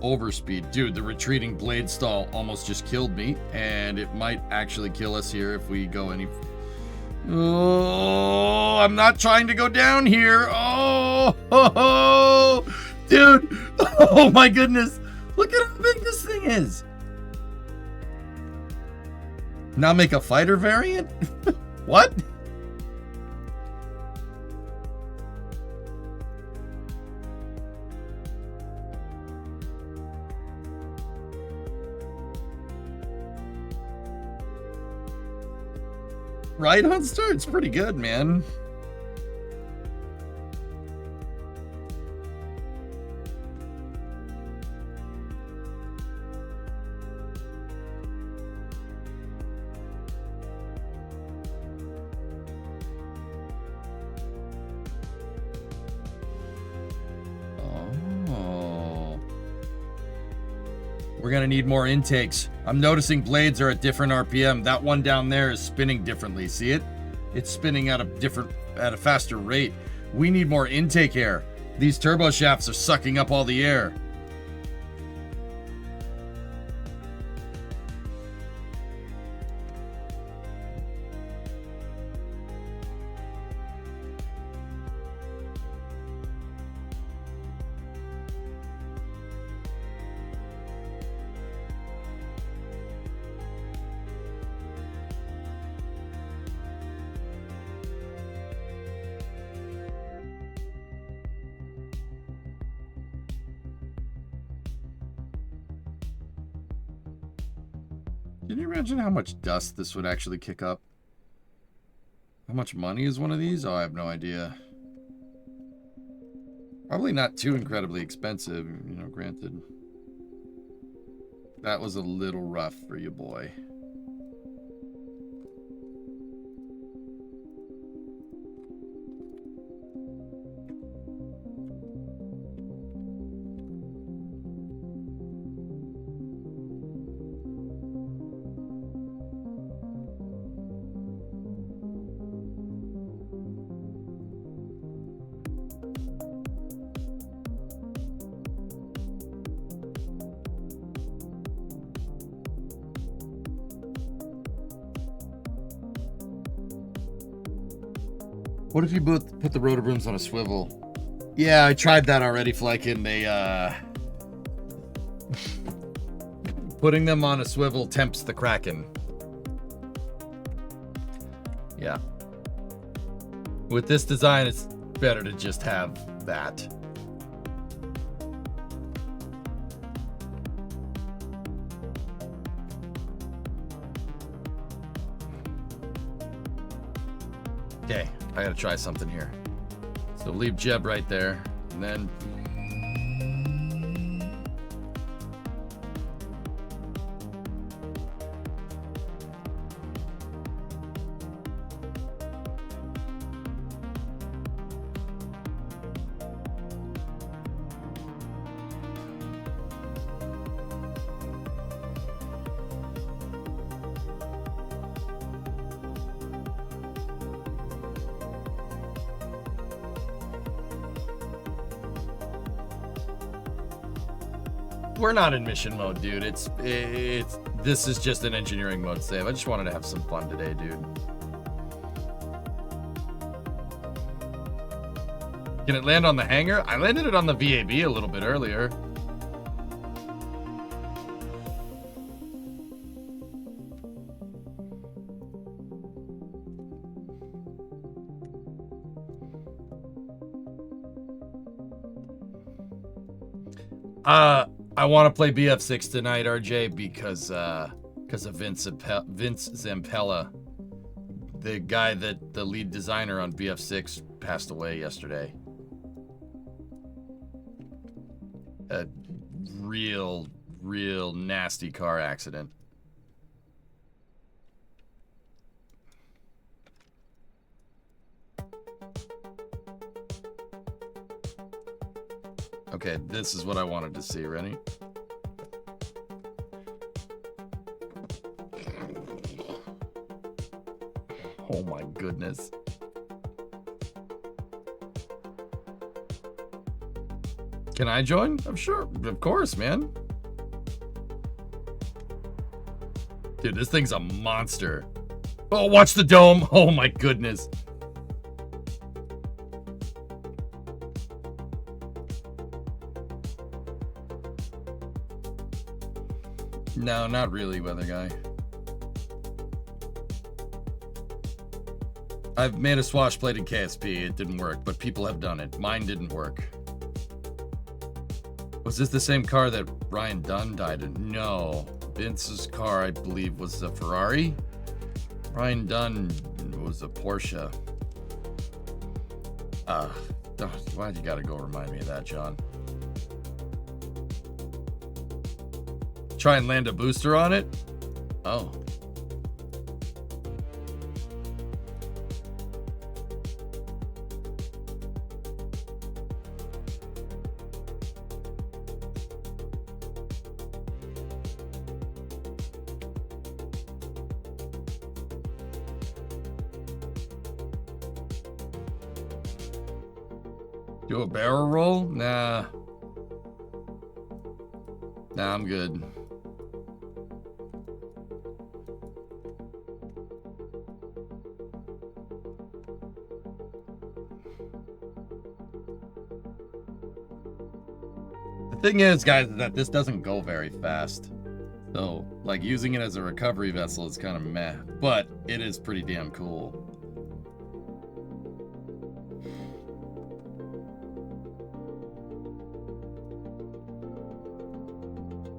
Overspeed. Dude, the retreating blade stall almost just killed me, and it might actually kill us here if we go any... Oh, I'm not trying to go down here. Oh, dude. Oh my goodness. Look at how big this thing is. Now make a fighter variant? What? Right on start, it's pretty good, man. Oh. We're gonna need more intakes. I'm noticing blades are at different RPM. That one down there is spinning differently. See it? It's spinning at a faster rate. We need more intake air. These turbo shafts are sucking up all the air. Can you imagine how much dust this would actually kick up? How much money is one of these? Oh, I have no idea. Probably not too incredibly expensive, you know, granted. That was a little rough for you, boy. What if you put the rotor rooms on a swivel? Yeah, I tried that already, Flykin. They, putting them on a swivel tempts the Kraken. Yeah. With this design, it's better to just have that. Okay, I gotta try something here. So leave Jeb right there, and then we're not in mission mode, dude. It's this is just an engineering mode save. I just wanted to have some fun today, dude. Can it land on the hangar? I landed it on the VAB a little bit earlier. I want to play BF6 tonight, RJ, because of Vince Zampella, the guy that the lead designer on BF6 passed away yesterday. A real nasty car accident. Okay, this is what I wanted to see. Ready? Oh my goodness. Can I join? I'm sure. Of course, man. Dude, this thing's a monster. Oh, watch the dome. Oh my goodness. No, not really, weather guy. I've made a swash-plated KSP. It didn't work, but people have done it. Mine didn't work. Was this the same car that Ryan Dunn died in? No. Vince's car, I believe, was a Ferrari. Ryan Dunn was a Porsche. Why'd you gotta go remind me of that, John? Try and land a booster on it? Oh. Do a barrel roll? Nah. Nah, I'm good. The thing is, guys, that this doesn't go very fast. So, like, using it as a recovery vessel is kind of meh. But it is pretty damn cool.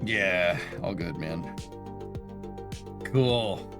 Yeah, all good, man. Cool.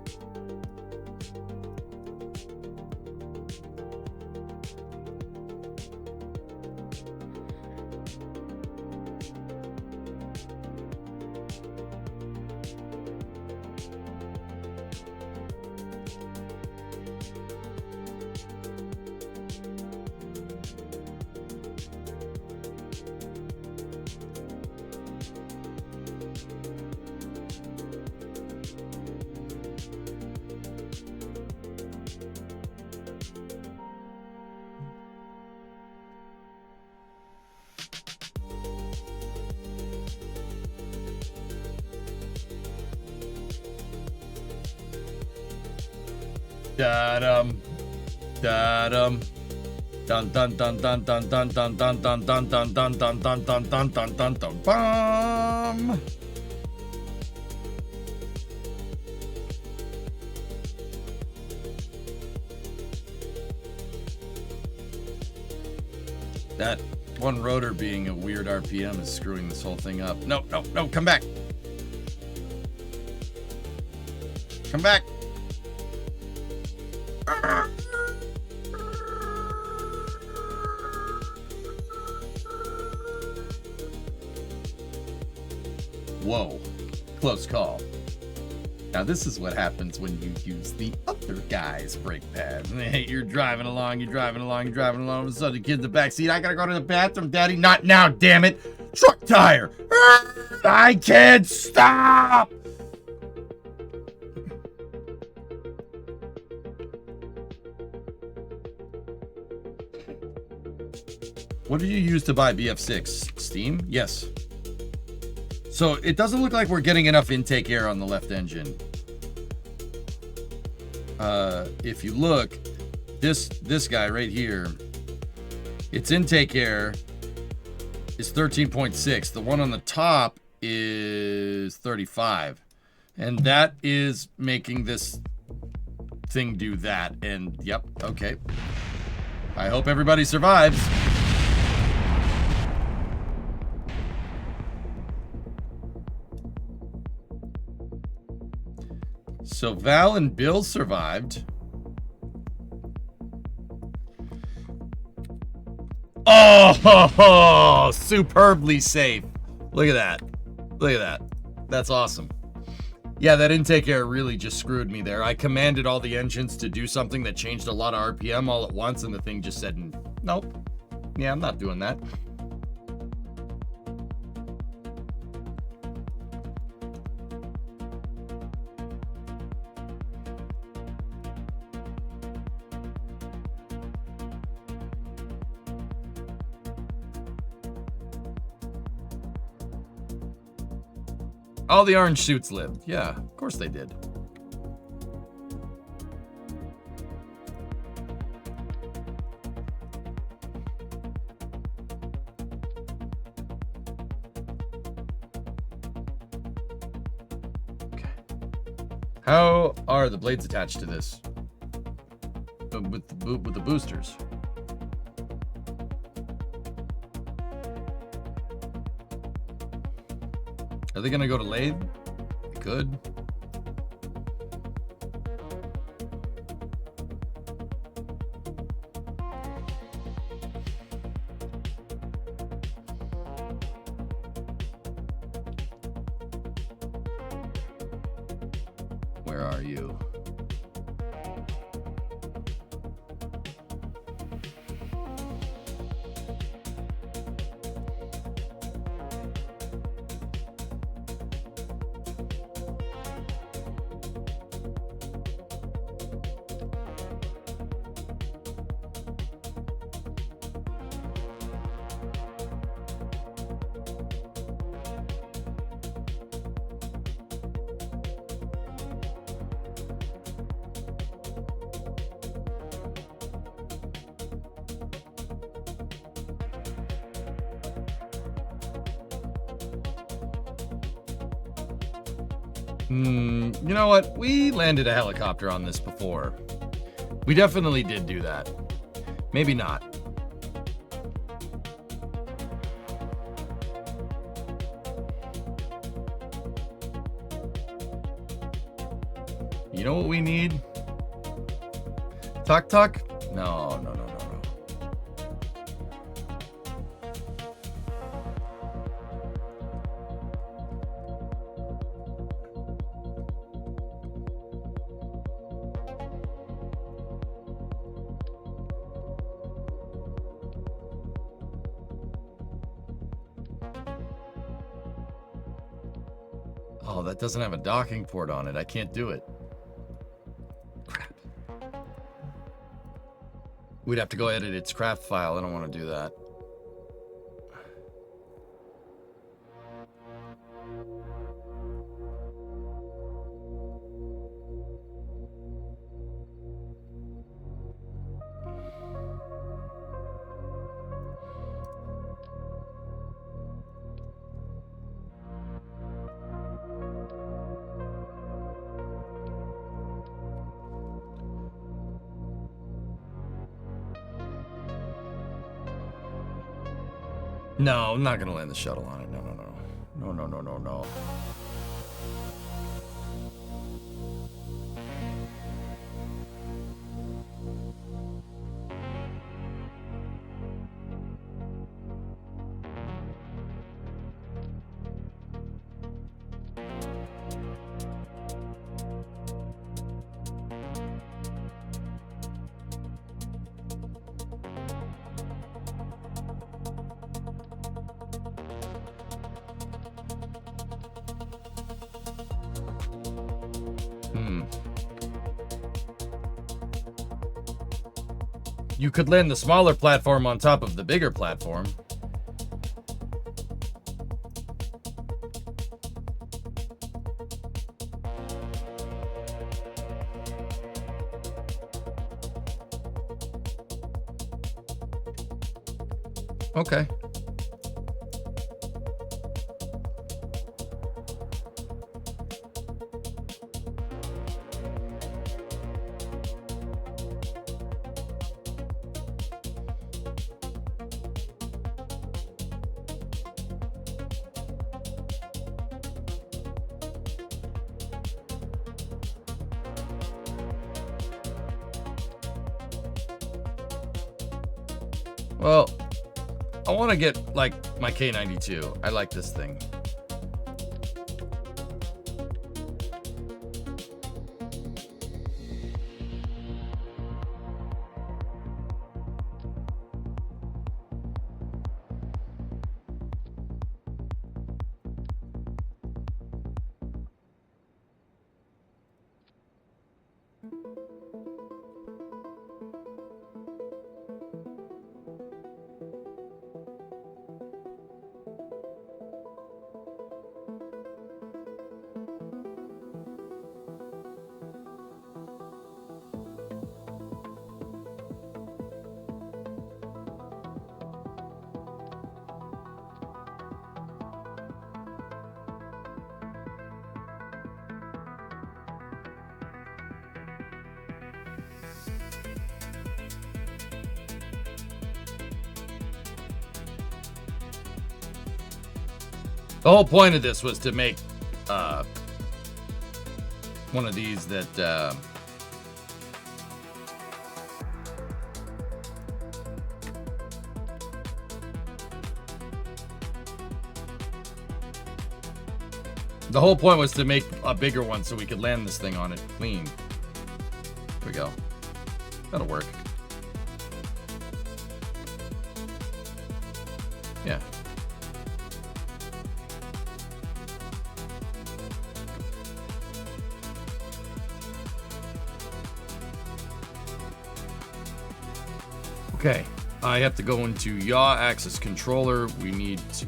Da-dum. Da-dum. Dun dun dun dun dun dun dun dun dun dun dun dun dun dun dun dun dun dun dun bum. That one rotor being a weird RPM is screwing this whole thing up. No, no, no, come back. Come back. Whoa, close call. Now this is what happens when you use the other guy's brake pad. You're driving along, all of a sudden the kid in the back seat, I gotta go to the bathroom, Daddy. Not now, damn it. Truck tire. I can't stop. What did you use to buy BF6? Steam? Yes. So it doesn't look like we're getting enough intake air on the left engine. If you look, this guy right here, its intake air is 13.6. The one on the top is 35. And that is making this thing do that. And yep, okay. I hope everybody survives. So Val and Bill survived. Oh, superbly safe. Look at that. Look at that. That's awesome. Yeah, that intake air really just screwed me there. I commanded all the engines to do something that changed a lot of RPM all at once, and the thing just said, nope. Yeah, I'm not doing that. All the orange suits lived. Yeah, of course they did. Okay. How are the blades attached to this? With the boosters. Are they gonna go to lathe? They could. Where are you? You know what? We landed a helicopter on this before. We definitely did do that. Maybe not. You know what we need? Tuk tuk? No, no, no, no, no. Oh, that doesn't have a docking port on it. I can't do it. Crap. We'd have to go edit its craft file. I don't want to do that. No, I'm not gonna land the shuttle on it. No, no, no. No, no, no, no, no. You could land the smaller platform on top of the bigger platform. Okay. Well, I want to get, like, my K92. I like this thing. The whole point of this was to make one of these that the whole point was to make a bigger one so we could land this thing on it clean. There we go. That'll work. Yeah. Okay, I have to go into yaw axis controller. We need to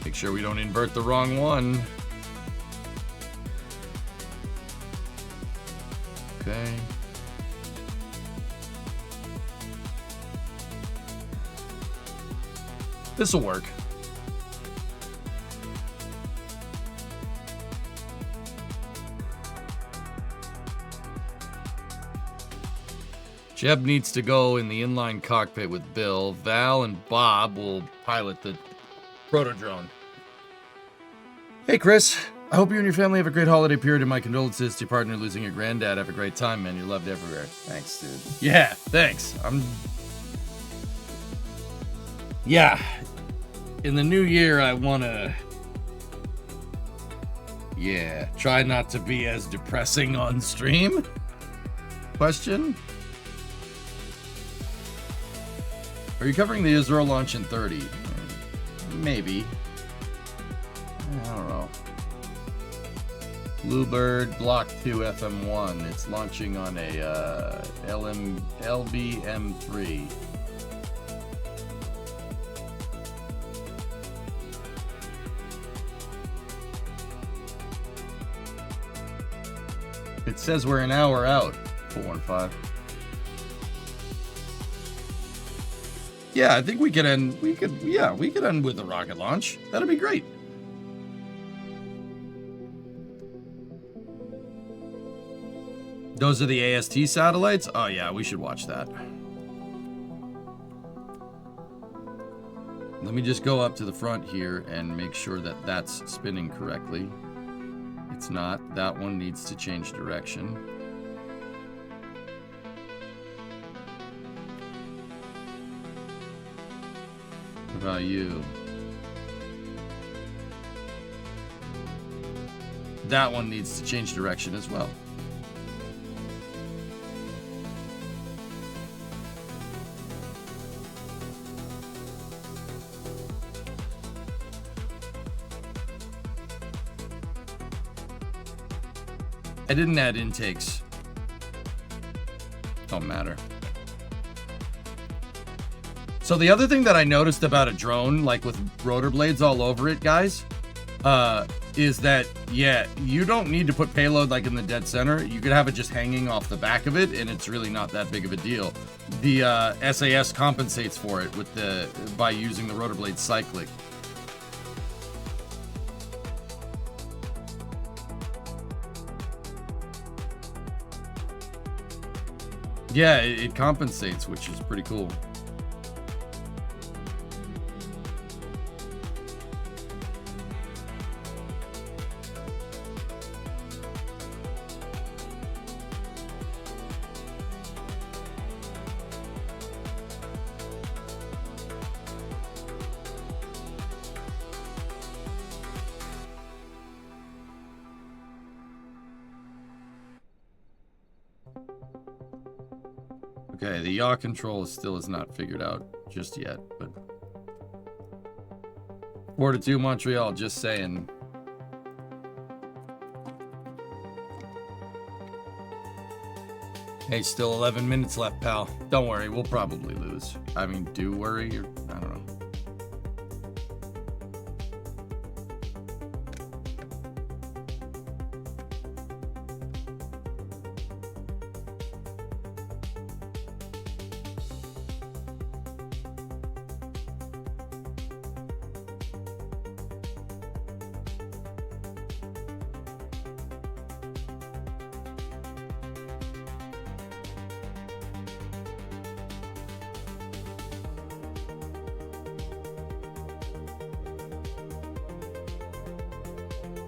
make sure we don't invert the wrong one. Okay. This'll work. Jeb needs to go in the inline cockpit with Bill. Val and Bob will pilot the proto-drone. Hey, Chris. I hope you and your family have a great holiday period, and my condolences to your partner losing your granddad. Have a great time, man. You're loved everywhere. Thanks, dude. Yeah, thanks. Yeah. In the new year, I want to... Yeah, try not to be as depressing on stream? Question? Are you covering the Israel launch in 30? Maybe. I don't know. Bluebird Block 2 FM1. It's launching on a LBM3. It says we're an hour out. 415. Yeah, I think we could end. We could end with a rocket launch. That'd be great. Those are the AST satellites? Oh yeah, we should watch that. Let me just go up to the front here and make sure that that's spinning correctly. It's not. That one needs to change direction. What about you? That one needs to change direction as well. I didn't add intakes. Don't matter. So the other thing that I noticed about a drone, like with rotor blades all over it, guys, is that, yeah, you don't need to put payload like in the dead center. You could have it just hanging off the back of it, and it's really not that big of a deal. The SAS compensates for it with by using the rotor blade cyclic. Yeah, it compensates, which is pretty cool. Okay, the yaw control still is not figured out just yet, but 4-2 Montreal, just saying. Hey, still 11 minutes left, pal. Don't worry, we'll probably lose. I mean, do worry, or I don't know.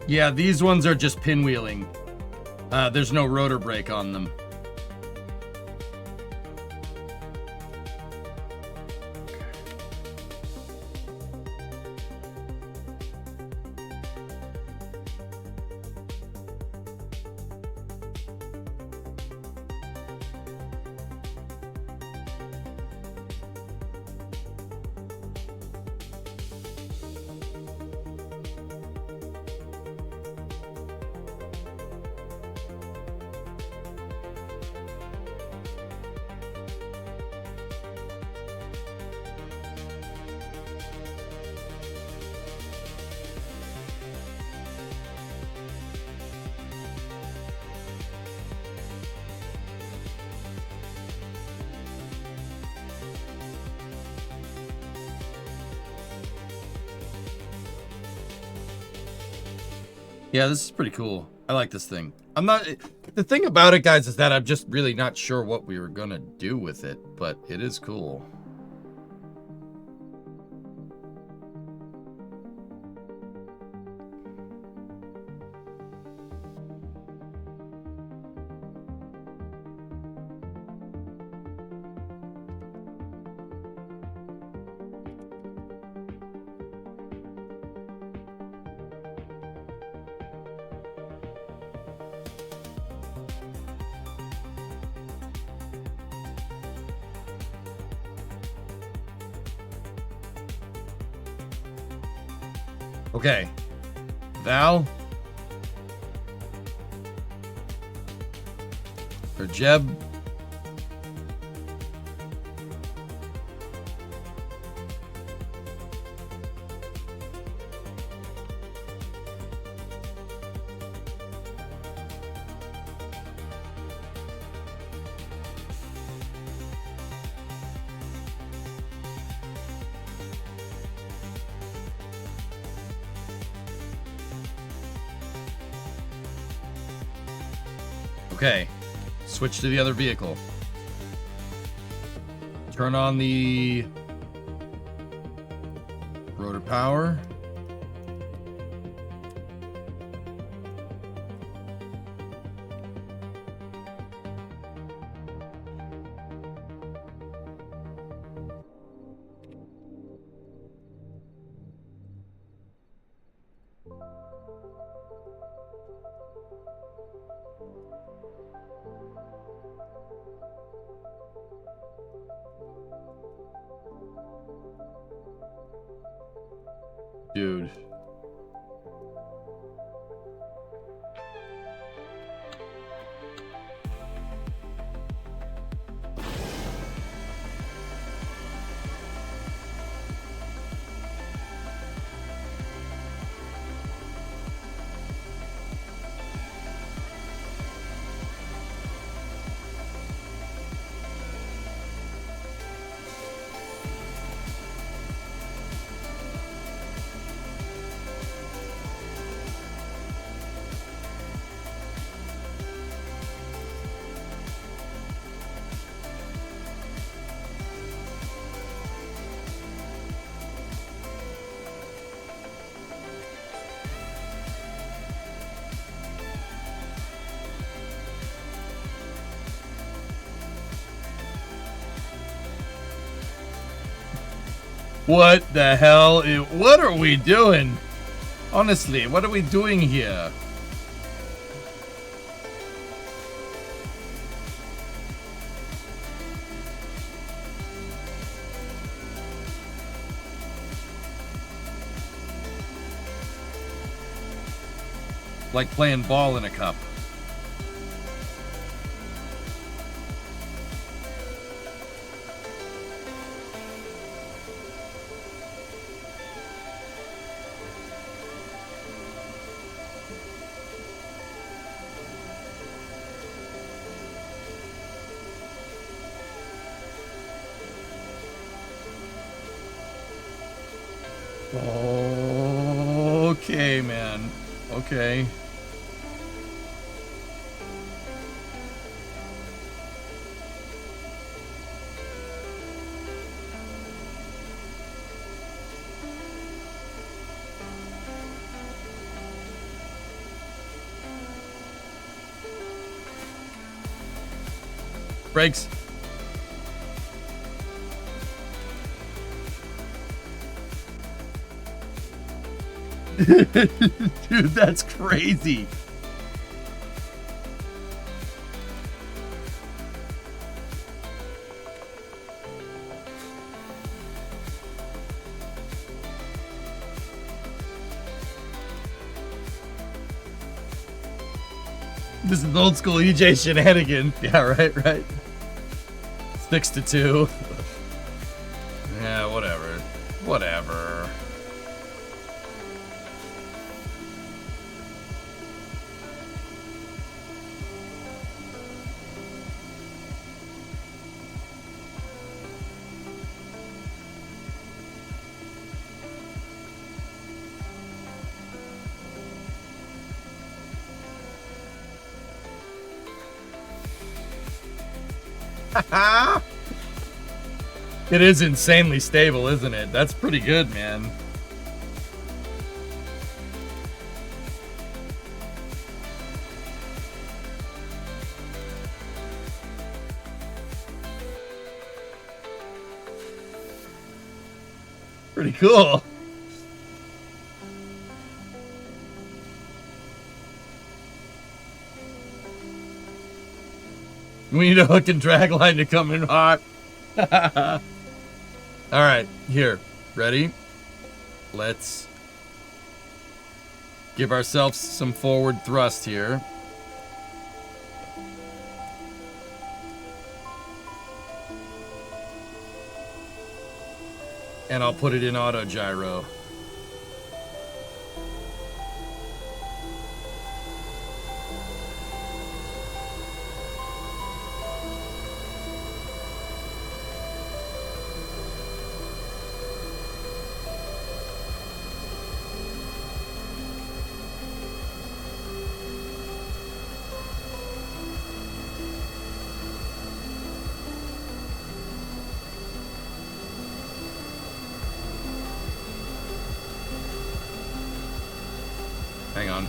Yeah, these ones are just pinwheeling. There's no rotor brake on them. Yeah, this is pretty cool. I like this thing. The thing about it, guys, is that I'm just really not sure what we were gonna do with it, but it is cool. Okay, Val, or Jeb. Okay, switch to the other vehicle. Turn on the Rotor power. Dude. What the hell? What are we doing? Honestly, what are we doing here? Like playing ball in a cup. Okay, man. Okay. Brakes. Dude, that's crazy. This is old school EJ shenanigan. Yeah, right. 6-2. Yeah, whatever. It is insanely stable, isn't it? That's pretty good, man. Pretty cool. We need a hook and drag line to come in hot. All right, here. Ready? Let's give ourselves some forward thrust here. And I'll put it in auto gyro. down.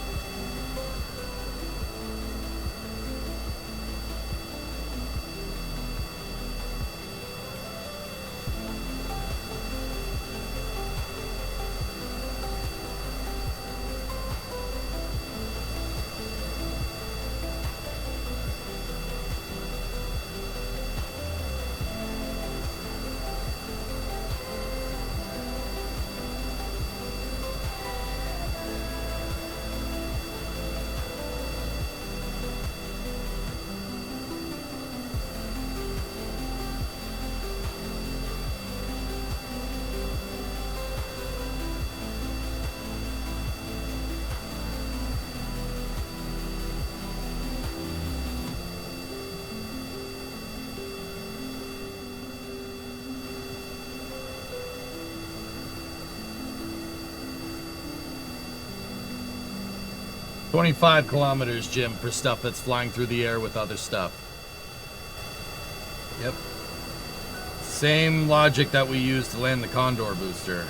$25 kilometers, Jim, for stuff that's flying through the air with other stuff. Yep. Same logic that we used to land the Condor booster.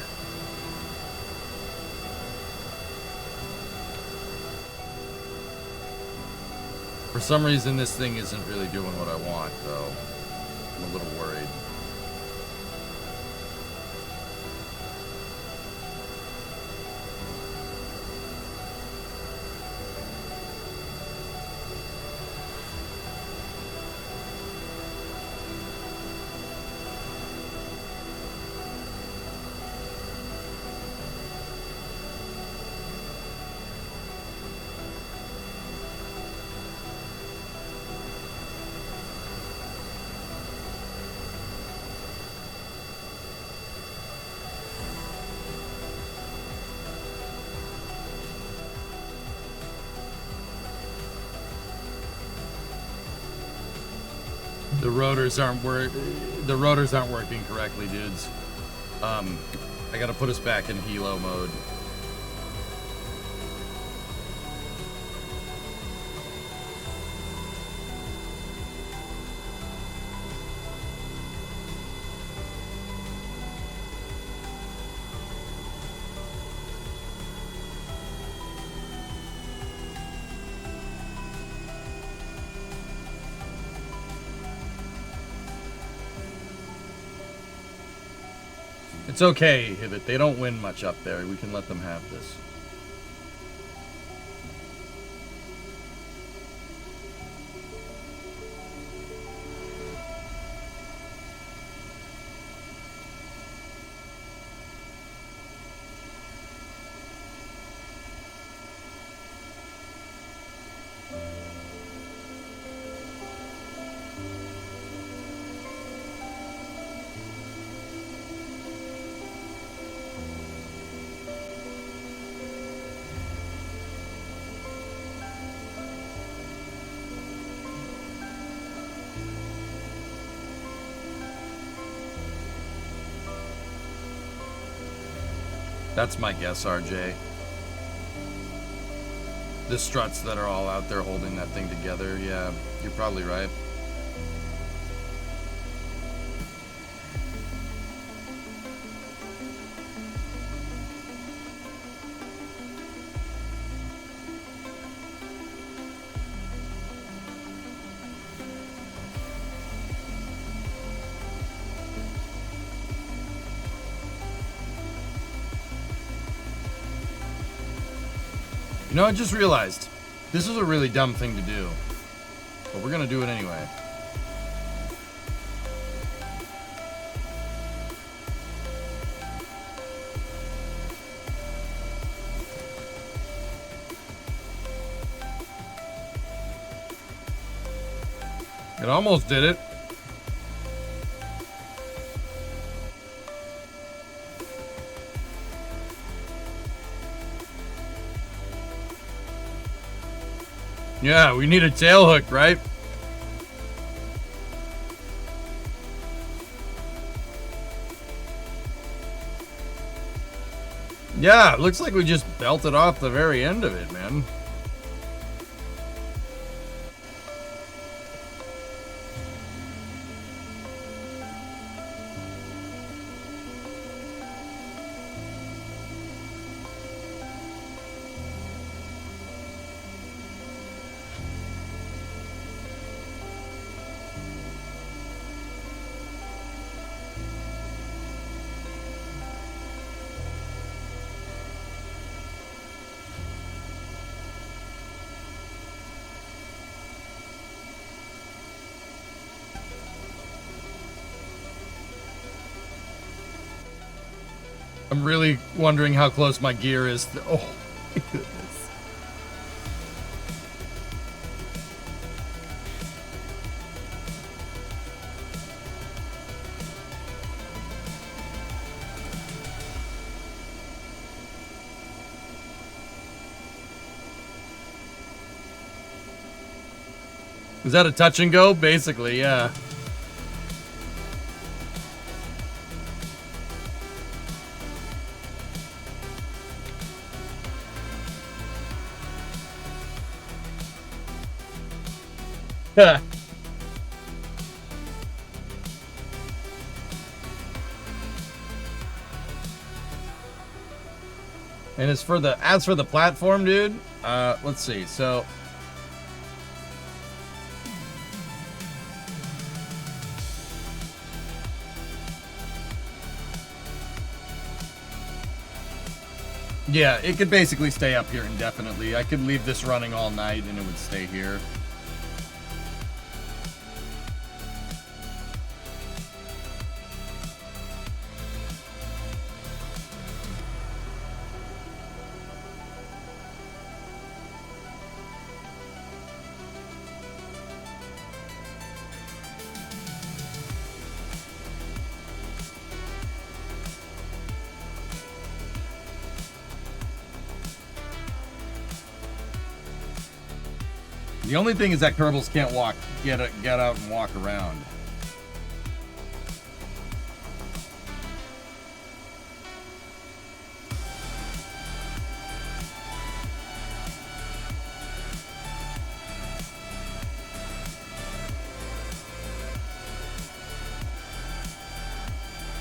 For some reason, this thing isn't really doing what I want, though. I'm a little worried. The rotors aren't working correctly, dudes. I gotta put us back in helo mode. It's okay, Hibbit. They don't win much up there. We can let them have this. That's my guess, RJ. The struts that are all out there holding that thing together. Yeah, you're probably right. You know, I just realized this is a really dumb thing to do, but we're gonna do it anyway. It almost did it. Yeah, we need a tail hook, right? Yeah, it looks like we just belted off the very end of it, man. I'm really wondering how close my gear is to... Oh, my goodness. Is that a touch and go? Basically, yeah. And as for the platform, dude, let's see. So yeah, it could basically stay up here indefinitely. I could leave this running all night and it would stay here. The only thing is that Kerbals can't get out and walk around.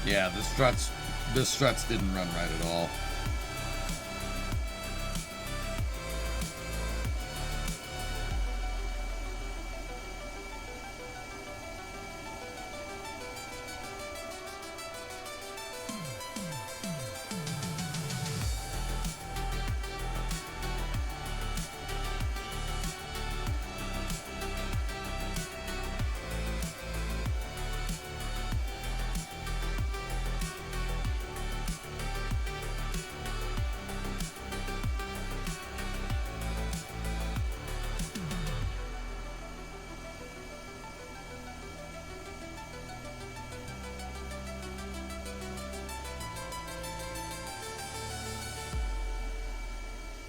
Yeah, the struts didn't run right at all.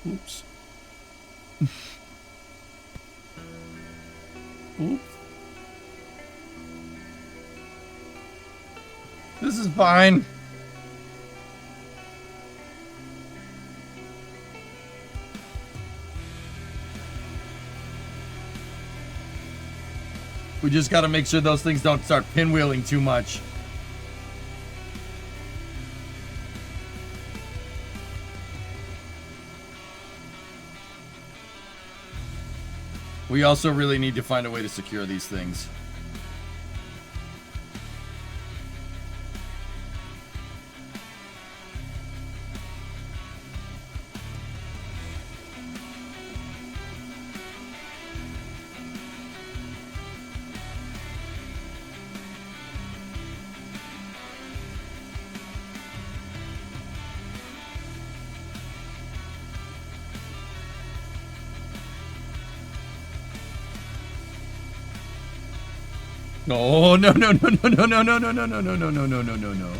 Oops. Oops. This is fine. We just got to make sure those things don't start pinwheeling too much. We also really need to find a way to secure these things. No, no, no, no, no, no, no, no, no, no, no, no, no, no, no, no, no, no.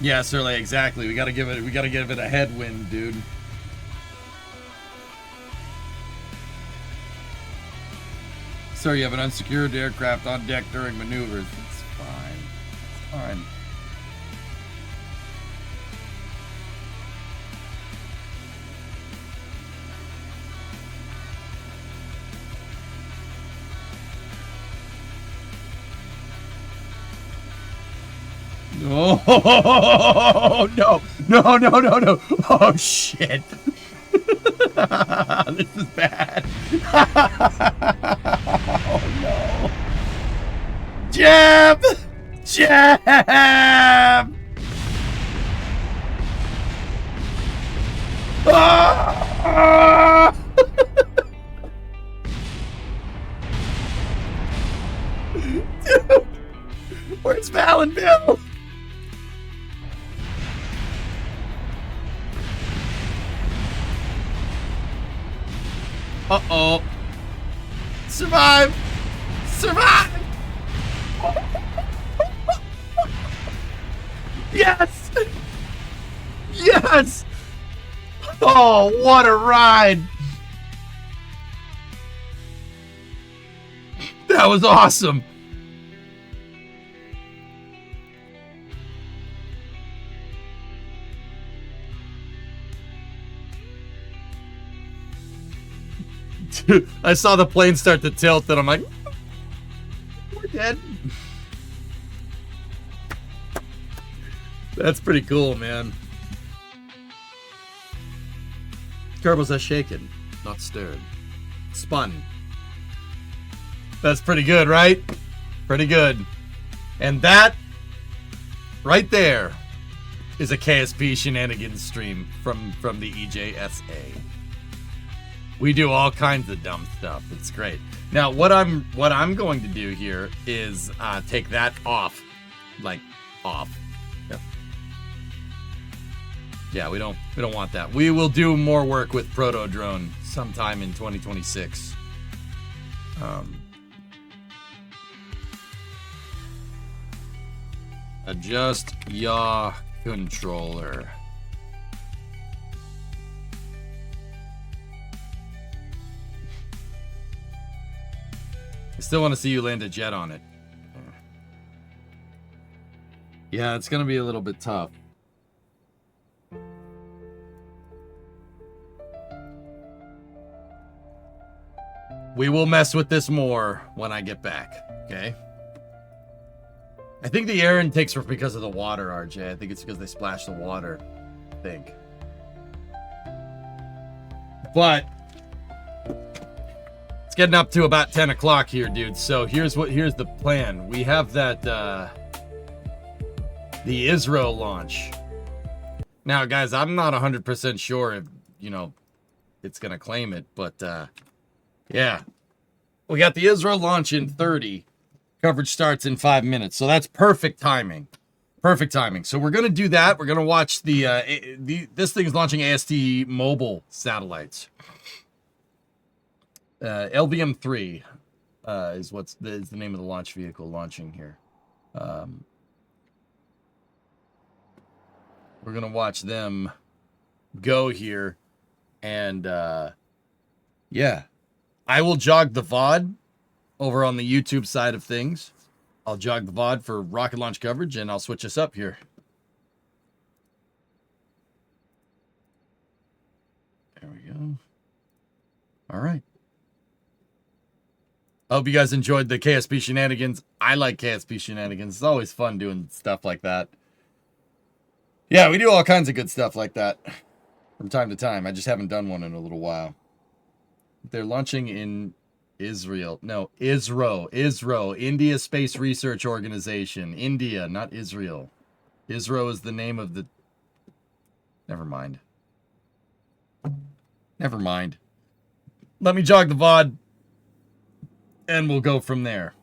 Yeah, Surly, exactly. We gotta give it a headwind, dude. Sir, you have an unsecured aircraft on deck during maneuvers. It's fine. It's fine. Oh no! No! No! No! No! Oh shit! This is bad. Oh no! Jab! Jab! Ah! Dude, where's Val and Bill? Uh-oh. Survive! Survive! Yes! Yes! Oh, what a ride! That was awesome! Dude, I saw the plane start to tilt and I'm like, we're dead. That's pretty cool, man. Turbos are shaken, not stirred. Spun. That's pretty good, right? Pretty good. And that, right there, is a KSP Shenanigans stream from the EJSA. We do all kinds of dumb stuff. It's great. Now, what I'm going to do here is take that off, like off. Yep. Yeah, we don't want that. We will do more work with Proto Drone sometime in 2026. Adjust yaw controller. I still want to see you land a jet on it. Yeah, it's going to be a little bit tough. We will mess with this more when I get back, okay? I think the air intakes were because of the water, RJ. I think it's because they splashed the water, I think. But it's getting up to about 10 o'clock here, dude. So here's the plan. We have that the Israel launch. Now, guys, I'm not 100% sure if, you know, it's going to claim it, but yeah. We got the Israel launch in 30. Coverage starts in 5 minutes. So that's perfect timing. Perfect timing. So we're going to do that. We're going to watch this thing is launching AST mobile satellites. LVM-3 is the name of the launch vehicle launching here. We're going to watch them go here. And yeah. I will jog the VOD over on the YouTube side of things. I'll jog the VOD for rocket launch coverage, and I'll switch us up here. There we go. All right. I hope you guys enjoyed the KSP Shenanigans. I like KSP Shenanigans. It's always fun doing stuff like that. Yeah, we do all kinds of good stuff like that from time to time. I just haven't done one in a little while. They're launching in Israel. No, ISRO, India Space Research Organization. India, not Israel. ISRO is the name of the... Never mind. Never mind. Let me jog the VOD, and we'll go from there.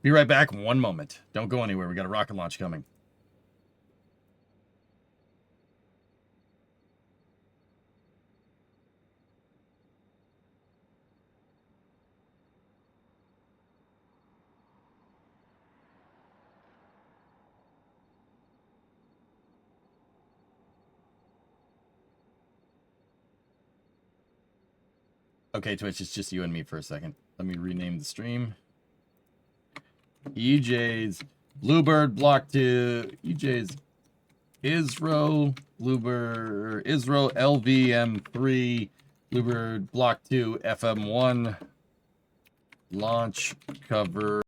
Be right back in 1 moment. Don't go anywhere. We got a rocket launch coming. Okay, Twitch, it's just you and me for a second. Let me rename the stream. EJ's Bluebird Block 2. EJ's ISRO Bluebird ISRO LVM-3 Bluebird Block 2 FM1 launch cover.